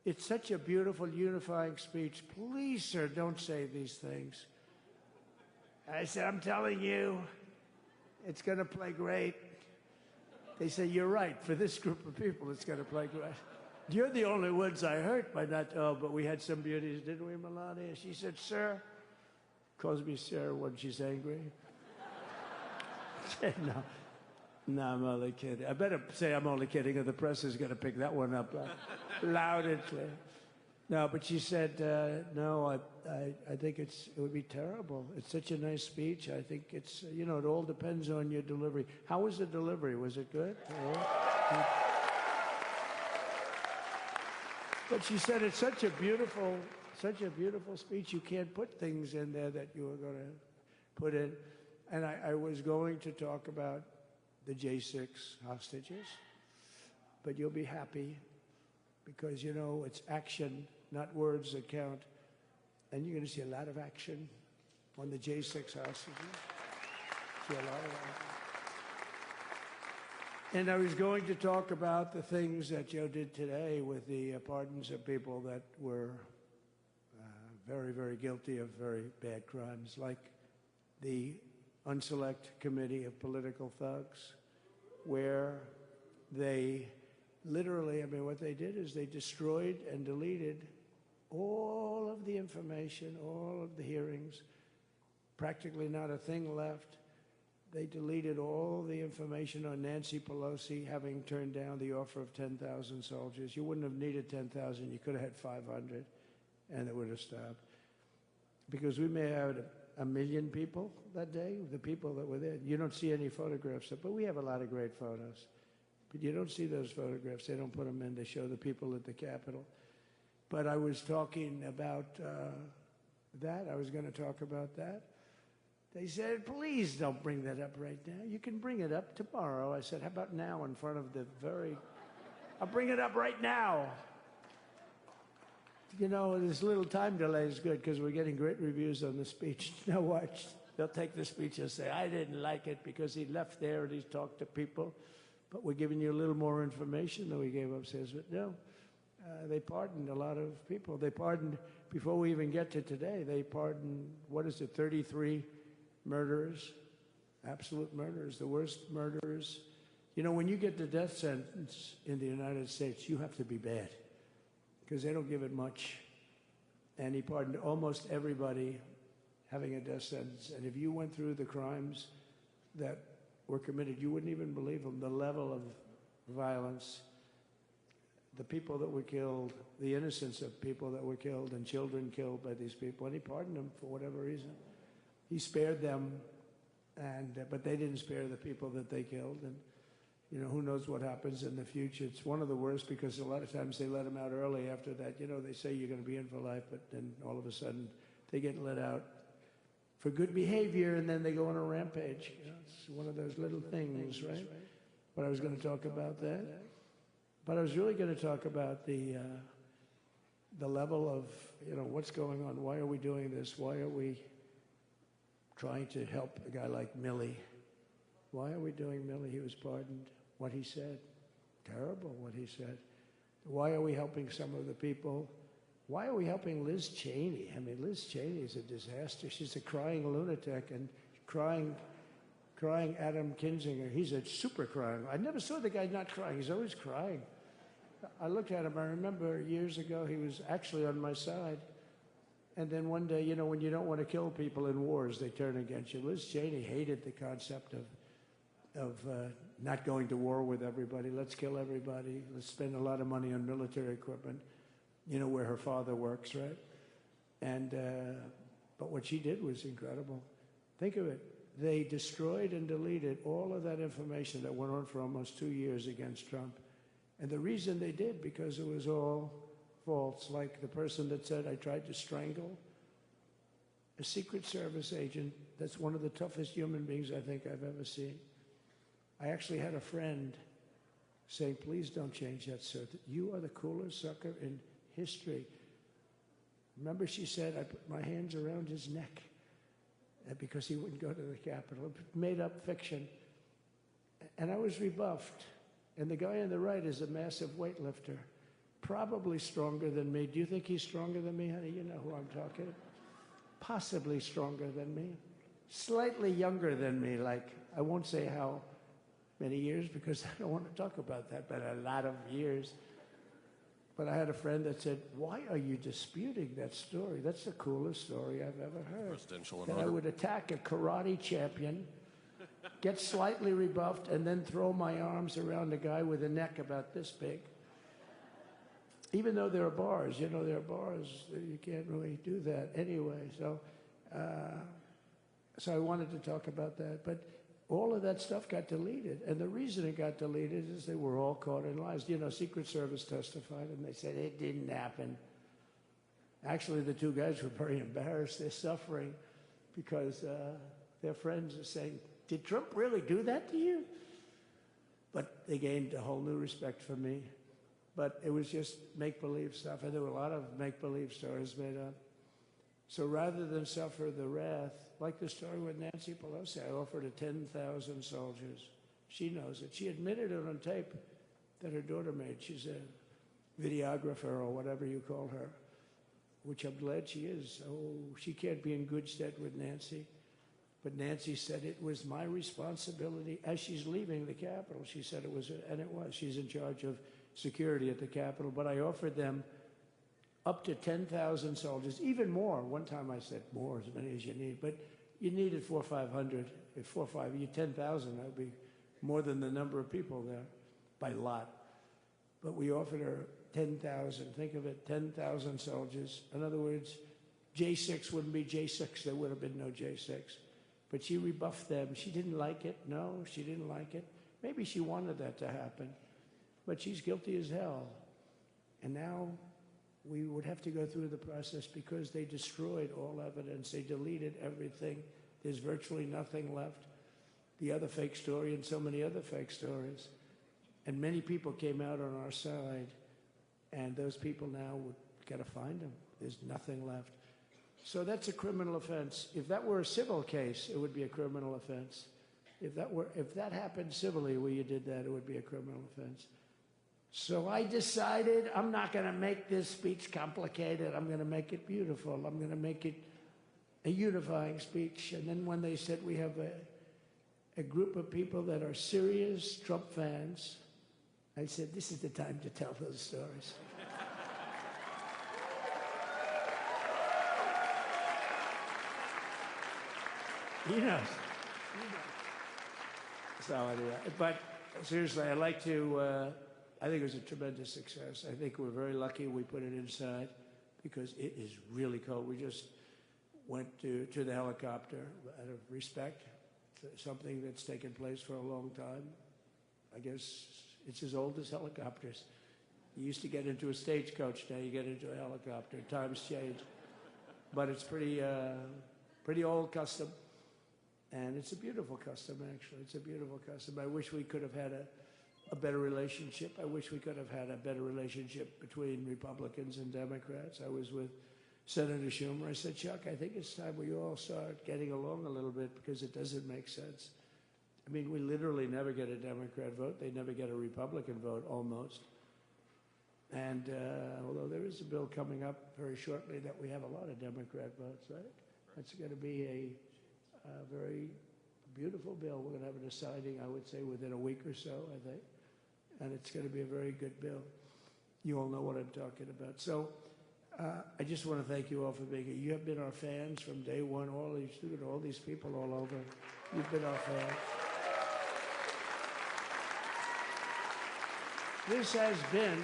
It's such a beautiful, unifying speech. Please, sir, don't say these things. I said, I'm telling you, it's going to play great. They said, you're right. For this group of people, it's going to play great. You're the only ones I hurt by not, oh, but we had some beauties, didn't we, Melania? She said, sir, calls me sir when she's angry. No, I'm only kidding. I better say I'm only kidding, or the press is going to pick that one up loud and clear. No, but she said, no, I think it would be terrible. It's such a nice speech. I think it's, you know, it all depends on your delivery. How was the delivery? Was it good? But she said it's such a beautiful speech. You can't put things in there that you were going to put in. And I was going to talk about the J6 hostages, but you'll be happy because, you know, it's action, not words that count. And you're going to see a lot of action on the J6 hostages. See a lot of action. And I was going to talk about the things that Joe did today with the pardons of people that were very, very guilty of very bad crimes, like the Unselect Committee of Political Thugs, where they literally, I mean, what they did is they destroyed and deleted all of the information, all of the hearings, practically not a thing left. They deleted all the information on Nancy Pelosi having turned down the offer of 10,000 soldiers. You wouldn't have needed 10,000. You could have had 500, and it would have stopped. Because we may have had 1 million people that day, the people that were there. You don't see any photographs, but we have a lot of great photos. But you don't see those photographs. They don't put them in. They show the people at the Capitol. But I was talking about that. I was going to talk about that. They said, please don't bring that up right now. You can bring it up tomorrow. I said, how about now in front of the I'll bring it up right now. You know, this little time delay is good because we're getting great reviews on the speech. Now watch. They'll take the speech and say, I didn't like it because he left there and he talked to people. But we're giving you a little more information than we gave upstairs. But no, they pardoned a lot of people. They pardoned, before we even get to today, they pardoned, 33 murderers, absolute murderers, the worst murderers. You know, when you get the death sentence in the United States, you have to be bad because they don't give it much. And he pardoned almost everybody having a death sentence. And if you went through the crimes that were committed, you wouldn't even believe them, the level of violence, the people that were killed, the innocence of people that were killed and children killed by these people. And he pardoned them for whatever reason. He spared them, but they didn't spare the people that they killed. And, you know, who knows what happens in the future. It's one of the worst because a lot of times they let them out early after that. You know, they say you're going to be in for life, but then all of a sudden they get let out for good behavior, and then they go on a rampage. You know, it's one of those little things, right? But I was going to talk about that. But I was really going to talk about the level of, you know, what's going on. Why are we doing this? Why are we trying to help a guy like Milley? Why are we doing Milley? He was pardoned. What he said, terrible what he said. Why are we helping some of the people? Why are we helping Liz Cheney? I mean, Liz Cheney is a disaster. She's a crying lunatic and crying Adam Kinzinger. He's a super crying. I never saw the guy not crying. He's always crying. I looked at him. I remember years ago he was actually on my side. And then one day, you know, when you don't want to kill people in wars, they turn against you. Liz Cheney hated the concept of not going to war with everybody. Let's kill everybody. Let's spend a lot of money on military equipment, you know, where her father works, right? And but what she did was incredible. Think of it. They destroyed and deleted all of that information that went on for almost 2 years against Trump. And the reason they did, because it was all false, like the person that said, I tried to strangle a Secret Service agent. That's one of the toughest human beings I think I've ever seen. I actually had a friend saying, please don't change that, sir. You are the coolest sucker in history. Remember, she said, I put my hands around his neck because he wouldn't go to the Capitol. Made up fiction. And I was rebuffed. And the guy on the right is a massive weightlifter. probably stronger than me. Do you think he's stronger than me, honey? You know who I'm talking about. Possibly stronger than me. Slightly younger than me, like, I won't say how many years because I don't want to talk about that, but a lot of years. But I had a friend that said, why are you disputing that story? That's the coolest story I've ever heard. Presidential That I would attack a karate champion, get slightly rebuffed, and then throw my arms around a guy with a neck about this big. Even though there are bars, you know, there are bars, you can't really do that anyway. So I wanted to talk about that. But all of that stuff got deleted. And the reason it got deleted is they were all caught in lies. You know, Secret Service testified, and they said it didn't happen. Actually, the two guys were very embarrassed. They're suffering because their friends are saying, did Trump really do that to you? But they gained a whole new respect for me. But it was just make-believe stuff, and there were a lot of make-believe stories made up. So rather than suffer the wrath, like the story with Nancy Pelosi, I offered her 10,000 soldiers. She knows it. She admitted it on tape that her daughter made. She's a videographer or whatever you call her, which I'm glad she is. Oh, she can't be in good stead with Nancy. But Nancy said it was my responsibility as she's leaving the Capitol. She said it was, and it was. She's in charge of security at the Capitol. But I offered them up to 10,000 soldiers, even more. One time I said more, as many as you need. But you needed 400 or 500. If 4 or 5, you 10,000, that would be more than the number of people there by lot. But we offered her 10,000. Think of it, 10,000 soldiers. In other words, J6 wouldn't be J6. There would have been no J6. But she rebuffed them. She didn't like it. No, she didn't like it. Maybe she wanted that to happen. But she's guilty as hell. And now we would have to go through the process because they destroyed all evidence. They deleted everything. There's virtually nothing left. The other fake story and so many other fake stories. And many people came out on our side. And those people now would got to find them. There's nothing left. So that's a criminal offense. If that were a civil case, it would be a criminal offense. If that happened civilly where you did that, it would be a criminal offense. So I decided I'm not going to make this speech complicated. I'm going to make it beautiful. I'm going to make it a unifying speech. And then when they said we have a group of people that are serious Trump fans, I said, this is the time to tell those stories. He knows. So anyway, but seriously, I'd like to, I think it was a tremendous success. I think we're very lucky we put it inside because it is really cold. We just went to the helicopter out of respect to something that's taken place for a long time. I guess it's as old as helicopters. You used to get into a stagecoach, now you get into a helicopter. Times change. But it's pretty old custom. And it's a beautiful custom, actually. It's a beautiful custom. I wish we could have had a better relationship. I wish we could have had a better relationship between Republicans and Democrats. I was with Senator Schumer. I said, Chuck, I think it's time we all start getting along a little bit because it doesn't make sense. I mean, we literally never get a Democrat vote. They never get a Republican vote, almost. And although there is a bill coming up very shortly that we have a lot of Democrat votes, right? That's going to be a very beautiful bill. We're going to have a deciding, I would say, within a week or so, I think. And it's going to be a very good bill. You all know what I'm talking about. So I just want to thank you all for being here. You have been our fans from day one, all these people all over. You've been our fans. This has been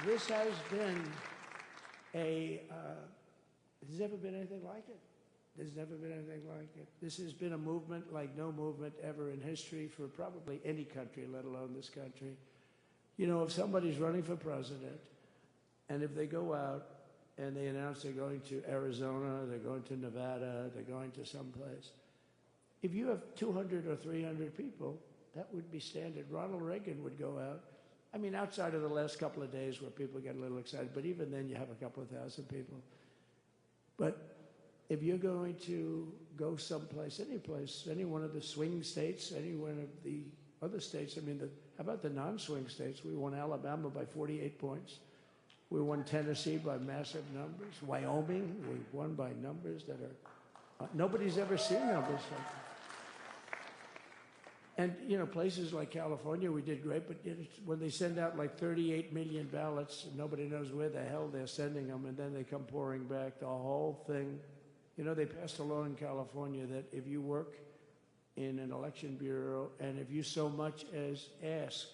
there's never been anything like it. There's never been anything like it. This has been a movement like no movement ever in history for probably any country, let alone this country. You know, if somebody's running for president, and if they go out and they announce they're going to Arizona, they're going to Nevada, they're going to someplace, if you have 200 or 300 people, that would be standard. Ronald Reagan would go out. I mean, outside of the last couple of days where people get a little excited, but even then you have a couple of thousand people. But if you're going to go someplace, any place, any one of the swing states, any one of the other states, I mean, how about the non-swing states? We won Alabama by 48 points. We won Tennessee by massive numbers. Wyoming, we won by numbers that are, nobody's ever seen numbers like that. And, you know, places like California, we did great, but when they send out like 38 million ballots, nobody knows where the hell they're sending them, and then they come pouring back, the whole thing. You know, they passed a law in California that if you work in an election bureau and if you so much as ask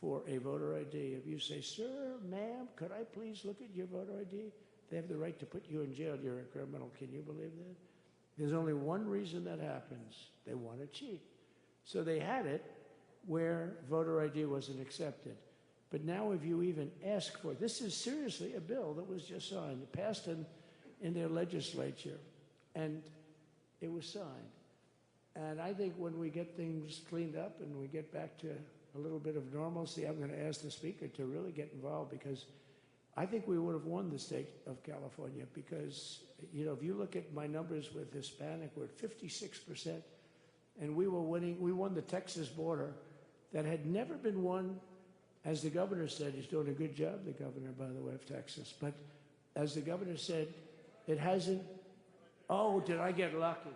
for a voter ID, if you say, sir, ma'am, could I please look at your voter ID? They have the right to put you in jail. You're a criminal. Can you believe that? There's only one reason that happens. They want to cheat. So they had it where voter ID wasn't accepted. But now if you even ask for it, this is seriously a bill that was just signed. It passed in their legislature, and it was signed. And I think when we get things cleaned up and we get back to a little bit of normalcy, I'm going to ask the Speaker to really get involved, because I think we would have won the state of California, because, you know, if you look at my numbers with Hispanic, we're at 56%. And we were winning. We won the Texas border that had never been won. As the governor said, he's doing a good job, the governor, by the way, of Texas. But as the governor said, it hasn't. Oh, did I get lucky?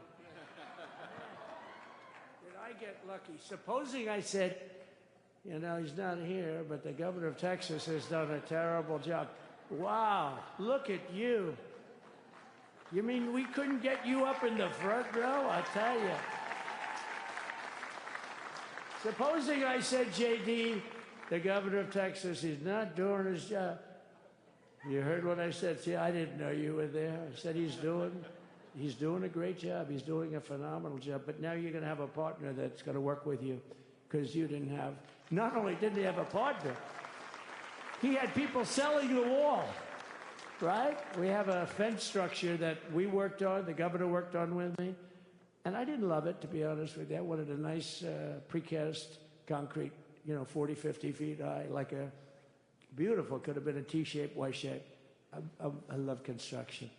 Did I get lucky? Supposing I said, you know, he's not here, but the governor of Texas has done a terrible job. Wow, look at you. You mean we couldn't get you up in the front row? I tell you. Supposing I said, J.D., the governor of Texas, is not doing his job. You heard what I said. See, I didn't know you were there. I said he's doing a great job. He's doing a phenomenal job. But now you're going to have a partner that's going to work with you, because you didn't have, not only didn't he have a partner, he had people selling the wall, right? We have a fence structure that we worked on, the governor worked on with me. And I didn't love it, to be honest with you. I wanted a nice precast concrete, you know, 40, 50 feet high, like a beautiful, could have been a T-shape, Y-shape. I love construction.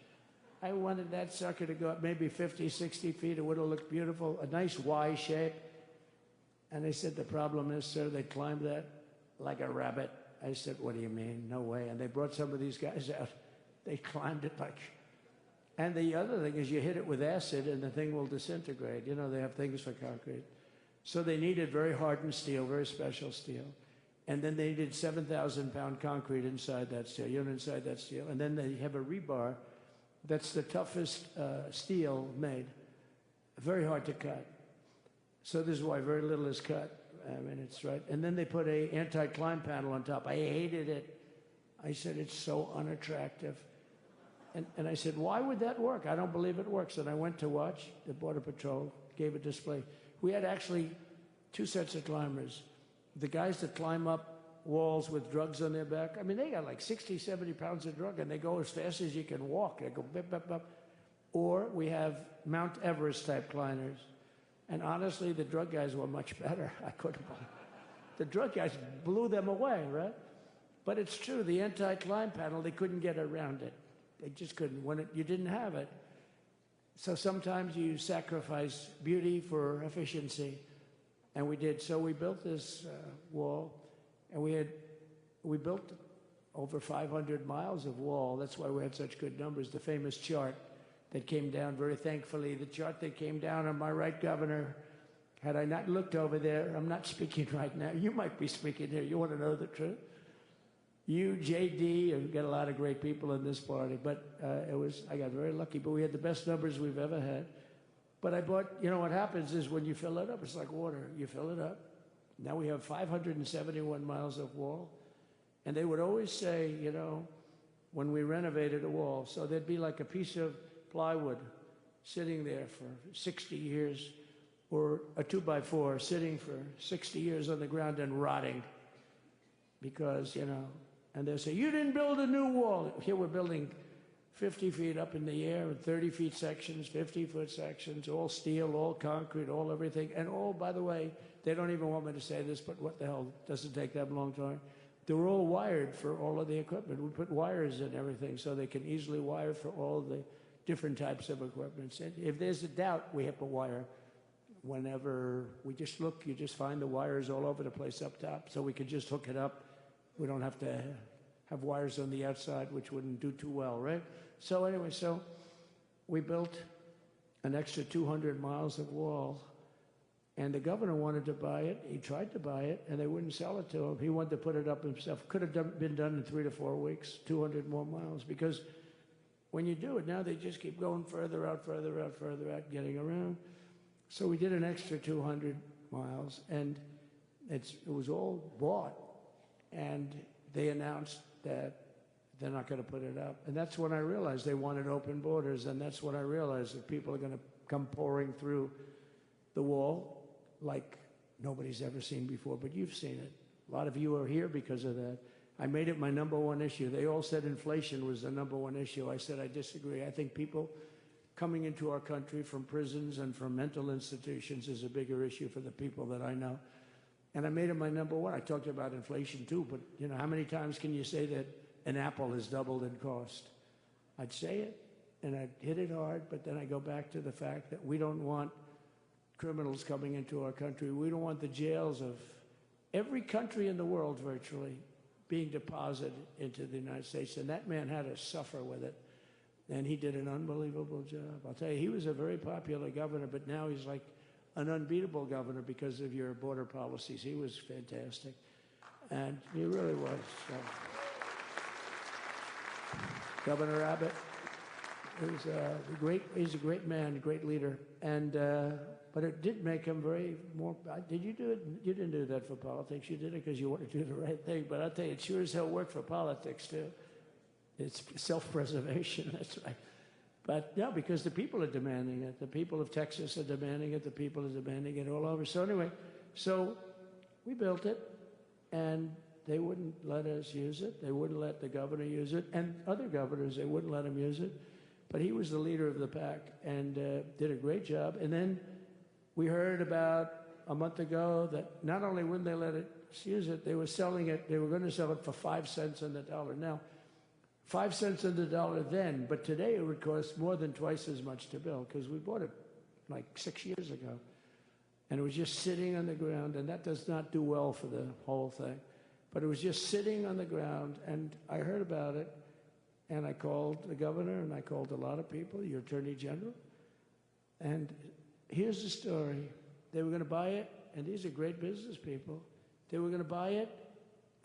I wanted that sucker to go up maybe 50, 60 feet. It would have looked beautiful, a nice Y shape. And they said, the problem is, sir, they climbed that like a rabbit. I said, what do you mean? No way. And they brought some of these guys out. They climbed it like... And the other thing is you hit it with acid and the thing will disintegrate. You know, they have things for concrete. So they needed very hardened steel, very special steel. And then they needed 7,000-pound concrete inside that steel, you know, inside that steel. And then they have a rebar that's the toughest steel made. Very hard to cut. So this is why very little is cut. I mean, it's right. And then they put a anti-climb panel on top. I hated it. I said, it's so unattractive. And I said, why would that work? I don't believe it works. And I went to watch the Border Patrol, gave a display. We had actually two sets of climbers. The guys that climb up walls with drugs on their back, I mean, they got like 60, 70 pounds of drug, and they go as fast as you can walk. They go bip, bip, bip. Or we have Mount Everest-type climbers. And honestly, the drug guys were much better. I couldn't believe it. The drug guys blew them away, right? But it's true, the anti-climb panel, they couldn't get around it. They just couldn't. When you didn't have it. So sometimes you sacrifice beauty for efficiency. And we did. So we built this wall, and we built over 500 miles of wall. That's why we had such good numbers. The famous chart that came down, very thankfully, the chart that came down on my right, Governor, had I not looked over there, I'm not speaking right now. You might be speaking here. You want to know the truth? You, J.D., and we got a lot of great people in this party, but I got very lucky, but we had the best numbers we've ever had. But I bought, you know what happens is when you fill it up, it's like water. You fill it up. Now we have 571 miles of wall. And they would always say, you know, when we renovated a wall, so there'd be like a piece of plywood sitting there for 60 years, or a 2x4 sitting for 60 years on the ground and rotting. Because, you know, and they'll say, you didn't build a new wall. Here we're building 50 feet up in the air, and 30 feet sections, 50-foot sections, all steel, all concrete, all everything. And all, by the way, they don't even want me to say this, but what the hell, doesn't take that long time. They were all wired for all of the equipment. We put wires in everything so they can easily wire for all the different types of equipment. And if there's a doubt, we have to wire. whenever we just look, you just find the wires all over the place up top, so we could just hook it up. We don't have to have wires on the outside, which wouldn't do too well, right? So anyway, so we built an extra 200 miles of wall, and the governor wanted to buy it. He tried to buy it, and they wouldn't sell it to him. He wanted to put it up himself. Could have been done in 3 to 4 weeks, 200 more miles, because when you do it now, they just keep going further out, further out, further out, getting around. So we did an extra 200 miles, and it was all bought, and they announced that they're not going to put it up. And that's when I realized they wanted open borders, and that's when I realized that people are going to come pouring through the wall like nobody's ever seen before, but you've seen it. A lot of you are here because of that. I made it my #1 issue. They all said inflation was the #1 issue. I said I disagree. I think people coming into our country from prisons and from mental institutions is a bigger issue for the people that I know. And I made it my #1. I talked about inflation too, but you know, how many times can you say that an apple has doubled in cost? I'd say it, and I'd hit it hard, but then I go back to the fact that we don't want criminals coming into our country. We don't want the jails of every country in the world virtually being deposited into the United States. And that man had to suffer with it. And he did an unbelievable job. I'll tell you, he was a very popular governor, but now he's like an unbeatable governor because of your border policies. He was fantastic. And he really was. So. Governor Abbott is he's a great man, a great leader. And but it did make him very more. Did you do it? You didn't do that for politics. You did it because you wanted to do the right thing. But I'll tell you, it sure as hell worked for politics too. It's self-preservation. That's right. But no, because the people are demanding it. The people of Texas are demanding it. The people are demanding it all over. So anyway, so we built it, and they wouldn't let us use it. They wouldn't let the governor use it, and other governors, they wouldn't let him use it. But he was the leader of the pack and did a great job. And then we heard about a month ago that not only wouldn't they let us use it, they were selling it. They were going to sell it for 5 cents on the dollar. Now, 5 cents on the dollar then, but today it would cost more than twice as much to build because we bought it like 6 years ago. And it was just sitting on the ground, and that does not do well for the whole thing. But it was just sitting on the ground, and I heard about it, and I called the governor, and I called a lot of people, your attorney general. And here's the story. They were going to buy it, and these are great business people. They were going to buy it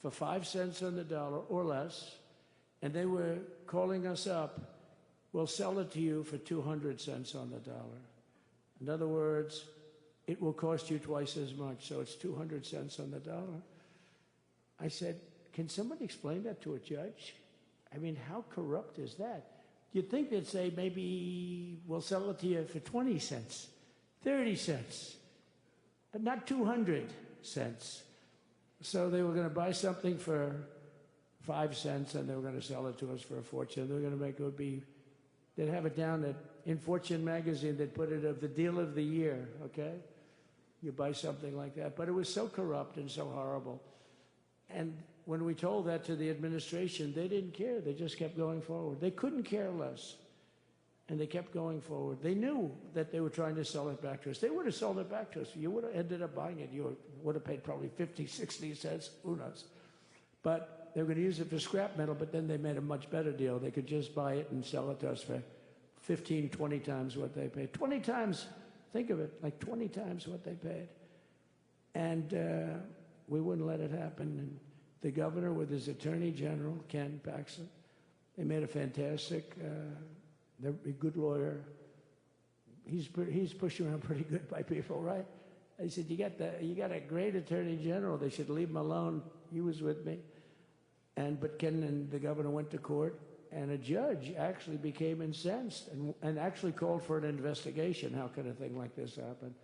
for 5 cents on the dollar or less, and they were calling us up, we'll sell it to you for 200 cents on the dollar. In other words, it will cost you twice as much, so it's 200 cents on the dollar. I said, can somebody explain that to a judge? I mean, how corrupt is that? You'd think they'd say, maybe we'll sell it to you for 20 cents, 30 cents, but not 200 cents. So they were going to buy something for 5 cents, and they were going to sell it to us for a fortune. They were going to make it would be, they'd have it down in Fortune magazine, they'd put it of the deal of the year, okay? You buy something like that. But it was so corrupt and so horrible. And when we told that to the administration, they didn't care. They just kept going forward. They couldn't care less. And they kept going forward. They knew that they were trying to sell it back to us. They would have sold it back to us. You would have ended up buying it. You would have paid probably 50, 60 cents. Who knows? But they were going to use it for scrap metal, but then they made a much better deal. They could just buy it and sell it to us for 15, 20 times what they paid. 20 times, think of it, like 20 times what they paid. And we wouldn't let it happen. And the governor with his attorney general, Ken Paxton, they made a fantastic, they're a good lawyer. He's pushed around pretty good by people, right? I said, you got a great attorney general. They should leave him alone. He was with me. But Ken and the governor went to court, and a judge actually became incensed and actually called for an investigation. How could a thing like this happen?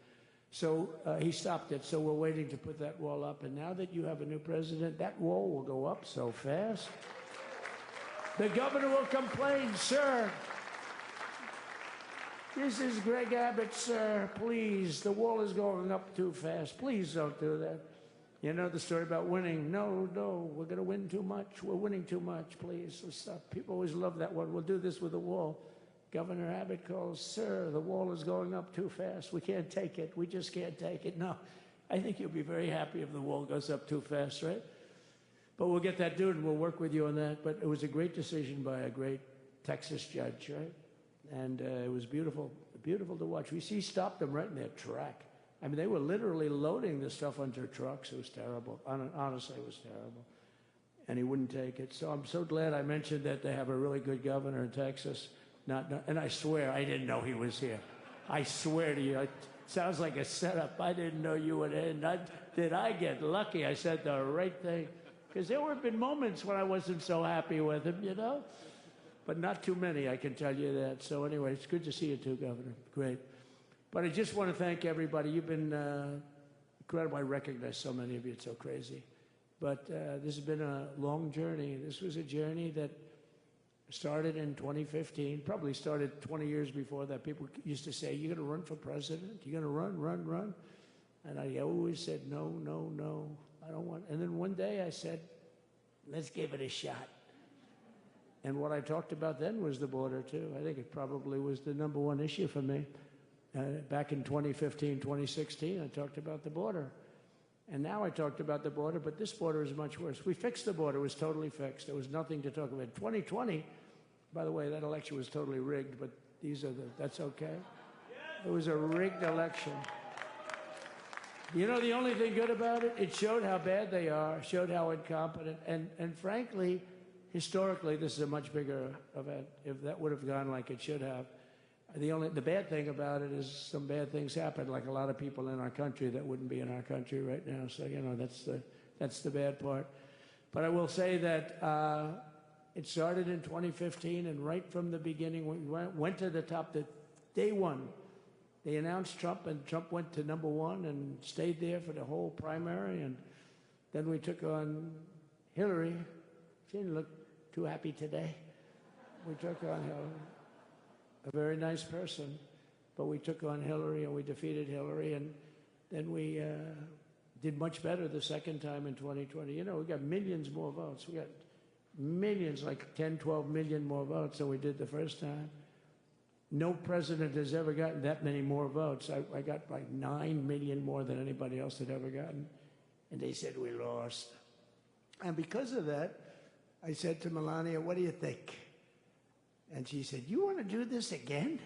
So he stopped it. So we're waiting to put that wall up. And now that you have a new president, that wall will go up so fast. The governor will complain, sir. This is Greg Abbott, sir. Please, the wall is going up too fast. Please don't do that. You know the story about winning. No, we're going to win too much. We're winning too much. Please, stop. People always love that one. We'll do this with the wall. Governor Abbott calls, "Sir, the wall is going up too fast. We can't take it. We just can't take it." No, I think you'll be very happy if the wall goes up too fast, right? But we'll get that done. We'll work with you on that. But it was a great decision by a great Texas judge, right? And it was beautiful, beautiful to watch. He stopped them right in their track. I mean, they were literally loading this stuff onto trucks. It was terrible. Honestly, it was terrible. And he wouldn't take it. So I'm so glad I mentioned that they have a really good governor in Texas. And I swear, I didn't know he was here. I swear to you, it sounds like a setup. I didn't know you would end. Did I get lucky? I said the right thing. Because there have been moments when I wasn't so happy with him, you know? But not too many, I can tell you that. So anyway, it's good to see you too, Governor. Great. But I just want to thank everybody. You've been incredible. I recognize so many of you. It's so crazy. But this has been a long journey. This was a journey that started in 2015, probably started 20 years before that. People used to say, "You're going to run for president? You're going to run?" And I always said, no, I don't want. And then one day I said, let's give it a shot. And what I talked about then was the border, too. I think it probably was the #1 issue for me. Back in 2015, 2016, I talked about the border. And now I talked about the border, but this border is much worse. We fixed the border. It was totally fixed. There was nothing to talk about. 2020, by the way, that election was totally rigged, but that's okay. It was a rigged election. You know the only thing good about it? It showed how bad they are, showed how incompetent, and frankly, historically, this is a much bigger event. If that would have gone like it should have. The bad thing about it is some bad things happen, like a lot of people in our country that wouldn't be in our country right now. So, you know, that's the bad part. But I will say that it started in 2015, and right from the beginning, we went to the top. Day one, they announced Trump, and Trump went to #1 and stayed there for the whole primary. And then we took on Hillary. She didn't look too happy today. We took on Hillary. A very nice person, but we took on Hillary and we defeated Hillary, and then we did much better the second time in 2020. You know, we got millions more votes. We got millions, like 10, 12 million more votes than we did the first time. No president has ever gotten that many more votes. I got like 9 million more than anybody else had ever gotten, and they said we lost. And because of that, I said to Melania, "What do you think?" And she said, "You want to do this again?"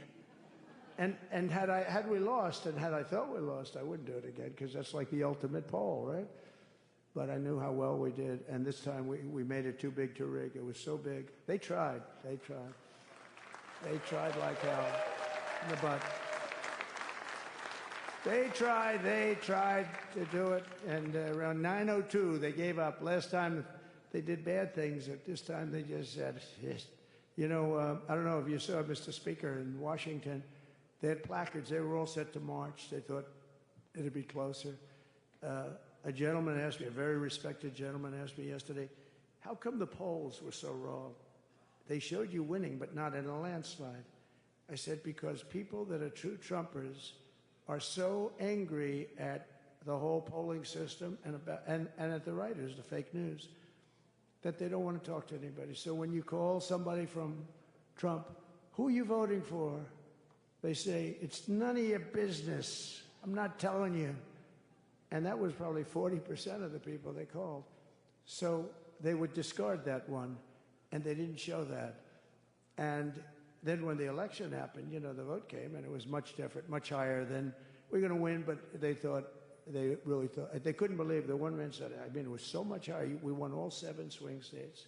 And had we lost, and had I thought we lost, I wouldn't do it again, because that's like the ultimate poll, right? But I knew how well we did, and this time we made it too big to rig. It was so big. They tried like hell in the butt. They tried to do it, and around 9:02 they gave up. Last time they did bad things, at this time they just said, you know, I don't know if you saw, Mr. Speaker, in Washington, they had placards. They were all set to march. They thought it'd be closer. A gentleman asked me, a very respected gentleman asked me yesterday, how come the polls were so wrong? They showed you winning, but not in a landslide. I said, because people that are true Trumpers are so angry at the whole polling system and at the writers, the fake news, that they don't want to talk to anybody. So when you call somebody from Trump, who are you voting for? They say, it's none of your business. I'm not telling you. And that was probably 40% of the people they called. So they would discard that one, and they didn't show that. And then when the election happened, you know, the vote came, and it was much different, much higher than, we're going to win, but they really thought, they couldn't believe, the one man said, I mean, it was so much higher. We won all 7 swing states.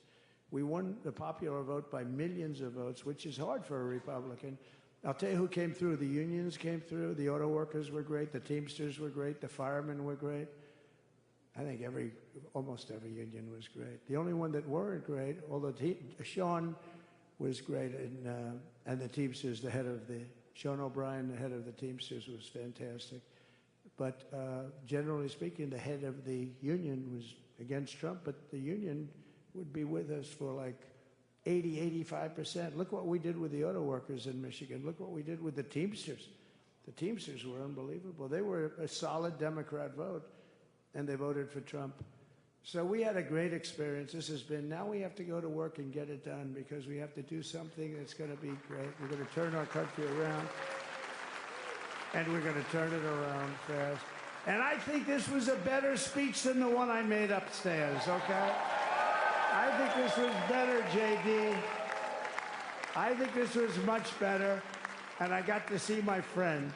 We won the popular vote by millions of votes, which is hard for a Republican. I'll tell you who came through. The unions came through. The auto workers were great. The Teamsters were great. The firemen were great. I think almost every union was great. The only one that weren't great, although Sean was great, and the Teamsters, Sean O'Brien, the head of the Teamsters, was fantastic. But generally speaking, the head of the union was against Trump, but the union would be with us for like 80, 85%. Look what we did with the auto workers in Michigan. Look what we did with the Teamsters. The Teamsters were unbelievable. They were a solid Democrat vote, and they voted for Trump. So we had a great experience. This has been, now we have to go to work and get it done because we have to do something that's going to be great. We're going to turn our country around, and we're going to turn it around fast. And I think this was a better speech than the one I made upstairs, okay? I think this was better, JD. I think this was much better, and I got to see my friend.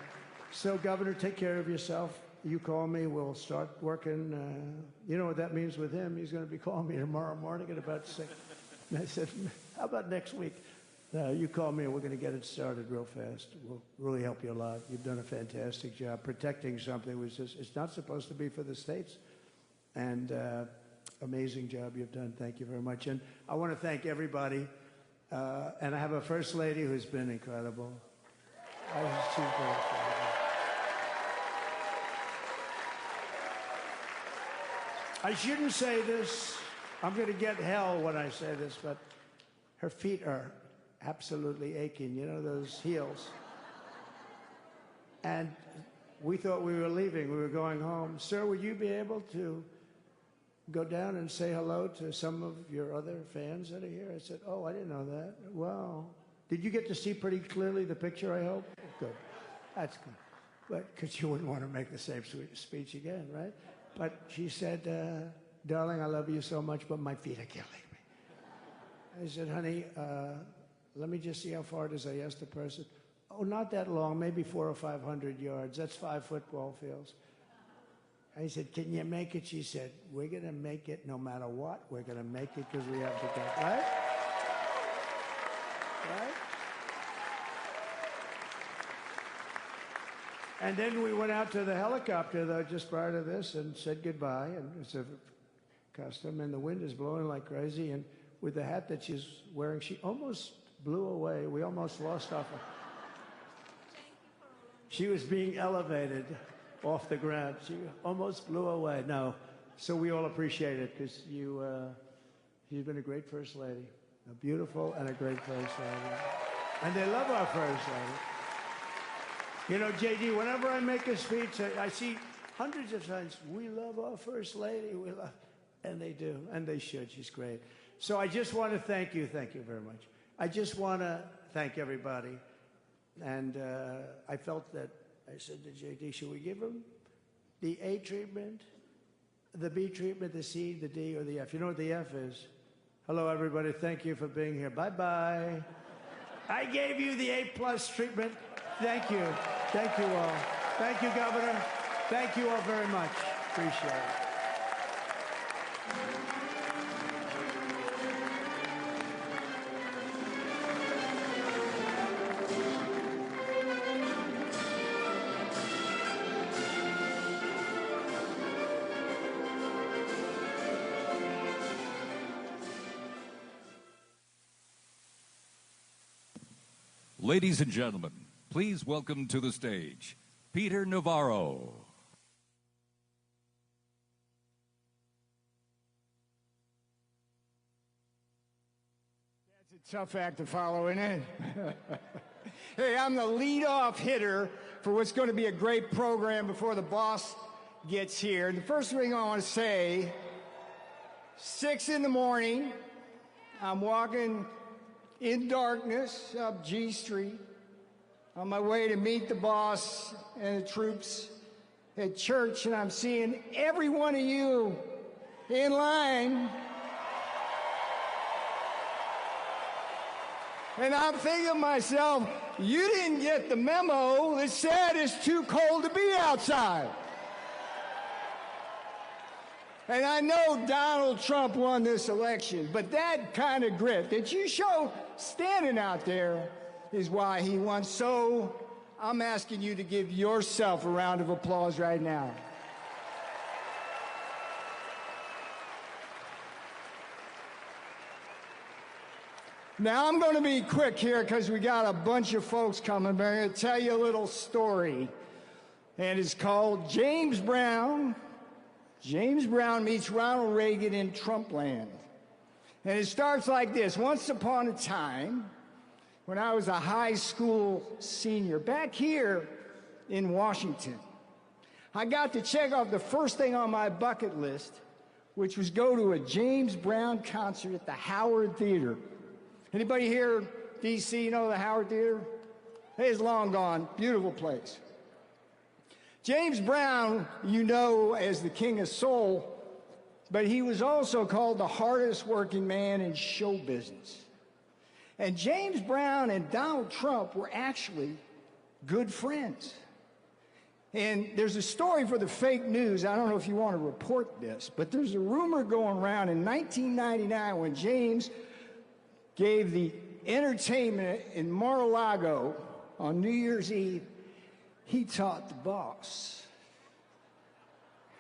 So, Governor, take care of yourself. You call me, we'll start working. You know what that means with him? He's going to be calling me tomorrow morning at about 6. And I said, how about next week? You call me and we're going to get it started real fast. We'll really help you a lot. You've done a fantastic job protecting something which is, it's not supposed to be for the states. And amazing job you've done. Thank you very much. And I want to thank everybody. And I have a First Lady who's been incredible. She's been incredible. I shouldn't say this. I'm going to get hell when I say this, but her feet are absolutely aching. You know, those heels. And we thought we were leaving. We were going home. Sir, would you be able to go down and say hello to some of your other fans that are here? I said, oh, I didn't know that. Wow. Did you get to see pretty clearly the picture, I hope? Good. That's good. But because you wouldn't want to make the same speech again, right? But she said, darling, I love you so much, but my feet are killing me. I said, honey, let me just see how far it is. I asked the person. Oh, not that long, maybe 400 or 500 yards. That's 5 football fields. I said, can you make it? She said, we're going to make it no matter what. We're going to make it because we have to go. Right? Right? And then we went out to the helicopter, though, just prior to this and said goodbye. And it's a custom. And the wind is blowing like crazy. And with the hat that she's wearing, she almost blew away. We almost lost off her. She was being elevated off the ground. She almost blew away. No. So we all appreciate it because you've been a great First Lady. A beautiful and a great First Lady. And they love our First Lady. You know, JD, whenever I make a speech, I see hundreds of times, we love our First Lady, we love, and they do, and they should. She's great. So I just want to thank you very much. I just want to thank everybody. And I felt that, I said to JD, should we give him the A treatment, the B treatment, the C, the D, or the F? You know what the F is? Hello, everybody. Thank you for being here. Bye-bye. I gave you the A+ treatment. Thank you. Thank you all. Thank you, Governor. Thank you all very much. Appreciate it. Ladies and gentlemen, please welcome to the stage, Peter Navarro. That's a tough act to follow, isn't it? Hey, I'm the leadoff hitter for what's going to be a great program before the boss gets here. And the first thing I want to say, 6 in the morning, I'm walking in darkness up G Street on my way to meet the boss and the troops at church, and I'm seeing every one of you in line. And I'm thinking to myself, you didn't get the memo that said it's too cold to be outside. And I know Donald Trump won this election, but that kind of grit that you show standing out there is why he won. So I'm asking you to give yourself a round of applause right now. Now I'm going to be quick here because we got a bunch of folks coming. But I'm going to tell you a little story, and it's called James Brown. James Brown meets Ronald Reagan in Trumpland. And it starts like this. Once upon a time, when I was a high school senior, back here in Washington, I got to check off the first thing on my bucket list which was go to a James Brown concert at the Howard Theater. Anybody here, D.C., know the Howard Theater? It's long gone. Beautiful place. James Brown, you know as the King of Soul, but he was also called the hardest working man in show business. And James Brown and Donald Trump were actually good friends. And there's a story for the fake news. I don't know if you want to report this, but there's a rumor going around in 1999 when James gave the entertainment in Mar-a-Lago on New Year's Eve, he taught the boss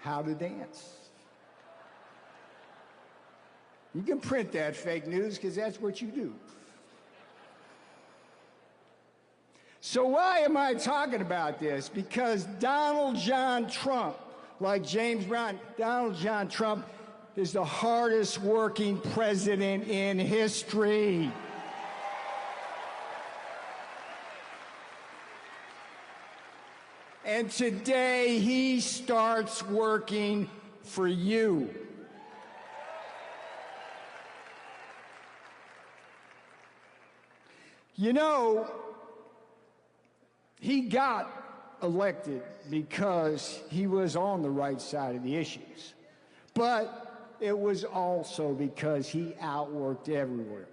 how to dance. You can print that fake news because that's what you do. So why am I talking about this? Because Donald John Trump, like James Brown, Donald John Trump is the hardest working president in history. And today he starts working for you. You know, he got elected because he was on the right side of the issues. But it was also because he outworked everywhere.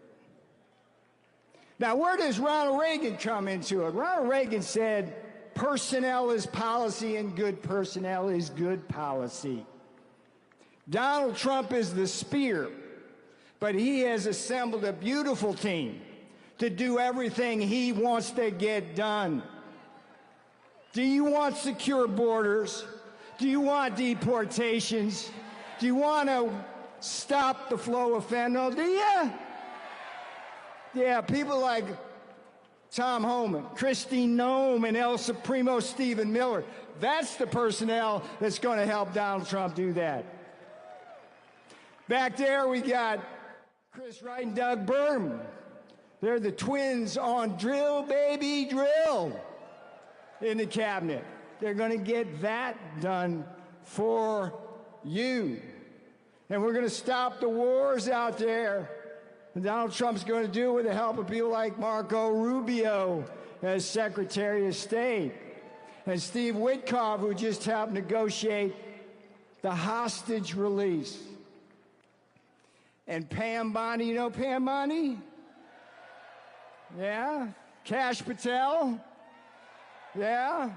Now, where does Ronald Reagan come into it? Ronald Reagan said, personnel is policy and good personnel is good policy. Donald Trump is the spear, but he has assembled a beautiful team to do everything he wants to get done. Do you want secure borders? Do you want deportations? Do you want to stop the flow of fentanyl? Do you? Yeah, people like Tom Homan, Christine Nome, and El Supremo Stephen Miller. That's the personnel that's going to help Donald Trump do that. Back there we got Chris Wright and Doug Burgum. They're the twins on drill, baby, drill in the cabinet. They're going to get that done for you. And we're going to stop the wars out there. And Donald Trump's going to do it with the help of people like Marco Rubio as Secretary of State, and Steve Witkoff, who just helped negotiate the hostage release. And Pam Bondi, you know Pam Bondi? Yeah? Kash Patel? Yeah?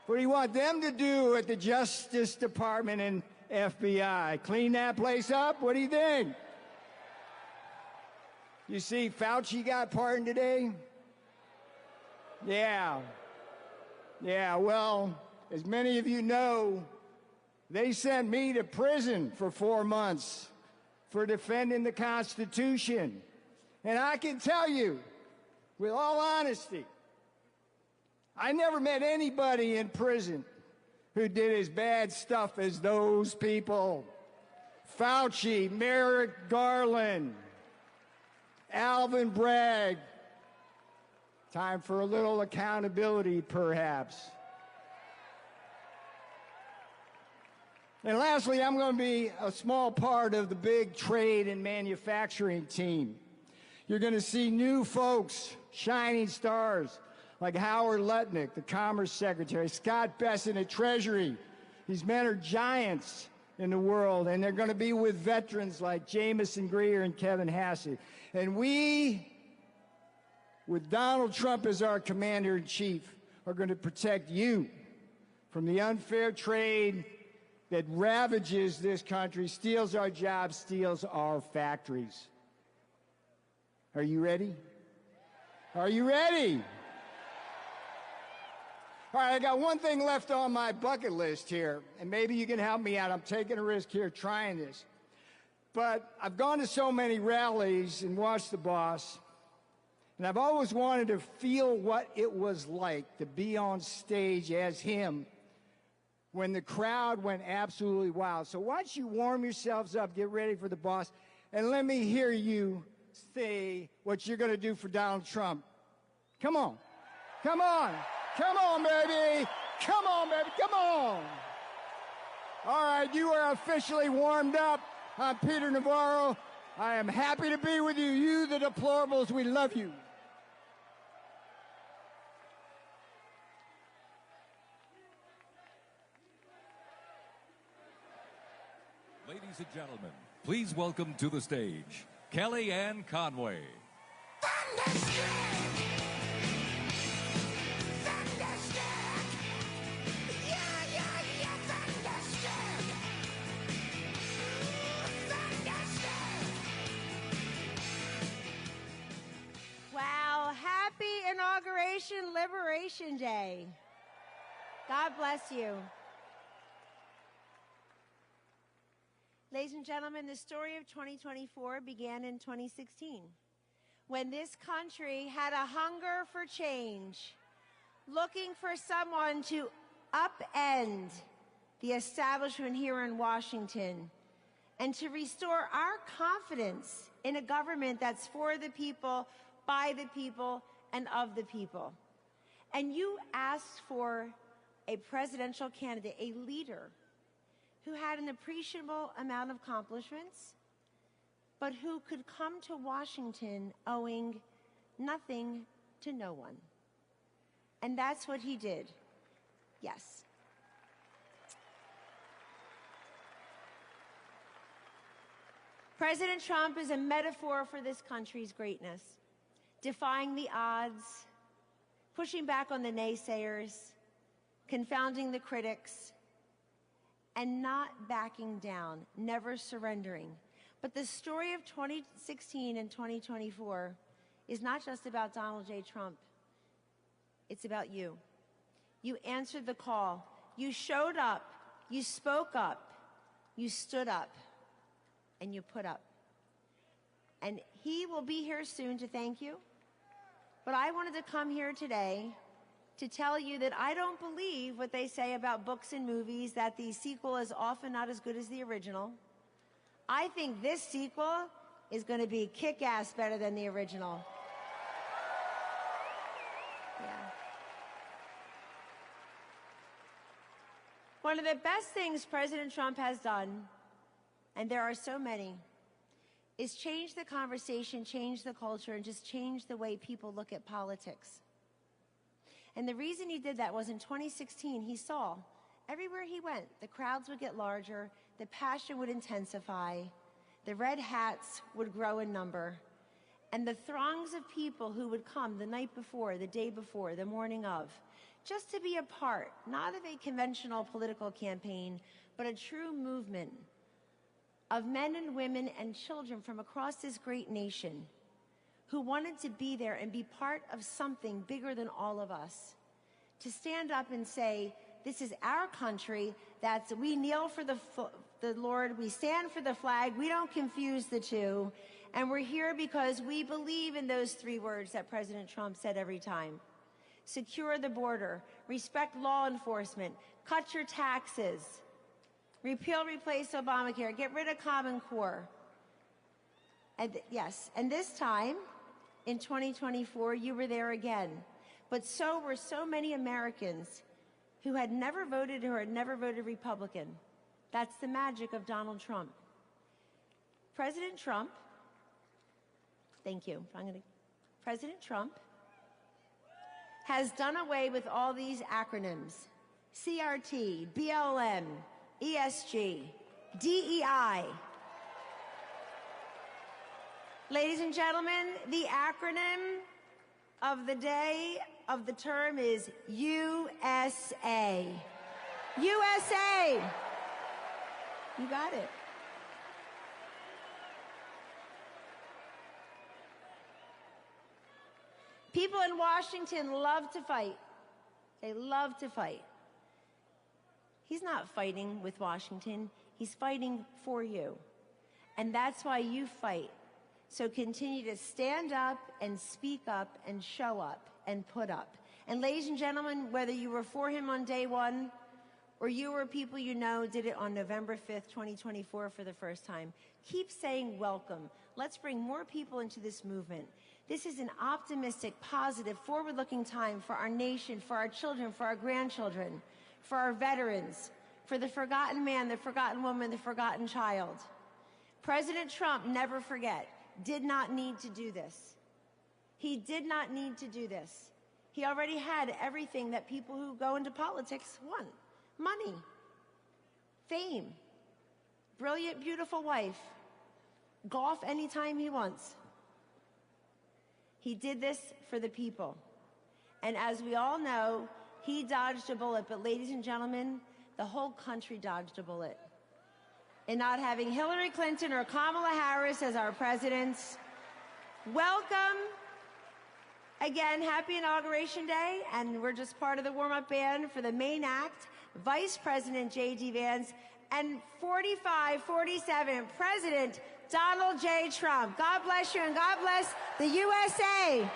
What do you want them to do at the Justice Department and FBI? Clean that place up? What do you think? You see, Fauci got pardoned today? Yeah. Yeah, well, as many of you know, they sent me to prison for 4 months for defending the Constitution. And I can tell you, with all honesty, I never met anybody in prison who did as bad stuff as those people. Fauci, Merrick Garland, Alvin Bragg. Time for a little accountability, perhaps. And lastly, I'm going to be a small part of the big trade and manufacturing team. You're going to see new folks, shining stars, like Howard Lutnick, the Commerce Secretary, Scott Bessent at Treasury. These men are giants in the world, and they're going to be with veterans like Jamison Greer and Kevin Hassett. And we, with Donald Trump as our commander-in-chief, are going to protect you from the unfair trade that ravages this country, steals our jobs, steals our factories. Are you ready? Are you ready? All right, I got one thing left on my bucket list here, and maybe you can help me out. I'm taking a risk here trying this. But I've gone to so many rallies and watched the boss, and I've always wanted to feel what it was like to be on stage as him when the crowd went absolutely wild. So why don't you warm yourselves up, get ready for the boss, and let me hear you say what you're going to do for Donald Trump. Come on. Come on. Come on, baby. Come on, baby. Come on. All right, you are officially warmed up. I'm Peter Navarro. I am happy to be with you. You, the deplorables, we love you. Ladies and gentlemen, please welcome to the stage, Kellyanne Conway. Wow, happy Inauguration Liberation Day. God bless you. Ladies and gentlemen, the story of 2024 began in 2016, when this country had a hunger for change, looking for someone to upend the establishment here in Washington and to restore our confidence in a government that's for the people, by the people, and of the people. And you asked for a presidential candidate, a leader, who had an appreciable amount of accomplishments, but who could come to Washington owing nothing to no one. And that's what he did. Yes. President Trump is a metaphor for this country's greatness, defying the odds, pushing back on the naysayers, confounding the critics, and not backing down, never surrendering. But the story of 2016 and 2024 is not just about Donald J. Trump. It's about you. You answered the call. You showed up. You spoke up. You stood up. And you put up. And he will be here soon to thank you. But I wanted to come here today to tell you that I don't believe what they say about books and movies, that the sequel is often not as good as the original. I think this sequel is going to be kick-ass better than the original. Yeah. One of the best things President Trump has done, and there are so many, is change the conversation, change the culture, and just change the way people look at politics. And the reason he did that was in 2016, he saw everywhere he went, the crowds would get larger, the passion would intensify, the red hats would grow in number, and the throngs of people who would come the night before, the day before, the morning of, just to be a part, not of a conventional political campaign, but a true movement of men and women and children from across this great nation who wanted to be there and be part of something bigger than all of us, to stand up and say, this is our country, that's, we kneel for the Lord, we stand for the flag, we don't confuse the two, and we're here because we believe in those three words that President Trump said every time. Secure the border, respect law enforcement, cut your taxes, repeal, replace Obamacare, get rid of Common Core. And yes, and this time, in 2024, you were there again. But so were so many Americans who had never voted or had never voted Republican. That's the magic of Donald Trump. President Trump, thank you. President Trump has done away with all these acronyms: CRT, BLM, ESG, DEI. Ladies and gentlemen, the acronym of the day of the term is USA. USA. You got it. People in Washington love to fight. They love to fight. He's not fighting with Washington. He's fighting for you. And that's why you fight. So continue to stand up and speak up and show up and put up. And ladies and gentlemen, whether you were for him on day one or you or people you know did it on November 5th, 2024 for the first time, keep saying welcome. Let's bring more people into this movement. This is an optimistic, positive, forward-looking time for our nation, for our children, for our grandchildren, for our veterans, for the forgotten man, the forgotten woman, the forgotten child. President Trump, never forget, did not need to do this. He did not need to do this. He already had everything that people who go into politics want. Money, fame, brilliant, beautiful wife, golf anytime he wants. He did this for the people. And as we all know, he dodged a bullet. But ladies and gentlemen, the whole country dodged a bullet in not having Hillary Clinton or Kamala Harris as our presidents. Welcome. Again, happy Inauguration Day. And we're just part of the warm-up band for the main act, Vice President J.D. Vance, and 45-47, President Donald J. Trump. God bless you and God bless the USA.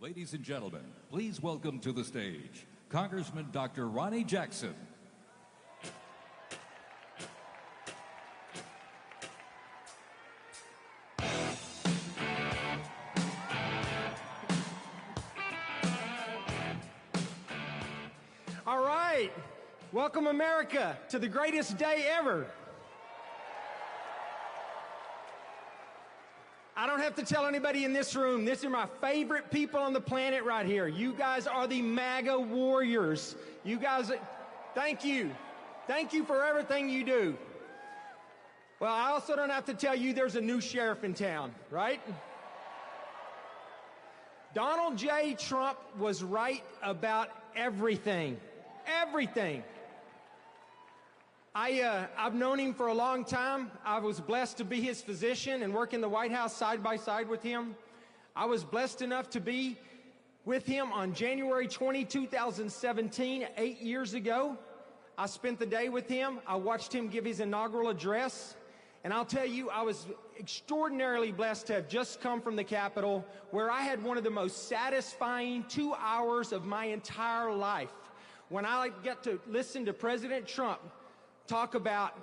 Ladies and gentlemen, please welcome to the stage Congressman Dr. Ronnie Jackson. All right. Welcome, America, to the greatest day ever. I don't have to tell anybody in this room, these are my favorite people on the planet right here. You guys are the MAGA warriors. You guys, thank you. Thank you for everything you do. Well, I also don't have to tell you there's a new sheriff in town, right? Donald J. Trump was right about everything. Everything. I've known him for a long time. I was blessed to be his physician and work in the White House side by side with him. I was blessed enough to be with him on January 20, 2017, 8 years ago. I spent the day with him. I watched him give his inaugural address. And I'll tell you, I was extraordinarily blessed to have just come from the Capitol, where I had one of the most satisfying 2 hours of my entire life, when I get to listen to President Trump talk about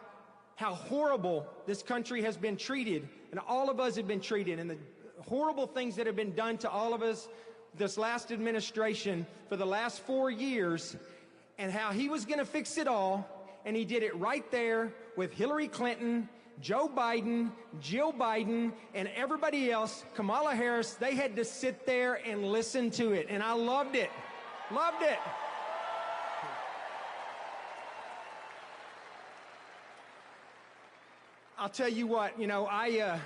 how horrible this country has been treated, and all of us have been treated, and the horrible things that have been done to all of us this last administration for the last 4 years, and how he was going to fix it all, and he did it right there with Hillary Clinton, Joe Biden, Jill Biden, and everybody else, Kamala Harris. They had to sit there and listen to it, and I loved it. Loved it. I'll tell you what, you know, I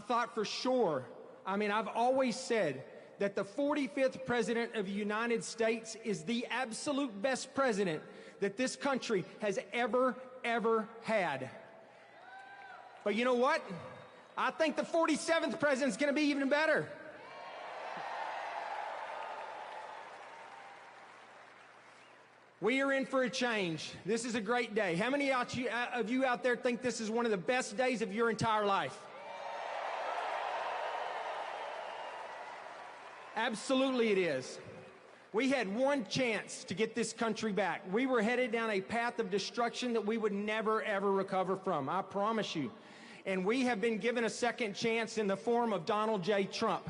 thought for sure, I mean, I've always said that the 45th President of the United States is the absolute best president that this country has ever had. But you know what? I think the 47th President's going to be even better. We are in for a change. This is a great day. How many of you out there think this is one of the best days of your entire life? Absolutely it is. We had one chance to get this country back. We were headed down a path of destruction that we would never, ever recover from. I promise you. And we have been given a second chance in the form of Donald J. Trump.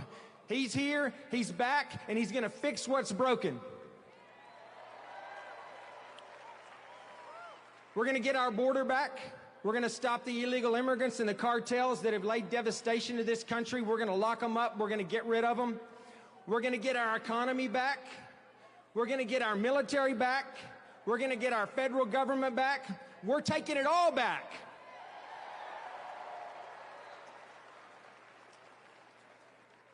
He's here, he's back, and he's going to fix what's broken. We're going to get our border back. We're going to stop the illegal immigrants and the cartels that have laid devastation to this country. We're going to lock them up. We're going to get rid of them. We're going to get our economy back. We're going to get our military back. We're going to get our federal government back. We're taking it all back.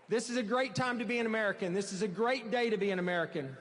This is a great time to be an American. This is a great day to be an American.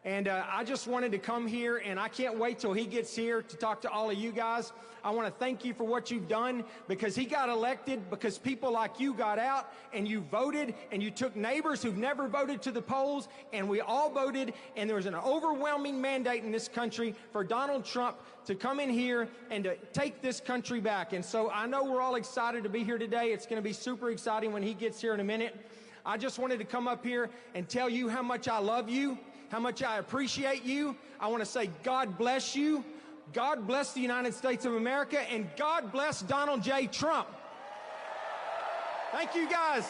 And I just wanted to come here, and I can't wait till he gets here to talk to all of you guys. I want to thank you for what you've done, because he got elected because people like you got out and you voted, and you took neighbors who've never voted to the polls, and we all voted, and there was an overwhelming mandate in this country for Donald Trump to come in here and to take this country back. And so I know we're all excited to be here today. It's going to be super exciting when he gets here in a minute. I just wanted to come up here and tell you how much I love you, how much I appreciate you. I want to say God bless you. God bless the United States of America, and God bless Donald J. Trump. Thank you, guys.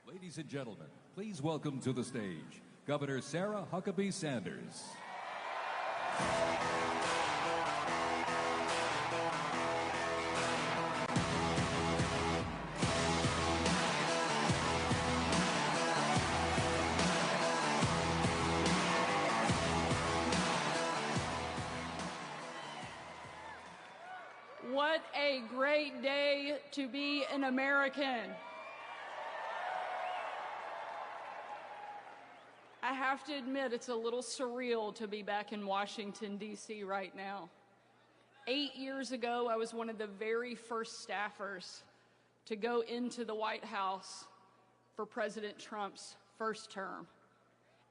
Ladies and gentlemen, please welcome to the stage Governor Sarah Huckabee Sanders. What a great day to be an American. I have to admit, it's a little surreal to be back in Washington, D.C. right now. 8 years ago, I was one of the very first staffers to go into the White House for President Trump's first term.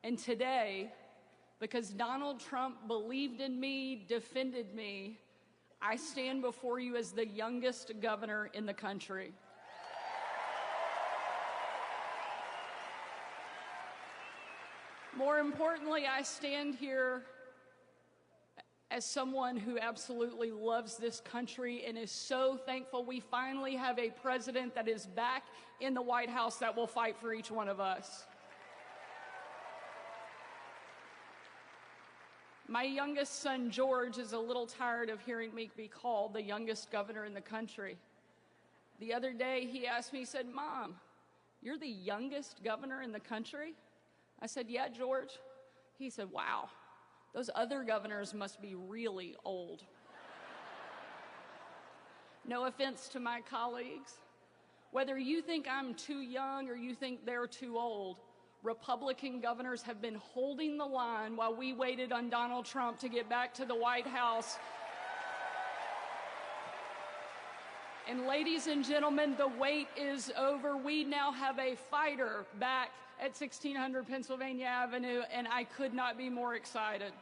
And today, because Donald Trump believed in me, defended me, I stand before you as the youngest governor in the country. More importantly, I stand here as someone who absolutely loves this country and is so thankful we finally have a president that is back in the White House that will fight for each one of us. My youngest son, George, is a little tired of hearing me be called the youngest governor in the country. The other day, he asked me, he said, "Mom, you're the youngest governor in the country?" I said, "Yeah, George." He said, "Wow, those other governors must be really old." No offense to my colleagues. Whether you think I'm too young or you think they're too old, Republican governors have been holding the line while we waited on Donald Trump to get back to the White House. And ladies and gentlemen, the wait is over. We now have a fighter back at 1600 Pennsylvania Avenue, and I could not be more excited.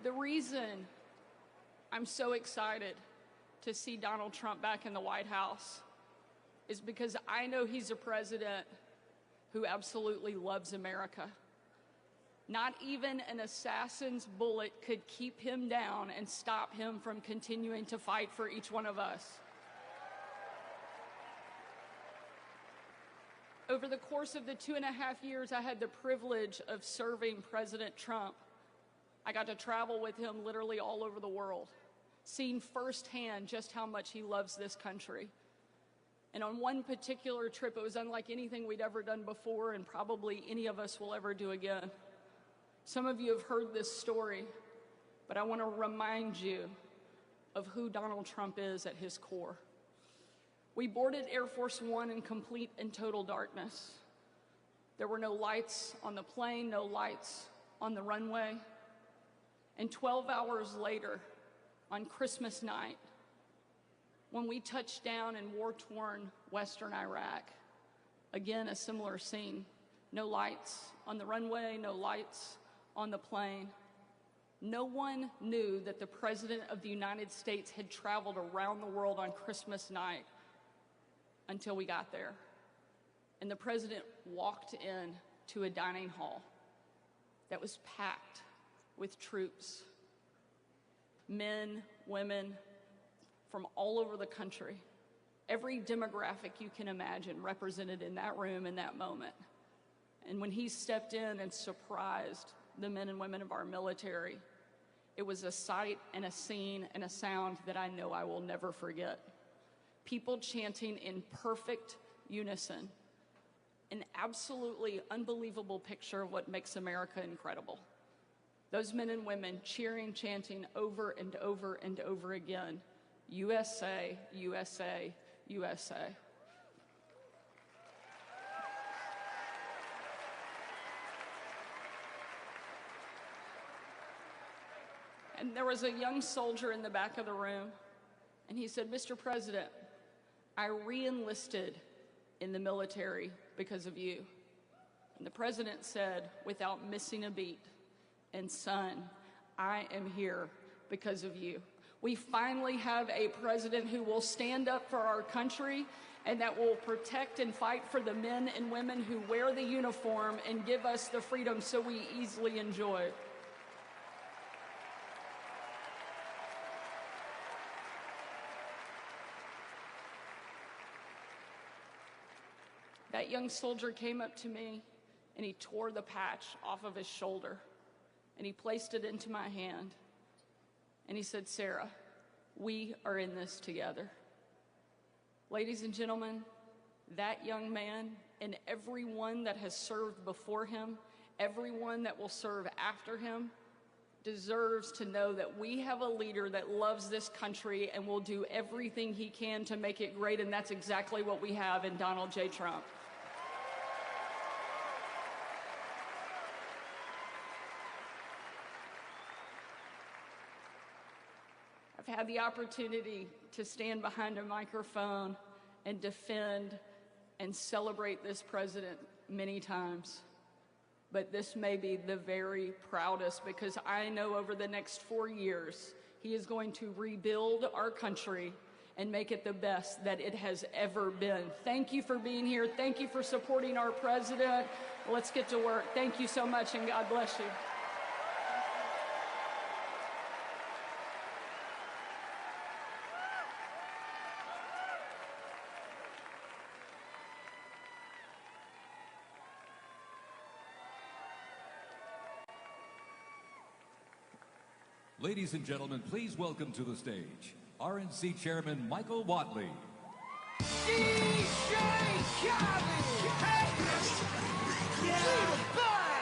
The reason I'm so excited to see Donald Trump back in the White House is because I know he's a president who absolutely loves America. Not even an assassin's bullet could keep him down and stop him from continuing to fight for each one of us. Over the course of the 2.5 years I had the privilege of serving President Trump, I got to travel with him literally all over the world, seeing firsthand just how much he loves this country. And on one particular trip, it was unlike anything we'd ever done before and probably any of us will ever do again. Some of you have heard this story, but I want to remind you of who Donald Trump is at his core. We boarded Air Force One in complete and total darkness. There were no lights on the plane, no lights on the runway. And 12 hours later, on Christmas night, when we touched down in war-torn Western Iraq, again, a similar scene. No lights on the runway, no lights on the plane. No one knew that the President of the United States had traveled around the world on Christmas night until we got there. And the President walked in to a dining hall that was packed with troops, men, women from all over the country. Every demographic you can imagine represented in that room in that moment. And when he stepped in and surprised the men and women of our military, it was a sight and a scene and a sound that I know I will never forget. People chanting in perfect unison, an absolutely unbelievable picture of what makes America incredible. Those men and women cheering, chanting over and over and over again, USA, USA, USA. And there was a young soldier in the back of the room, and he said, "Mr. President, I re-enlisted in the military because of you." And the President said, without missing a beat, "And son, I am here because of you." We finally have a president who will stand up for our country and that will protect and fight for the men and women who wear the uniform and give us the freedom so we easily enjoy. That young soldier came up to me and he tore the patch off of his shoulder and he placed it into my hand and he said, "Sarah, we are in this together." Ladies and gentlemen, that young man and everyone that has served before him, everyone that will serve after him, deserves to know that we have a leader that loves this country and will do everything he can to make it great, and that's exactly what we have in Donald J. Trump. I've had the opportunity to stand behind a microphone and defend and celebrate this president many times. But this may be the very proudest, because I know over the next 4 years, he is going to rebuild our country and make it the best that it has ever been. Thank you for being here. Thank you for supporting our president. Let's get to work. Thank you so much, and God bless you. Ladies and gentlemen, please welcome to the stage RNC Chairman Michael Whatley.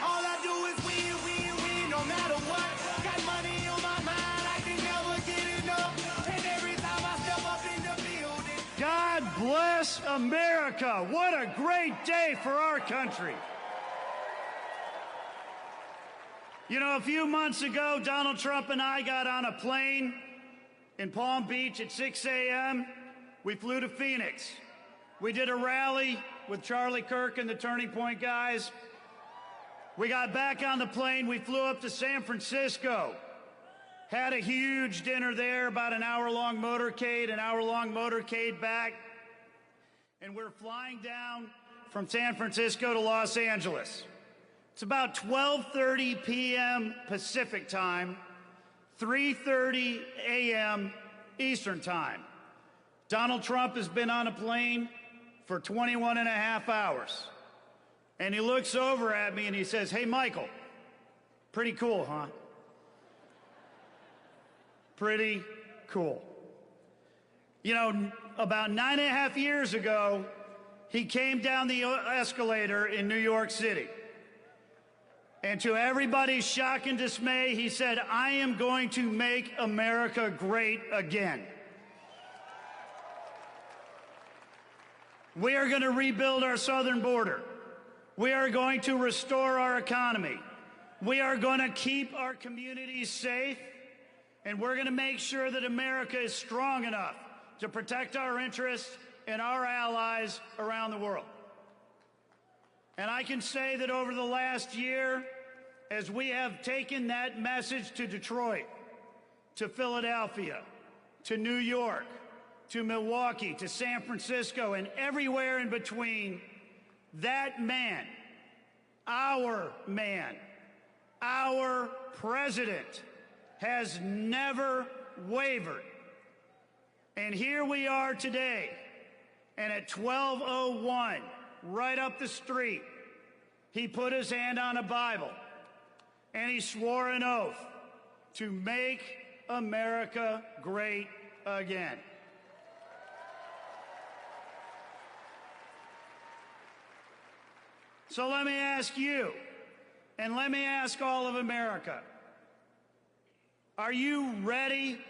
All I do is win, win, win, no matter what. Got money on my mind, I can never get enough. And every time I step up in the building. God bless America. What a great day for our country. You know, a few months ago, Donald Trump and I got on a plane in Palm Beach at 6 a.m. We flew to Phoenix. We did a rally with Charlie Kirk and the Turning Point guys. We got back on the plane. We flew up to San Francisco. Had a huge dinner there, about an hour-long motorcade back. And we're flying down from San Francisco to Los Angeles. It's about 12:30 p.m. Pacific time, 3:30 a.m. Eastern time. Donald Trump has been on a plane for 21 and a half hours. And he looks over at me and he says, "Hey, Michael, pretty cool, huh?" Pretty cool. You know, about 9.5 years ago, he came down the escalator in New York City. And to everybody's shock and dismay, he said, "I am going to make America great again." We are going to rebuild our southern border. We are going to restore our economy. We are going to keep our communities safe. And we're going to make sure that America is strong enough to protect our interests and our allies around the world. And I can say that over the last year, as we have taken that message to Detroit, to Philadelphia, to New York, to Milwaukee, to San Francisco, and everywhere in between, that man, our president, has never wavered. And here we are today, and at 12:01, right up the street, he put his hand on a Bible and he swore an oath to make America great again. So let me ask you, and let me ask all of America, are you ready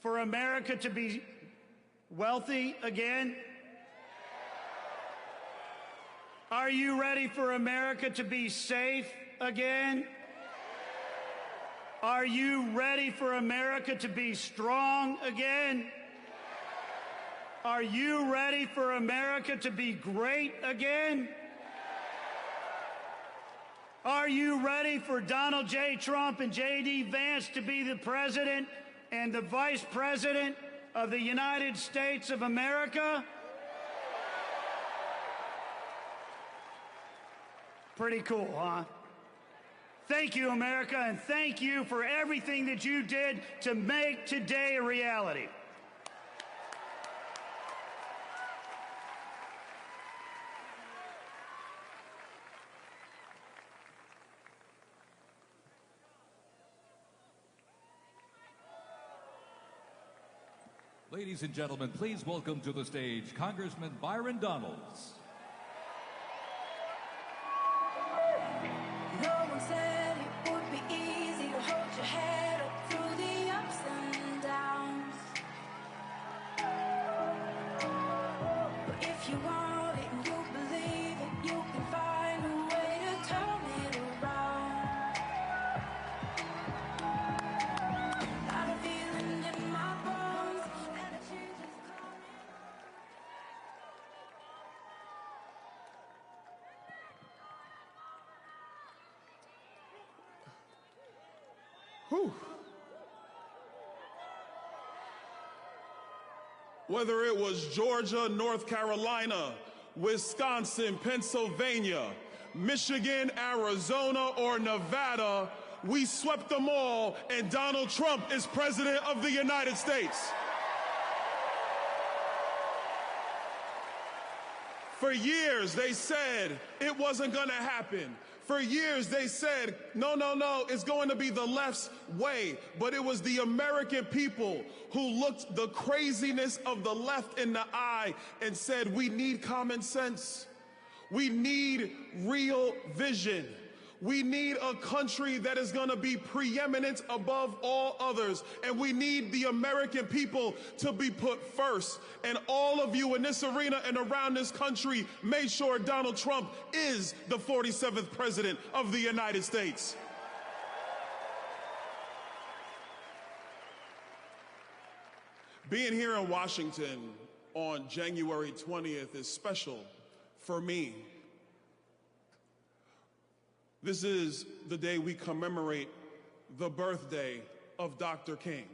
for America to be wealthy again? Are you ready for America to be safe again? Are you ready for America to be strong again? Are you ready for America to be great again? Are you ready for Donald J. Trump and J.D. Vance to be the president and the Vice President of the United States of America. Pretty cool, huh? Thank you, America, and thank you for everything that you did to make today a reality. Ladies and gentlemen, please welcome to the stage Congressman Byron Donalds. No one said it would be easy to hold your head up through the ups and downs. But if you want it and you believe it, you can find a way to turn it around. Got a feeling in my bones that a change is coming. Whew. Whether it was Georgia, North Carolina, Wisconsin, Pennsylvania, Michigan, Arizona, or Nevada, we swept them all, and Donald Trump is President of the United States. For years, they said it wasn't going to happen. For years, they said, no, no, no, it's going to be the left's way. But it was the American people who looked the craziness of the left in the eye and said, we need common sense. We need real vision. We need a country that is going to be preeminent above all others. And we need the American people to be put first. And all of you in this arena and around this country made sure Donald Trump is the 47th president of the United States. Being here in Washington on January 20th is special for me. This is the day we commemorate the birthday of Dr. King.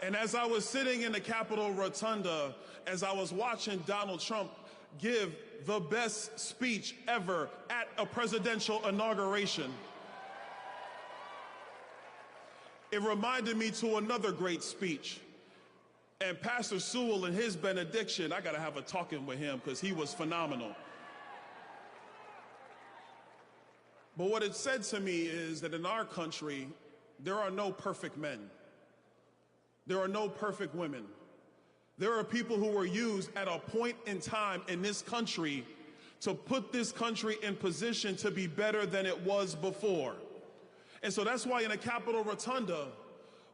And as I was sitting in the Capitol Rotunda, as I was watching Donald Trump give the best speech ever at a presidential inauguration, it reminded me to another great speech. And Pastor Sewell in his benediction, I got to have a talking with him because he was phenomenal. But what it said to me is that in our country, there are no perfect men. There are no perfect women. There are people who were used at a point in time in this country to put this country in position to be better than it was before. And so that's why in the Capitol Rotunda,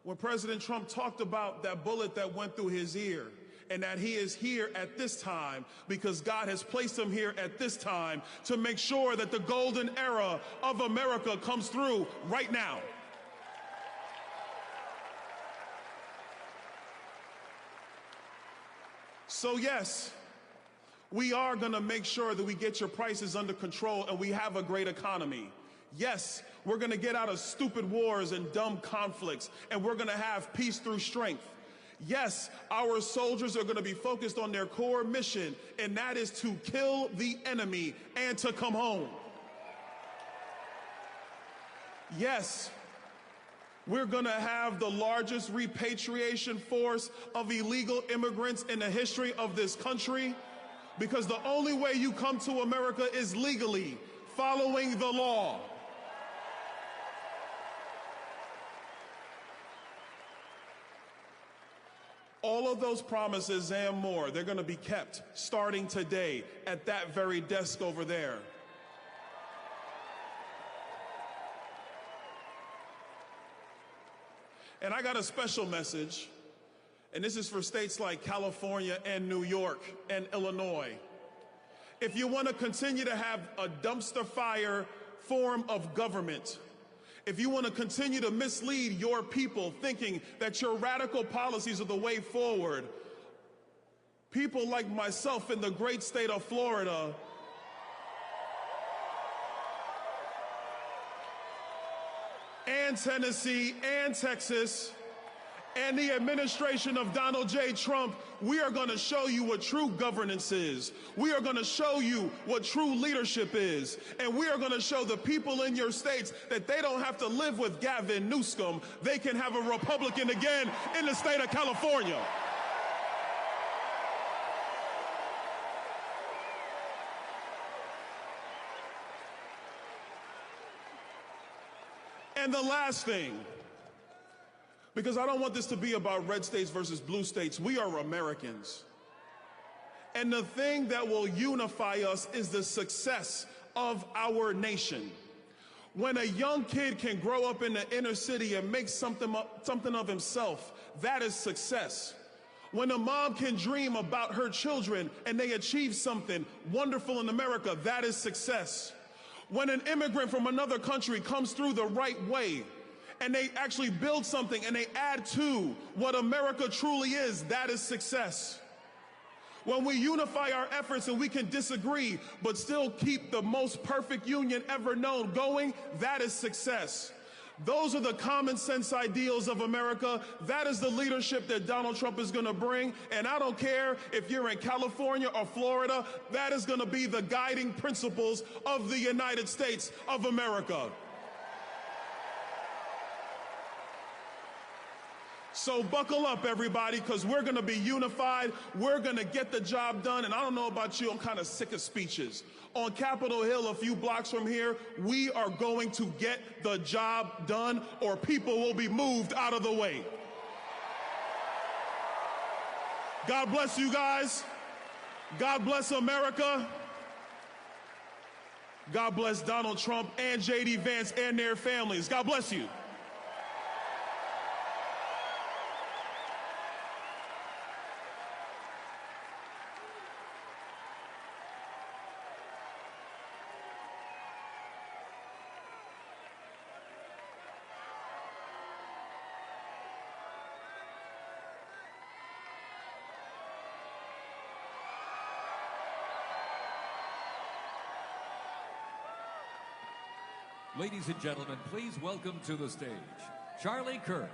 when President Trump talked about that bullet that went through his ear, and that he is here at this time because God has placed him here at this time to make sure that the golden era of America comes through right now. So yes, we are going to make sure that we get your prices under control and we have a great economy. Yes, we're going to get out of stupid wars and dumb conflicts, and we're going to have peace through strength. Yes, our soldiers are going to be focused on their core mission, and that is to kill the enemy and to come home. Yes, we're going to have the largest repatriation force of illegal immigrants in the history of this country, because the only way you come to America is legally, following the law. All of those promises and more, they're going to be kept starting today at that very desk over there. And I got a special message, and this is for states like California and New York and Illinois. If you want to continue to have a dumpster fire form of government, if you want to continue to mislead your people thinking that your radical policies are the way forward, people like myself in the great state of Florida and Tennessee and Texas and the administration of Donald J. Trump, we are going to show you what true governance is. We are going to show you what true leadership is. And we are going to show the people in your states that they don't have to live with Gavin Newsom. They can have a Republican again in the state of California. And the last thing, because I don't want this to be about red states versus blue states. We are Americans. And the thing that will unify us is the success of our nation. When a young kid can grow up in the inner city and make something of himself, that is success. When a mom can dream about her children and they achieve something wonderful in America, that is success. When an immigrant from another country comes through the right way, and they actually build something and they add to what America truly is, that is success. When we unify our efforts and we can disagree but still keep the most perfect union ever known going, that is success. Those are the common sense ideals of America. That is the leadership that Donald Trump is going to bring. And I don't care if you're in California or Florida, that is going to be the guiding principles of the United States of America. So buckle up, everybody, because we're going to be unified. We're going to get the job done. And I don't know about you, I'm kind of sick of speeches. On Capitol Hill, a few blocks from here, we are going to get the job done, or people will be moved out of the way. God bless you guys. God bless America. God bless Donald Trump and J.D. Vance and their families. God bless you. Ladies and gentlemen, please welcome to the stage, Charlie Kirk.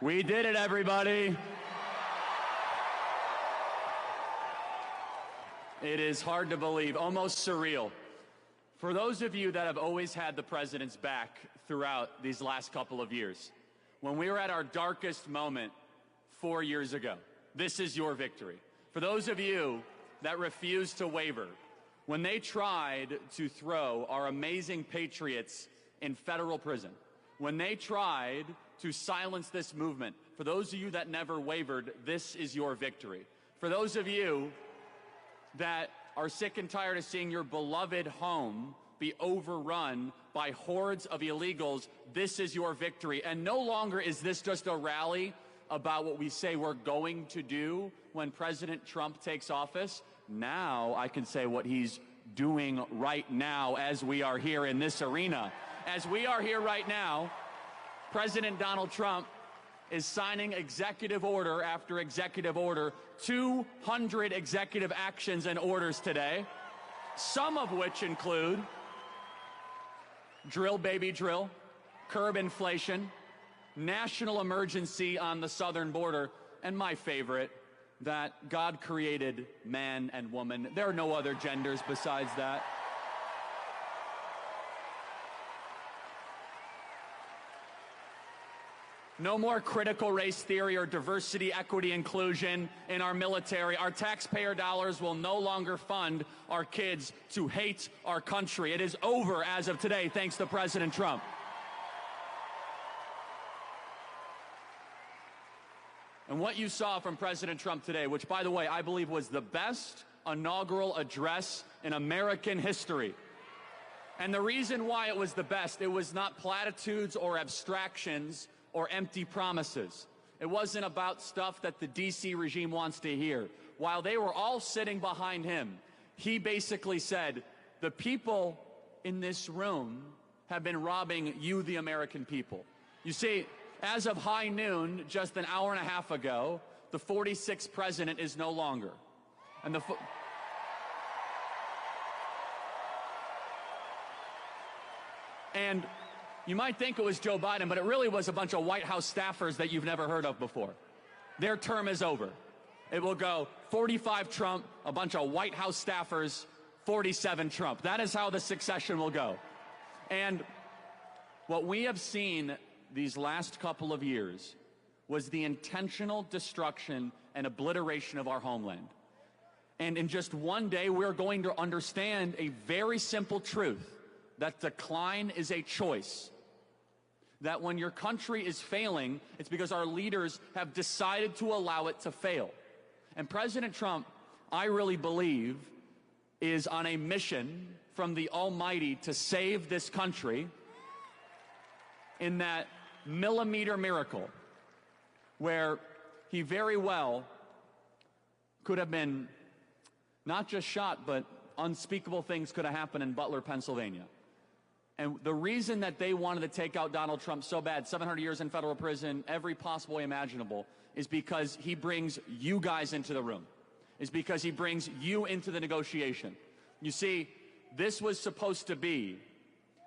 We did it, everybody. It is hard to believe, almost surreal. For those of you that have always had the president's back throughout these last couple of years, when we were at our darkest moment 4 years ago, this is your victory. For those of you that refused to waver, when they tried to throw our amazing patriots in federal prison, when they tried to silence this movement, for those of you that never wavered, this is your victory. For those of you that are sick and tired of seeing your beloved home be overrun by hordes of illegals, this is your victory. And no longer is this just a rally about what we say we're going to do when President Trump takes office. Now I can say what he's doing right now as we are here in this arena. As we are here right now, President Donald Trump is signing executive order after executive order, 200 executive actions and orders today, some of which include drill, baby, drill, curb inflation, national emergency on the southern border, and my favorite, that God created man and woman. There are no other genders besides that. No more critical race theory or diversity, equity, inclusion in our military. Our taxpayer dollars will no longer fund our kids to hate our country. It is over as of today, thanks to President Trump. And what you saw from President Trump today, which, by the way, I believe was the best inaugural address in American history. And the reason why it was the best, it was not platitudes or abstractions or empty promises. It wasn't about stuff that the DC regime wants to hear. While they were all sitting behind him, he basically said, the people in this room have been robbing you, the American people. You see, as of high noon, just an hour and a half ago, the 46th president is no longer. And and you might think it was Joe Biden, but it really was a bunch of White House staffers that you've never heard of before. Their term is over. It will go 45 Trump, a bunch of White House staffers, 47 Trump. That is how the succession will go. And what we have seen these last couple of years was the intentional destruction and obliteration of our homeland. And in just one day, we're going to understand a very simple truth, that decline is a choice. That when your country is failing, it's because our leaders have decided to allow it to fail. And President Trump, I really believe, is on a mission from the Almighty to save this country in that millimeter miracle where he very well could have been not just shot, but unspeakable things could have happened in Butler, Pennsylvania. And the reason that they wanted to take out Donald Trump so bad, 700 years in federal prison, every possible way imaginable, is because he brings you guys into the room. Is because he brings you into the negotiation. You see, this was supposed to be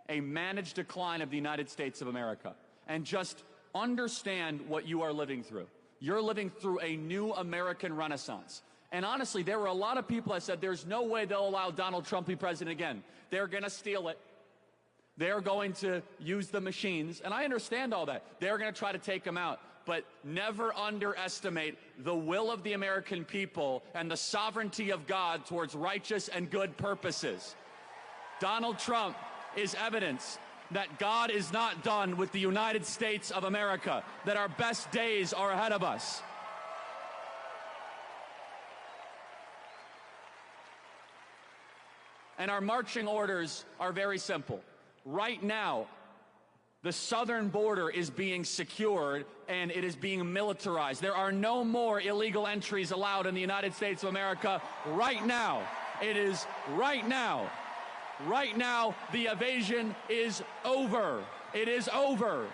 a managed decline of the United States of America. And just understand what you are living through. You're living through a new American renaissance. And honestly, there were a lot of people that said there's no way they'll allow Donald Trump to be president again. They're going to steal it. They're going to use the machines. And I understand all that. They're going to try to take him out. But never underestimate the will of the American people and the sovereignty of God towards righteous and good purposes. Donald Trump is evidence that God is not done with the United States of America, that our best days are ahead of us. And our marching orders are very simple. Right now, the southern border is being secured and it is being militarized. There are no more illegal entries allowed in the United States of America right now. It is right now. Right now, the invasion is over. It is over.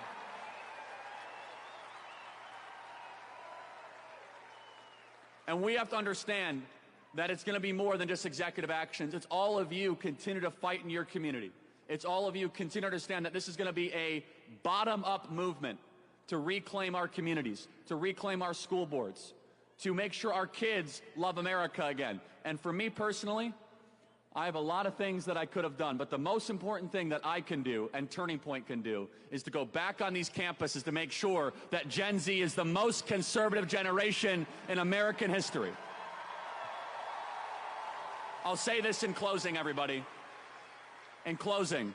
And we have to understand that it's going to be more than just executive actions. It's all of you continue to fight in your community. It's all of you continue to understand that this is going to be a bottom-up movement to reclaim our communities, to reclaim our school boards, to make sure our kids love America again. And for me personally, I have a lot of things that I could have done, but the most important thing that I can do and Turning Point can do is to go back on these campuses to make sure that Gen Z is the most conservative generation in American history. I'll say this in closing, everybody. In closing,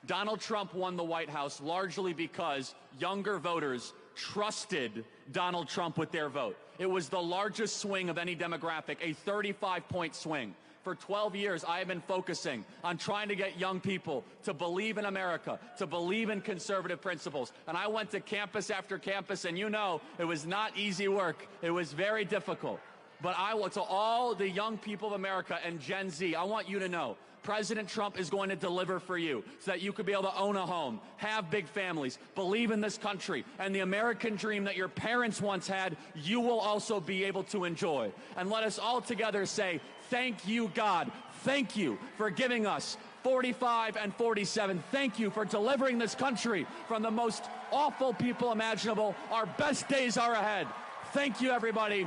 Donald Trump won the White House largely because younger voters trusted Donald Trump with their vote. It was the largest swing of any demographic, a 35-point swing. For 12 years, I have been focusing on trying to get young people to believe in America, to believe in conservative principles. And I went to campus after campus, and you know, it was not easy work. It was very difficult. But to all the young people of America and Gen Z, I want you to know, President Trump is going to deliver for you so that you could be able to own a home, have big families, believe in this country, and the American dream that your parents once had, you will also be able to enjoy. And let us all together say, thank you, God. Thank you for giving us 45 and 47. Thank you for delivering this country from the most awful people imaginable. Our best days are ahead. Thank you, everybody.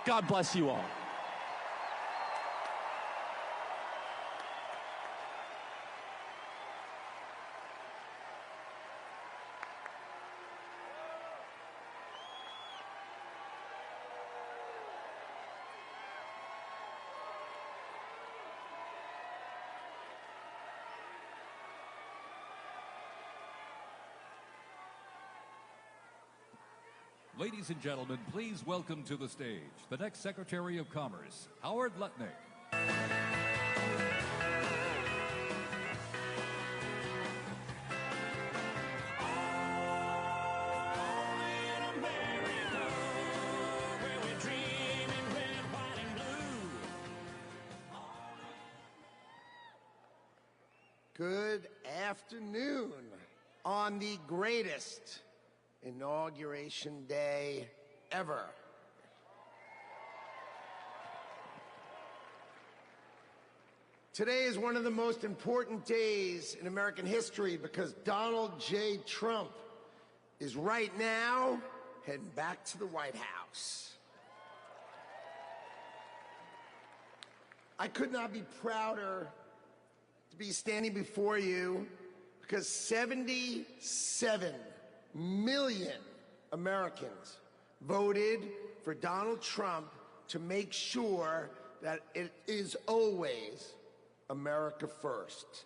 God bless you all. Ladies and gentlemen, please welcome to the stage the next Secretary of Commerce, Howard Lutnick. All in America. Good afternoon on the greatest inauguration day ever. Today is one of the most important days in American history because Donald J. Trump is right now heading back to the White House. I could not be prouder to be standing before you because 77 million Americans voted for Donald Trump to make sure that it is always America first.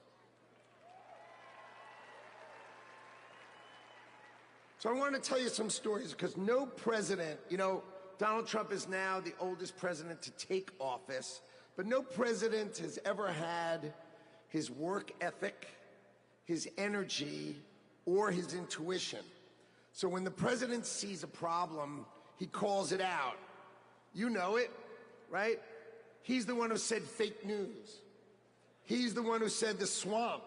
So I want to tell you some stories because no president, Donald Trump is now the oldest president to take office, but no president has ever had his work ethic, his energy, or his intuition. So when the president sees a problem, he calls it out. You know it, right? He's the one who said fake news. He's the one who said the swamp.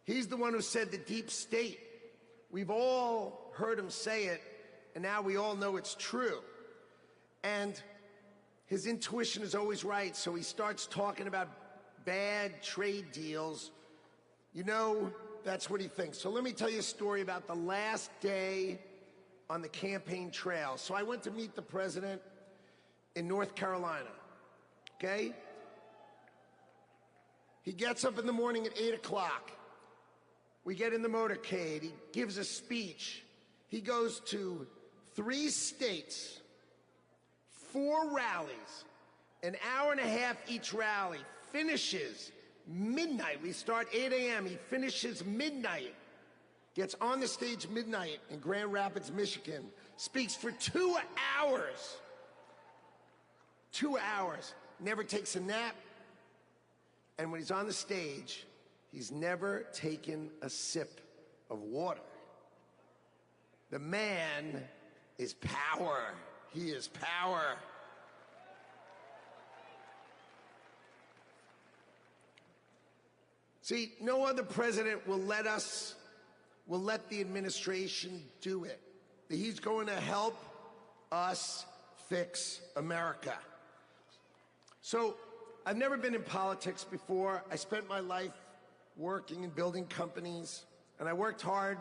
He's the one who said the deep state. We've all heard him say it, and now we all know it's true. And his intuition is always right, so he starts talking about bad trade deals. That's what he thinks. So let me tell you a story about the last day on the campaign trail. So I went to meet the president in North Carolina, okay? He gets up in the morning at 8 o'clock. We get in the motorcade. He gives a speech. He goes to 3 states, 4 rallies, an hour and a half each rally, finishes midnight. We start 8 a.m. He finishes midnight, gets on the stage midnight in Grand Rapids, Michigan, speaks for 2 hours. 2 hours, never takes a nap. And when he's on the stage, he's never taken a sip of water. The man is power. He is power. See, no other president will let the administration do it. He's going to help us fix America. So, I've never been in politics before. I spent my life working and building companies, and I worked hard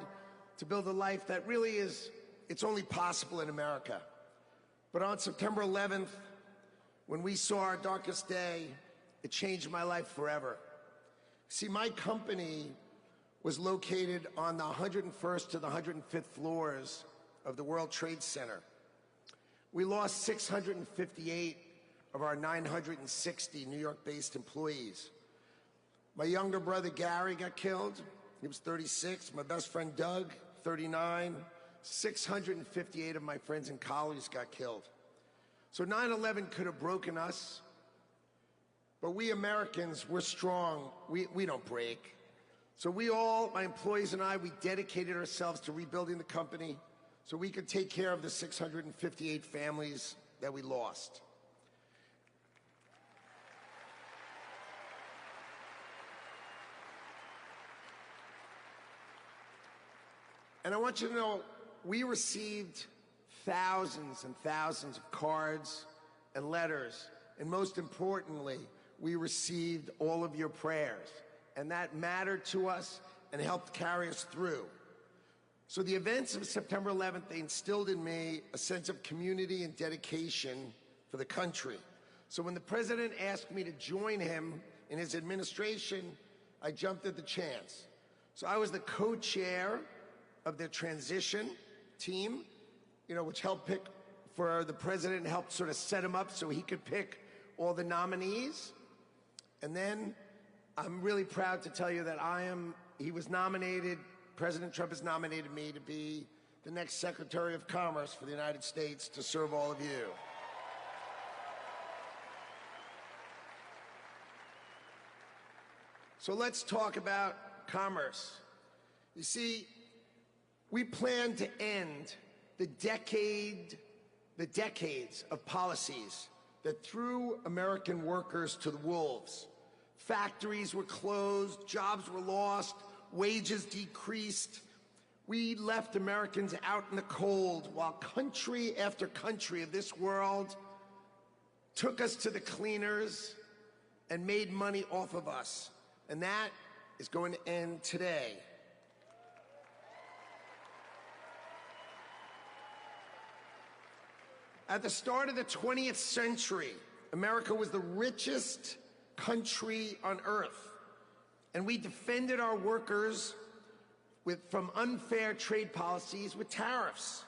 to build a life that really it's only possible in America. But on September 11th, when we saw our darkest day, it changed my life forever. See, my company was located on the 101st to the 105th floors of the World Trade Center. We lost 658 of our 960 New York-based employees. My younger brother Gary got killed. He was 36. My best friend Doug, 39. 658 of my friends and colleagues got killed. So 9/11 could have broken us, but we Americans, we're strong. We don't break. So my employees and I, we dedicated ourselves to rebuilding the company so we could take care of the 658 families that we lost. And I want you to know, we received thousands and thousands of cards and letters. And most importantly, we received all of your prayers. And that mattered to us and helped carry us through. So the events of September 11th, they instilled in me a sense of community and dedication for the country. So when the president asked me to join him in his administration, I jumped at the chance. So I was the co-chair of the transition team, which helped pick for the president, helped sort of set him up so he could pick all the nominees. And then I'm really proud to tell you that President Trump has nominated me to be the next Secretary of Commerce for the United States to serve all of you. So let's talk about commerce. You see, we plan to end the decades of policies that threw American workers to the wolves, Factories were closed, jobs were lost, wages decreased. We left Americans out in the cold while country after country of this world took us to the cleaners and made money off of us. And that is going to end today. At the start of the 20th century, America was the richest country on earth, and we defended our workers from unfair trade policies with tariffs.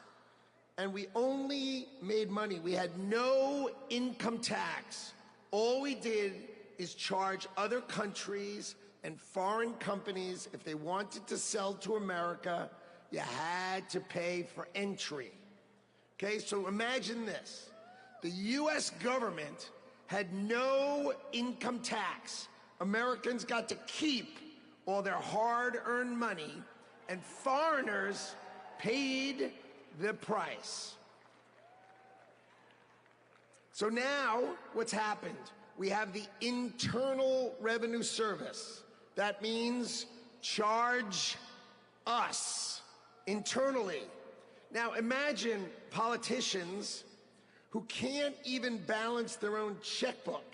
And we only made money. We had no income tax. All we did is charge other countries and foreign companies, if they wanted to sell to America, you had to pay for entry. Okay, so imagine this. The US government had no income tax. Americans got to keep all their hard-earned money, and foreigners paid the price. So now, what's happened? We have the Internal Revenue Service. That means charge us internally. Now imagine politicians who can't even balance their own checkbook,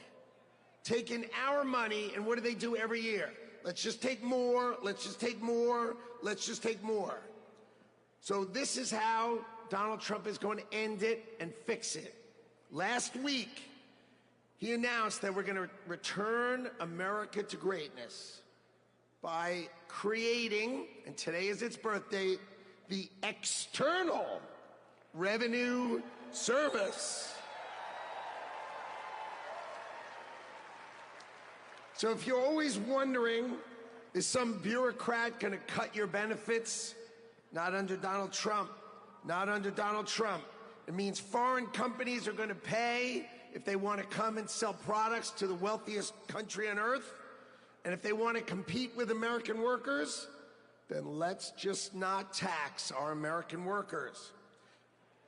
taking our money, and what do they do every year? Let's just take more, let's just take more, let's just take more. So this is how Donald Trump is going to end it and fix it. Last week, he announced that we're going to return America to greatness by creating, and today is its birthday, the External Revenue Service. So if you're always wondering, is some bureaucrat going to cut your benefits? Not under Donald Trump. Not under Donald Trump. It means foreign companies are going to pay if they want to come and sell products to the wealthiest country on earth. And if they want to compete with American workers, then let's just not tax our American workers.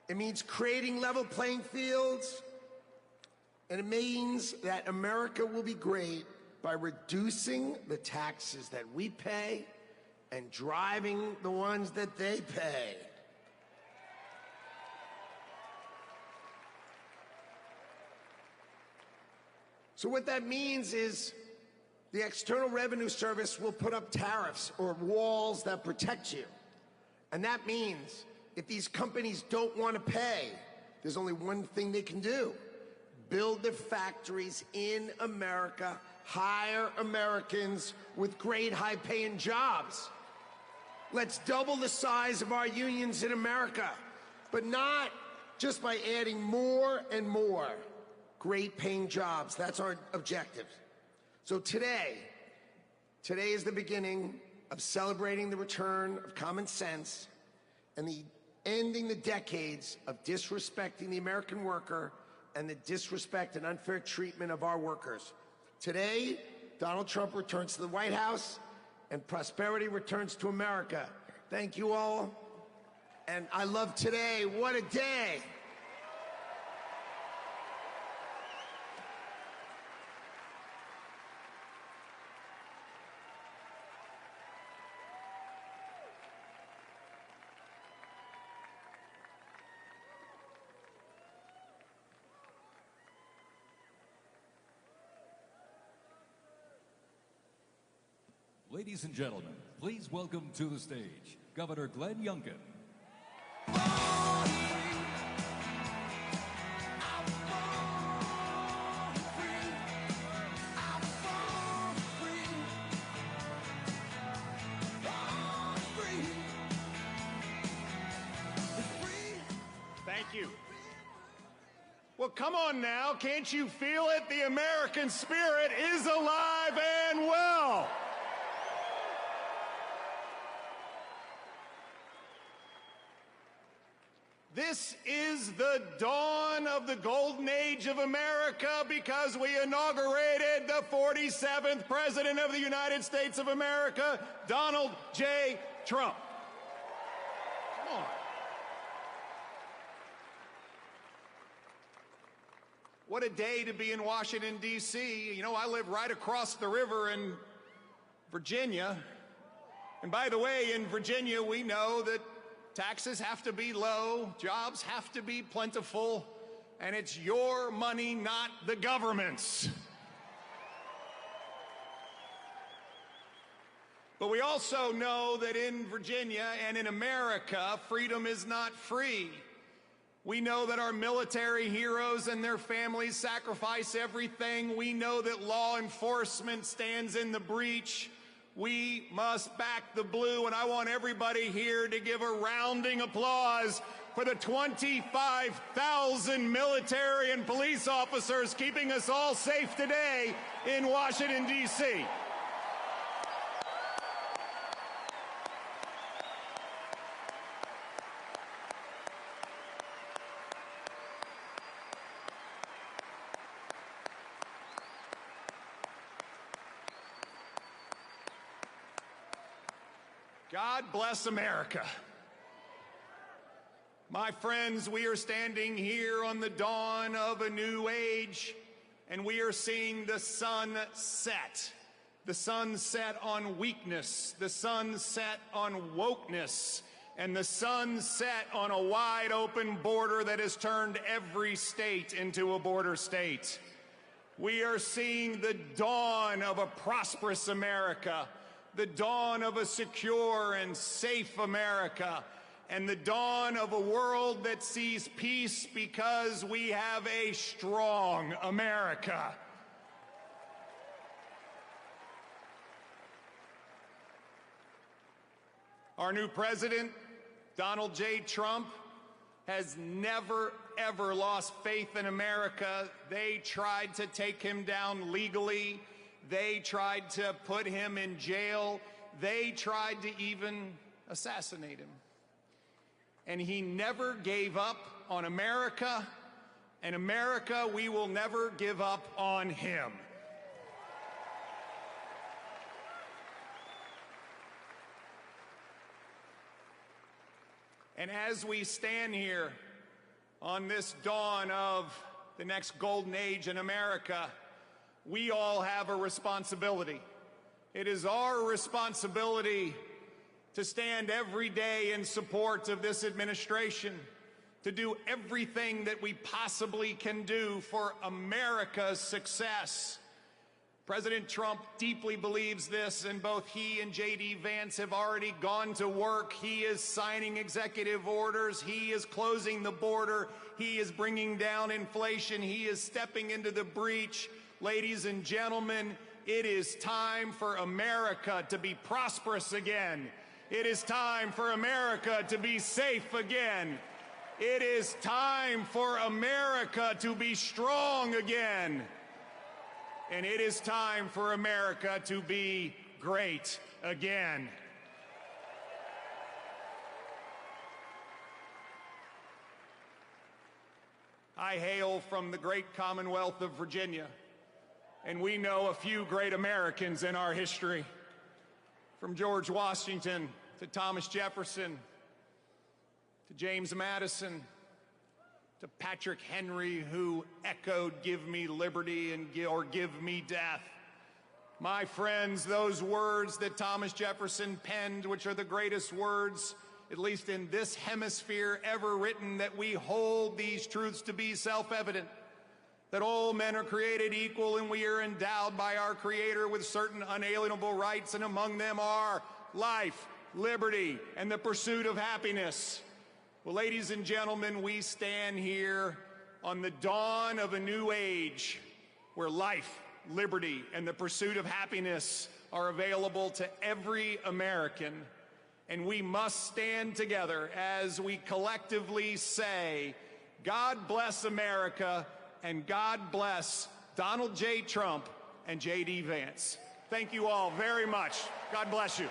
It means creating level playing fields, and it means that America will be great by reducing the taxes that we pay and driving the ones that they pay. So what that means is the External Revenue Service will put up tariffs or walls that protect you. And that means if these companies don't want to pay, there's only one thing they can do. Build their factories in America, hire Americans with great high-paying jobs. Let's double the size of our unions in America, but not just by adding more and more great-paying jobs. That's our objective. So today is the beginning of celebrating the return of common sense and ending the decades of disrespecting the American worker and the disrespect and unfair treatment of our workers. Today, Donald Trump returns to the White House and prosperity returns to America. Thank you all. And I love today. What a day. Ladies and gentlemen, please welcome to the stage Governor Glenn Youngkin. Thank you. Well, come on now. Can't you feel it? The American spirit is alive and well. This is the dawn of the golden age of America because we inaugurated the 47th President of the United States of America, Donald J. Trump. Come on. What a day to be in Washington, D.C. You know, I live right across the river in Virginia. And by the way, in Virginia, we know that taxes have to be low, jobs have to be plentiful, and it's your money, not the government's. But we also know that in Virginia and in America, freedom is not free. We know that our military heroes and their families sacrifice everything. We know that law enforcement stands in the breach. We must back the blue, and I want everybody here to give a rounding applause for the 25,000 military and police officers keeping us all safe today in Washington, D.C. God bless America. My friends, we are standing here on the dawn of a new age, and we are seeing the sun set. The sun set on weakness, the sun set on wokeness, and the sun set on a wide open border that has turned every state into a border state. We are seeing the dawn of a prosperous America, the dawn of a secure and safe America, and the dawn of a world that sees peace because we have a strong America. Our new president, Donald J. Trump, has never, ever lost faith in America. They tried to take him down legally. They tried to put him in jail. They tried to even assassinate him. And he never gave up on America, and America, we will never give up on him. And as we stand here on this dawn of the next golden age in America, we all have a responsibility. It is our responsibility to stand every day in support of this administration, to do everything that we possibly can do for America's success. President Trump deeply believes this, and both he and J.D. Vance have already gone to work. He is signing executive orders. He is closing the border. He is bringing down inflation. He is stepping into the breach. Ladies and gentlemen, it is time for America to be prosperous again. It is time for America to be safe again. It is time for America to be strong again. And it is time for America to be great again. I hail from the great Commonwealth of Virginia, and we know a few great Americans in our history. From George Washington to Thomas Jefferson to James Madison to Patrick Henry, who echoed, "Give me liberty or give me death." My friends, those words that Thomas Jefferson penned, which are the greatest words, at least in this hemisphere, ever written, that we hold these truths to be self-evident, that all men are created equal and we are endowed by our Creator with certain unalienable rights, and among them are life, liberty, and the pursuit of happiness. Well, ladies and gentlemen, we stand here on the dawn of a new age where life, liberty, and the pursuit of happiness are available to every American. And we must stand together as we collectively say, God bless America, and God bless Donald J. Trump and J.D. Vance. Thank you all very much. God bless you.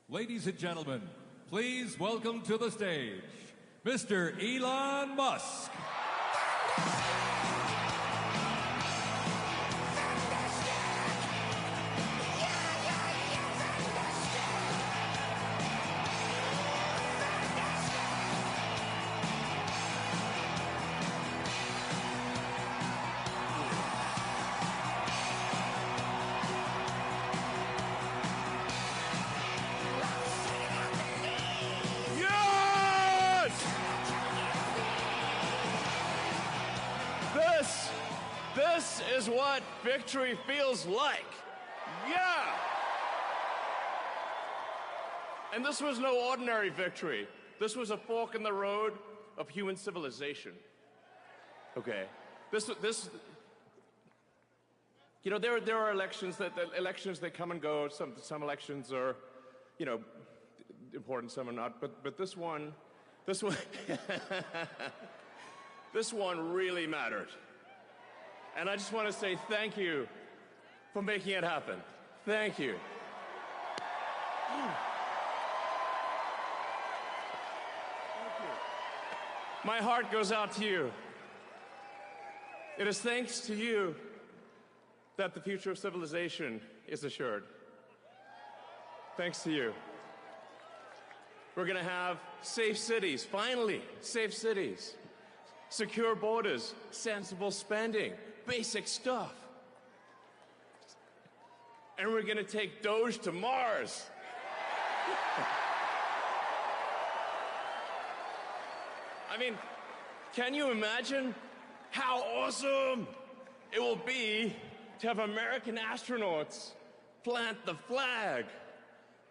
Ladies and gentlemen, please welcome to the stage, Mr. Elon Musk. This is what victory feels like. Yeah! And this was no ordinary victory. This was a fork in the road of human civilization. Okay. You know, there are elections that come and go. Some elections are, you know, important, some are not. But this one, this one really mattered. And I just want to say thank you for making it happen. Thank you. My heart goes out to you. It is thanks to you that the future of civilization is assured. Thanks to you. We're going to have safe cities, finally, safe cities. Secure borders, sensible spending, basic stuff. And we're going to take Doge to Mars. I mean, can you imagine how awesome it will be to have American astronauts plant the flag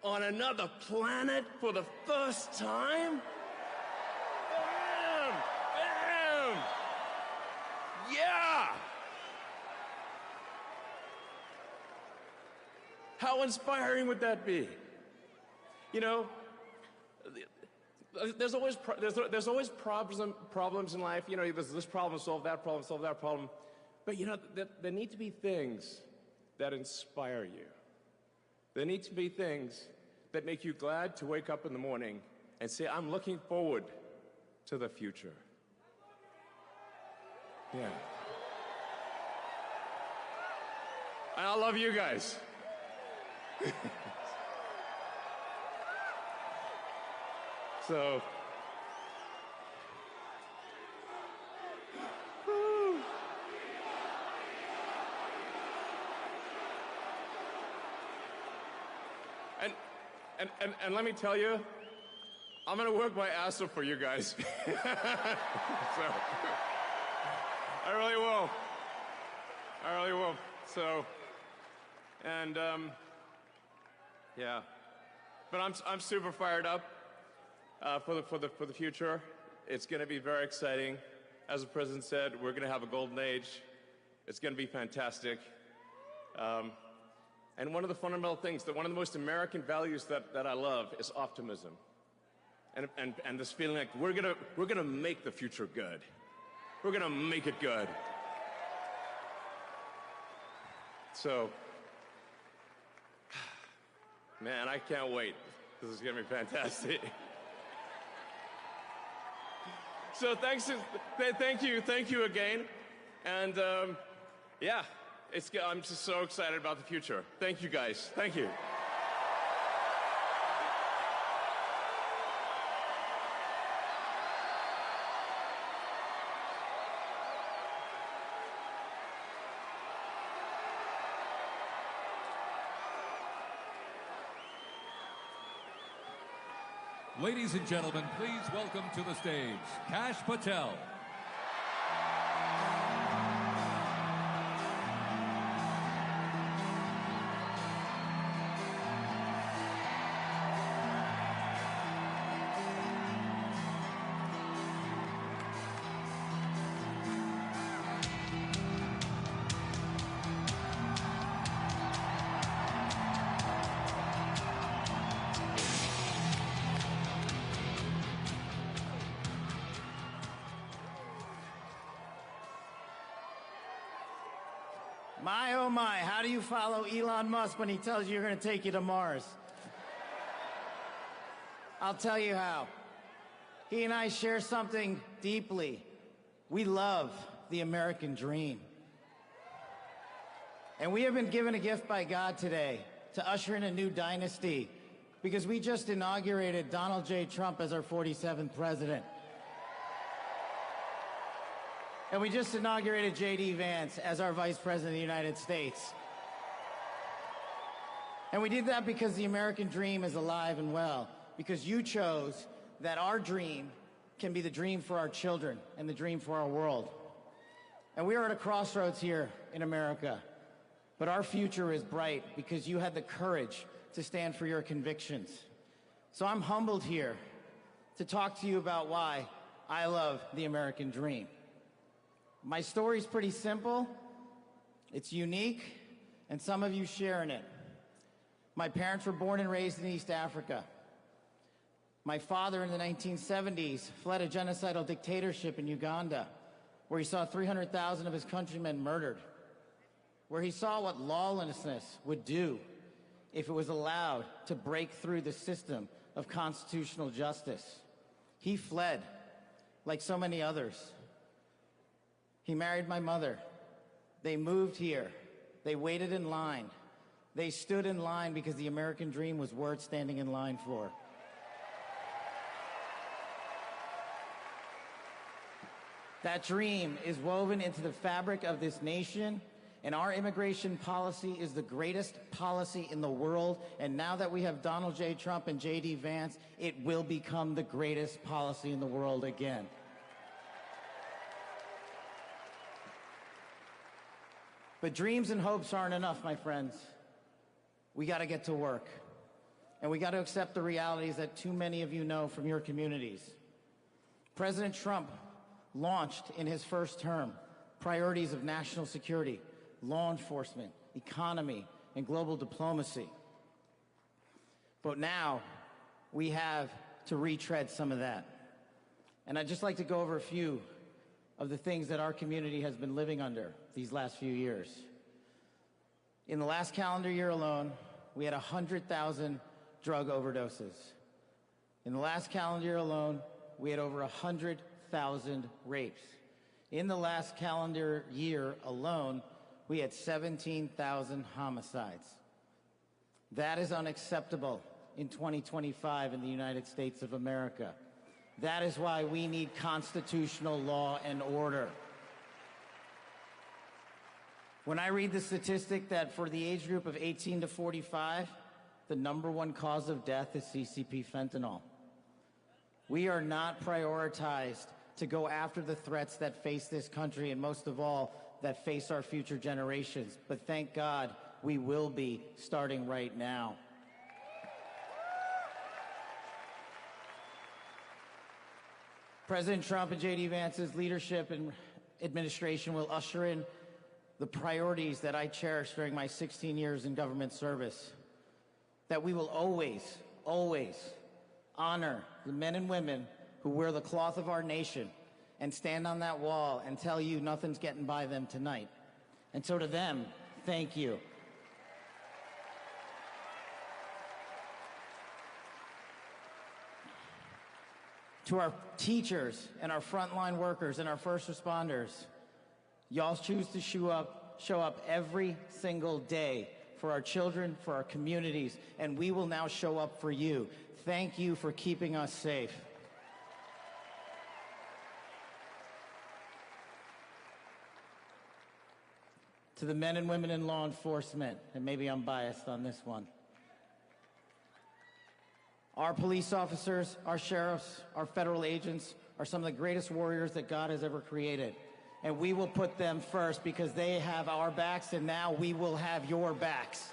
on another planet for the first time? Bam! Bam! Yeah! How inspiring would that be? You know, there's always problems in life. You know, there's this problem, solve that problem. But you know, there need to be things that inspire you. There need to be things that make you glad to wake up in the morning and say, I'm looking forward to the future. Yeah. And I love you guys. So, and let me tell you, I'm gonna work my ass off for you guys. So, I really will. I really will. So, and yeah, but I'm super fired up for the future. It's going to be very exciting. As the president said, we're going to have a golden age. It's going to be fantastic. And one of the fundamental things, one of the most American values that I love is optimism, and this feeling like we're gonna make the future good. We're gonna make it good. So, man, I can't wait. This is gonna be fantastic. So thank you again, and yeah, I'm just so excited about the future. Thank you guys. Thank you. Ladies and gentlemen, please welcome to the stage, Kash Patel. My, oh my, how do you follow Elon Musk when he tells you you're going to take you to Mars? I'll tell you how. He and I share something deeply. We love the American dream. And we have been given a gift by God today to usher in a new dynasty because we just inaugurated Donald J. Trump as our 47th president. And we just inaugurated J.D. Vance as our Vice President of the United States. And we did that because the American dream is alive and well, because you chose that our dream can be the dream for our children and the dream for our world. And we are at a crossroads here in America, but our future is bright because you had the courage to stand for your convictions. So I'm humbled here to talk to you about why I love the American dream. My story's pretty simple, it's unique, and some of you share in it. My parents were born and raised in East Africa. My father in the 1970s fled a genocidal dictatorship in Uganda, where he saw 300,000 of his countrymen murdered, where he saw what lawlessness would do if it was allowed to break through the system of constitutional justice. He fled, like so many others. He married my mother. They moved here. They waited in line. They stood in line because the American dream was worth standing in line for. That dream is woven into the fabric of this nation, and our immigration policy is the greatest policy in the world. And now that we have Donald J. Trump and J.D. Vance, it will become the greatest policy in the world again. But dreams and hopes aren't enough, my friends. We got to get to work. And we got to accept the realities that too many of you know from your communities. President Trump launched in his first term priorities of national security, law enforcement, economy, and global diplomacy. But now we have to retread some of that. And I'd just like to go over a few of the things that our community has been living under these last few years. In the last calendar year alone, we had 100,000 drug overdoses. In the last calendar year alone, we had over 100,000 rapes. In the last calendar year alone, we had 17,000 homicides. That is unacceptable in 2025 in the United States of America. That is why we need constitutional law and order. When I read the statistic that for the age group of 18 to 45, the #1 cause of death is CCP fentanyl. We are not prioritized to go after the threats that face this country and most of all, that face our future generations. But thank God we will be starting right now. President Trump and J.D. Vance's leadership and administration will usher in the priorities that I cherished during my 16 years in government service. That we will always, always honor the men and women who wear the cloth of our nation and stand on that wall and tell you nothing's getting by them tonight. And so to them, thank you. To our teachers and our frontline workers and our first responders, y'all choose to show up every single day for our children, for our communities, and we will now show up for you. Thank you for keeping us safe. To the men and women in law enforcement, and maybe I'm biased on this one. Our police officers, our sheriffs, our federal agents are some of the greatest warriors that God has ever created. And we will put them first because they have our backs, and now we will have your backs.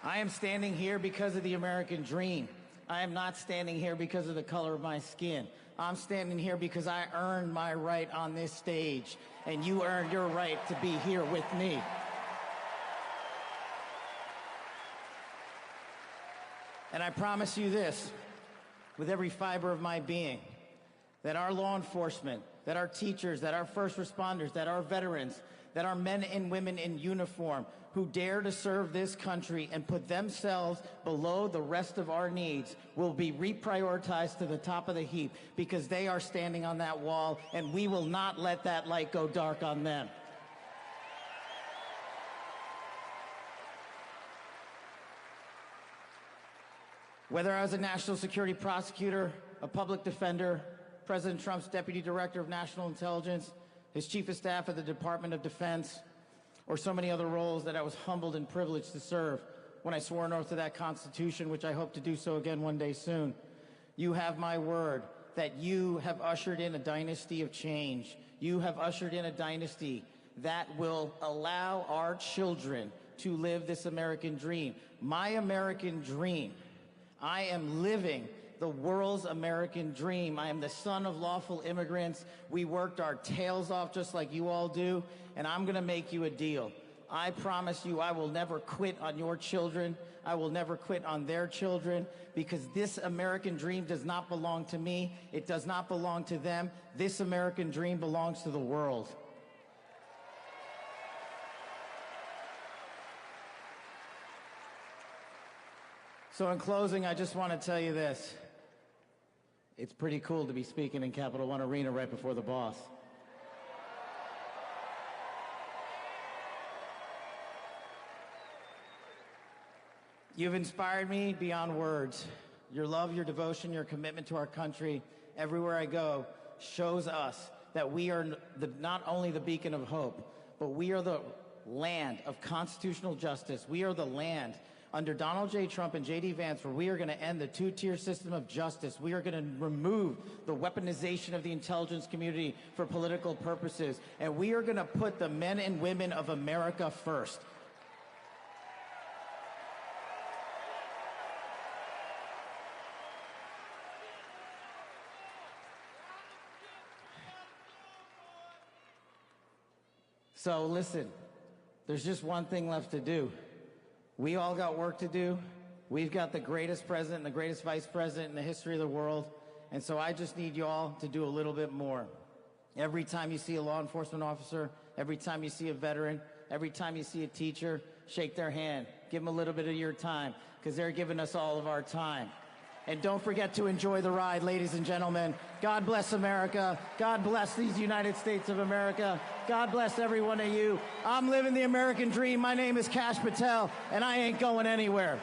I am standing here because of the American dream. I am not standing here because of the color of my skin. I'm standing here because I earned my right on this stage, and you earned your right to be here with me. And I promise you this, with every fiber of my being, that our law enforcement, that our teachers, that our first responders, that our veterans, that our men and women in uniform who dare to serve this country and put themselves below the rest of our needs will be reprioritized to the top of the heap because they are standing on that wall, and we will not let that light go dark on them. Whether I was a national security prosecutor, a public defender, President Trump's deputy director of national intelligence, his chief of staff at the Department of Defense, or so many other roles that I was humbled and privileged to serve when I swore an oath to that Constitution, which I hope to do so again one day soon. You have my word that you have ushered in a dynasty of change. You have ushered in a dynasty that will allow our children to live this American dream. My American dream. I am living the world's American dream. I am the son of lawful immigrants. We worked our tails off just like you all do, and I'm gonna make you a deal. I promise you I will never quit on your children. I will never quit on their children, because this American dream does not belong to me. It does not belong to them. This American dream belongs to the world. So in closing, I just want to tell you this. It's pretty cool to be speaking in Capital One Arena right before the boss. You've inspired me beyond words. Your love, your devotion, your commitment to our country, everywhere I go, shows us that we are not only the beacon of hope, but we are the land of constitutional justice. We are the land under Donald J. Trump and J.D. Vance, where we are going to end the two-tier system of justice. We are going to remove the weaponization of the intelligence community for political purposes. And we are going to put the men and women of America first. So listen, there's just one thing left to do. We all got work to do. We've got the greatest president and the greatest vice president in the history of the world. And so I just need you all to do a little bit more. Every time you see a law enforcement officer, every time you see a veteran, every time you see a teacher, shake their hand. Give them a little bit of your time, because they're giving us all of our time. And don't forget to enjoy the ride, ladies and gentlemen. God bless America. God bless these United States of America. God bless every one of you. I'm living the American dream. My name is Kash Patel, and I ain't going anywhere.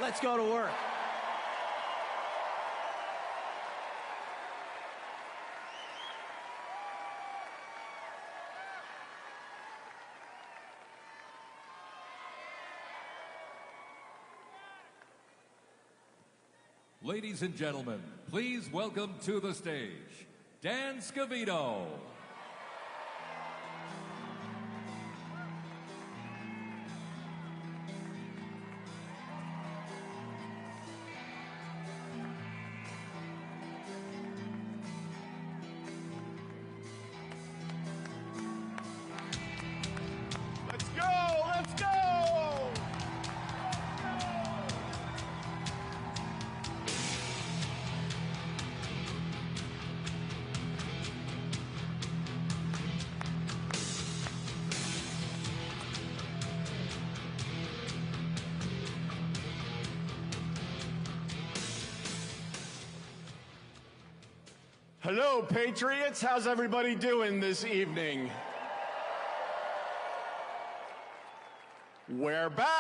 Let's go to work. Ladies and gentlemen, please welcome to the stage, Dan Scavino. Let's go! Let's go! Hello, Patriots. How's everybody doing this evening? We're back!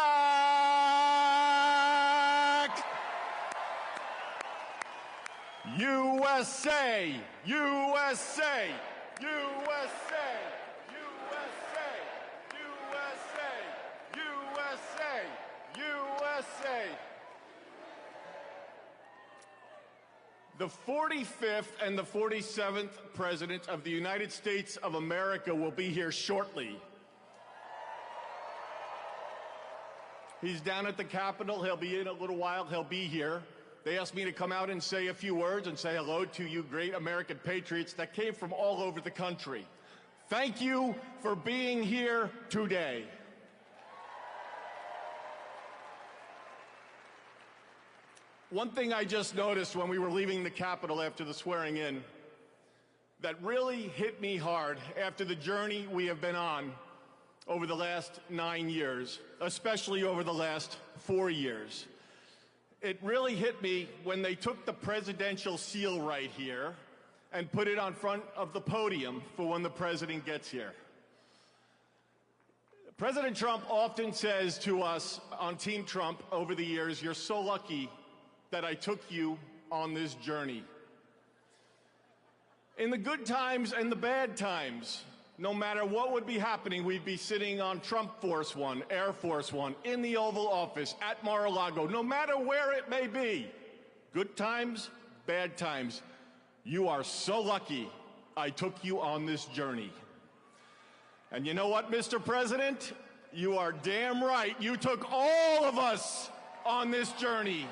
USA! USA! USA! USA! USA! USA! USA! The 45th and the 47th President of the United States of America will be here shortly. He's down at the Capitol. He'll be in a little while. He'll be here. They asked me to come out and say a few words and say hello to you great American patriots that came from all over the country. Thank you for being here today. One thing I just noticed when we were leaving the Capitol after the swearing in, that really hit me hard after the journey we have been on over the last 9 years, especially over the last 4 years. It really hit me when they took the presidential seal right here and put it on front of the podium for when the president gets here. President Trump often says to us on Team Trump over the years, "You're so lucky that I took you on this journey." In the good times and the bad times, no matter what would be happening, we'd be sitting on Trump Force One, Air Force One, in the Oval Office, at Mar-a-Lago, no matter where it may be. Good times, bad times. You are so lucky I took you on this journey. And you know what, Mr. President? You are damn right. You took all of us on this journey.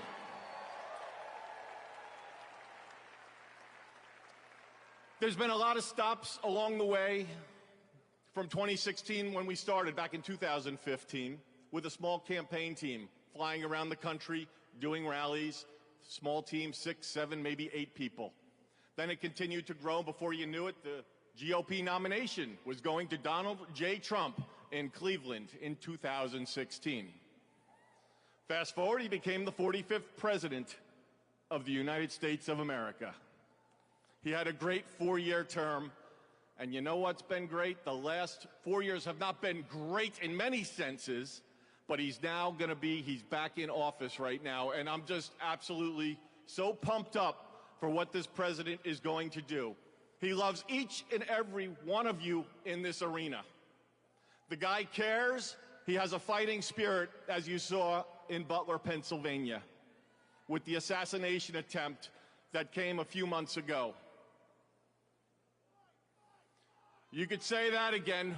There's been a lot of stops along the way from 2016 when we started back in 2015 with a small campaign team flying around the country, doing rallies, small team, 6, 7, maybe 8 people. Then it continued to grow. Before you knew it, the GOP nomination was going to Donald J. Trump in Cleveland in 2016. Fast forward, he became the 45th president of the United States of America. He had a great 4-year term, and you know what's been great? The last 4 years have not been great in many senses, but he's back in office right now, and I'm just absolutely so pumped up for what this president is going to do. He loves each and every one of you in this arena. The guy cares. He has a fighting spirit, as you saw in Butler, Pennsylvania, with the assassination attempt that came a few months ago. You could say that again.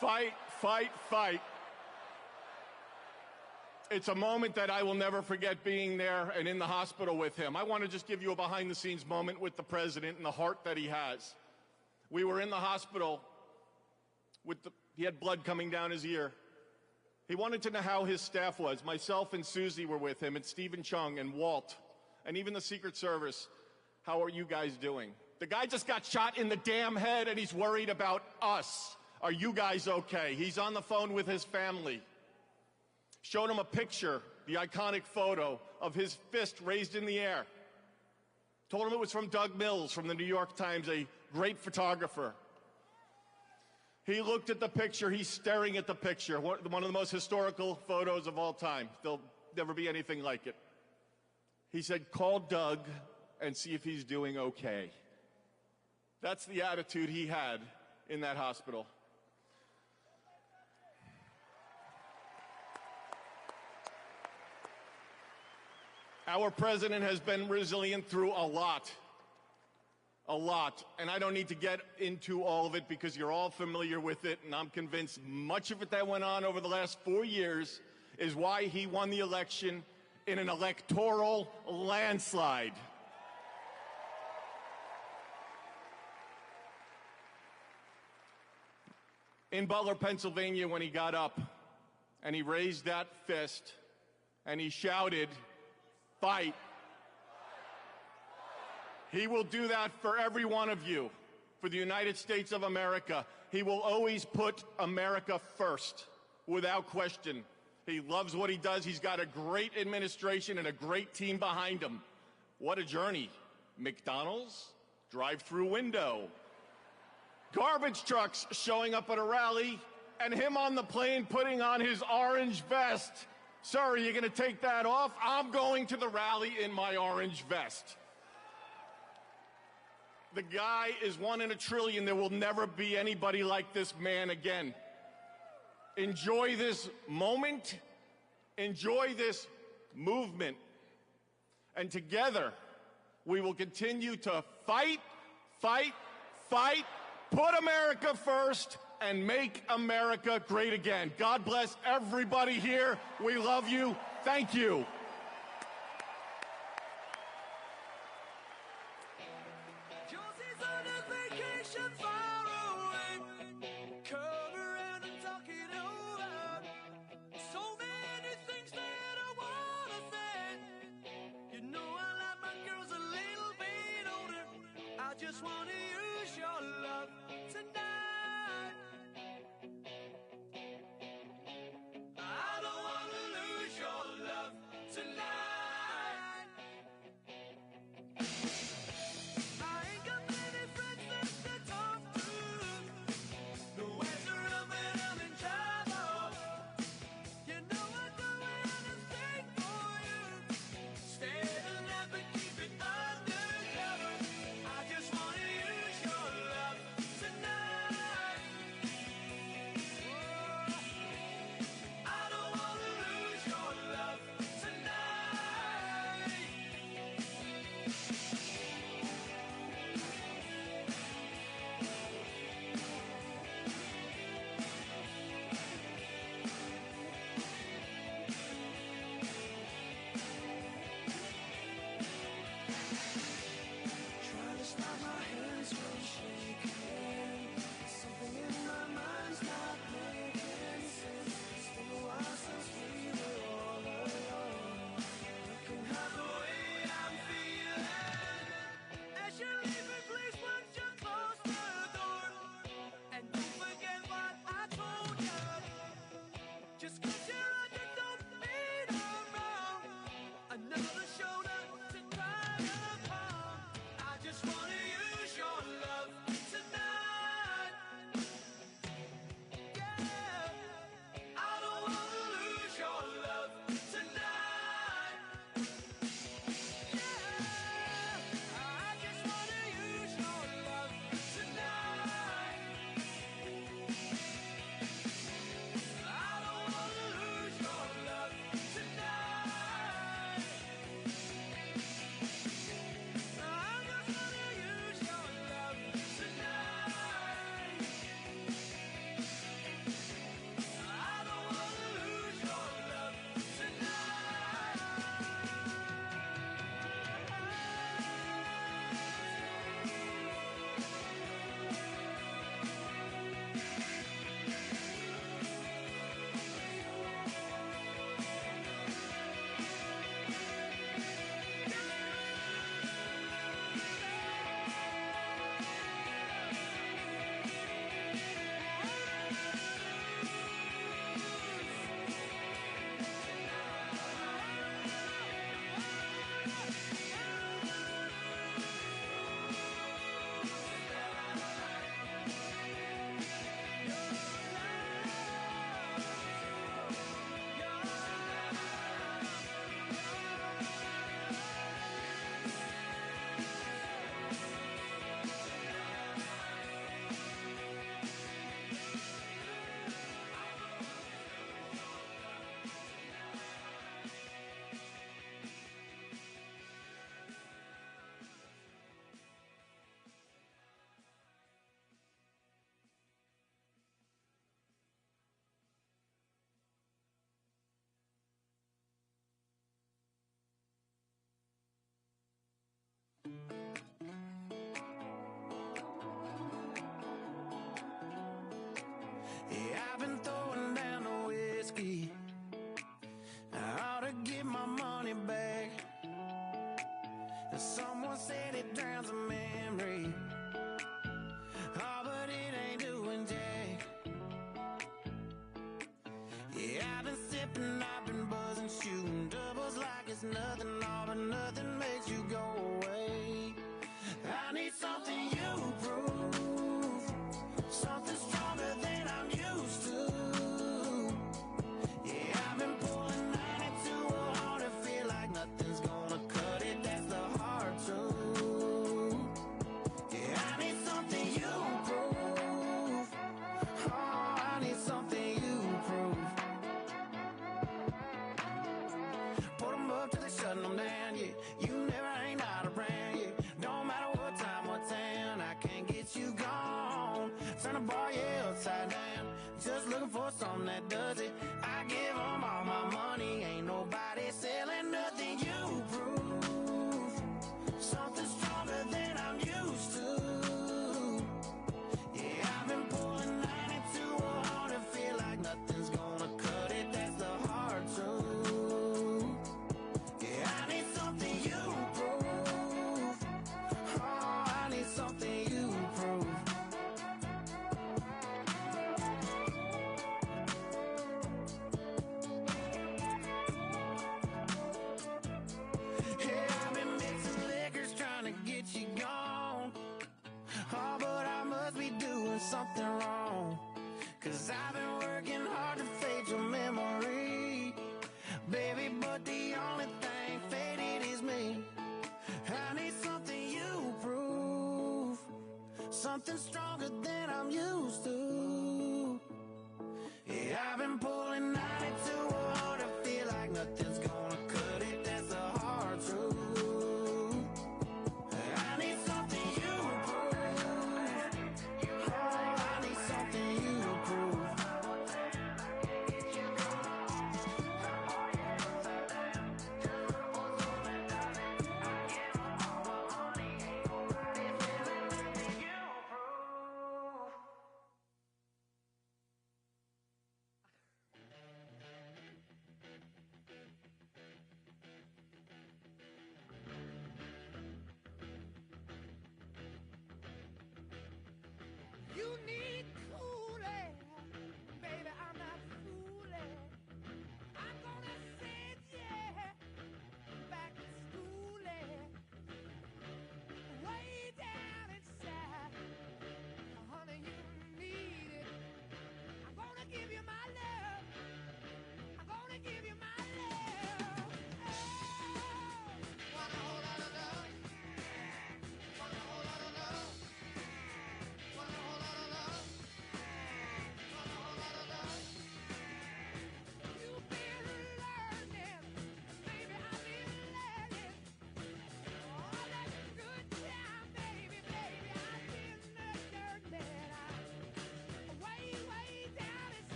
Fight, fight, fight. It's a moment that I will never forget, being there and in the hospital with him. I want to just give you a behind-the-scenes moment with the president and the heart that he has. We were in the hospital he had blood coming down his ear. He wanted to know how his staff was. Myself and Susie were with him, and Stephen Chung and Walt, and even the Secret Service. How are you guys doing? The guy just got shot in the damn head, and he's worried about us. Are you guys okay? He's on the phone with his family. Showed him a picture, the iconic photo of his fist raised in the air. Told him it was from Doug Mills from the New York Times, a great photographer. He looked at the picture. He's staring at the picture, one of the most historical photos of all time. There'll never be anything like it. He said, "Call Doug and see if he's doing okay." That's the attitude he had in that hospital. Our president has been resilient through a lot. And I don't need to get into all of it because you're all familiar with it, and I'm convinced much of it that went on over the last 4 years is why he won the election in an electoral landslide. In Butler, Pennsylvania, when he got up and he raised that fist and he shouted, "Fight." He will do that for every one of you, for the United States of America. He will always put America first, without question. He loves what he does. He's got a great administration and a great team behind him. What a journey. McDonald's, drive-through window, garbage trucks showing up at a rally, and him on the plane putting on his orange vest. Sir, are you going to take that off? I'm going to the rally in my orange vest. The guy is 1 in a trillion. There will never be anybody like this man again. Enjoy this moment. Enjoy this movement. And together, we will continue to fight, fight, fight, put America first, and make America great again. God bless everybody here. We love you. Thank you. You know I like my girls a little bit I just want to use your love tonight. I don't want to lose your love tonight. I ain't got many friends left to talk to. Nowhere to run when I'm in trouble. You know I'd do anything for you. Stay the night but keep it undercover. I just want to use your love tonight. I don't want to lose your love tonight. Trying to stop my hands from shaking. Something in my mind's not making sense. It's been a while since we were all alone. You can hide the way I'm feeling. As you're leaving, please once you close the door. And don't forget what I told you. Just 'cause you're under don't mean I'm wrong. Another shoulder to cry upon. I just wanna use your love tonight. Yeah, I don't wanna lose your love tonight. Yeah, I just wanna use your love tonight. I don't wanna lose your love tonight. I just wanna use your love tonight. I don't wanna lose your love Yeah, I've been throwing down the whiskey. I ought to get my money back. And someone said it drowns a memory. Oh, but it ain't doing jack. Yeah, I've been sipping, I've been buzzing, shooting doubles like it's nothing. All but nothing makes you go away. I need something you prove. Something stronger than I'm used to. Yeah, I've been pulling 92 hard and feel like nothing's gonna cut it. That's the hard truth. Yeah, I need something you prove. Oh, I need something you prove. Put 'em up till they shutting 'em down, yeah. You never ain't out of brand, yeah. Don't matter what time, what town, I can't get you gone. Turn the bar, yeah, upside down. Just looking for something that does it. I give 'em all my money. Ain't nobody selling nothing you prove. Something stronger than I'm used to. Yeah, I've been pulling 92 hard and feel like nothing's gonna cut it. That's the hard truth. Yeah, I need something you prove. Oh, I need something I've been working hard to fade your memory, baby, but the only thing faded is me. I need something you prove, something stronger than I'm used to. Yeah, I've been pulling 92 hard, I feel like nothing's gonna cut it, that's the hard truth. I need something you prove, oh, I need something you prove.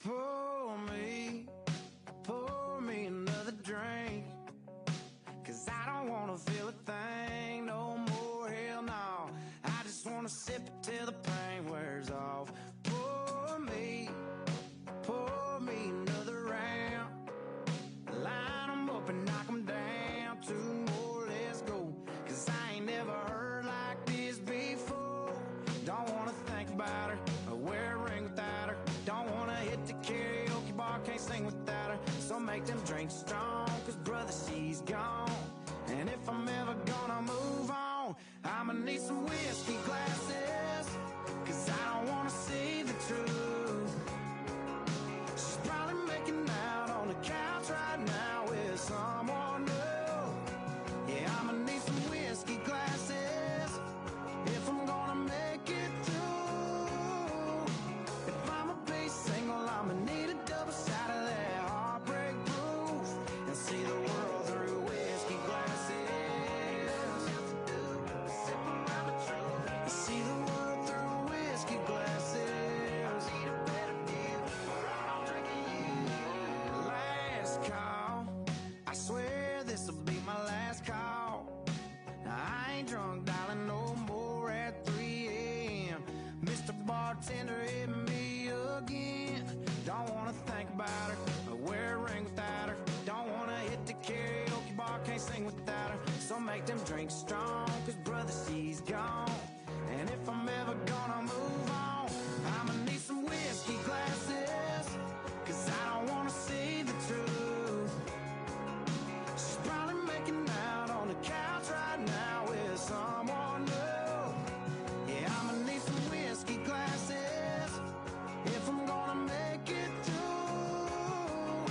pour me another drink. 'Cause I don't wanna feel a thing no more, hell no. I just wanna sip it till the pain wears off. Pour me another round. Line 'em up and knock 'em down. 2 more, let's go. 'Cause I ain't never heard like this before. Don't wanna think about her or wear a ring without her. Don't wanna hit the karaoke bar, can't sing without her. So make them drinks strong, 'cause brother, she's gone. And if I'm ever gonna move on, I'ma need some whiskey glasses. 'Cause I don't wanna see the truth. She's probably making out on the couch right now with someone new. Yeah, I'ma need some whiskey glasses if I'm gonna make it through. If I'ma be single, I'ma need a double shot of that heartbreak proof. And see the world through whiskey glasses. See the world through whiskey glasses. I need a better deal, or I'm drinking you. Last call, I swear this'll be my last call. Now, I ain't drunk, darling, no more at 3 a.m. Mr. Bartender hit me again. Don't wanna think about her or wear a ring without her. Don't wanna hit the karaoke bar, can't sing without her. So make them drinks strong, 'cause brother, she's gone. And if I'm ever gonna move on, I'ma need some whiskey glasses. 'Cause I don't wanna see the truth. She's probably making out on the couch right now with someone new. Yeah, I'ma need some whiskey glasses if I'm gonna make it through.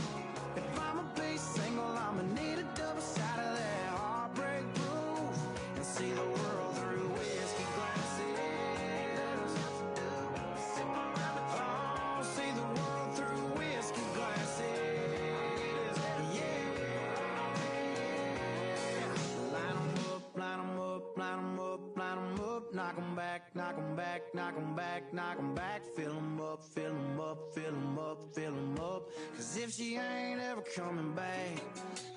If I'ma be single, I'ma need a double shot of that heartbreak proof. And see the world through whiskey glasses. Oh, see the world through whiskey glasses. Yeah. Line 'em up, line 'em up, line 'em up, line 'em up. Knock 'em back, knock 'em back, knock 'em back, knock 'em back. Fill 'em up, fill 'em up, fill 'em up, fill 'em up. 'Cause if she ain't ever coming back,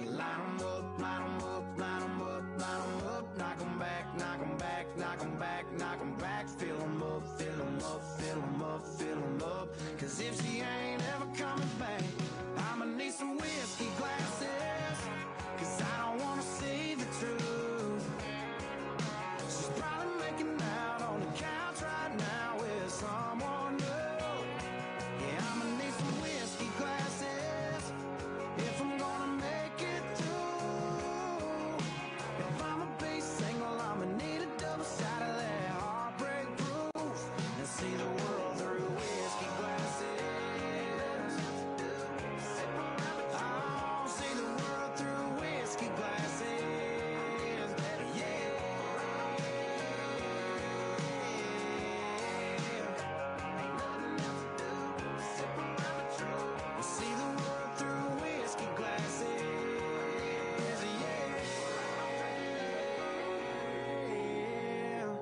line 'em up, line 'em up, line 'em up, line 'em up. Knock 'em back, knock 'em back, knock 'em back, knock 'em back. Fill 'em up, fill 'em up, fill 'em up, fill 'em up. 'Cause if she ain't ever coming back, I'ma need some whiskey glasses. 'Cause I don't wanna see the truth. She's probably making out on the couch right now with someone new. Yeah, I'ma need some whiskey glasses if I'm gonna make it through. If I'ma be single, I'ma need a double shot of that heartbreak proof. And see the world through whiskey glasses. Oh, see the world through whiskey glasses. Yeah. See the world through whiskey glasses. Yeah.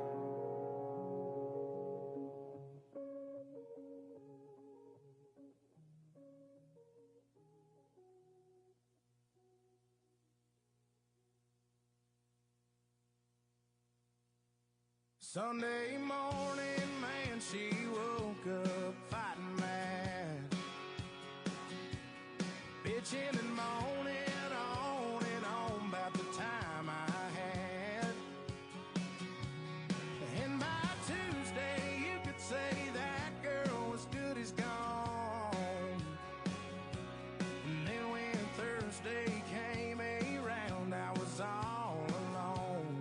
Sunday morning, man, she woke up fighting mad, bitching and moaning on about the time I had. And by Tuesday, you could say that girl was good as gone. And then when Thursday came around, I was all alone.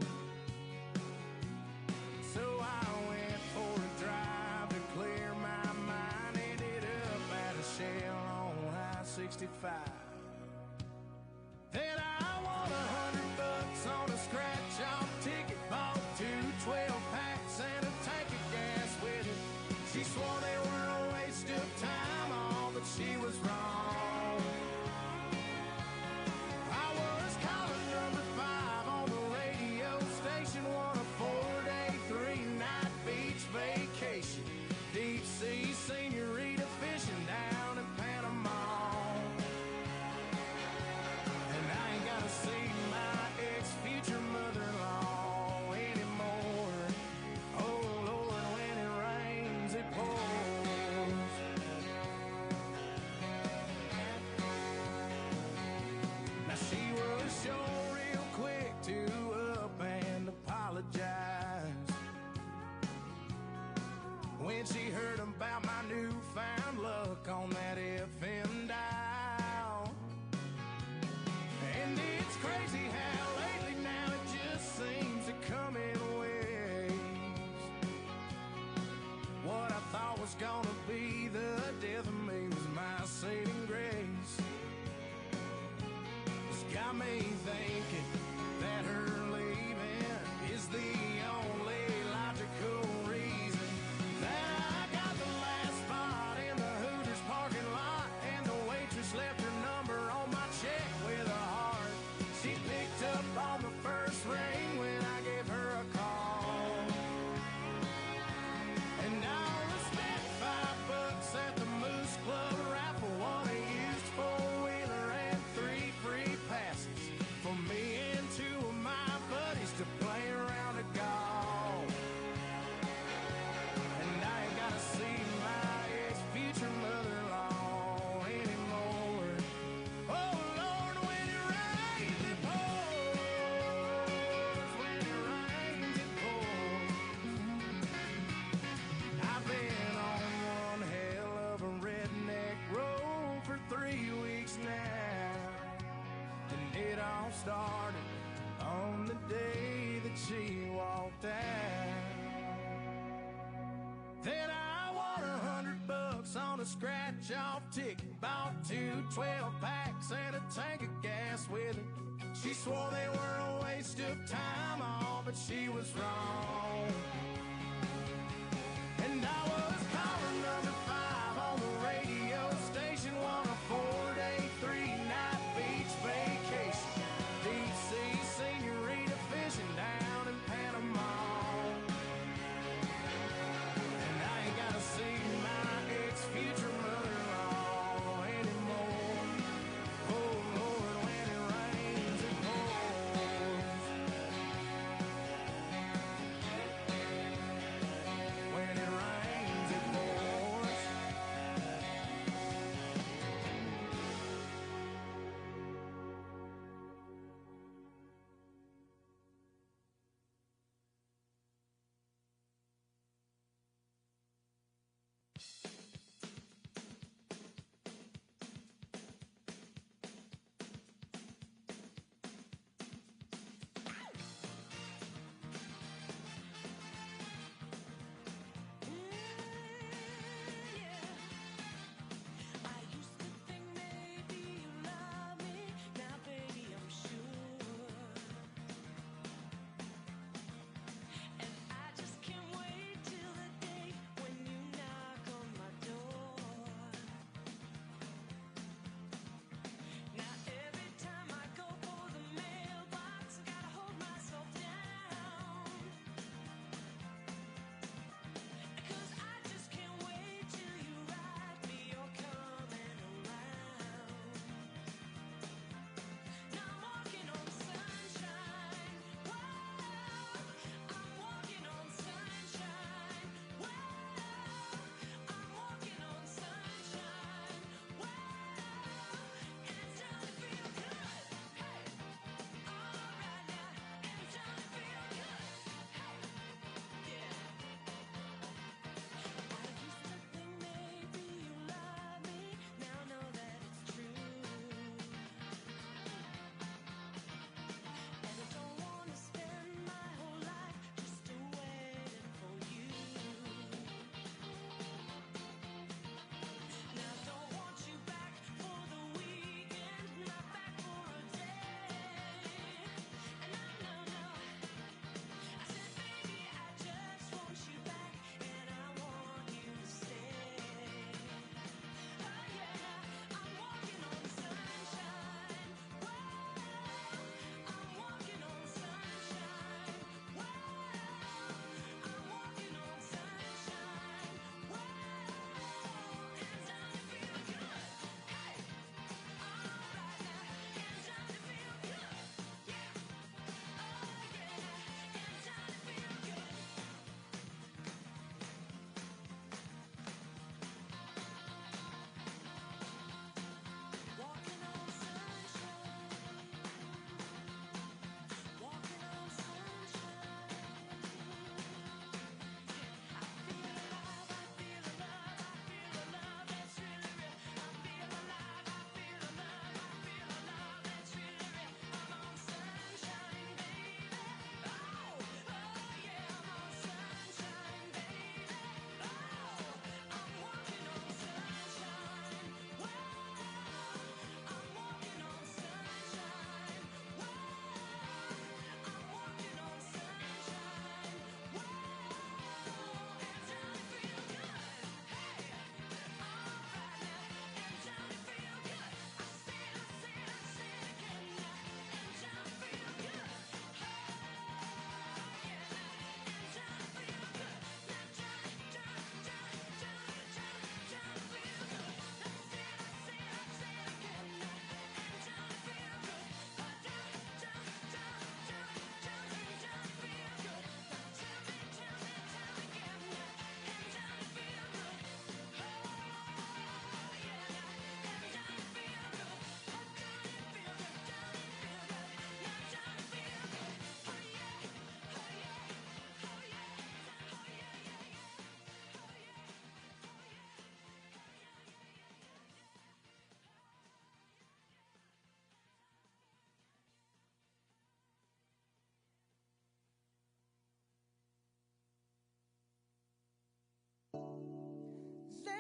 So I went for a drive to clear my mind. Ended up at a Shell on I-65. Then I won $100 on a scratch-off ticket. Bought 2 12-packs and a tank of gas with it. She swore they were a waste of time, all but she was wrong. I was caller number 5 on the radio station. Won a 4-day, 3-night beach vacation. Deep sea senorita fishing down in when she heard about my newfound luck on that FM dial. And it's crazy how lately now it just seems to come in waves. What I thought was gonna be the death of me was my saving grace. It's got me thinking that her leaving is the only logical reason that I got the last spot in the Hooters parking lot, and the waitress left her number on my check with a heart. She picked up on the first ring when I gave her a call, and I'll spent $5 at the Moose Club raffle, won a used four-wheeler and 3 free passes for me and 2 of my buddies to play around a golf. And I ain't gotta see my ex-future mother-in-law anymore. Oh Lord, when it rains it pours, when it rains it pours. I've been on one hell of a redneck road for 3 weeks now, and it all started on the day that she walked out. Then I won $100 on a scratch-off ticket, bought 2 12-packs and a tank of gas with it. She swore they were a waste of time, all, but she was wrong. And I was caller number 5 on the radio station, won a 4-day, 3-night beach vacation, deep sea senorita fishing down in Panama. And I ain't gotta see my ex-future mother-in-law anymore. Oh Lord, when it rains it pours.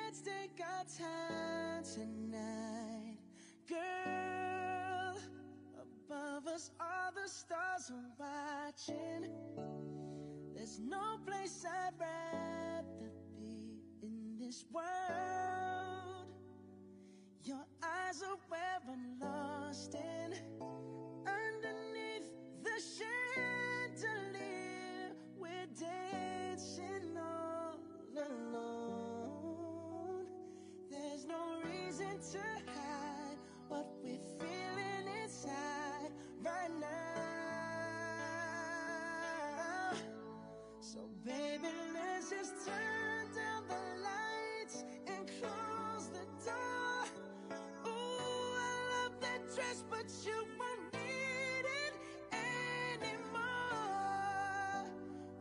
let's take our time tonight. Girl, above us all the stars are watching. There's no place I'd rather be in this world. Your eyes are where I'm lost in. Underneath the chandelier, we're dancing all alone. There's no reason to hide what we're feeling inside right now. So baby, let's just turn down the lights and close the door. Ooh, I love that dress, but you won't need it anymore.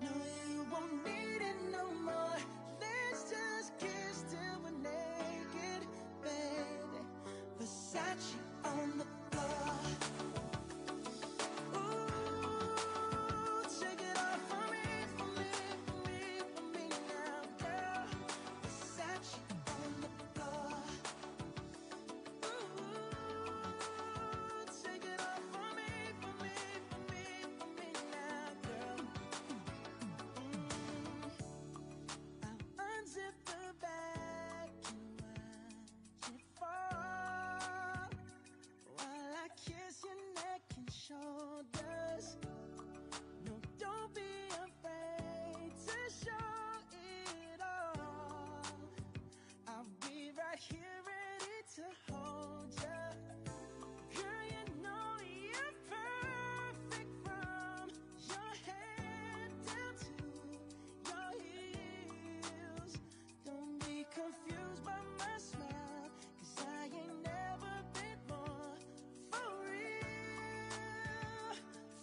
No, you won't need it no more. Let's just kiss till we're naked, baby. Versace on the floor. Ooh, take it off for me, for me, for me, for me now, girl. Versace on the floor. Ooh, take it off for me, for me, for me, for me now, girl. I'll unzip the bag and watch it fall while I kiss your neck and shoulders. No, don't be afraid to show it all. I'll be right here ready to hold ya. Girl, you know you're perfect from your head down to your heels. Don't be confused by my smile, 'cause I ain't never been more for real,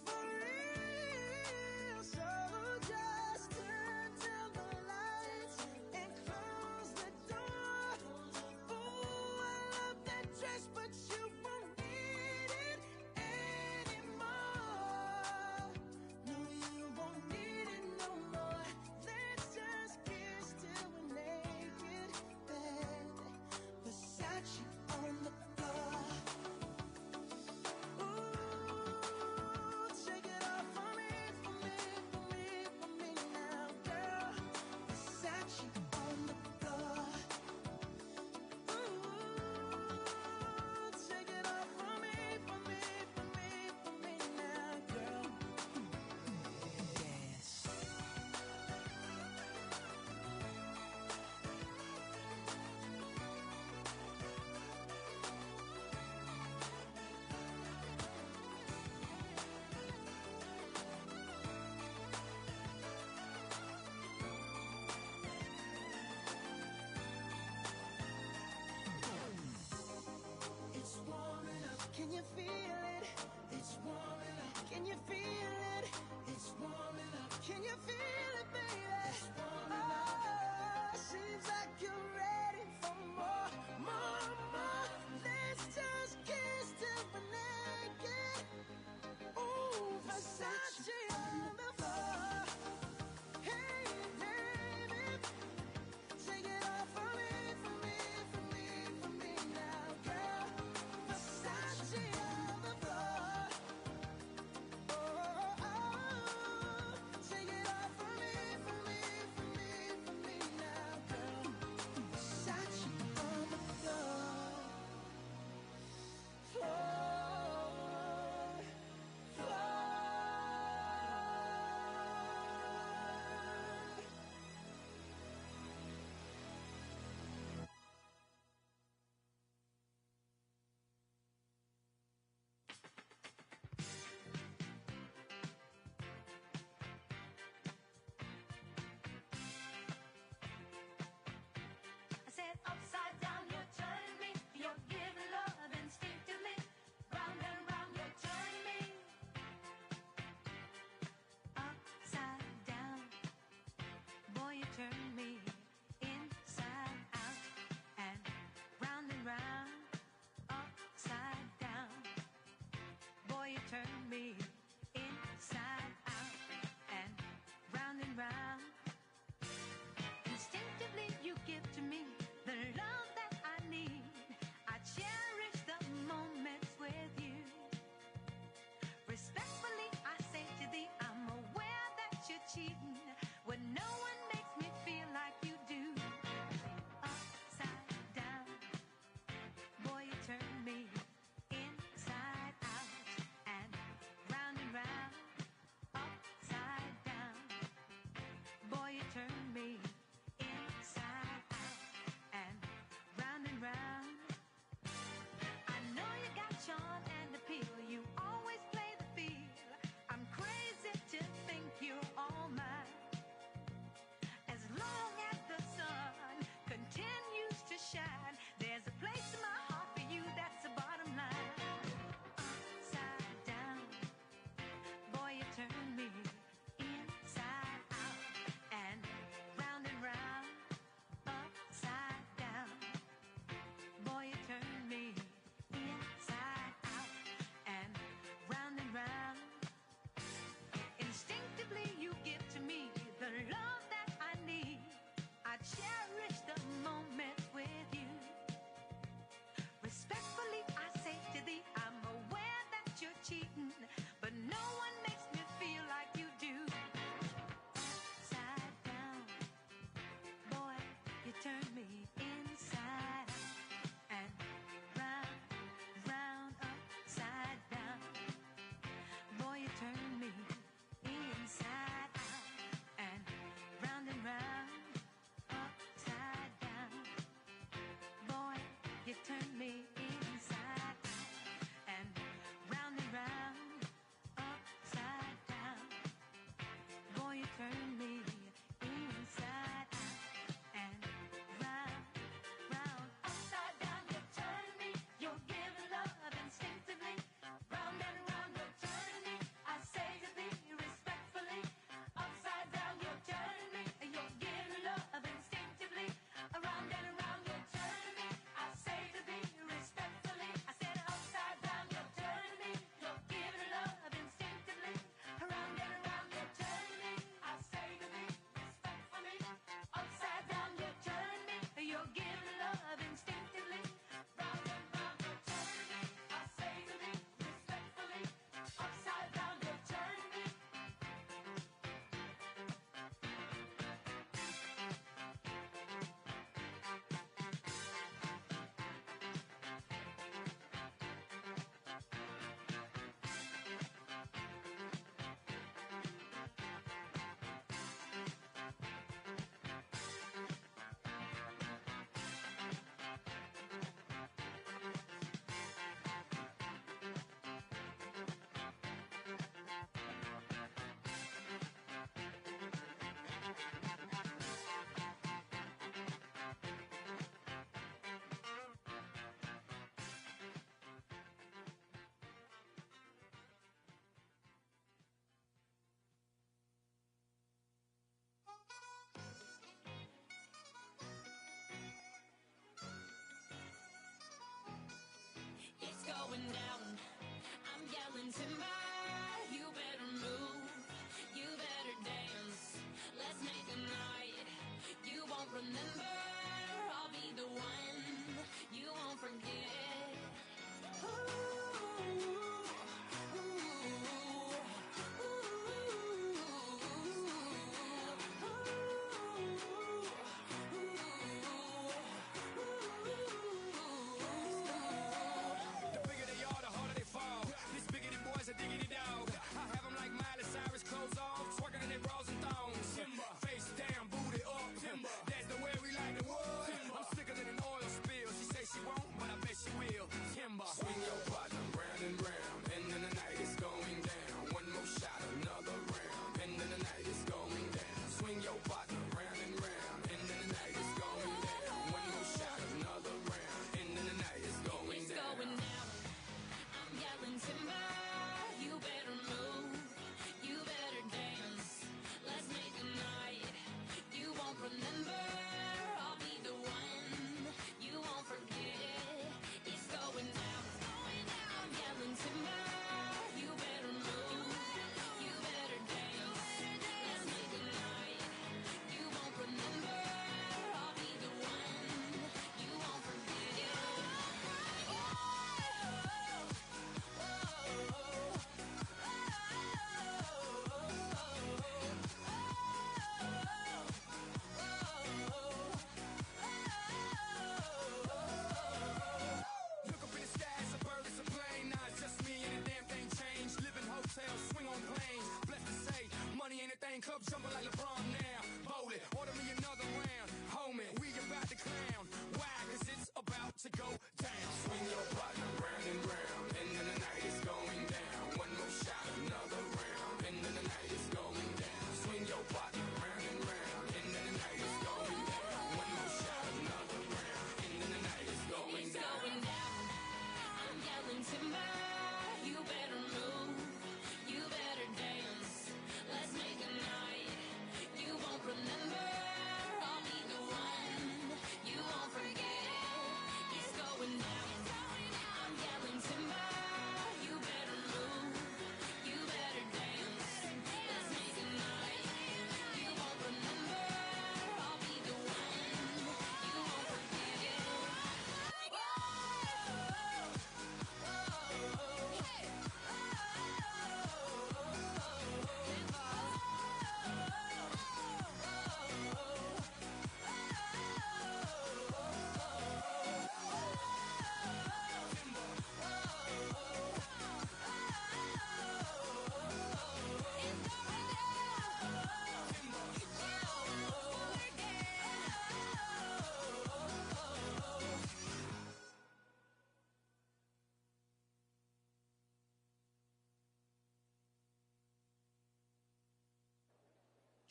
for real. So just turn down the lights and close the door. Ooh, I love that dress, but you won't need it anymore. No, you won't need it no more. Let's just kiss till we're naked, baby. Versace on the floor. Ooh, take it off for me, for me, for me, for me now, girl. Versace on the floor. Ooh, take it off for me, for me, for me, for me now, girl. Yes. It's warming up, can you feel it? It's warming up, can you feel it? It's warming up, can you feel it, baby? It's warming up. Seems like you're ready for more, more, more. Let's just kiss till we're naked. Ooh, Versace on the floor. Hey, baby, take it off for me, for me, for me, for me now, girl. Versace on the floor. Oh, oh, oh. Take it off for me,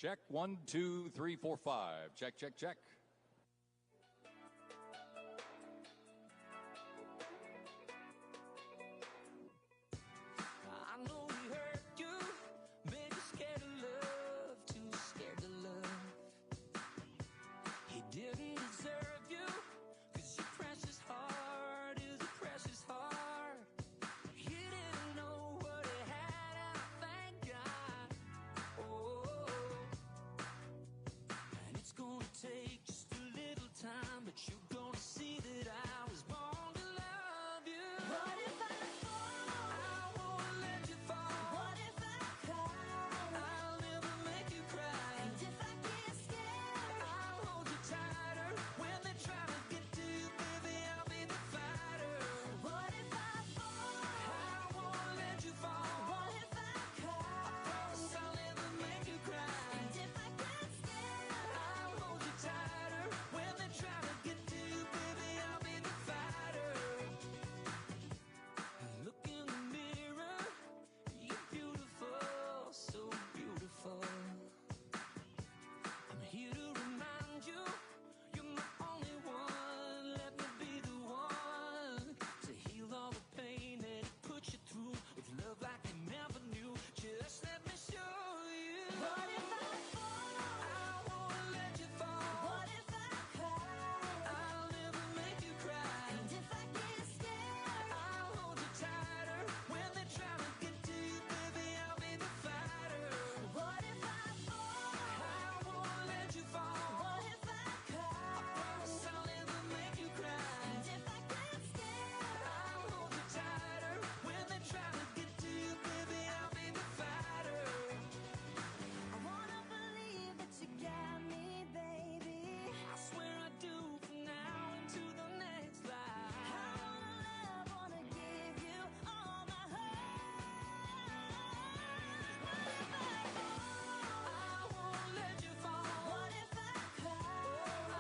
Check 1, 2, 3, 4, 5. Check, check, check. I know he hurt you, made you scared of love, too scared to love. He didn't deserve you, 'cause your precious heart is a precious heart. He didn't know what he had, and thank God. Oh, and it's gonna take just a little time, but you're gonna see that I was born to love you. What if I fall? I won't let you fall. What if I cry? I'll never make you cry. And if I get scared, I'll hold you tighter. When they try to get to you, baby, I'll be the fighter. What if I fall? I won't let you fall. What if I cry? I promise I'll never make you cry. And if I get scared, I'll hold you tighter. When they try to get to you, baby, I'll be the fighter. Look in the mirror, you're beautiful, so beautiful. I'm here to remind you, you're my only one. Let me be the one to heal all the pain that it put you through, with love like you never knew. Just let me show you. What if I fall? I won't let you fall. What if I cry? I'll never make you cry. And if I get scared, I'll hold you tighter. When they try to get to you, baby, I'll be the fighter. What if I fall? I won't let you fall. What if I cry? I promise I'll never make you cry. And if I get scared, I'll hold you tighter. When they try to get to you, baby, I'll be the fighter. I wanna believe that you got me, baby. I swear I do, from now into the next life. I wanna love, wanna give you all my heart. What if I fall? I won't let you fall. What if I cry?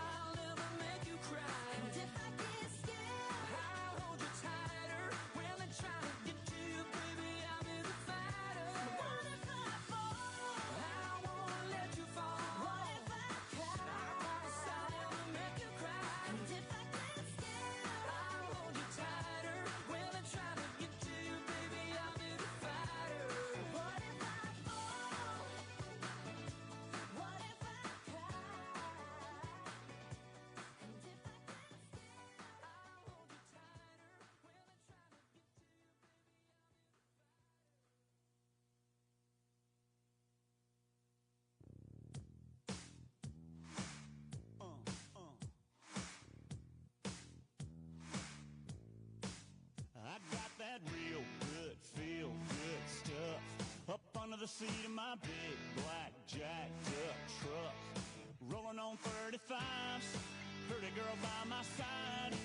I'll never make you cry. And if I get scared, I'll hold you tighter. When they try to get to you, baby, I'll be the fighter. What if I fall? I won't let you fall. What if I cry? I promise I'll never make you cry. And if I get scared, I'll hold you tighter. When they try to get to you, baby, I'll be the fighter. What if I fall? What if I cry? And if I get scared, I'll hold you tighter. When they try to get to you, I got that real good, feel good stuff up under the seat of my big black jacked up truck. Rolling on 35s, pretty girl by my side.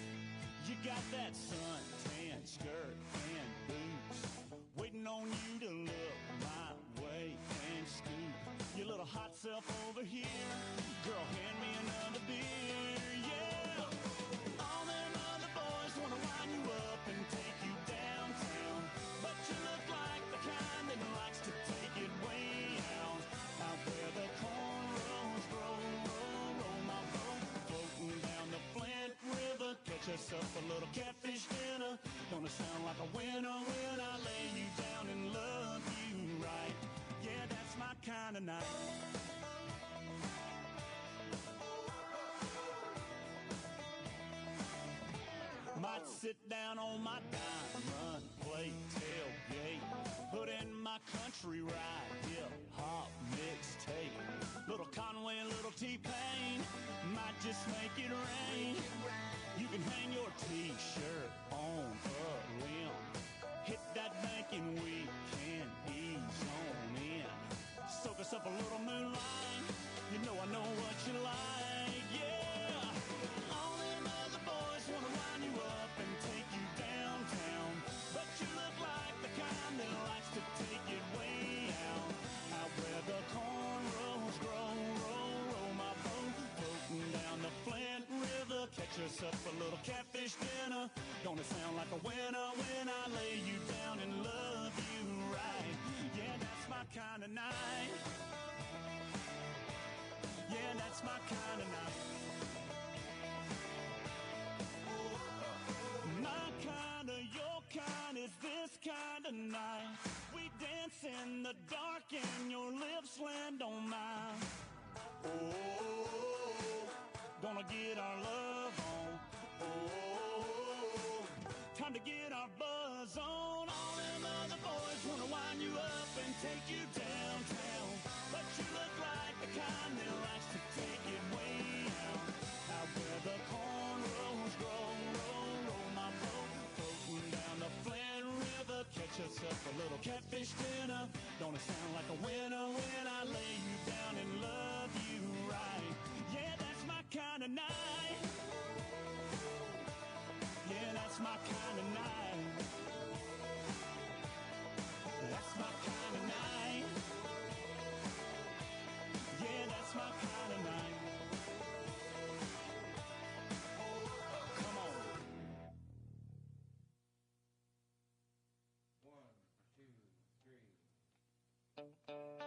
You got that suntan skirt and boots, waiting on you to look my way and scoop your little hot self over here. Girl, hand me another beer, yeah. All them other boys wanna line you up and take you downtown, but you look like the kind that likes to take it way out. Out where the cornrows grow, roll my boat, floating down the Flint River. Catch us up a little catfish dinner. Gonna sound like a winner when I lay you down and love you right. Yeah, that's my kind of night. Might sit down on my diamond plate tailgate, put in my country ride, hip hop mixtape. Little Conway, little T-Pain, might just make it rain. You can hang your t-shirt on a limb, hit that banking weekend, ease on in. Soak us up a little moonlight, you know I know what you like, yeah. All them other boys wanna line you up and take you downtown, but you look like the kind that likes to take it way out. Out where the cornrows grow, roll my boat, floating down the Flint River. Catch us up a little catfish dinner. Gonna sound like a winner when I lay you down and love you right. Yeah, that's my kind of night. Yeah, that's my kind of night. My kind of, your kind is this kind of night. We dance in the dark and your lips land on mine. Oh, gonna get our love on. Oh, time to get our buzz on. All them other boys wanna wind you up and take you downtown, but you look like the kind that likes to take it way out. Out where the cornrows grow, roll my boat, floating down the Flint River. Catch yourself a little catfish dinner. Don't it sound like a winner when I lay you down and love you right? Yeah, that's my kind of night. Yeah, that's my kind of night. That's my kind of night. Yeah, that's my kind of night. Come on. 1, 2, 3.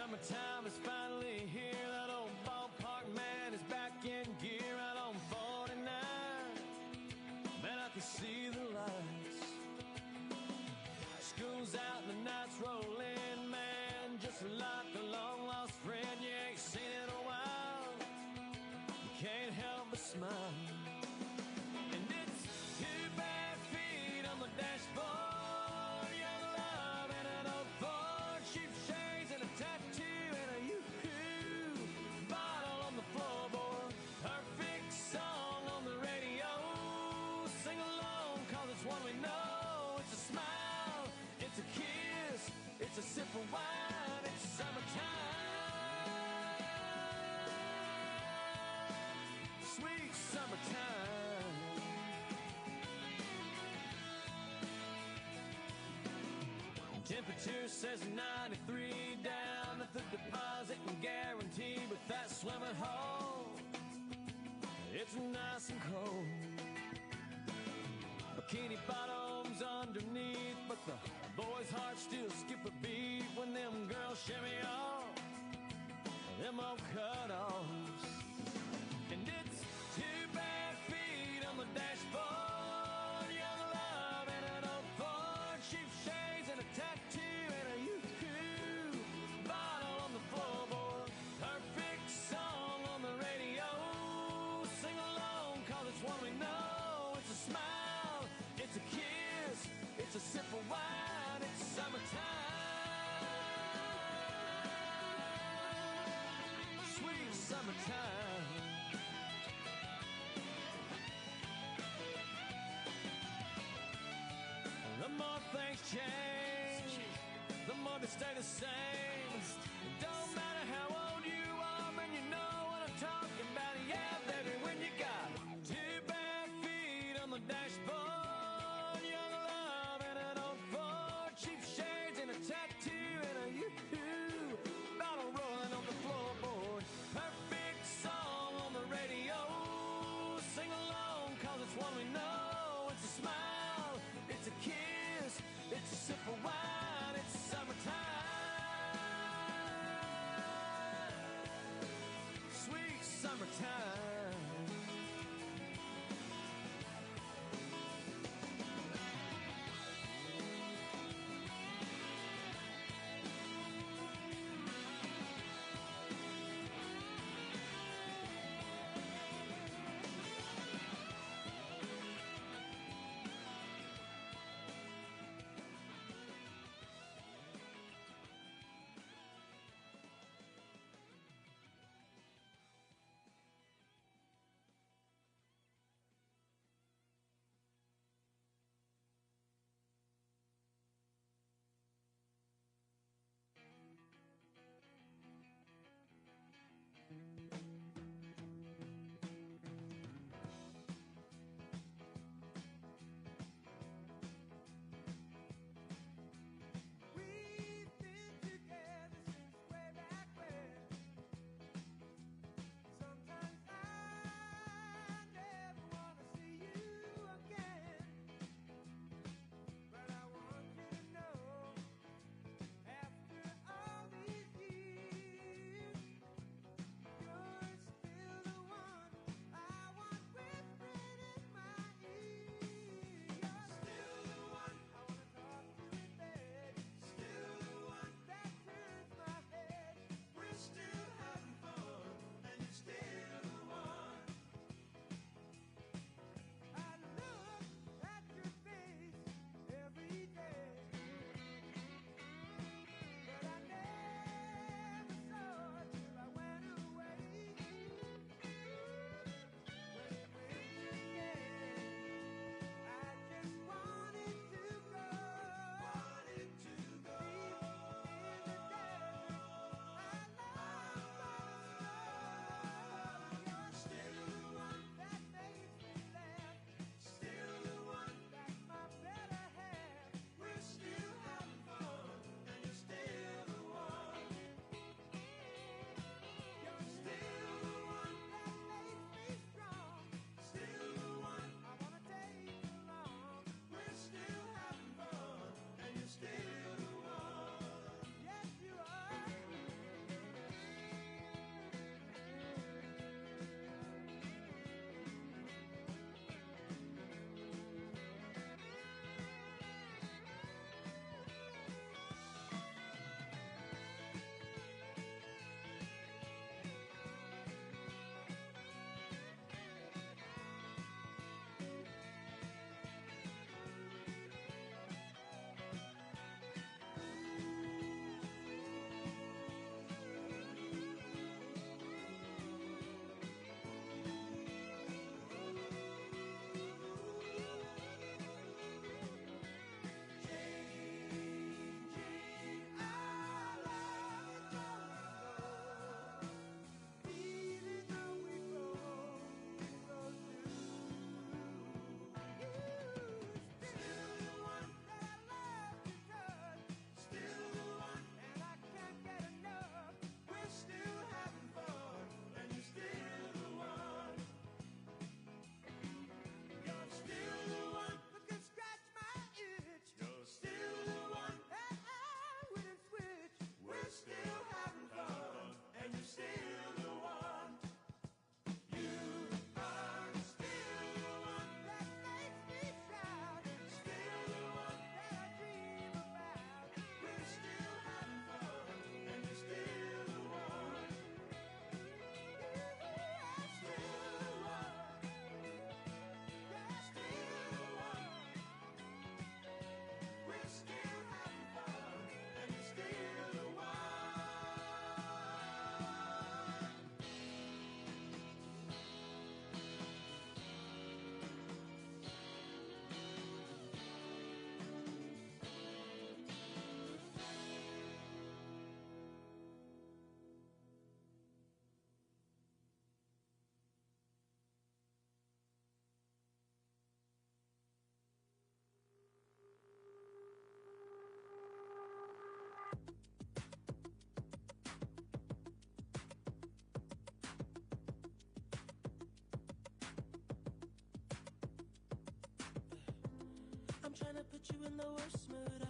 Summertime is finally here. That old ballpark man is back in gear out on 49. Man, I can see the lights. School's out and the nights roll in, man. Just like a long lost friend you ain't seen in a while. You can't help but smile. And it's 2 bare feet on the dashboard. Young love and an old Ford. Cheap shades and a tattoo and a yoo-hoo bottle on the floorboard. Perfect song on the radio. Sing along, cause it's one we know. It's a smile, it's a kiss, it's a sip of wine. It's summertime, sweet summertime. Temperature says 93 down at the deposit and guarantee, but that swimming hole, it's nice and cold. Bikini bottoms underneath, but the boys' hearts still skip a beat when them girls shimmy off them old cutoffs. And it's 2 bare feet on the dashboard. Young love and an old Ford. Cheap shades and a tattoo and a yoo-hoo bottle on the floorboard. Perfect song on the radio. Sing along, cause it's one we know. It's a smile, it's a kiss, it's a sip of wine. It's summertime, sweet summertime. The more things change, the more they stay the same. It don't matter how old you are, man, you know what I'm talking about. Yeah, baby, when you got 2 bare feet on the dashboard. Young love and an old Ford. Cheap shades and a tattoo and a yoo-hoo bottle rolling on the floorboard. Perfect song on the radio. Sing along, cause it's one we know. It's a smile, it's a kiss, it's a sip of wine. It's summertime, sweet summertime. trying to put you in the worst mood.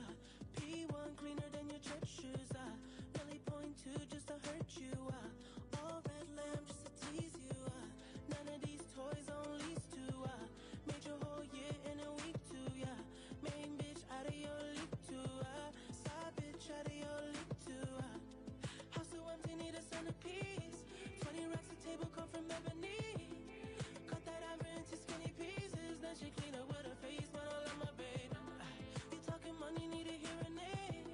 P1 cleaner than your church shoes. Really .2 just to hurt you. All red lamb just to tease you. None of these toys on lease to. Made your whole year in a week too. Yeah, main bitch out of your league too. Side bitch out of your league too. House so empty, need a centerpiece. 20 racks of table come from ebony. Cut that ivory into skinny pieces. Then she clean up with her face, but I love my baby. You talking money, need a hearing aid.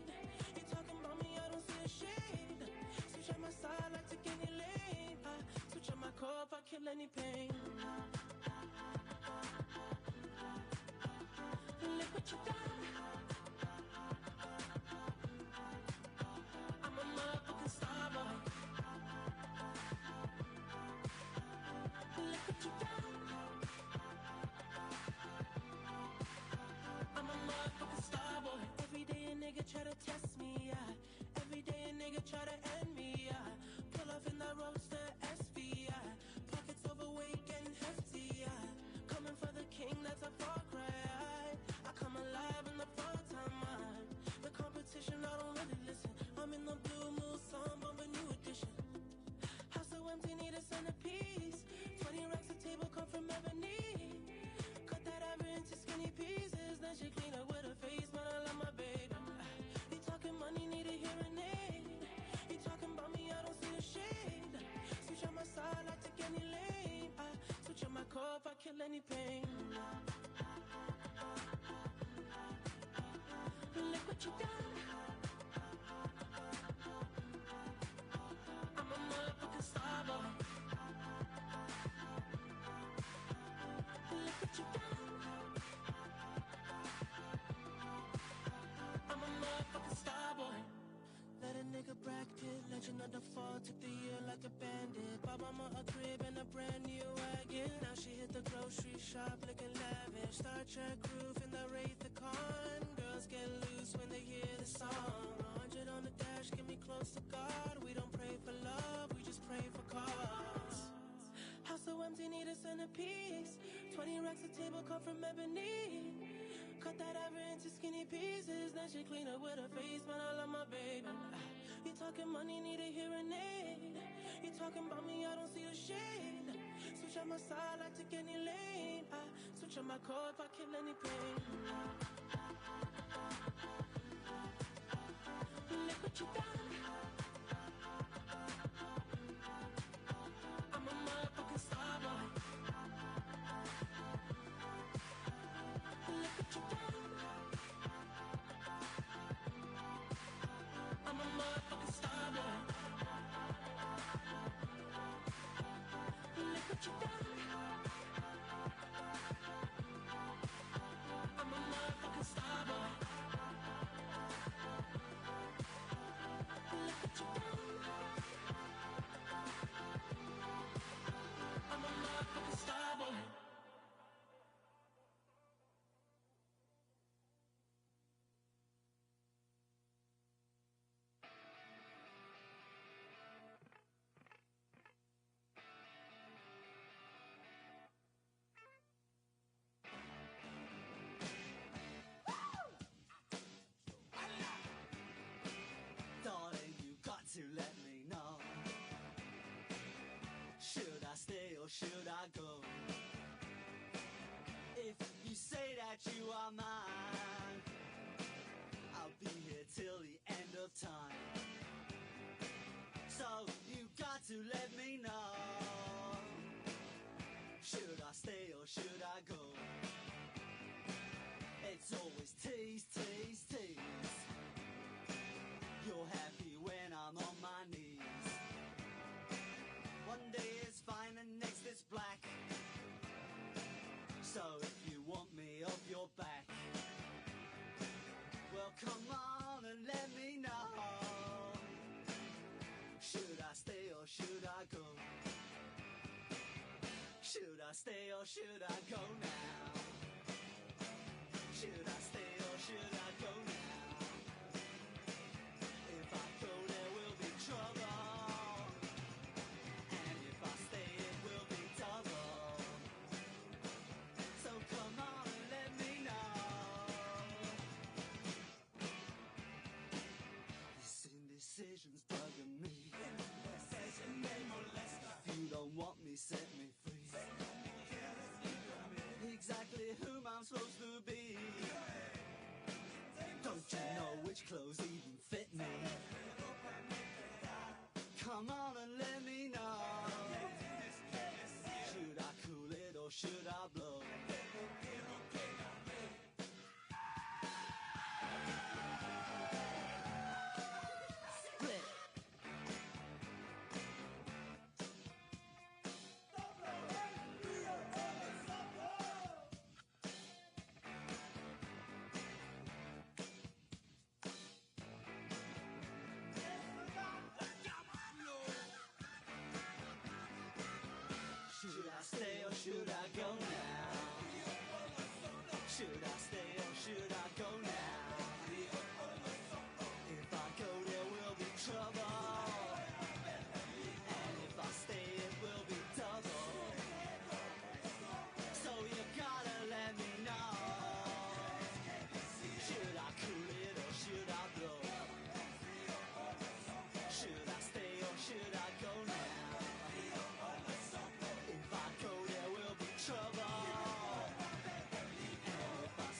You talking about me, I don't see a shade. Switch on my side, I take any lane. Switch on my core if I kill any pain. Look what you done. I'm a motherfucking star boy. Look what you done. I'm a motherfucking star boy. Every day a nigga try to test me, Every day a nigga try to end me, Pull off in that roadster SV, Pockets overweight, getting hefty, Coming for the king, that's a far cry. I come alive in the prime time, The competition, I don't really listen. I'm in the blue moon, song, bomb a new edition. House so empty, need a centerpiece. 20 racks of table come from ebony. Cut that ivory into skinny pieces. Then she clean up with her face, but I love my baby. You talking money, need a hearing aid. You talking about me, I don't see a shade. Switch on my side, I take any lane. Switch on my core if I kill any pain. Look what you done. I'm a motherfucking star boy. Look what you done. I'm a motherfucking star boy. Let a nigga Brad Pitt, legend of the fall, took the year like a bandit. Bought mama a crib and a brand new wagon. Now she hit the grocery shop looking lavish. Star Trek roof in the Wraith the Con. Girls get loose when they hear the song. 100 on the dash, get me close to God. We don't pray for love, we just pray for cause. House so empty, need a centerpiece. 20 racks of table come from ebony. Cut that ivory into skinny pieces. Then she clean up with her face, but I love my baby. You talking money, need a hearing aid. You talking about me, I don't see a shade. Switch on my side, I take any lane. Switch on my core if I kill any pain. Look what you done. I'm a motherfucking star boy. Look what you done. I'm a motherfucking star boy. Look what you done. I'm a motherfucking star boy. Look what you done. I'm a motherfucking star boy. Darling, you got to let me know. Should I stay or should I go? If you say that you are mine, I'll be here till the end of time. So you got to let me know. Should I stay or should I go? It's always tease, tease, tease. You're happy when I'm on my knees. One day it's fine and next it's black. So if you want me off your back, well come on and let me know. Should I stay or should I go? Should I stay or should I go now? Should I stay or should I go now? If I go there will be trouble, and if I stay it will be double. So come on and let me know. decisions bugging me. If you don't want me, set me free. Exactly whom I'm supposed to be. Don't you know which clothes even fit me? Come on and let me know. Should I cool it or should I blow? Split. Should I stay or should I go now? Should I stay or should I go now? If I go there will be trouble, and if I stay it will be double. So you gotta let me know. Should I cool it or should I blow? Should I stay or should I go now? If I go there will be trouble, and if I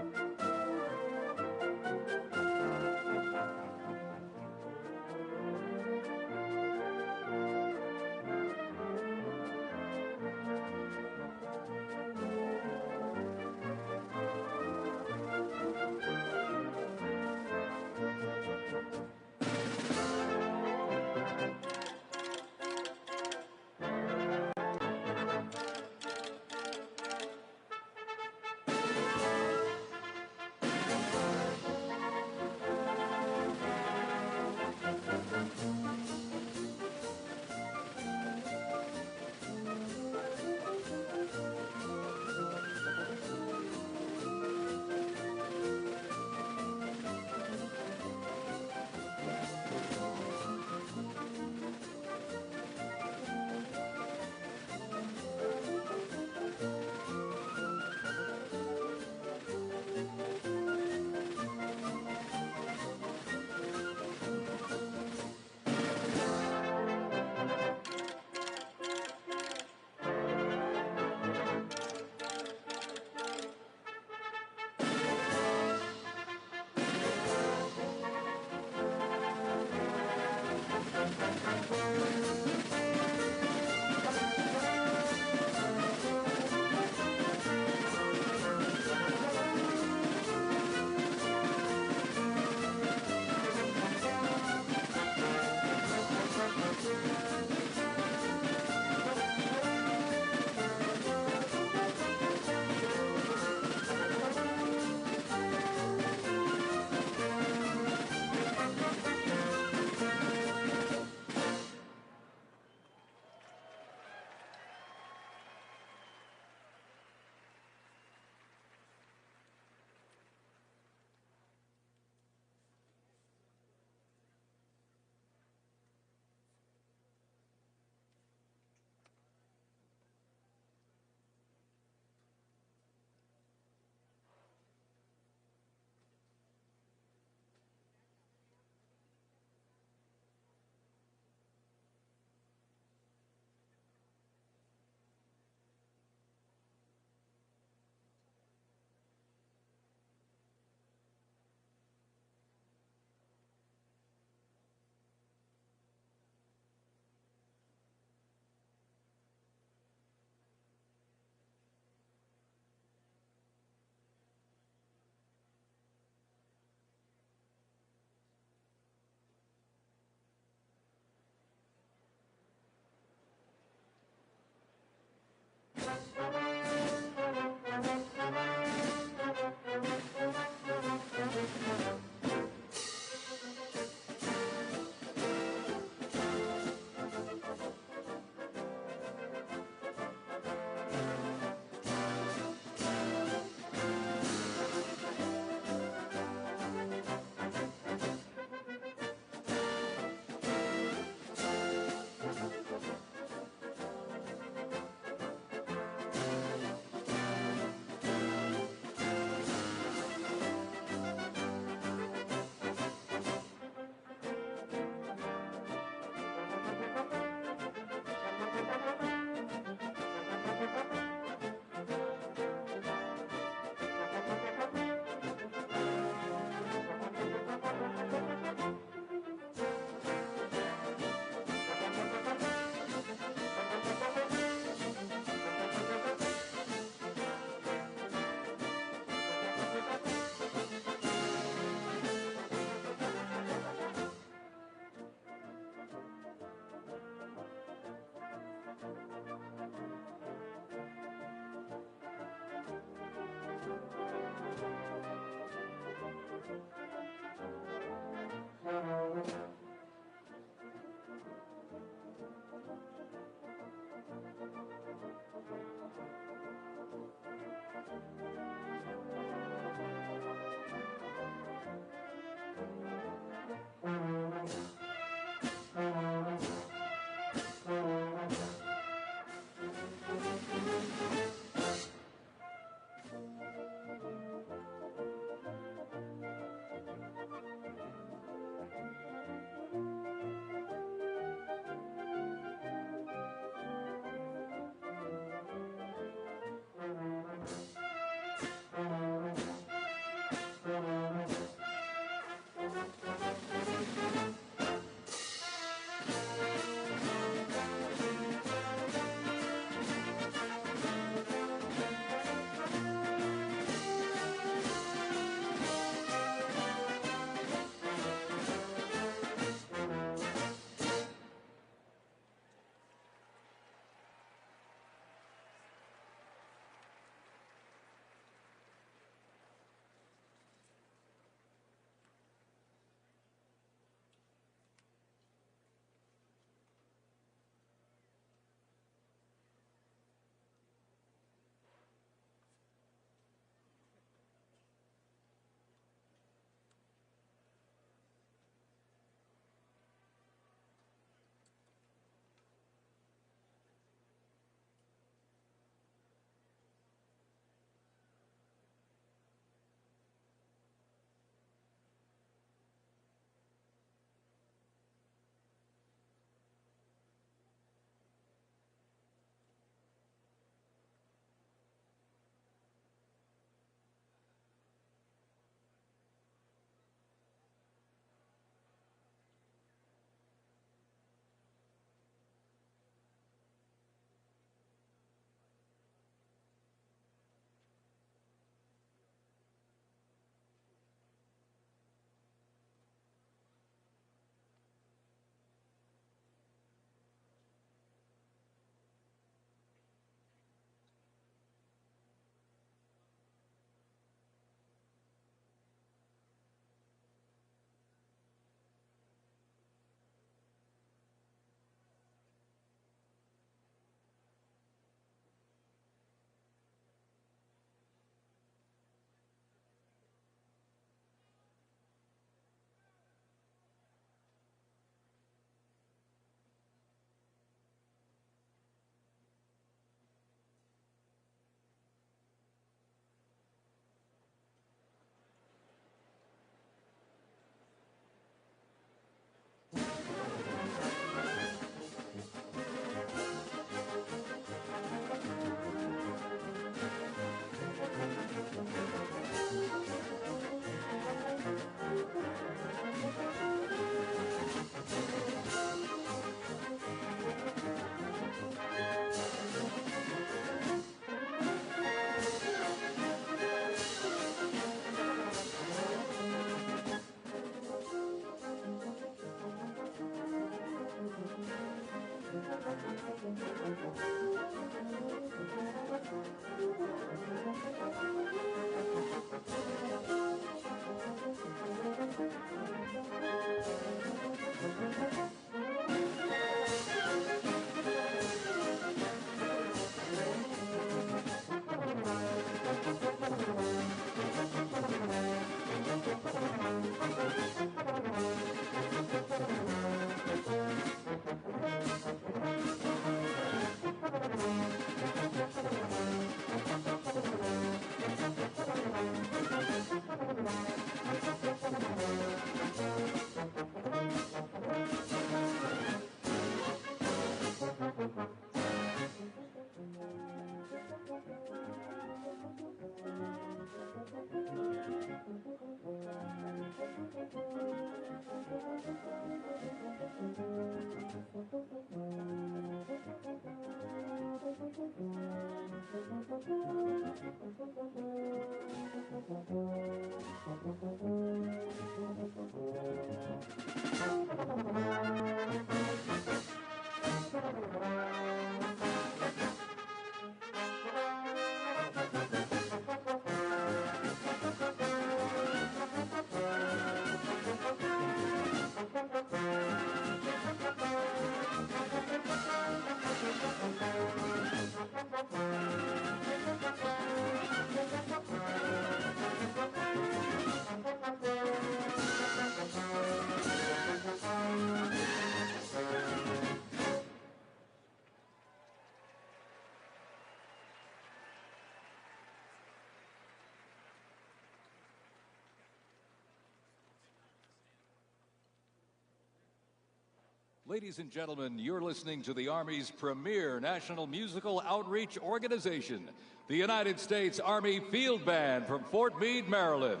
Ladies and gentlemen, you're listening to the Army's premier national musical outreach organization, the United States Army Field Band from Fort Meade, Maryland.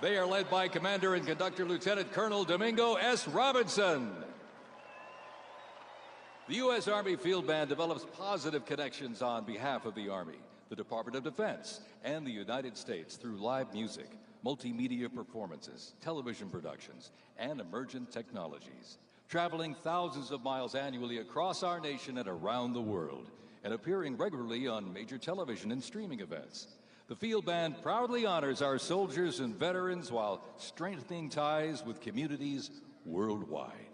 They are led by Commander and Conductor Lieutenant Colonel Domingo S. Robinson. The U.S. Army Field Band develops positive connections on behalf of the Army, the Department of Defense, and the United States through live music, multimedia performances, television productions, and emergent technologies, traveling thousands of miles annually across our nation and around the world, and appearing regularly on major television and streaming events. The Field Band proudly honors our soldiers and veterans while strengthening ties with communities worldwide.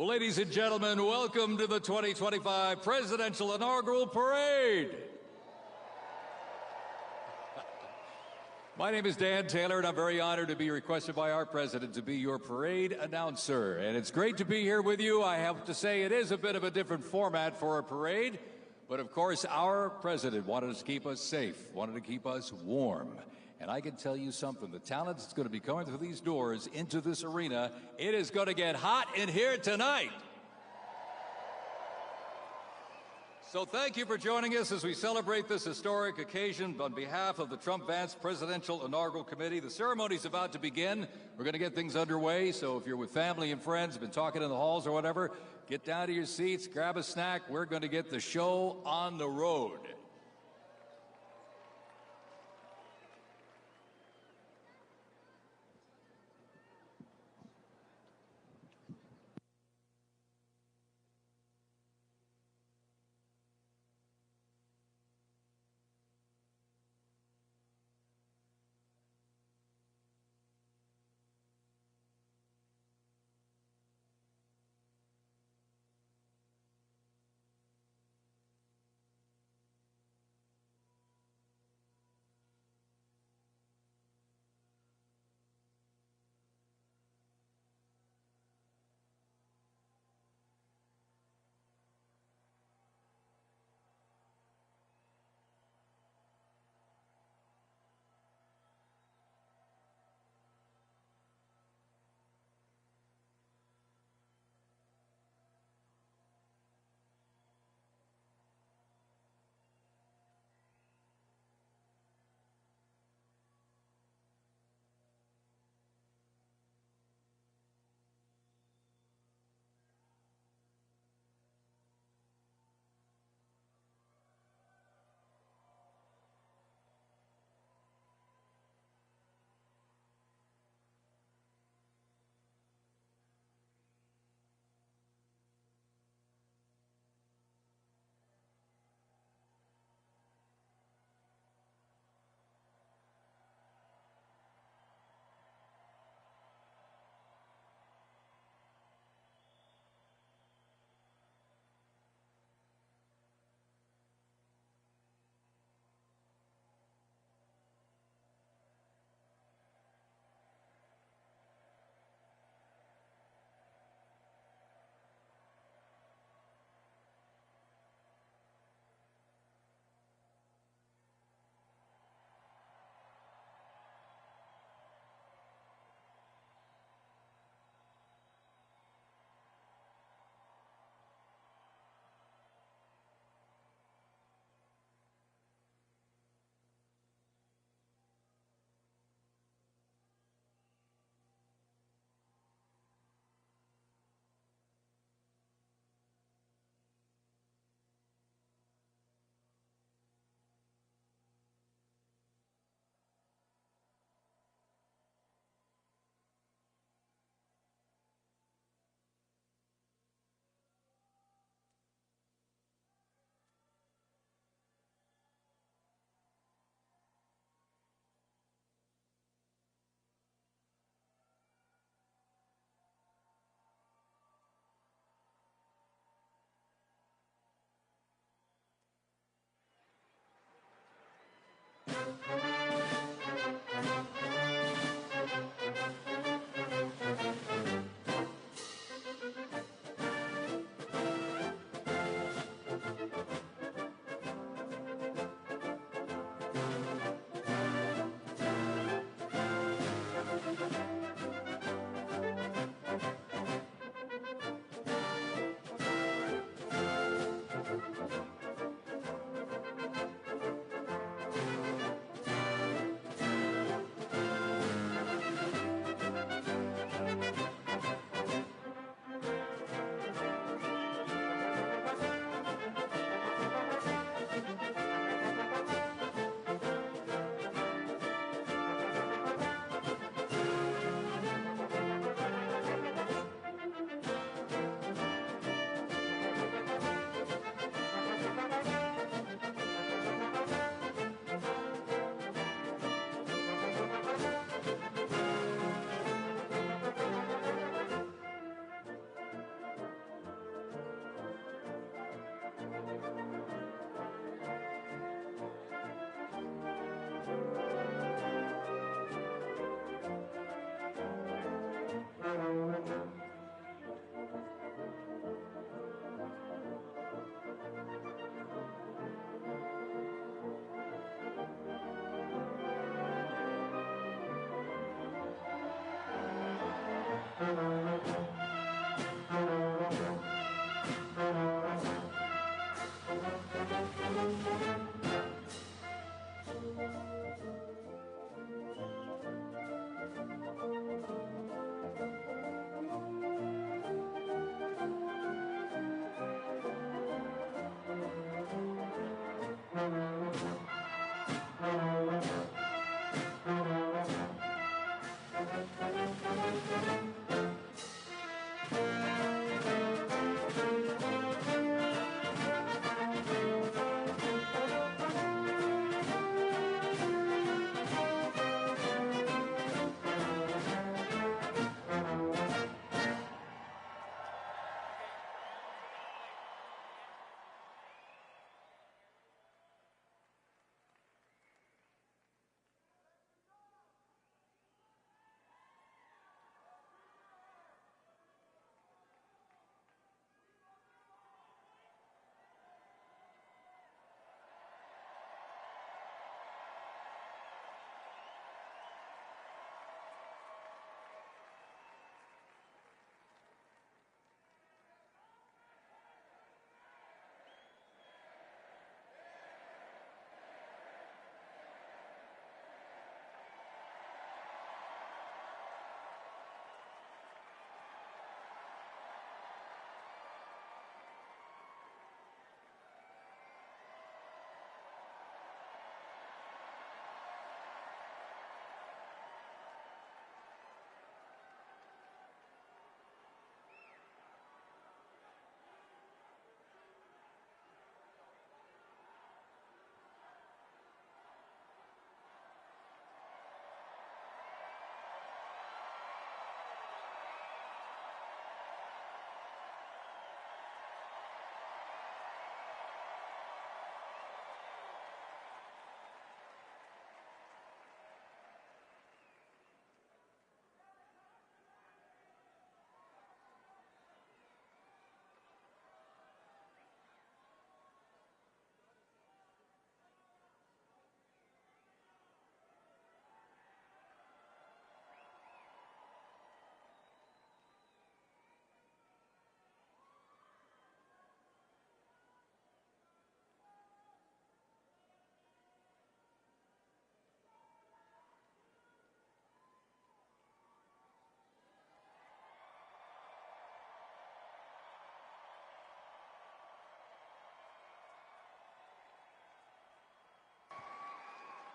Well, ladies and gentlemen, welcome to the 2025 Presidential Inaugural Parade. My name is Dan Taylor, and I'm very honored to be requested by our president to be your parade announcer. And it's great to be here with you. I have to say it is a bit of a different format for a parade, but of course our president wanted to keep us safe, wanted to keep us warm. And I can tell you something, the talent that's going to be coming through these doors into this arena, it is going to get hot in here tonight. So thank you for joining us as we celebrate this historic occasion on behalf of the Trump-Vance Presidential Inaugural Committee. The ceremony's about to begin. We're going to get things underway, so if you're with family and friends, been talking in the halls or whatever, get down to your seats, grab a snack. We're going to get the show on the road.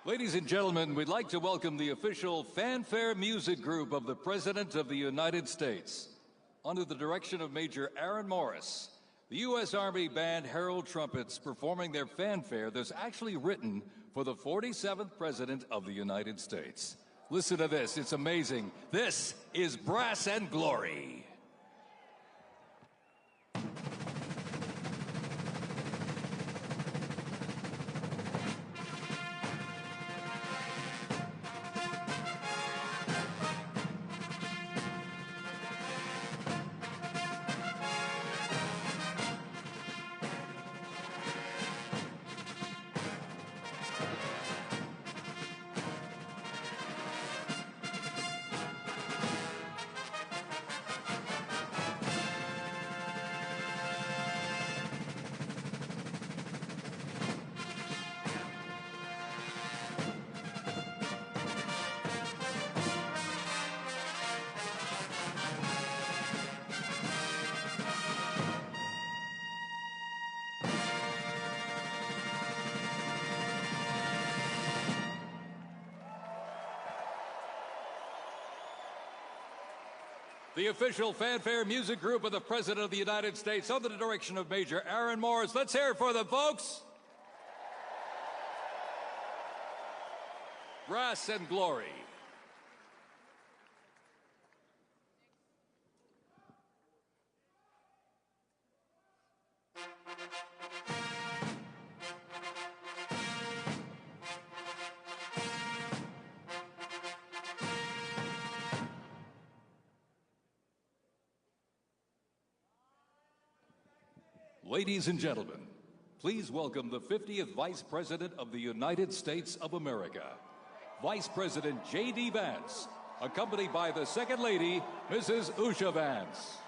Ladies and gentlemen, we'd like to welcome the official fanfare music group of the President of the United States. Under the direction of Major Aaron Morris, the U.S. Army Band Herald Trumpets performing their fanfare that's actually written for the 47th President of the United States. Listen to this, it's amazing. This is Brass and Glory. The official fanfare music group of the President of the United States under the direction of Major Aaron Morris. Let's hear it for them, folks. Brass and Glory. Ladies and gentlemen, please welcome the 50th Vice President of the United States of America, Vice President J.D. Vance, accompanied by the Second Lady, Mrs. Usha Vance.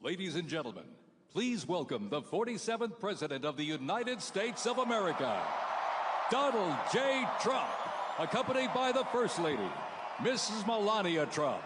Ladies and gentlemen, please welcome the 47th President of the United States of America, Donald J. Trump, accompanied by the First Lady, Mrs. Melania Trump.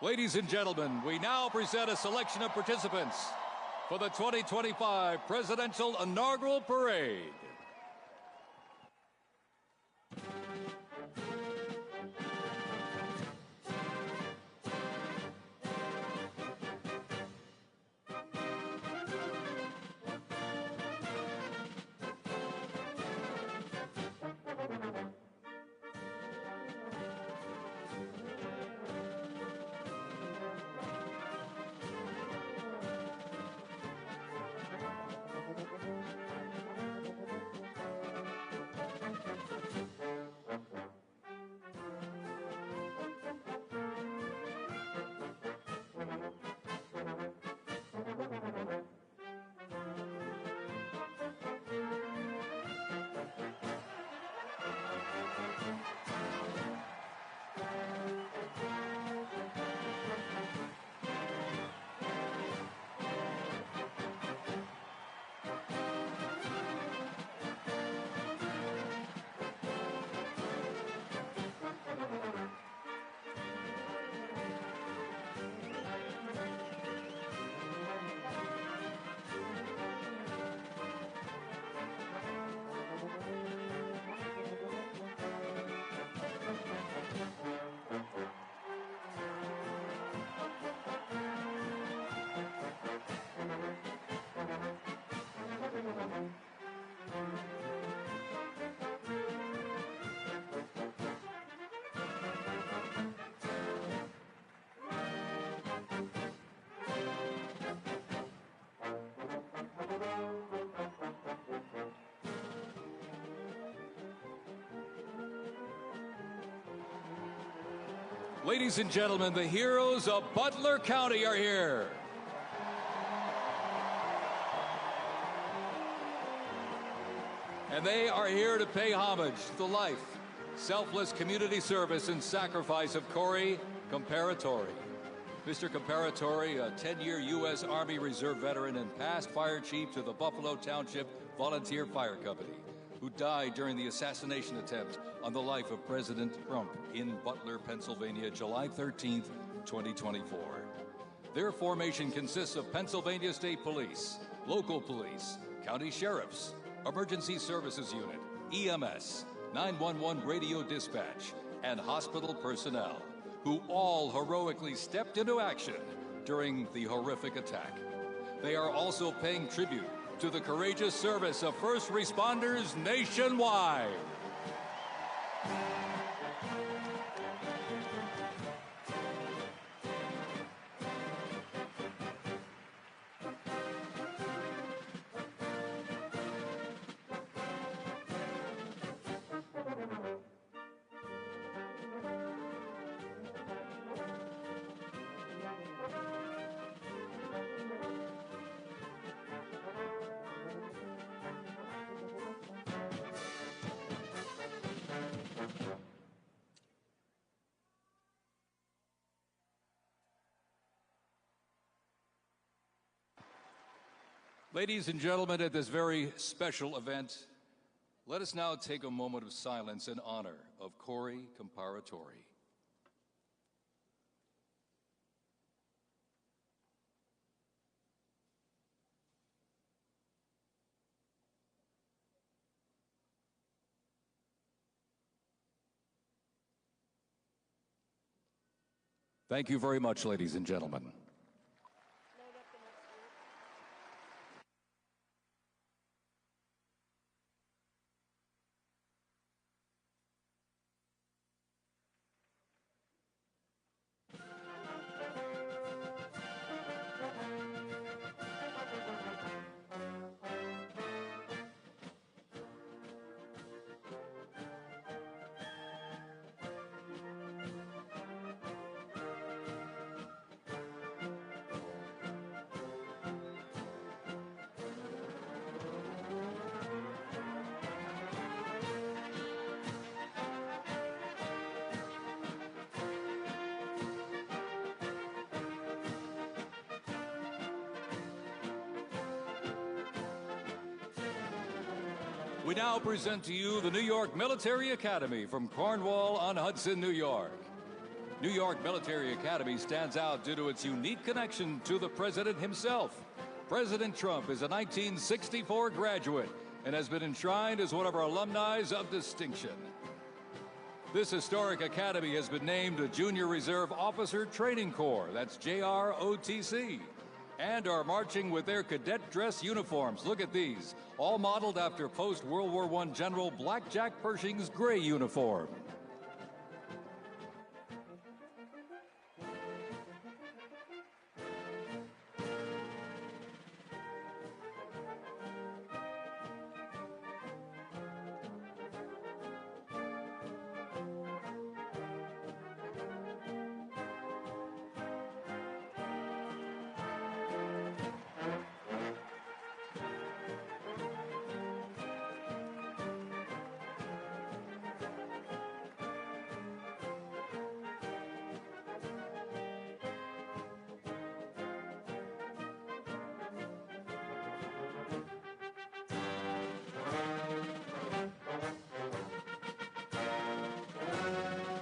Ladies and gentlemen, we now present a selection of participants for the 2025 Presidential Inaugural Parade. Ladies and gentlemen, the heroes of Butler County are here. And they are here to pay homage to the life, selfless community service, and sacrifice of Corey Comparatori. Mr. Comparatori, a 10-year U.S. Army Reserve veteran and past fire chief to the Buffalo Township Volunteer Fire Company, who died during the assassination attempt on the life of President Trump in Butler, Pennsylvania, July 13th, 2024. Their formation consists of Pennsylvania State Police, local police, county sheriffs, emergency services unit, EMS, 911 radio dispatch, and hospital personnel, who all heroically stepped into action during the horrific attack. They are also paying tribute to the courageous service of first responders nationwide. Ladies and gentlemen, at this very special event, let us now take a moment of silence in honor of Corey Comparatori. Thank you very much, ladies and gentlemen. We now present to you the New York Military Academy from Cornwall-on-Hudson, New York. New York Military Academy stands out due to its unique connection to the president himself. President Trump is a 1964 graduate and has been enshrined as one of our alumni of distinction. This historic academy has been named a Junior Reserve Officer Training Corps, that's JROTC, and are marching with their cadet dress uniforms. Look at these, all modeled after post-World War I General Blackjack Pershing's gray uniform.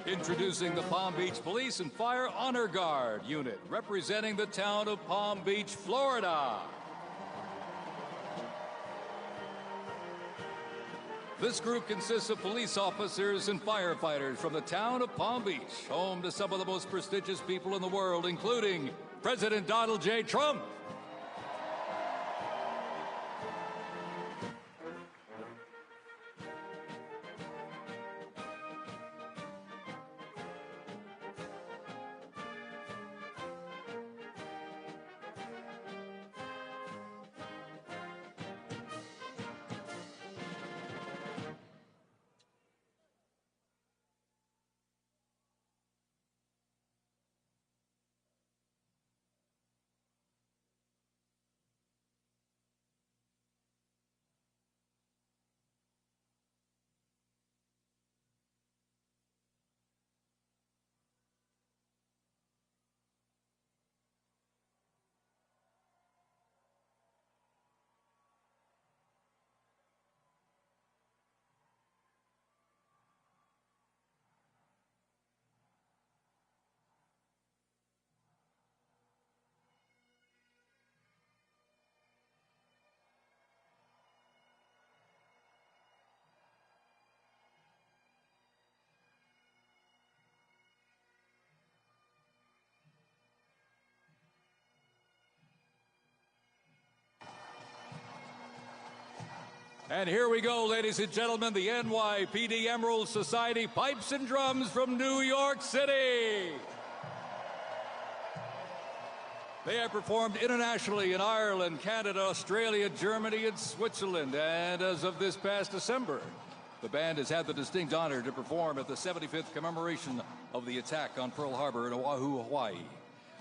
Introducing the Palm Beach Police and Fire Honor Guard unit, representing the town of Palm Beach, Florida. This group consists of police officers and firefighters from the town of Palm Beach, home to some of the most prestigious people in the world, including President Donald J. Trump. And here we go, ladies and gentlemen, the NYPD Emerald Society Pipes and Drums from New York City. They have performed internationally in Ireland, Canada, Australia, Germany, and Switzerland. And as of this past December, the band has had the distinct honor to perform at the 75th commemoration of the attack on Pearl Harbor in Oahu, Hawaii.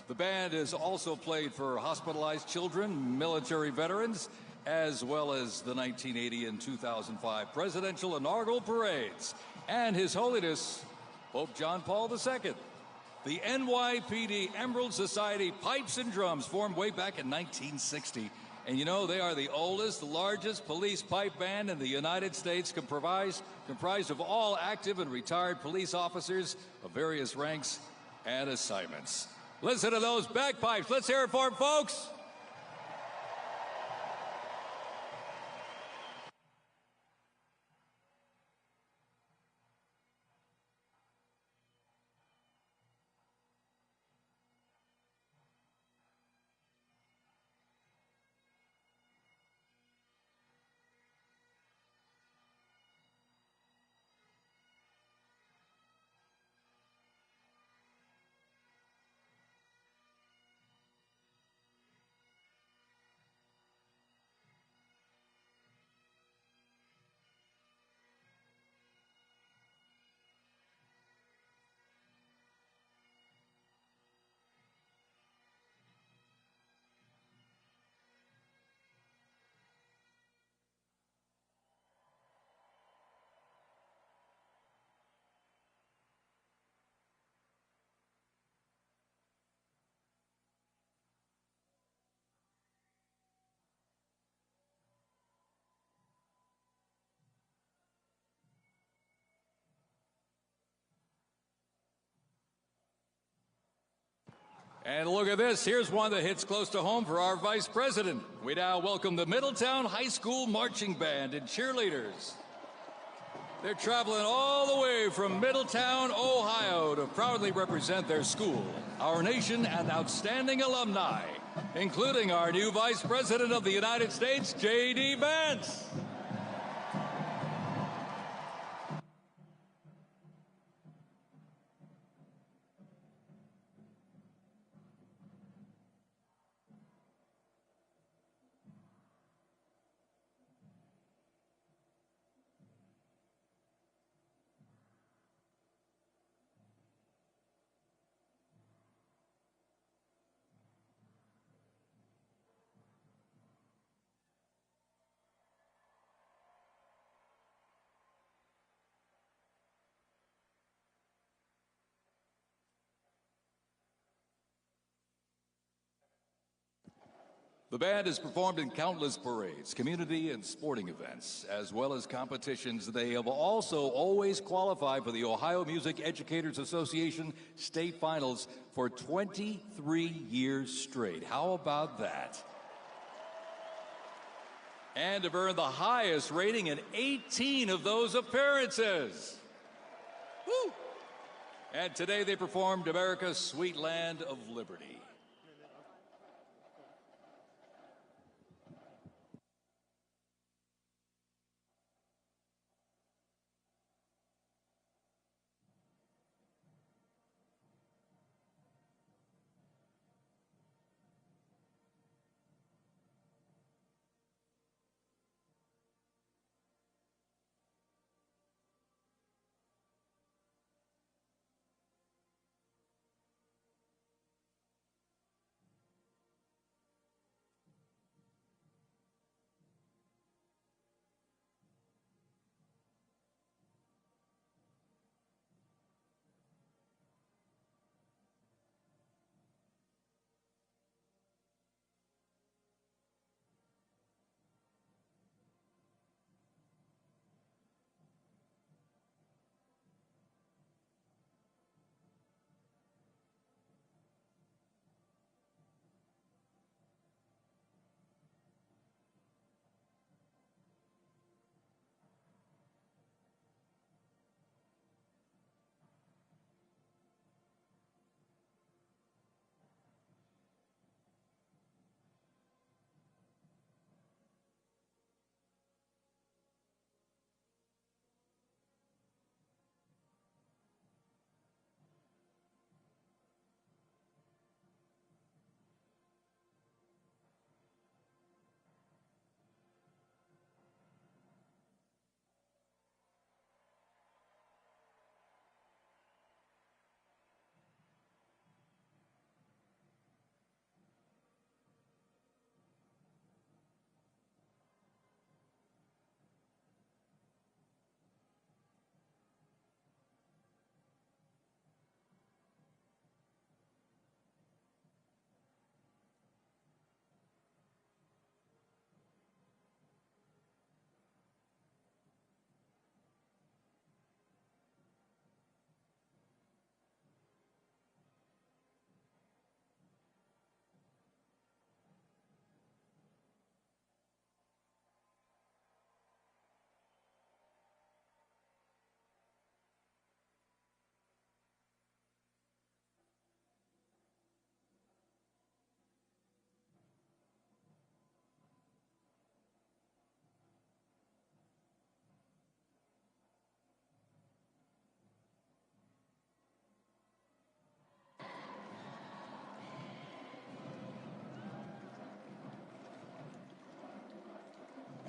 The band has also played for hospitalized children, military veterans, as well as the 1980 and 2005 presidential inaugural parades, and His Holiness Pope John Paul II. The NYPD Emerald Society Pipes and Drums formed way back in 1960. And you know, they are the oldest, largest police pipe band in the United States, comprised of all active and retired police officers of various ranks and assignments. Listen to those bagpipes. Let's hear it for them, folks. And look at this. Here's one that hits close to home for our vice president. We now welcome the Middletown High School Marching Band and cheerleaders. They're traveling all the way from Middletown, Ohio to proudly represent their school, our nation, and outstanding alumni, including our new Vice President of the United States, J.D. Vance. The band has performed in countless parades, community and sporting events, as well as competitions. They have also always qualified for the Ohio Music Educators Association state finals for 23 years straight. How about that? And have earned the highest rating in 18 of those appearances. Woo! And today they performed America's Sweet Land of Liberty.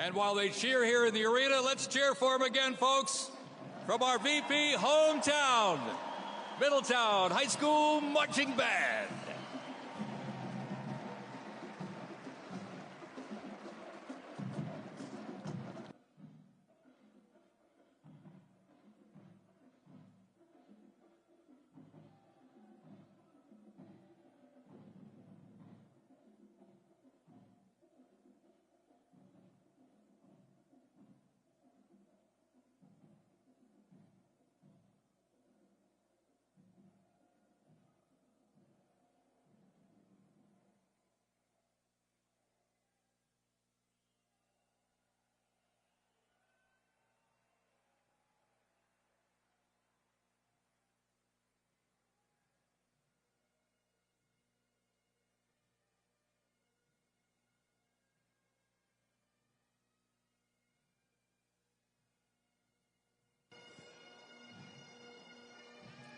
And while they cheer here in the arena, let's cheer for them again, folks, from our VP hometown, Middletown High School Marching Band.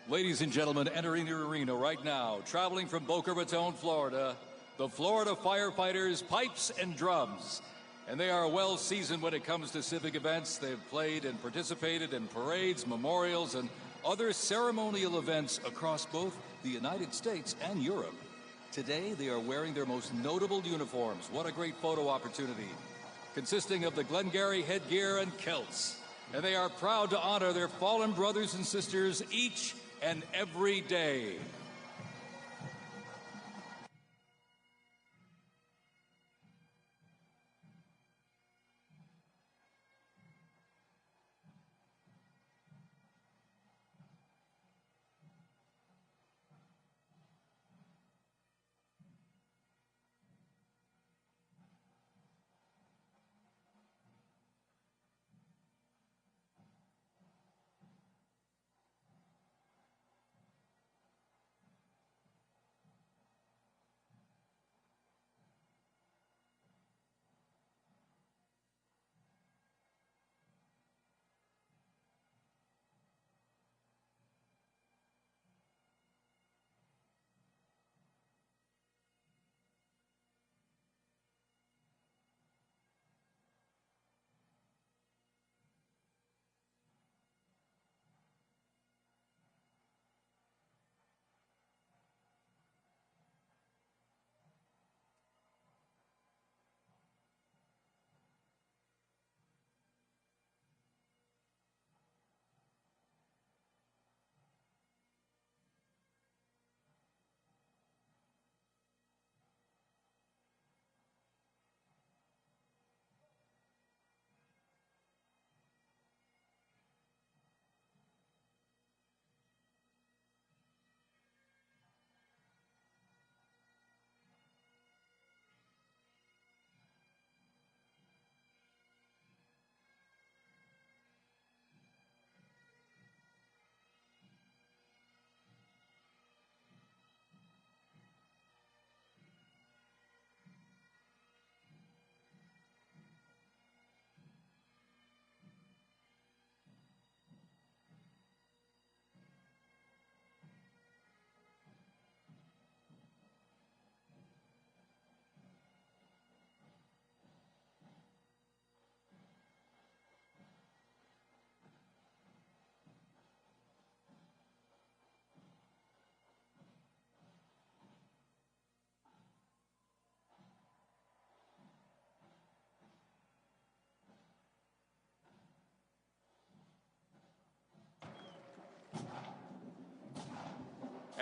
Ladies and gentlemen, entering the arena right now, traveling from Boca Raton, Florida, the Florida Firefighters Pipes and Drums. And they are well seasoned when it comes to civic events. They've played and participated in parades, memorials, and other ceremonial events across both the United States and Europe. Today, they are wearing their most notable uniforms. What a great photo opportunity. Consisting of the Glengarry headgear and kilts. And they are proud to honor their fallen brothers and sisters each and every day.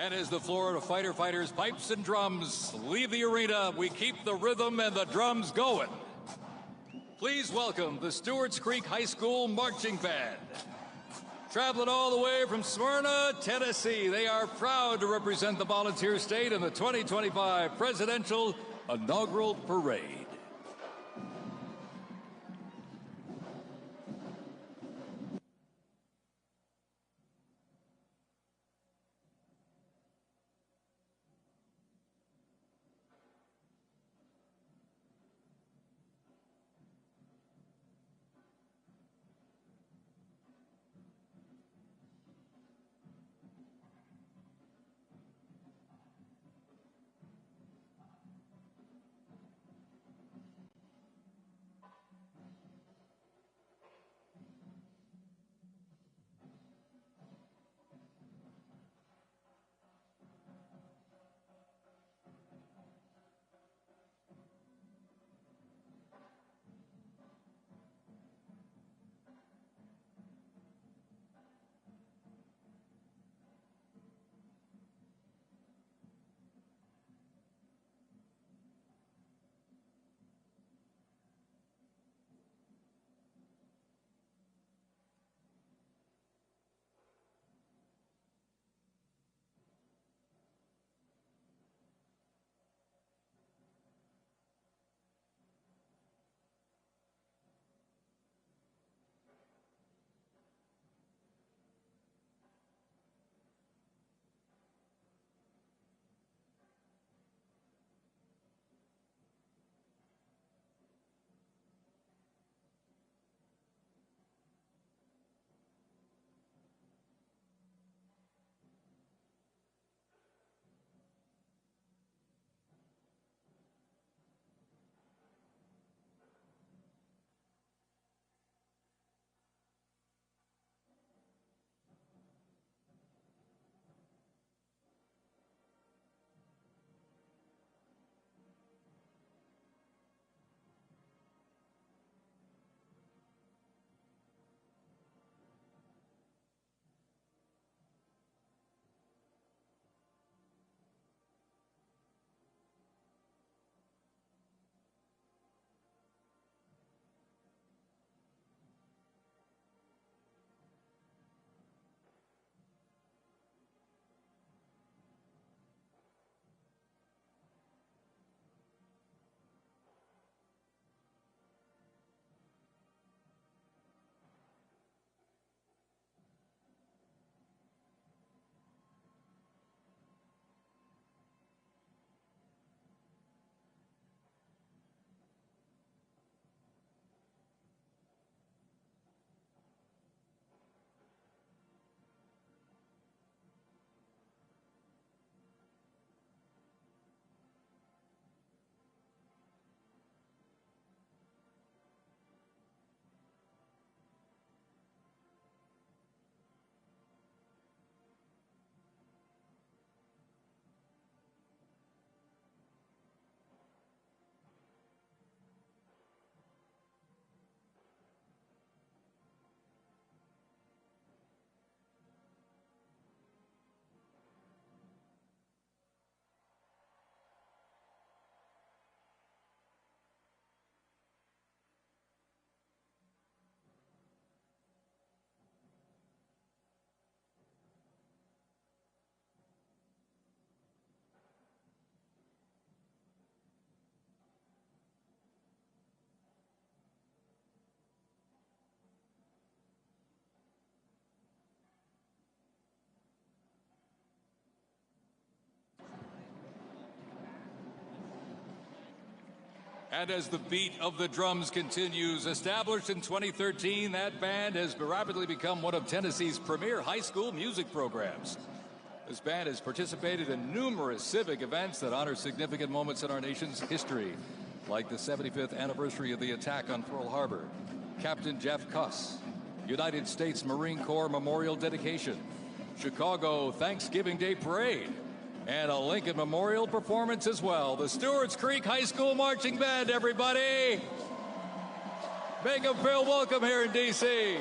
And as the Florida Firefighters Pipes and Drums leave the arena, we keep the rhythm and the drums going. Please welcome the Stewart's Creek High School Marching Band. Traveling all the way from Smyrna, Tennessee, they are proud to represent the volunteer state in the 2025 Presidential Inaugural Parade. And as the beat of the drums continues, established in 2013, that band has rapidly become one of Tennessee's premier high school music programs. This band has participated in numerous civic events that honor significant moments in our nation's history, like the 75th anniversary of the attack on Pearl Harbor, Captain Jeff Kuss, United States Marine Corps Memorial Dedication, Chicago Thanksgiving Day Parade, and a Lincoln Memorial performance as well. The Stewart's Creek High School Marching Band, everybody. Make them feel welcome here in D.C.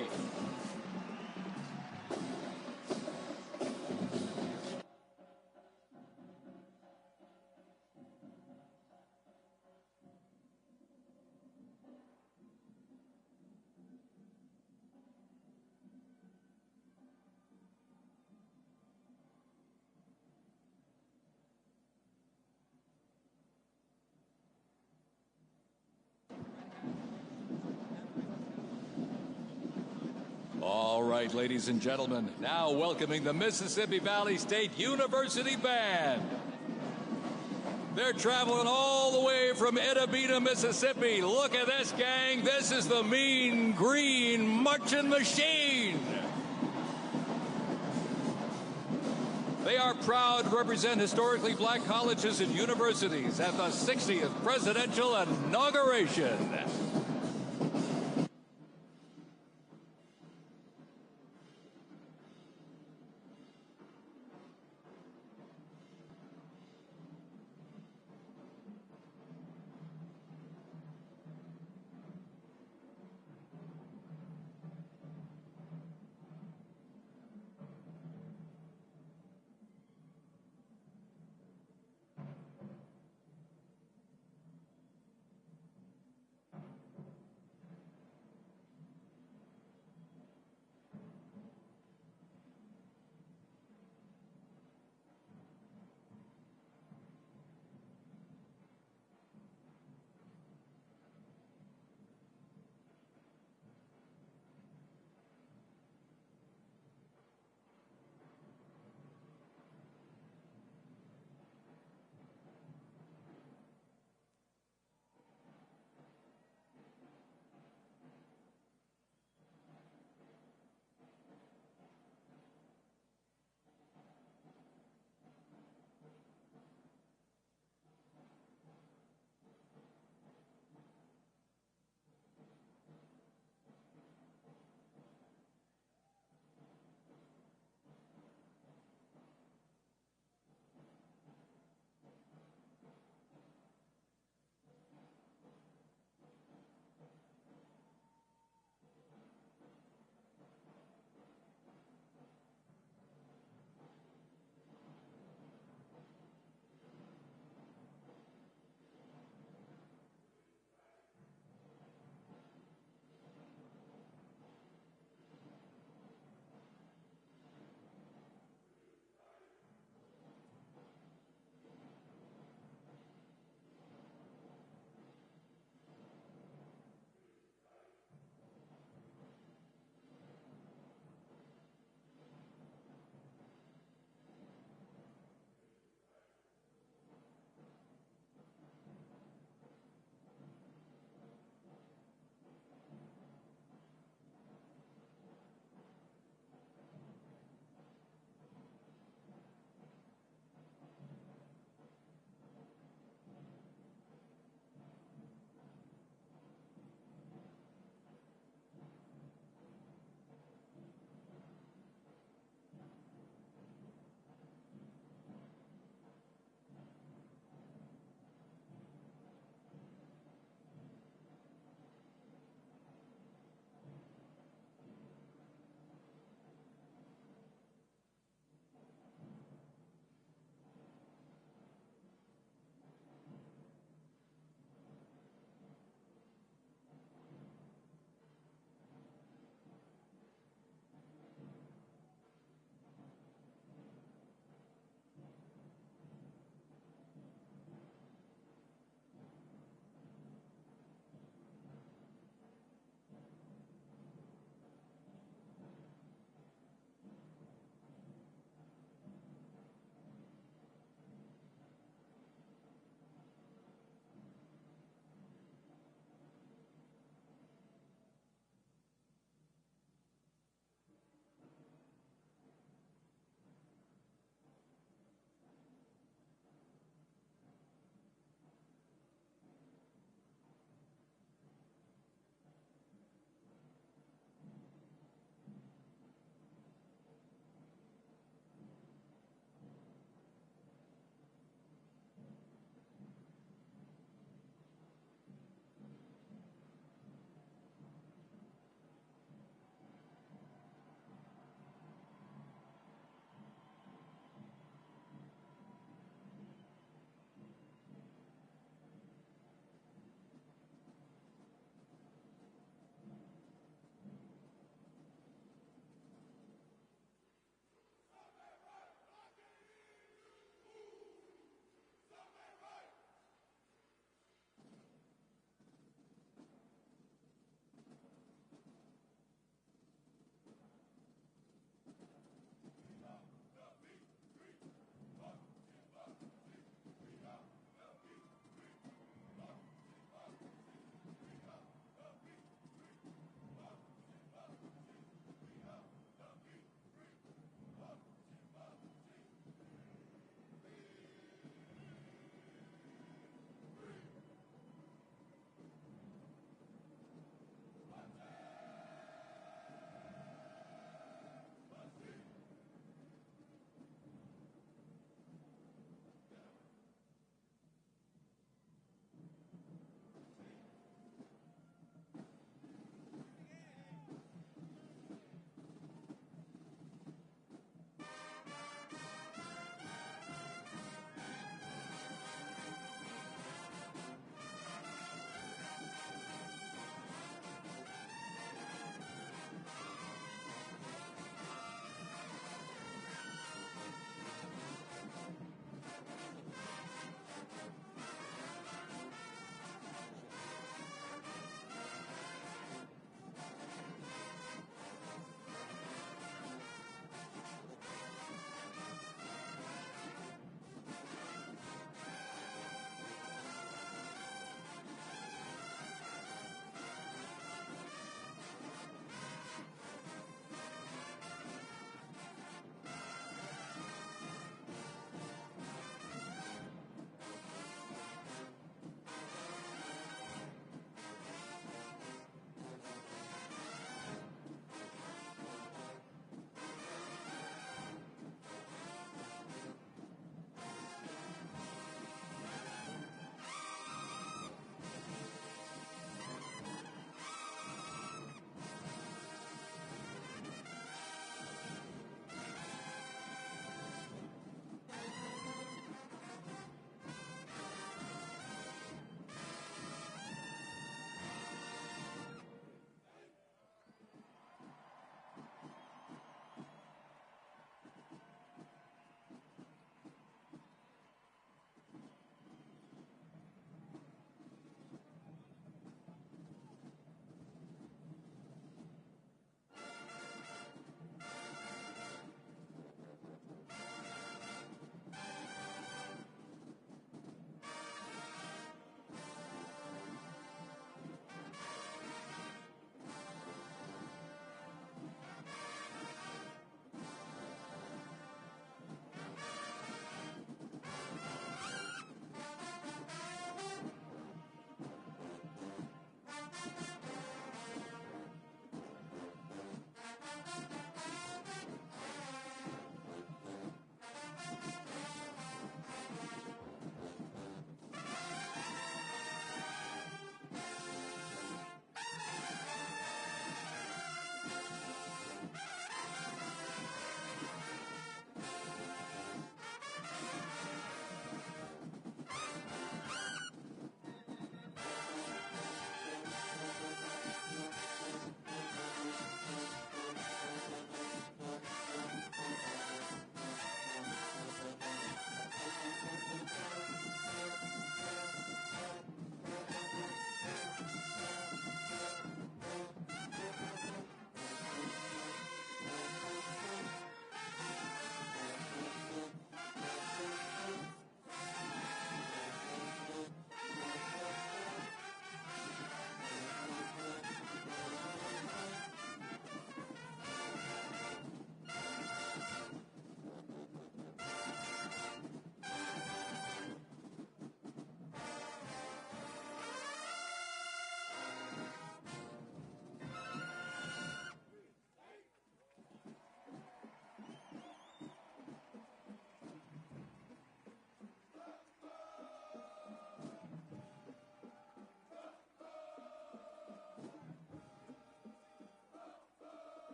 All right, ladies and gentlemen, now welcoming the Mississippi Valley State University Band. They're traveling all the way from Edabita, Mississippi. Look at this, gang. This is the Mean Green Marching Machine. They are proud to represent historically black colleges and universities at the 60th presidential inauguration.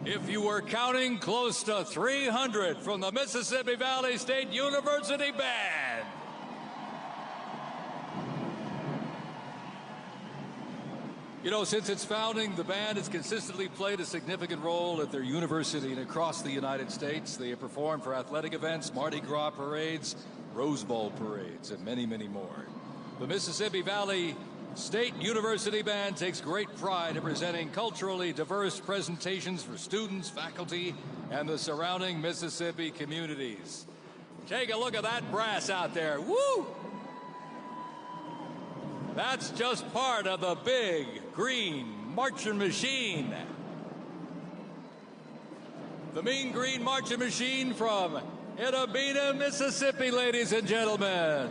If you were counting, close to 300 from the Mississippi Valley State University Band. You know, since its founding, the band has consistently played a significant role at their university and across the United States. They have performed for athletic events, Mardi Gras parades, Rose Bowl parades, and many, many more. The Mississippi Valley State University Band takes great pride in presenting culturally diverse presentations for students, faculty, and the surrounding Mississippi communities. Take a look at that brass out there. Woo! That's just part of the big green marching machine. The Mean Green Marching Machine from Itta, Mississippi, ladies and gentlemen.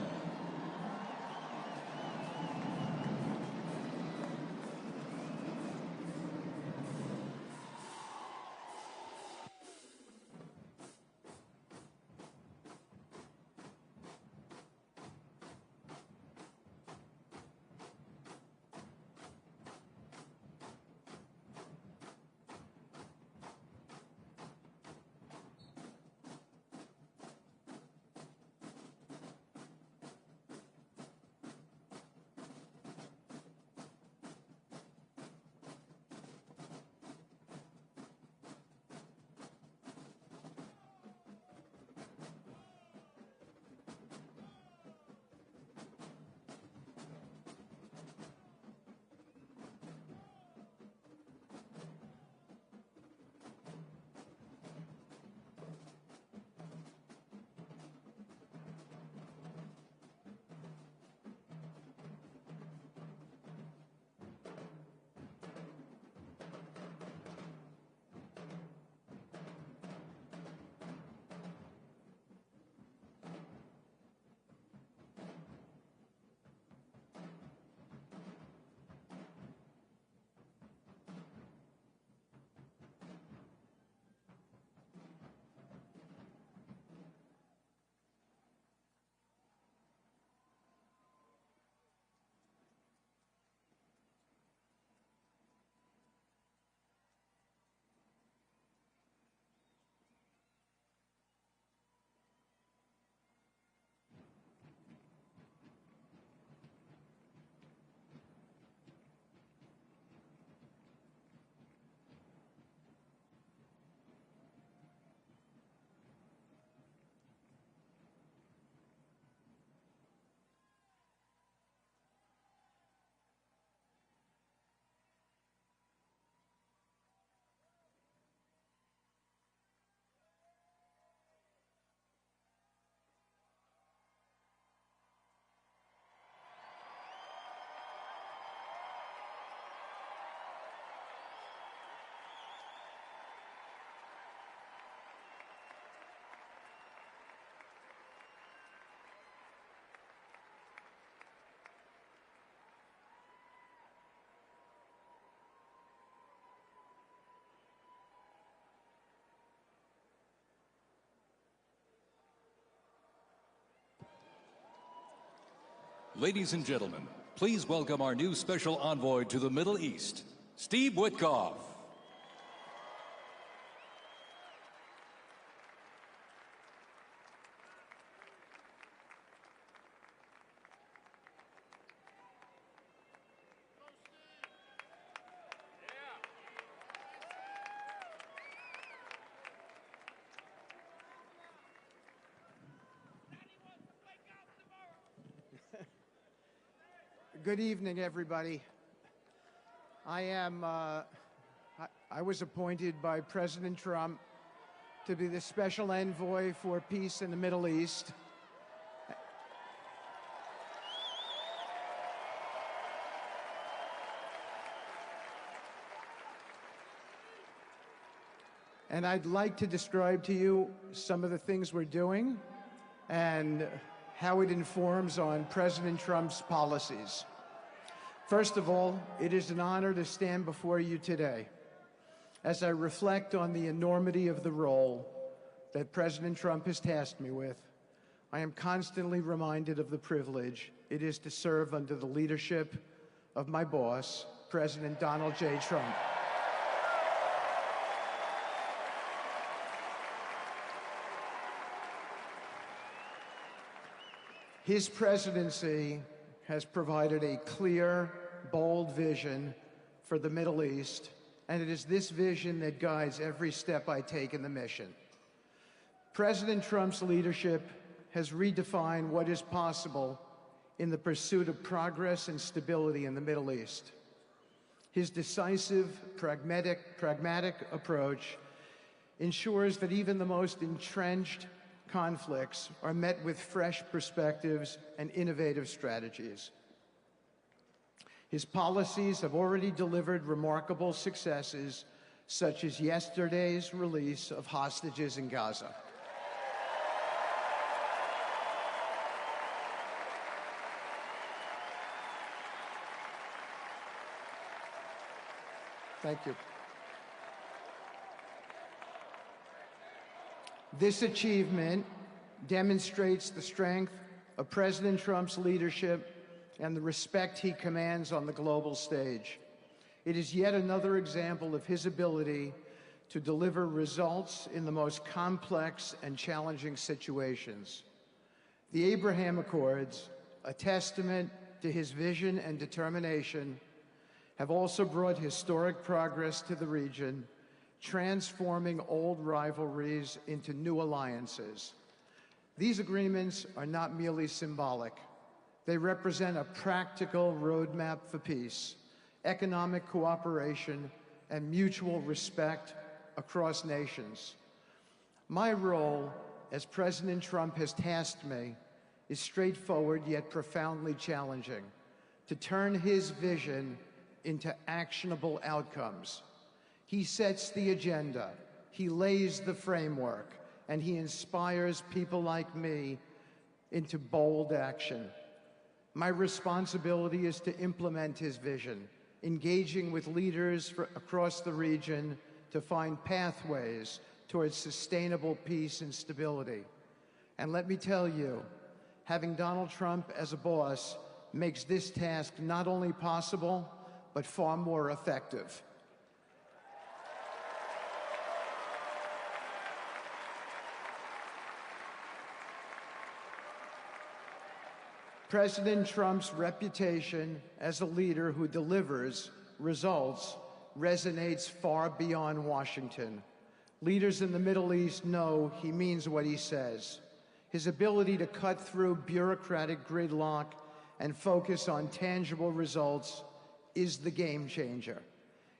Ladies and gentlemen, please welcome our new special envoy to the Middle East, Steve Witkoff. Good evening, everybody. I was appointed by President Trump to be the special envoy for peace in the Middle East. And I'd like to describe to you some of the things we're doing and how it informs on President Trump's policies. First of all, it is an honor to stand before you today as I reflect on the enormity of the role that President Trump has tasked me with. I am constantly reminded of the privilege it is to serve under the leadership of my boss, President Donald J. Trump. His presidency has provided a clear, bold vision for the Middle East, and it is this vision that guides every step I take in the mission. President Trump's leadership has redefined what is possible in the pursuit of progress and stability in the Middle East. His decisive, pragmatic approach ensures that even the most entrenched conflicts are met with fresh perspectives and innovative strategies. His policies have already delivered remarkable successes, such as yesterday's release of hostages in Gaza. Thank you. This achievement demonstrates the strength of President Trump's leadership and the respect he commands on the global stage. It is yet another example of his ability to deliver results in the most complex and challenging situations. The Abraham Accords, a testament to his vision and determination, have also brought historic progress to the region, transforming old rivalries into new alliances. These agreements are not merely symbolic. They represent a practical roadmap for peace, economic cooperation, and mutual respect across nations. My role, as President Trump has tasked me, is straightforward yet profoundly challenging: to turn his vision into actionable outcomes. He sets the agenda, he lays the framework, and he inspires people like me into bold action. My responsibility is to implement his vision, engaging with leaders across the region to find pathways towards sustainable peace and stability. And let me tell you, having Donald Trump as a boss makes this task not only possible, but far more effective. President Trump's reputation as a leader who delivers results resonates far beyond Washington. Leaders in the Middle East know he means what he says. His ability to cut through bureaucratic gridlock and focus on tangible results is the game changer.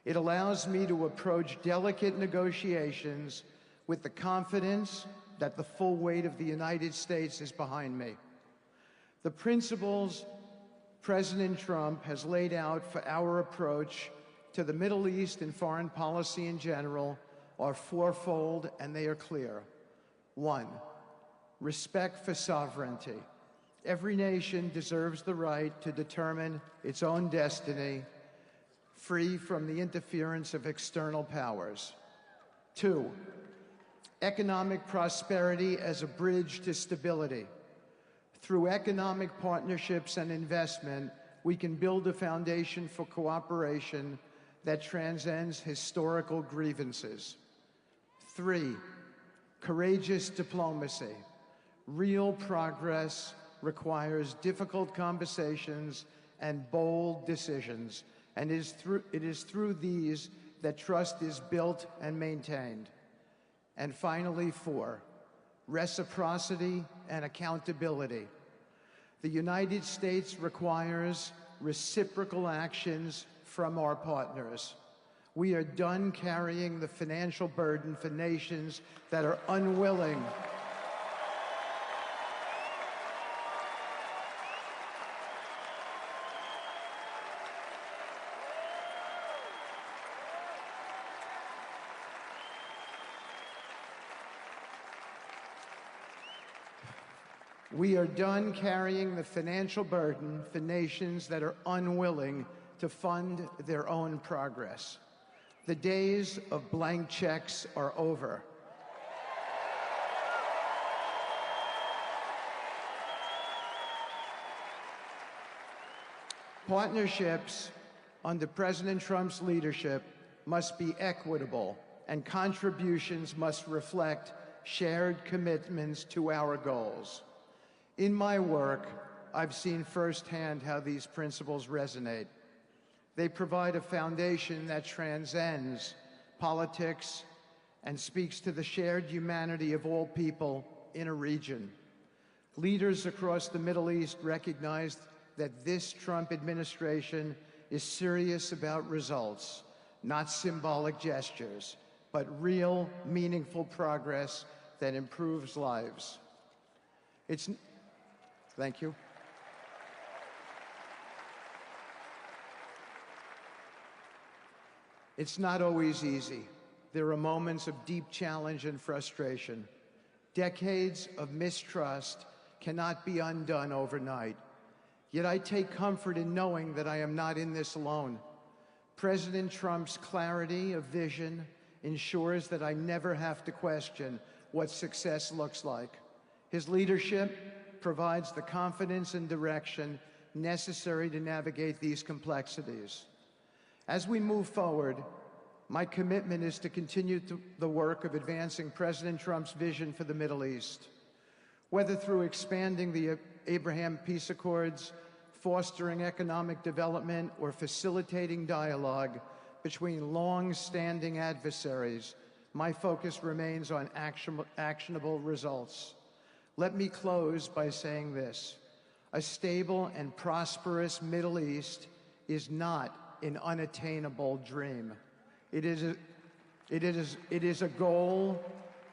It allows me to approach delicate negotiations with the confidence that the full weight of the United States is behind me. The principles President Trump has laid out for our approach to the Middle East and foreign policy in general are fourfold, and they are clear. 1, respect for sovereignty. Every nation deserves the right to determine its own destiny, free from the interference of external powers. 2, economic prosperity as a bridge to stability. Through economic partnerships and investment, we can build a foundation for cooperation that transcends historical grievances. 3, courageous diplomacy. Real progress requires difficult conversations and bold decisions, and it is through these that trust is built and maintained. And finally, 4, reciprocity and accountability. The United States requires reciprocal actions from our partners. We are done carrying the financial burden for nations that are unwilling We are done carrying the financial burden for nations that are unwilling to fund their own progress. The days of blank checks are over. Partnerships under President Trump's leadership must be equitable, and contributions must reflect shared commitments to our goals. In my work, I've seen firsthand how these principles resonate. They provide a foundation that transcends politics and speaks to the shared humanity of all people in a region. Leaders across the Middle East recognize that this Trump administration is serious about results, not symbolic gestures, but real, meaningful progress that improves lives. Thank you. It's not always easy. There are moments of deep challenge and frustration. Decades of mistrust cannot be undone overnight. Yet I take comfort in knowing that I am not in this alone. President Trump's clarity of vision ensures that I never have to question what success looks like. His leadership provides the confidence and direction necessary to navigate these complexities. As we move forward, my commitment is to continue the work of advancing President Trump's vision for the Middle East. Whether through expanding the Abraham Peace Accords, fostering economic development, or facilitating dialogue between long-standing adversaries, my focus remains on actionable results. Let me close by saying this: a stable and prosperous Middle East is not an unattainable dream. It is a goal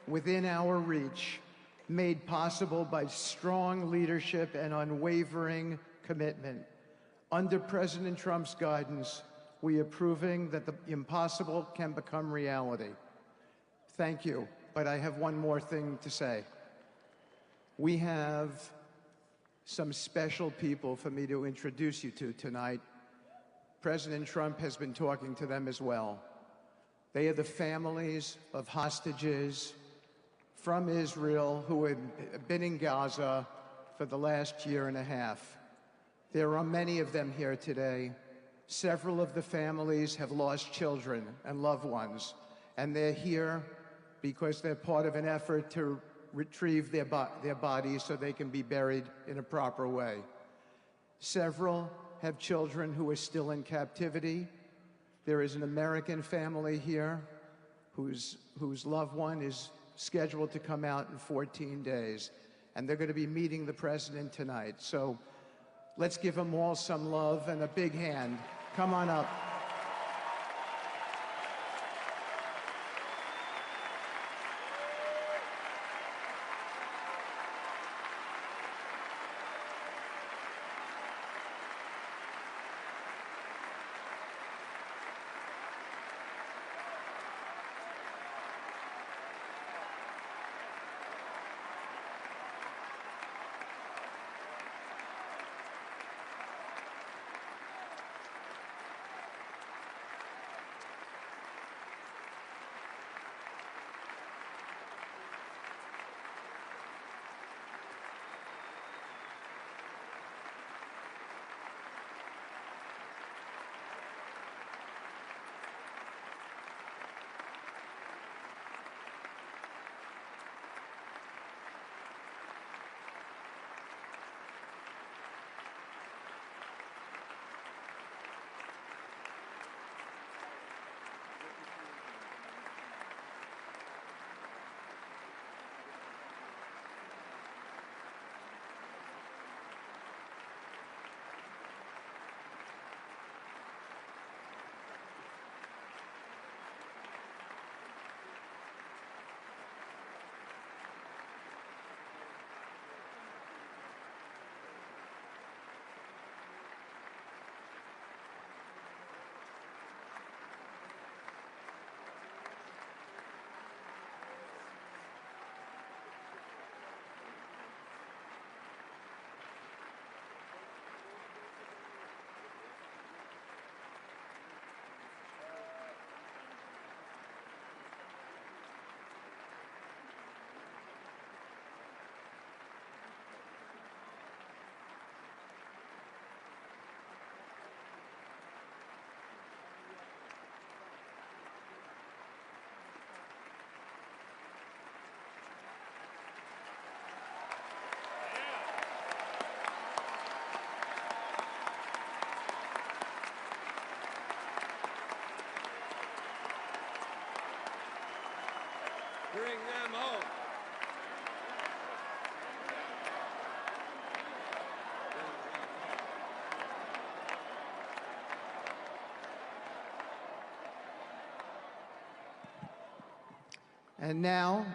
within our reach, made possible by strong leadership and unwavering commitment. Under President Trump's guidance, we are proving that the impossible can become reality. Thank you, but I have one more thing to say. We have some special people for me to introduce you to tonight. President Trump has been talking to them as well. They are the families of hostages from Israel who have been in Gaza for the last year and a half. There are many of them here today. Several of the families have lost children and loved ones, and they're here because they're part of an effort to retrieve their bodies so they can be buried in a proper way. Several have children who are still in captivity. There is an American family here whose loved one is scheduled to come out in 14 days, and they're going to be meeting the president tonight. So let's give them all some love and a big hand. Come on up. Bring them home. And now,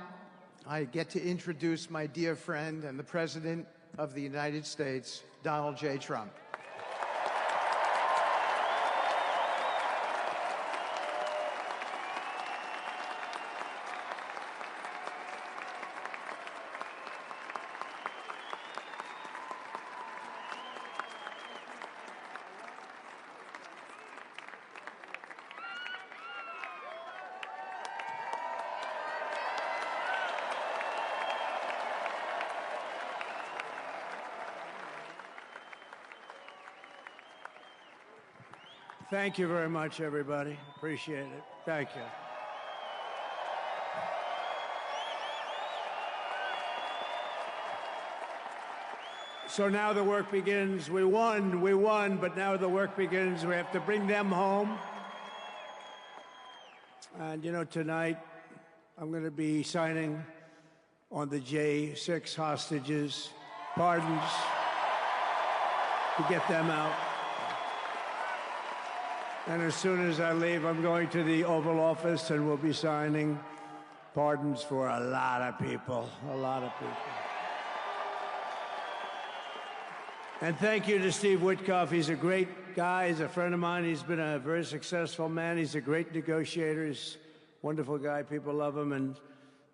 I get to introduce my dear friend and the President of the United States, Donald J. Trump. Thank you very much, everybody. Appreciate it. Thank you. So now the work begins. We won, but now the work begins. We have to bring them home. And you know, tonight I'm going to be signing on the J6 hostages, pardons, to get them out. And as soon as I leave, I'm going to the Oval Office and we'll be signing pardons for a lot of people, a lot of people. And thank you to Steve Witkoff. He's a great guy. He's a friend of mine. He's been a very successful man. He's a great negotiator. He's a wonderful guy. People love him. And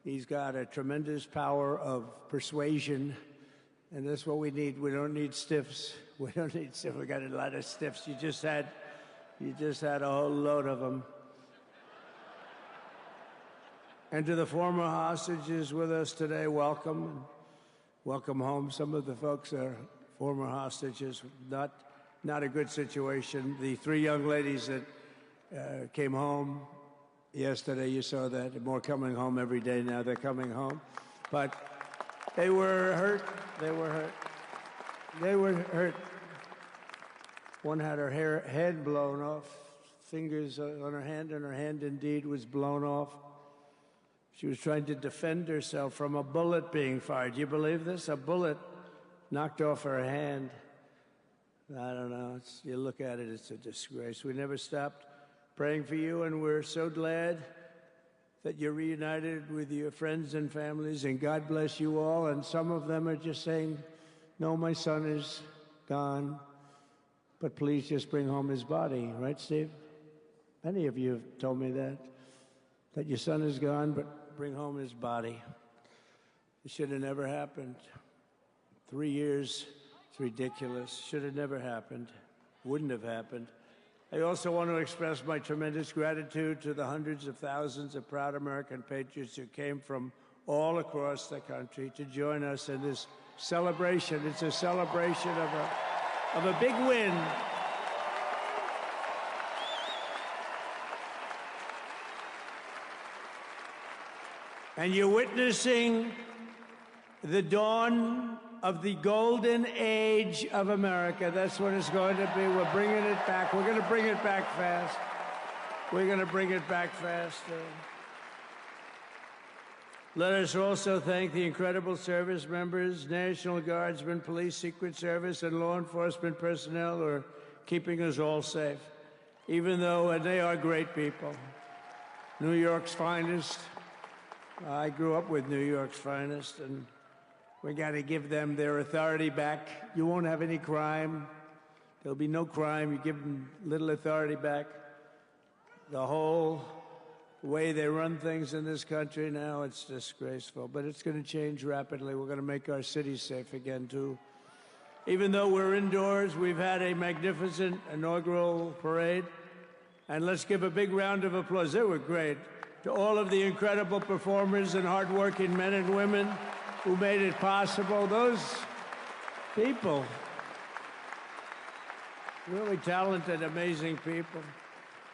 he's got a tremendous power of persuasion. And that's what we need. We don't need stiffs. We don't need stiffs. We got a lot of stiffs. You just had a whole load of them. And to the former hostages with us today, welcome. Welcome home. Some of the folks are former hostages. Not a good situation. The three young ladies that came home yesterday, you saw that. They're more coming home every day now. They're coming home. But they were hurt. They were hurt. They were hurt. One had her head blown off, fingers on her hand, and her hand indeed was blown off. She was trying to defend herself from a bullet being fired. Do you believe this? A bullet knocked off her hand. I don't know. You look at it, it's a disgrace. We never stopped praying for you, and we're so glad that you're reunited with your friends and families, and God bless you all. And some of them are just saying, no, my son is gone. But please just bring home his body, right, Steve? Many of you have told me that your son is gone, but bring home his body. It should have never happened. 3 years, it's ridiculous. Should have never happened. Wouldn't have happened. I also want to express my tremendous gratitude to the hundreds of thousands of proud American patriots who came from all across the country to join us in this celebration. It's a celebration of a big win. And you're witnessing the dawn of the golden age of America. That's what it's going to be. We're bringing it back. We're going to bring it back fast. We're going to bring it back fast. Let us also thank the incredible service members, National Guardsmen, Police, Secret Service, and law enforcement personnel who are keeping us all safe, even though they are great people. New York's finest. I grew up with New York's finest, and we got to give them their authority back. You won't have any crime. There'll be no crime. You give them little authority back. The whole way they run things in this country now, it's disgraceful. But it's going to change rapidly. We're going to make our cities safe again, too. Even though we're indoors, we've had a magnificent inaugural parade. And let's give a big round of applause. They were great. To all of the incredible performers and hardworking men and women who made it possible. Those people, really talented, amazing people.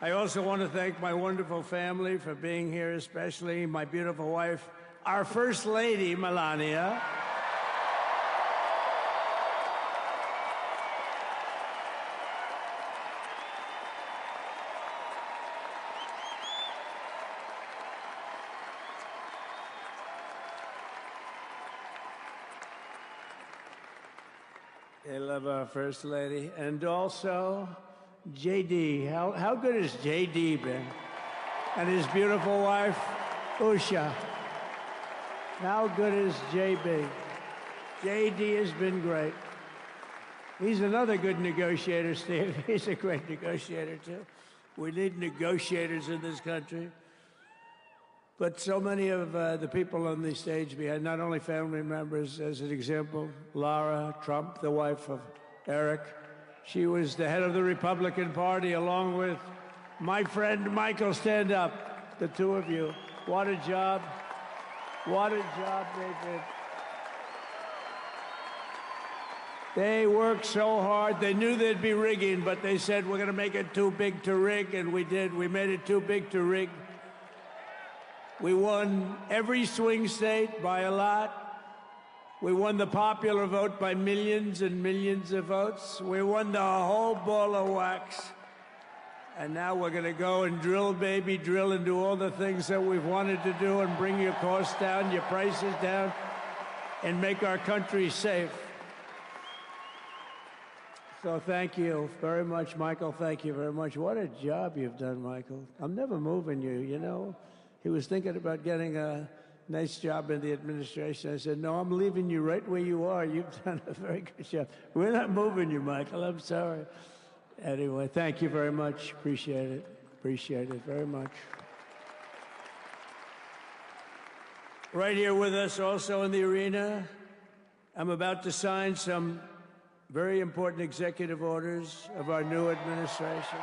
I also want to thank my wonderful family for being here, especially my beautiful wife, our First Lady, Melania. They love our First Lady. And also, J.D. How good has J.D. been? And his beautiful wife, Usha. How good is J.B.? J.D. has been great. He's another good negotiator, Steve. He's a great negotiator, too. We need negotiators in this country. But so many of the people on the stage behind, not only family members, as an example, Lara Trump, the wife of Eric. She was the head of the Republican Party, along with my friend Michael. Stand up, the two of you. What a job. What a job they did. They worked so hard. They knew there'd be rigging, but they said, we're going to make it too big to rig, and we did. We made it too big to rig. We won every swing state by a lot. We won the popular vote by millions and millions of votes. We won the whole ball of wax. And now we're going to go and drill, baby, drill, and do all the things that we've wanted to do and bring your costs down, your prices down, and make our country safe. So thank you very much, Michael. Thank you very much. What a job you've done, Michael. I'm never moving you, you know. He was thinking about getting a nice job in the administration. I said, no, I'm leaving you right where you are. You've done a very good job. We're not moving you, Michael. I'm sorry. Anyway, thank you very much. Appreciate it. Appreciate it very much. Right here with us also in the arena, I'm about to sign some very important executive orders of our new administration.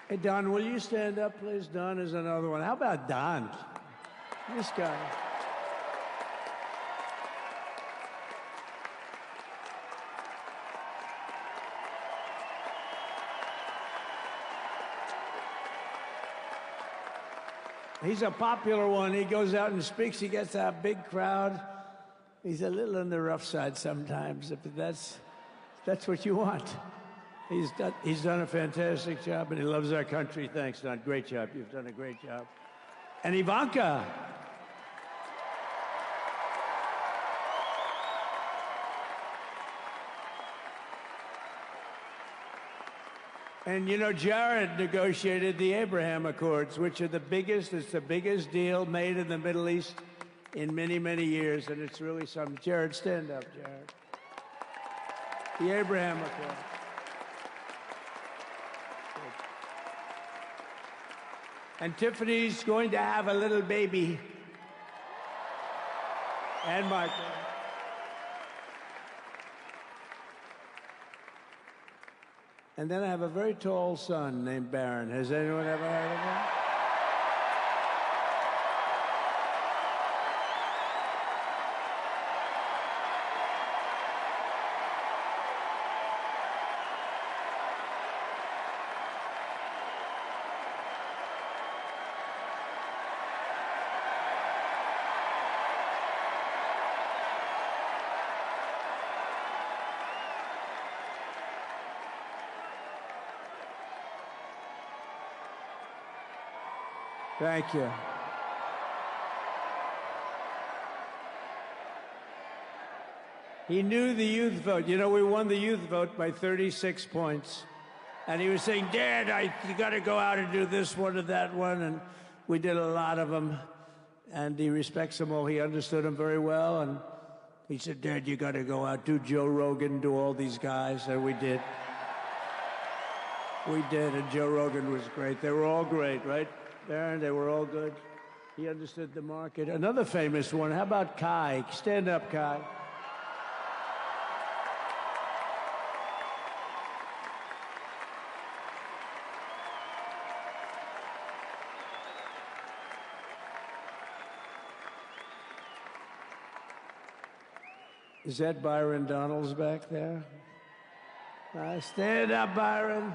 Hey, Don, will you stand up, please? Don is another one. How about Don? This guy. He's a popular one. He goes out and speaks. He gets a big crowd. He's a little on the rough side sometimes, but that's what you want. He's done a fantastic job, and he loves our country. Thanks, Don. Great job. You've done a great job. And Ivanka. And, you know, Jared negotiated the Abraham Accords, which are the biggest, it's the biggest deal made in the Middle East in many, many years, and it's really something. Jared, stand up, Jared. The Abraham Accords. And Tiffany's going to have a little baby. And Michael. And then I have a very tall son named Barron. Has anyone ever heard of him? Thank you. He knew the youth vote. You know, we won the youth vote by 36 points. And he was saying, Dad, you got to go out and do this one or that one. And we did a lot of them. And he respects them all. He understood them very well. And he said, Dad, you got to go out, do Joe Rogan, do all these guys. And we did. We did. And Joe Rogan was great. They were all great, right? Aaron, they were all good. He understood the market. Another famous one, how about Kai? Stand up, Kai. Is that Byron Donalds back there? Stand up, Byron.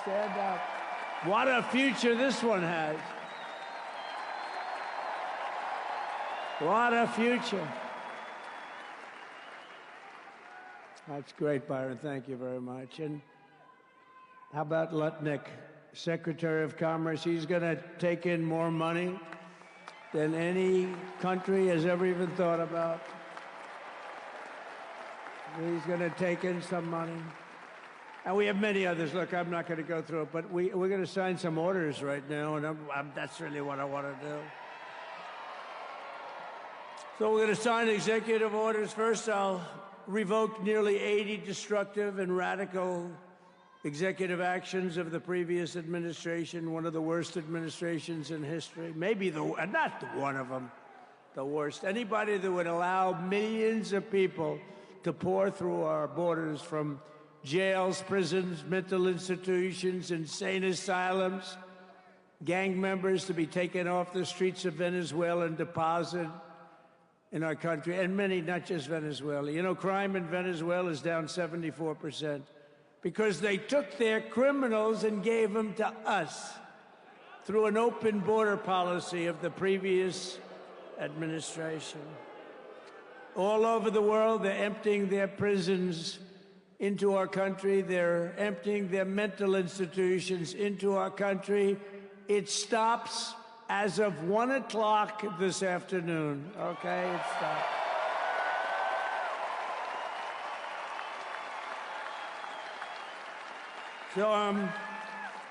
Stand up. What a future this one has. What a future. That's great, Byron. Thank you very much. And how about Lutnick, Secretary of Commerce? He's going to take in more money. than any country has ever even thought about. He's going to take in some money. And we have many others. Look, I'm not going to go through it, but we're going to sign some orders right now, and that's really what I want to do. So we're going to sign executive orders. First, I'll revoke nearly 80 destructive and radical executive actions of the previous administration, one of the worst administrations in history. Maybe not one of them, the worst. Anybody that would allow millions of people to pour through our borders from jails, prisons, mental institutions, insane asylums, gang members to be taken off the streets of Venezuela and deposited in our country, and many, not just Venezuela. You know, crime in Venezuela is down 74% because they took their criminals and gave them to us through an open border policy of the previous administration. All over the world, they're emptying their prisons into our country. They're emptying their mental institutions into our country. It stops as of 1 o'clock this afternoon, okay? It stops. So I'm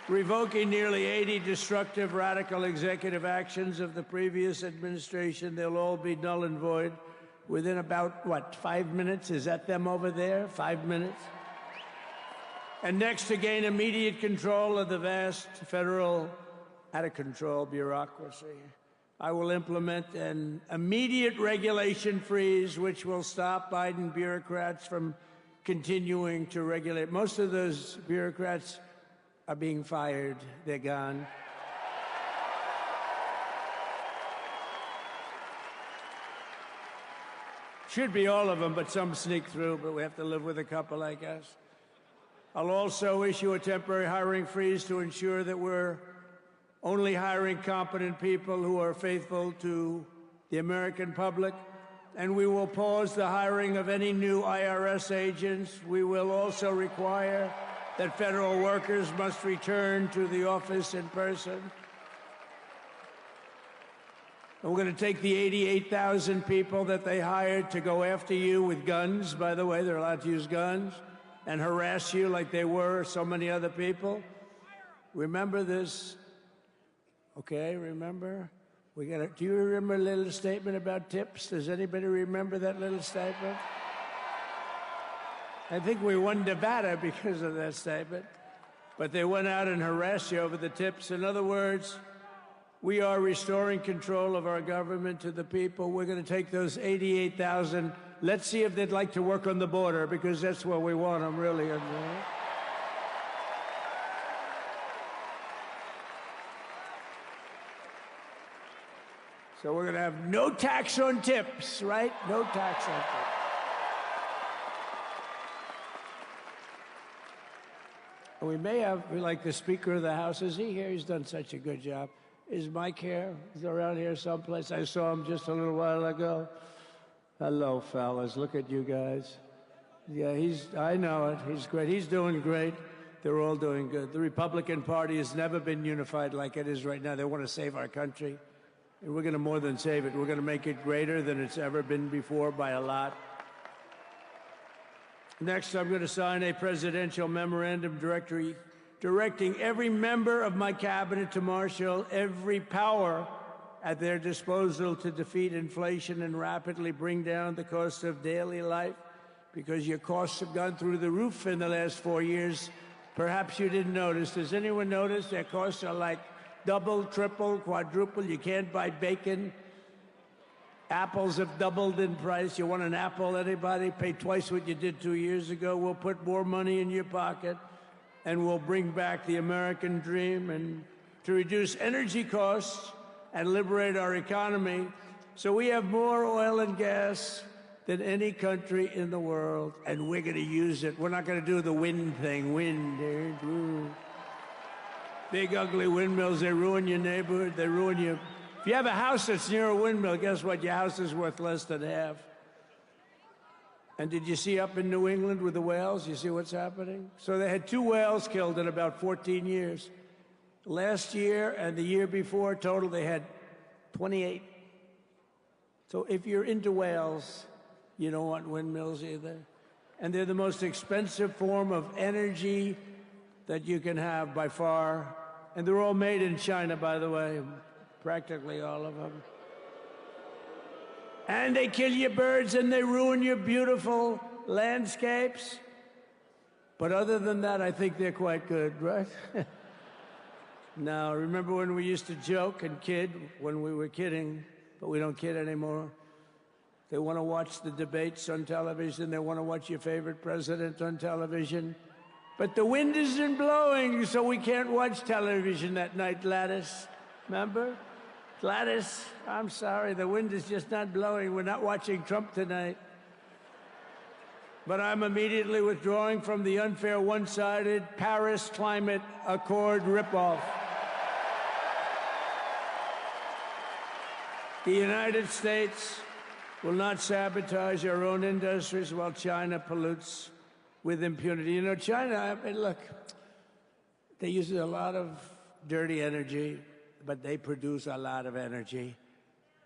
revoking nearly 80 destructive, radical executive actions of the previous administration. They'll all be null and void within about, 5 minutes? Is that them over there? 5 minutes? And next, to gain immediate control of the vast federal, out-of-control bureaucracy, I will implement an immediate regulation freeze, which will stop Biden bureaucrats from continuing to regulate. Most of those bureaucrats are being fired. They're gone. Should be all of them, but some sneak through, but we have to live with a couple, I guess. I'll also issue a temporary hiring freeze to ensure that we're only hiring competent people who are faithful to the American public. And we will pause the hiring of any new IRS agents. We will also require that federal workers must return to the office in person. And we're going to take the 88,000 people that they hired to go after you with guns. By the way, they're allowed to use guns and harass you like they were so many other people. Remember this. Okay, remember? Do you remember a little statement about tips? Does anybody remember that little statement? I think we won Nevada because of that statement. But they went out and harassed you over the tips. In other words, we are restoring control of our government to the people. We're going to take those 88,000. Let's see if they'd like to work on the border, because that's where we want them, really. So we're going to have no tax on tips, right? No tax on tips. And we may have, like the Speaker of the House, is he here? He's done such a good job. Is Mike here? He's around here someplace. I saw him just a little while ago. Hello, fellas. Look at you guys. Yeah, I know it. He's great. He's doing great. They're all doing good. The Republican Party has never been unified like it is right now. They want to save our country. And we're going to more than save it. We're going to make it greater than it's ever been before by a lot. Next, I'm going to sign a presidential memorandum directing every member of my cabinet to marshal every power at their disposal to defeat inflation and rapidly bring down the cost of daily life, because your costs have gone through the roof in the last 4 years. Perhaps you didn't notice. Does anyone notice their costs are like double, triple, quadruple? You can't buy bacon. Apples have doubled in price. You want an apple, anybody? Pay twice what you did 2 years ago. We'll put more money in your pocket, and we'll bring back the American dream and to reduce energy costs and liberate our economy. So we have more oil and gas than any country in the world, and we're going to use it. We're not going to do the wind thing. Wind. Big, ugly windmills, they ruin your neighborhood. They ruin you. If you have a house that's near a windmill, guess what? Your house is worth less than half. And did you see up in New England with the whales? You see what's happening? So they had 2 whales killed in about 14 years. Last year and the year before, total, they had 28. So if you're into whales, you don't want windmills either. And they're the most expensive form of energy that you can have by far. And they're all made in China, by the way, practically all of them. And they kill your birds and they ruin your beautiful landscapes. But other than that, I think they're quite good, right? Now, remember when we used to joke and kid when we were kidding, but we don't kid anymore? They want to watch the debates on television. They want to watch your favorite president on television. But the wind isn't blowing, so we can't watch television that night, Gladys. Remember? Gladys, I'm sorry, the wind is just not blowing. We're not watching Trump tonight. But I'm immediately withdrawing from the unfair, one-sided Paris Climate Accord ripoff. The United States will not sabotage our own industries while China pollutes with impunity. You know, China, I mean, look, they use a lot of dirty energy, but they produce a lot of energy.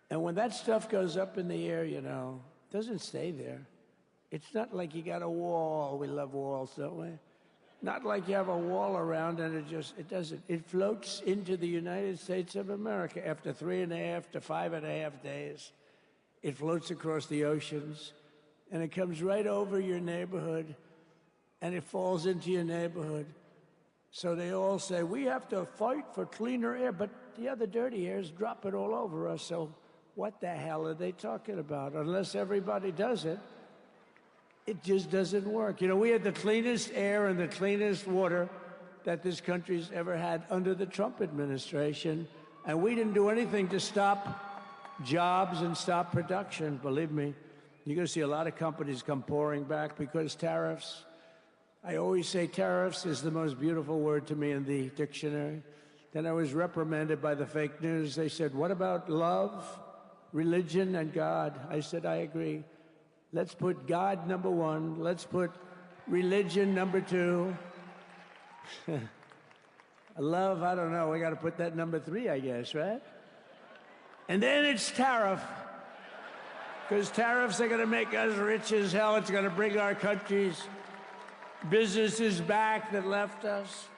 And when that stuff goes up in the air, you know, it doesn't stay there. It's not like you got a wall. We love walls, don't we? Not like you have a wall around and it doesn't. It floats into the United States of America after 3.5 to 5.5 days. It floats across the oceans and it comes right over your neighborhood and it falls into your neighborhood. So they all say, we have to fight for cleaner air, but the other dirty air is dropping all over us. So what the hell are they talking about? Unless everybody does it, it just doesn't work. You know, we had the cleanest air and the cleanest water that this country's ever had under the Trump administration, and we didn't do anything to stop jobs and stop production. Believe me, you're going to see a lot of companies come pouring back because tariffs. I always say tariffs is the most beautiful word to me in the dictionary. Then I was reprimanded by the fake news. They said, what about love, religion, and God? I said, I agree. Let's put God number one. Let's put religion number two. Love, I don't know. We got to put that number 3, I guess, right? And then it's tariff. Because tariffs are going to make us rich as hell. It's going to bring our country's businesses back that left us.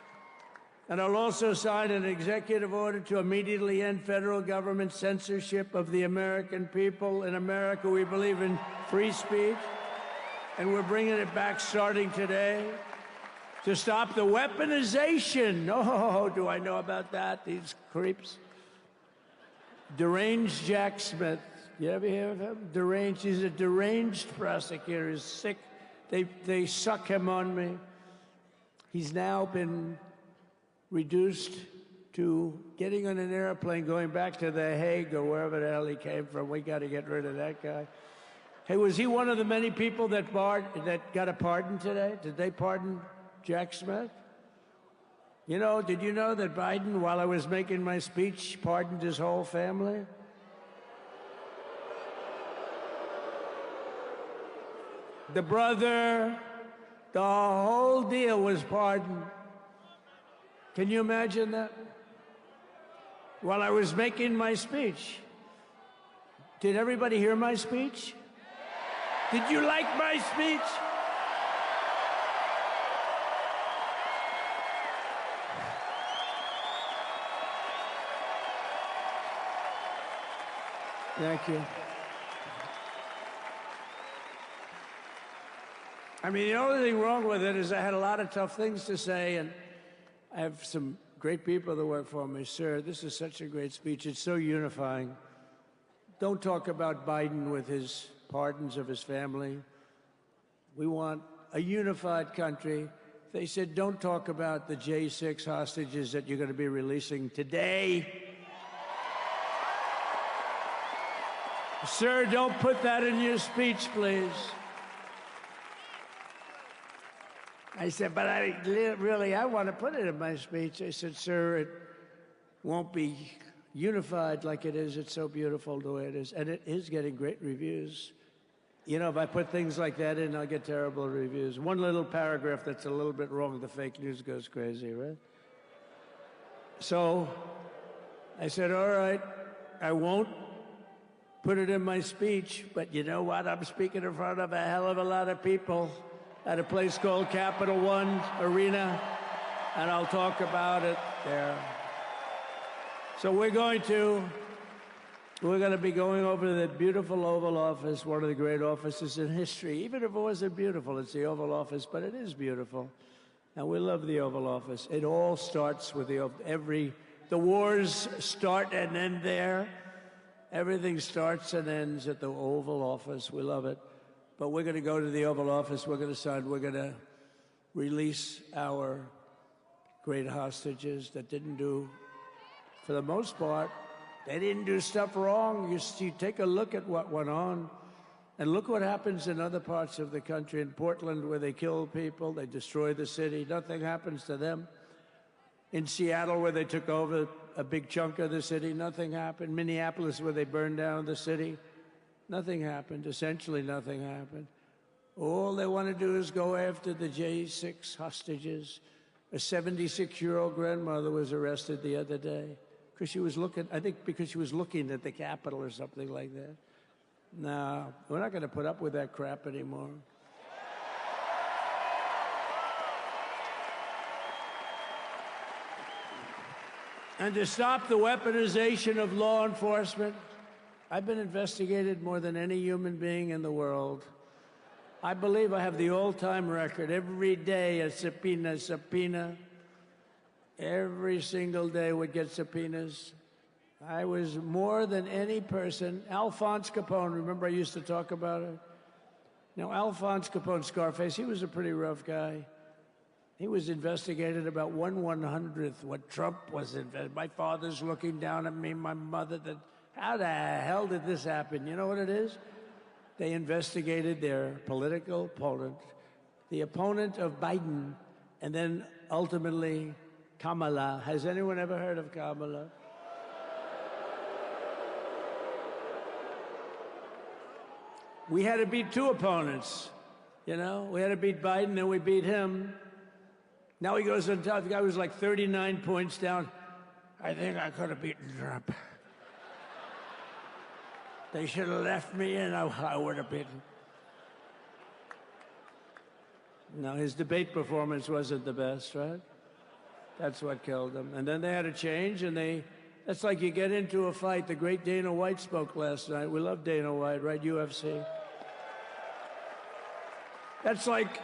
And I'll also sign an executive order to immediately end federal government censorship of the American people. In America, we believe in free speech, and we're bringing it back starting today to stop the weaponization. Oh, do I know about that? These creeps. Deranged Jack Smith. You ever hear of him? Deranged. He's a deranged prosecutor. He's sick. They suck him on me. He's now been reduced to getting on an airplane, going back to The Hague or wherever the hell he came from. We got to get rid of that guy. Hey, was he one of the many people that got a pardon today? Did they pardon Jack Smith? You know, did you know that Biden, while I was making my speech, pardoned his whole family? The brother, the whole deal was pardoned. Can you imagine that? While I was making my speech. Did everybody hear my speech? Did you like my speech? Thank you. I mean, the only thing wrong with it is I had a lot of tough things to say, and I have some great people that work for me. Sir, this is such a great speech. It's so unifying. Don't talk about Biden with his pardons of his family. We want a unified country. They said, don't talk about the J6 hostages that you're going to be releasing today. Sir, don't put that in your speech, please. I said, but I want to put it in my speech. I said, sir, it won't be unified like it is. It's so beautiful the way it is. And it is getting great reviews. You know, if I put things like that in, I'll get terrible reviews. One little paragraph that's a little bit wrong, the fake news goes crazy, right? So I said, all right, I won't put it in my speech, but you know what? I'm speaking in front of a hell of a lot of people at a place called Capital One Arena, and I'll talk about it there. So we're going to be going over the beautiful Oval Office, one of the great offices in history. Even if it wasn't beautiful, it's the Oval Office, but it is beautiful. And we love the Oval Office. It all starts with the wars start and end there. Everything starts and ends at the Oval Office. We love it. But we're going to go to the Oval Office. We're going to release our great hostages that didn't do, for the most part, they didn't do stuff wrong. You take a look at what went on, and look what happens in other parts of the country. In Portland, where they kill people, they destroy the city, nothing happens to them. In Seattle, where they took over a big chunk of the city, nothing happened. Minneapolis, where they burned down the city, nothing happened. Essentially, nothing happened. All they want to do is go after the J6 hostages. A 76-year-old grandmother was arrested the other day because she was looking, I think because she was looking at the Capitol or something like that. No, we're not going to put up with that crap anymore. And to stop the weaponization of law enforcement, I've been investigated more than any human being in the world. I believe I have the all-time record. Every day a subpoena. Every single day would get subpoenas. I was more than any person. Alphonse Capone, remember I used to talk about it? Now, Alphonse Capone, Scarface, he was a pretty rough guy. He was investigated about 1/100th what Trump was investigated. My father's looking down at me, my mother, how the hell did this happen? You know what it is? They investigated their political opponent, the opponent of Biden, and then ultimately Kamala. Has anyone ever heard of Kamala? We had to beat two opponents, you know? We had to beat Biden, then we beat him. Now he goes on top. The guy was like 39 points down. I think I could have beaten Trump. They should have left me in. I would have beaten. No, his debate performance wasn't the best, right? That's what killed him. And then they had a change, and that's like you get into a fight. The great Dana White spoke last night. We love Dana White, right? UFC. That's like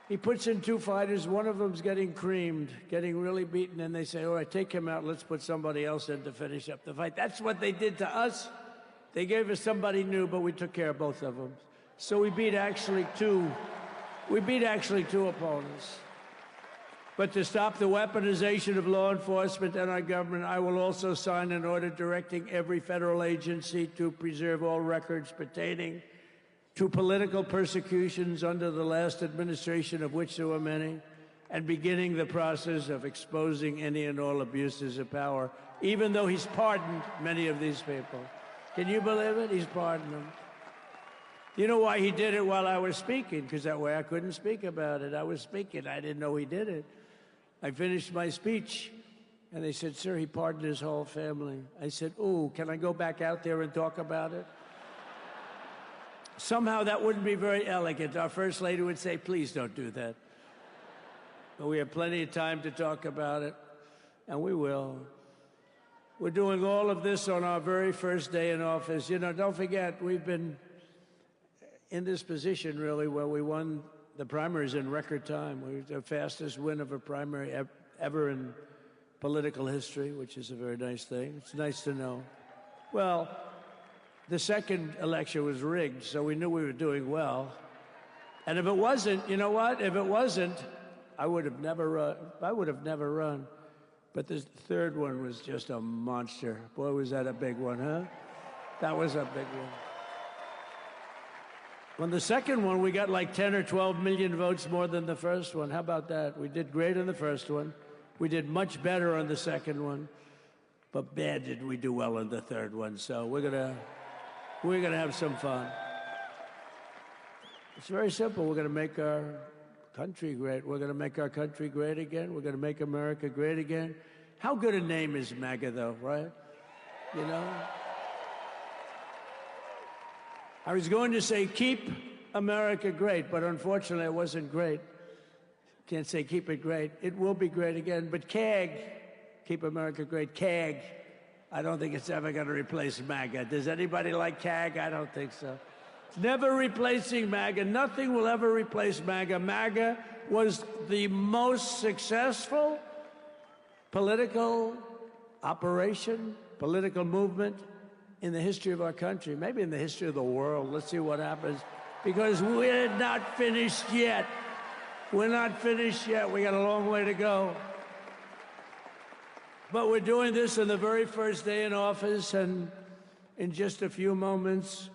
he puts in two fighters, one of them's getting creamed, getting really beaten, and they say, all right, take him out, let's put somebody else in to finish up the fight. That's what they did to us. They gave us somebody new, but we took care of both of them. So we beat actually two opponents. But to stop the weaponization of law enforcement and our government, I will also sign an order directing every federal agency to preserve all records pertaining to political persecutions under the last administration, of which there were many, and beginning the process of exposing any and all abuses of power, even though he's pardoned many of these people. Can you believe it? He's pardoned them. You know why he did it while I was speaking? Because that way I couldn't speak about it. I was speaking. I didn't know he did it. I finished my speech, and they said, sir, he pardoned his whole family. I said, ooh, can I go back out there and talk about it? Somehow that wouldn't be very elegant. Our First Lady would say, please don't do that. But we have plenty of time to talk about it, and we will. We're doing all of this on our very first day in office. You know, don't forget, we've been in this position, really, where we won the primaries in record time. We were the fastest win of a primary ever in political history, which is a very nice thing. It's nice to know. Well, the second election was rigged, so we knew we were doing well. And if it wasn't, you know what? If it wasn't, I would have never run. But the third one was just a monster. Boy, was that a big one, huh? That was a big one. On the second one, we got like 10 or 12 million votes more than the first one. How about that? We did great on the first one. We did much better on the second one. But bad did we do well on the third one. So we're gonna have some fun. It's very simple. We're gonna make our country great. We're gonna make our country great again. We're gonna make America great again. How good a name is MAGA, though, right? you know? I was going to say, keep America great, but unfortunately it wasn't great. Can't say keep it great. It will be great again, but CAG, keep America great, CAG, I don't think it's ever going to replace MAGA. Does anybody like CAG? I don't think so. It's never replacing MAGA. Nothing will ever replace MAGA. MAGA was the most successful political operation, political movement in the history of our country, maybe in the history of the world. Let's see what happens, because we're not finished yet. We're not finished yet. We got a long way to go. But we're doing this on the very first day in office, and in just a few moments,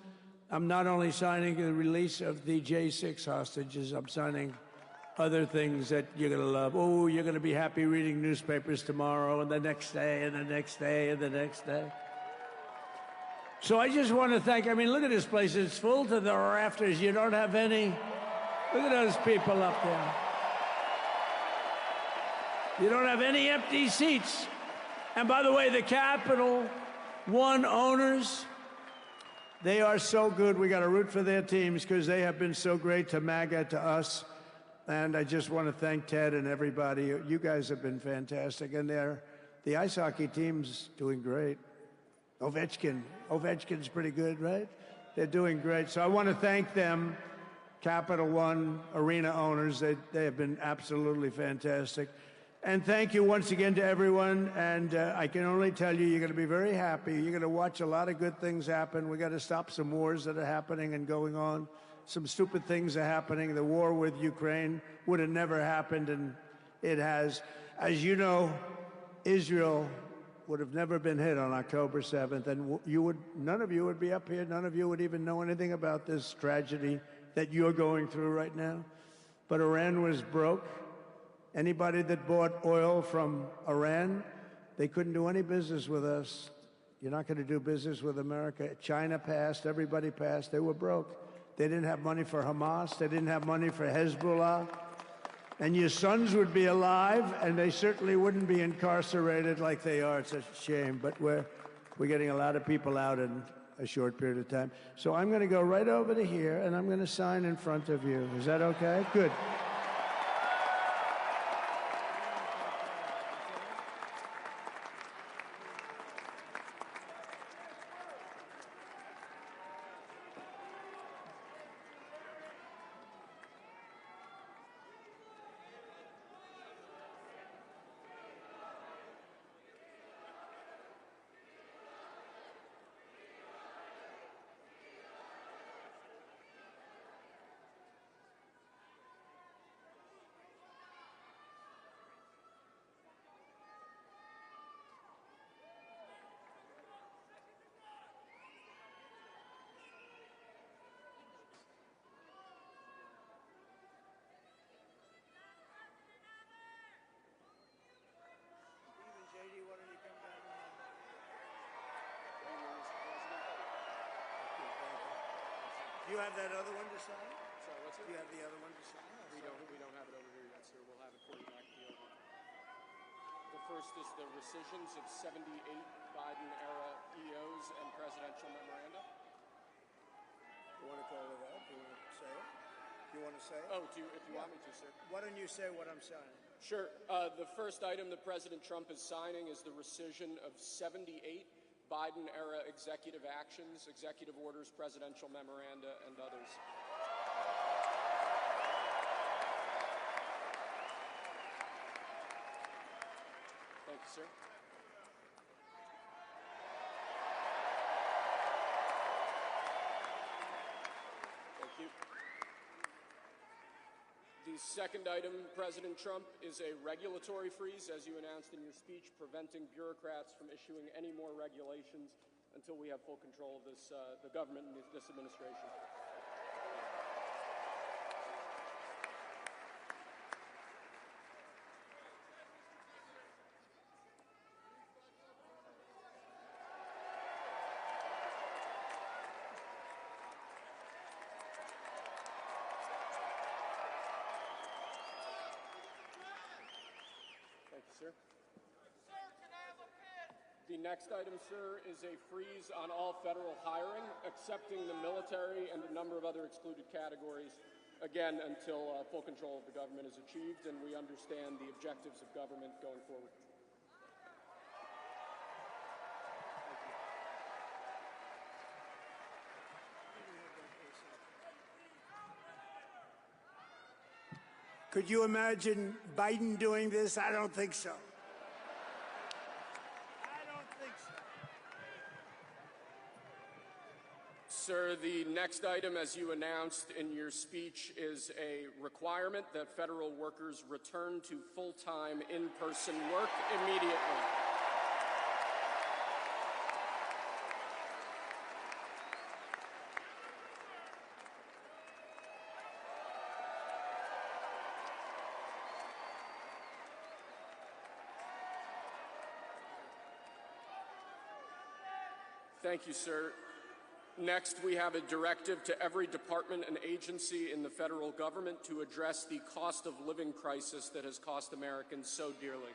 I'm not only signing the release of the J6 hostages, I'm signing other things that you're going to love. Oh, you're going to be happy reading newspapers tomorrow, and the next day, and the next day, and the next day. So I just want to thank, I mean, look at this place. It's full to the rafters. You don't have any. Look at those people up there. You don't have any empty seats. And by the way, the Capital One owners, they are so good. We got to root for their teams because they have been so great to MAGA, to us. And I just want to thank Ted and everybody. You guys have been fantastic. And the ice hockey team's doing great. Ovechkin's pretty good, right? They're doing great. So I want to thank them, Capital One arena owners. They have been absolutely fantastic. And thank you once again to everyone. And I can only tell you, you're going to be very happy. You're going to watch a lot of good things happen. We got to stop some wars that are happening and going on. Some stupid things are happening. The war with Ukraine would have never happened, and it has. As you know, Israel would have never been hit on October 7th, and none of you would be up here. None of you would even know anything about this tragedy that you're going through right now. But Iran was broke. Anybody that bought oil from Iran, they couldn't do any business with us. You're not going to do business with America. China passed. Everybody passed. They were broke. They didn't have money for Hamas. They didn't have money for Hezbollah. And your sons would be alive, and they certainly wouldn't be incarcerated like they are. It's a shame, but we're getting a lot of people out in a short period of time. So I'm going to go right over to here, and I'm going to sign in front of you. Is that okay? Good. Do you have that other one to sign? Sorry, what's it? Do you have the other one to sign? We don't have it over here yet, sir. We'll have it for you back to you. The first is the rescissions of 78 Biden-era EOs and presidential memoranda. You want to call it up? You want to say it? You want to say it? Oh, if you want me to, sir. Why don't you say what I'm signing? Sure. The first item that President Trump is signing is the rescission of 78 Biden-era executive actions, executive orders, presidential memoranda, and others. Thank you, sir. Thank you. The second item, President Trump, is a regulatory freeze, as you announced in your speech, preventing bureaucrats from issuing any more regulations until we have full control of this, the government and this administration. Thank you, sir. Sir, can I have a pen? The next item, sir, is a freeze on all federal hiring, excepting the military and a number of other excluded categories, again, until full control of the government is achieved and we understand the objectives of government going forward. Could you imagine Biden doing this? I don't think so. Sir, the next item, as you announced in your speech, is a requirement that federal workers return to full-time in-person work immediately. Thank you, sir. Next, we have a directive to every department and agency in the federal government to address the cost of living crisis that has cost Americans so dearly.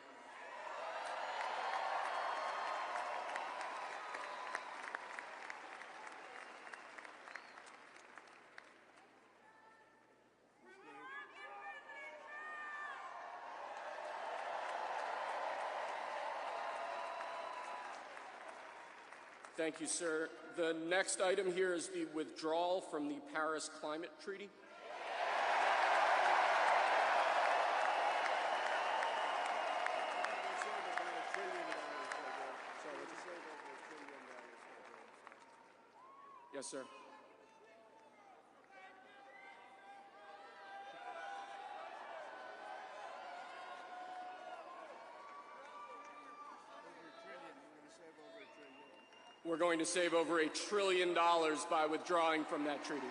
Thank you, sir. The next item here is the withdrawal from the Paris Climate Treaty. Yes, sir. We're going to save over $1 trillion by withdrawing from that treaty.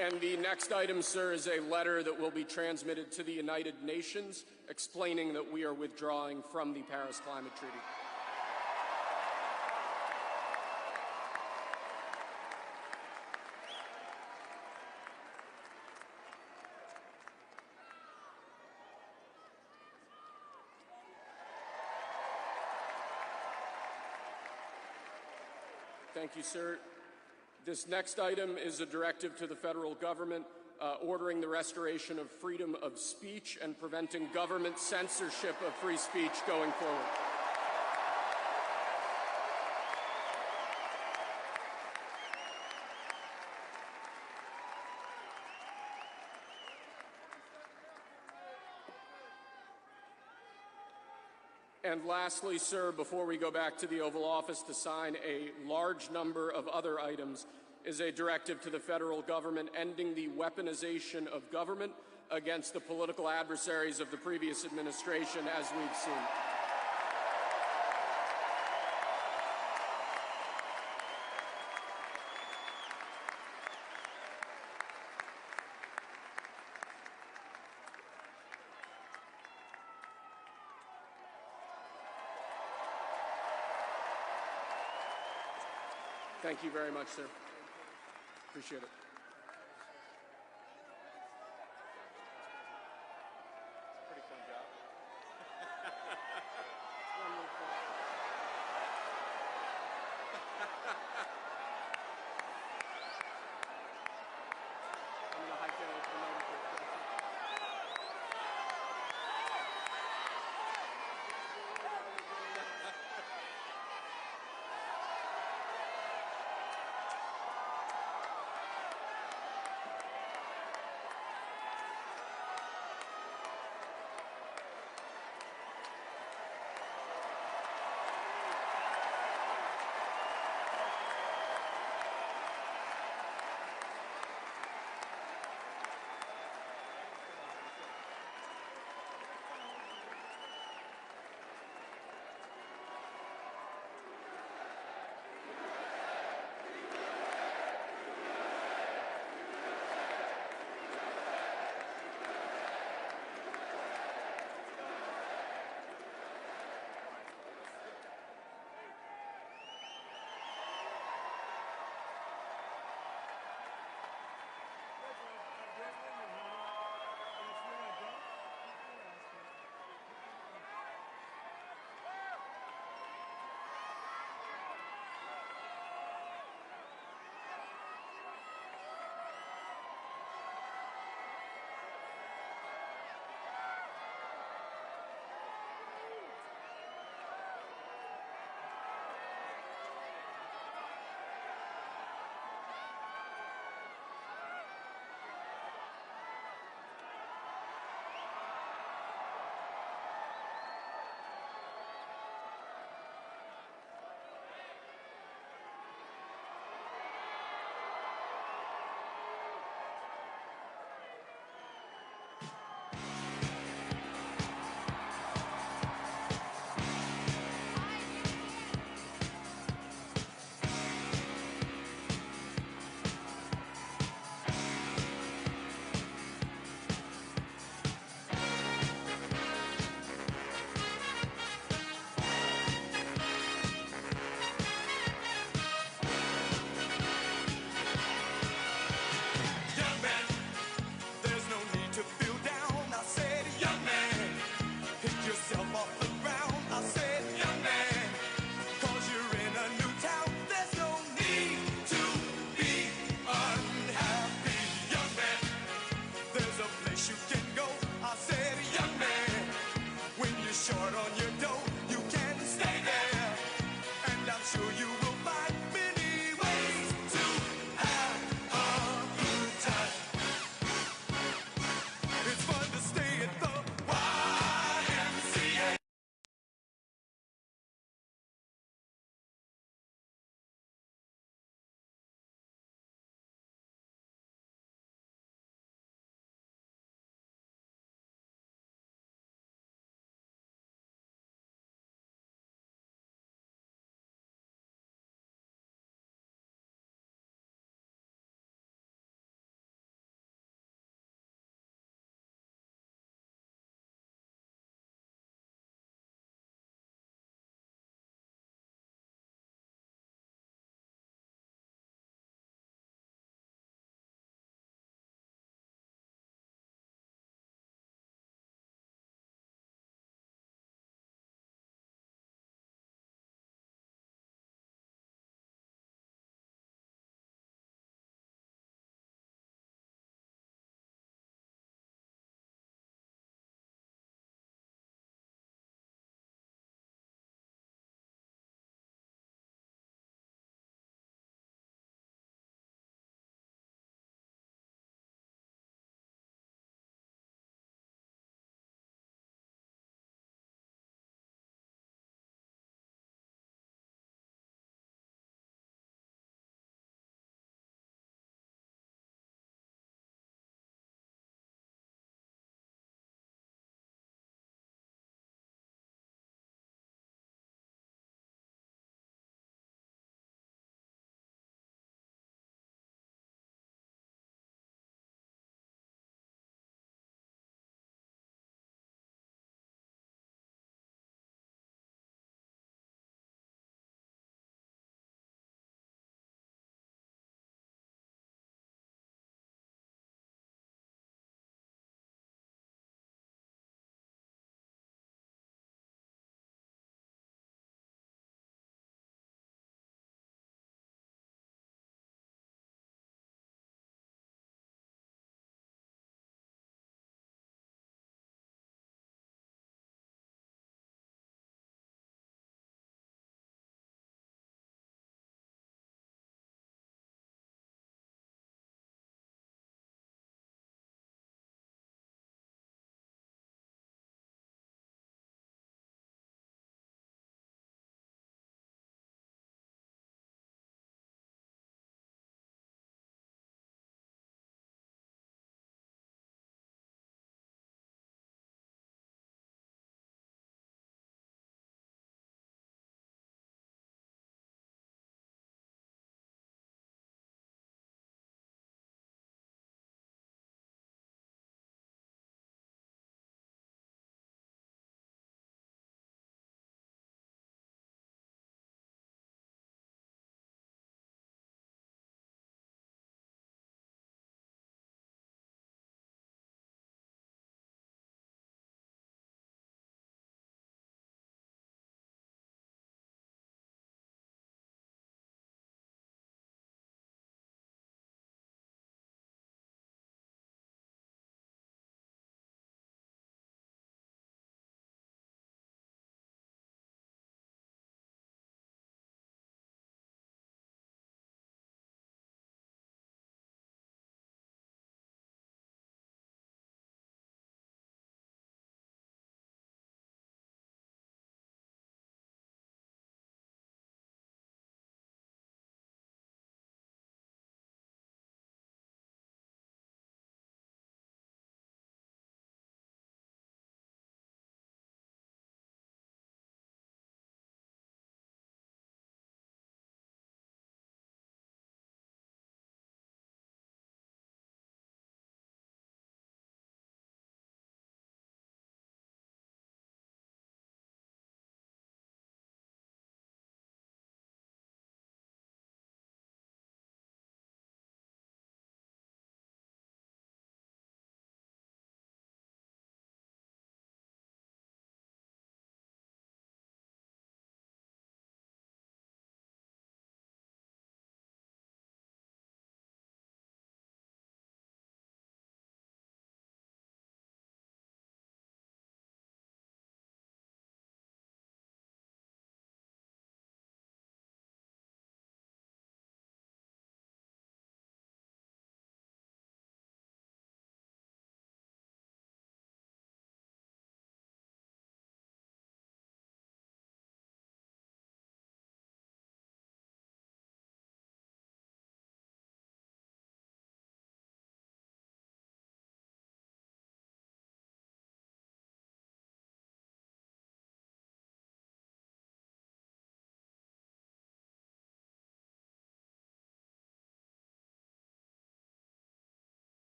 And the next item, sir, is a letter that will be transmitted to the United Nations explaining that we are withdrawing from the Paris Climate Treaty. Thank you, sir. This next item is a directive to the federal government ordering the restoration of freedom of speech and preventing government censorship of free speech going forward. And lastly, sir, before we go back to the Oval Office to sign a large number of other items, is a directive to the federal government ending the weaponization of government against the political adversaries of the previous administration, as we've seen. Thank you very much, sir. Appreciate it.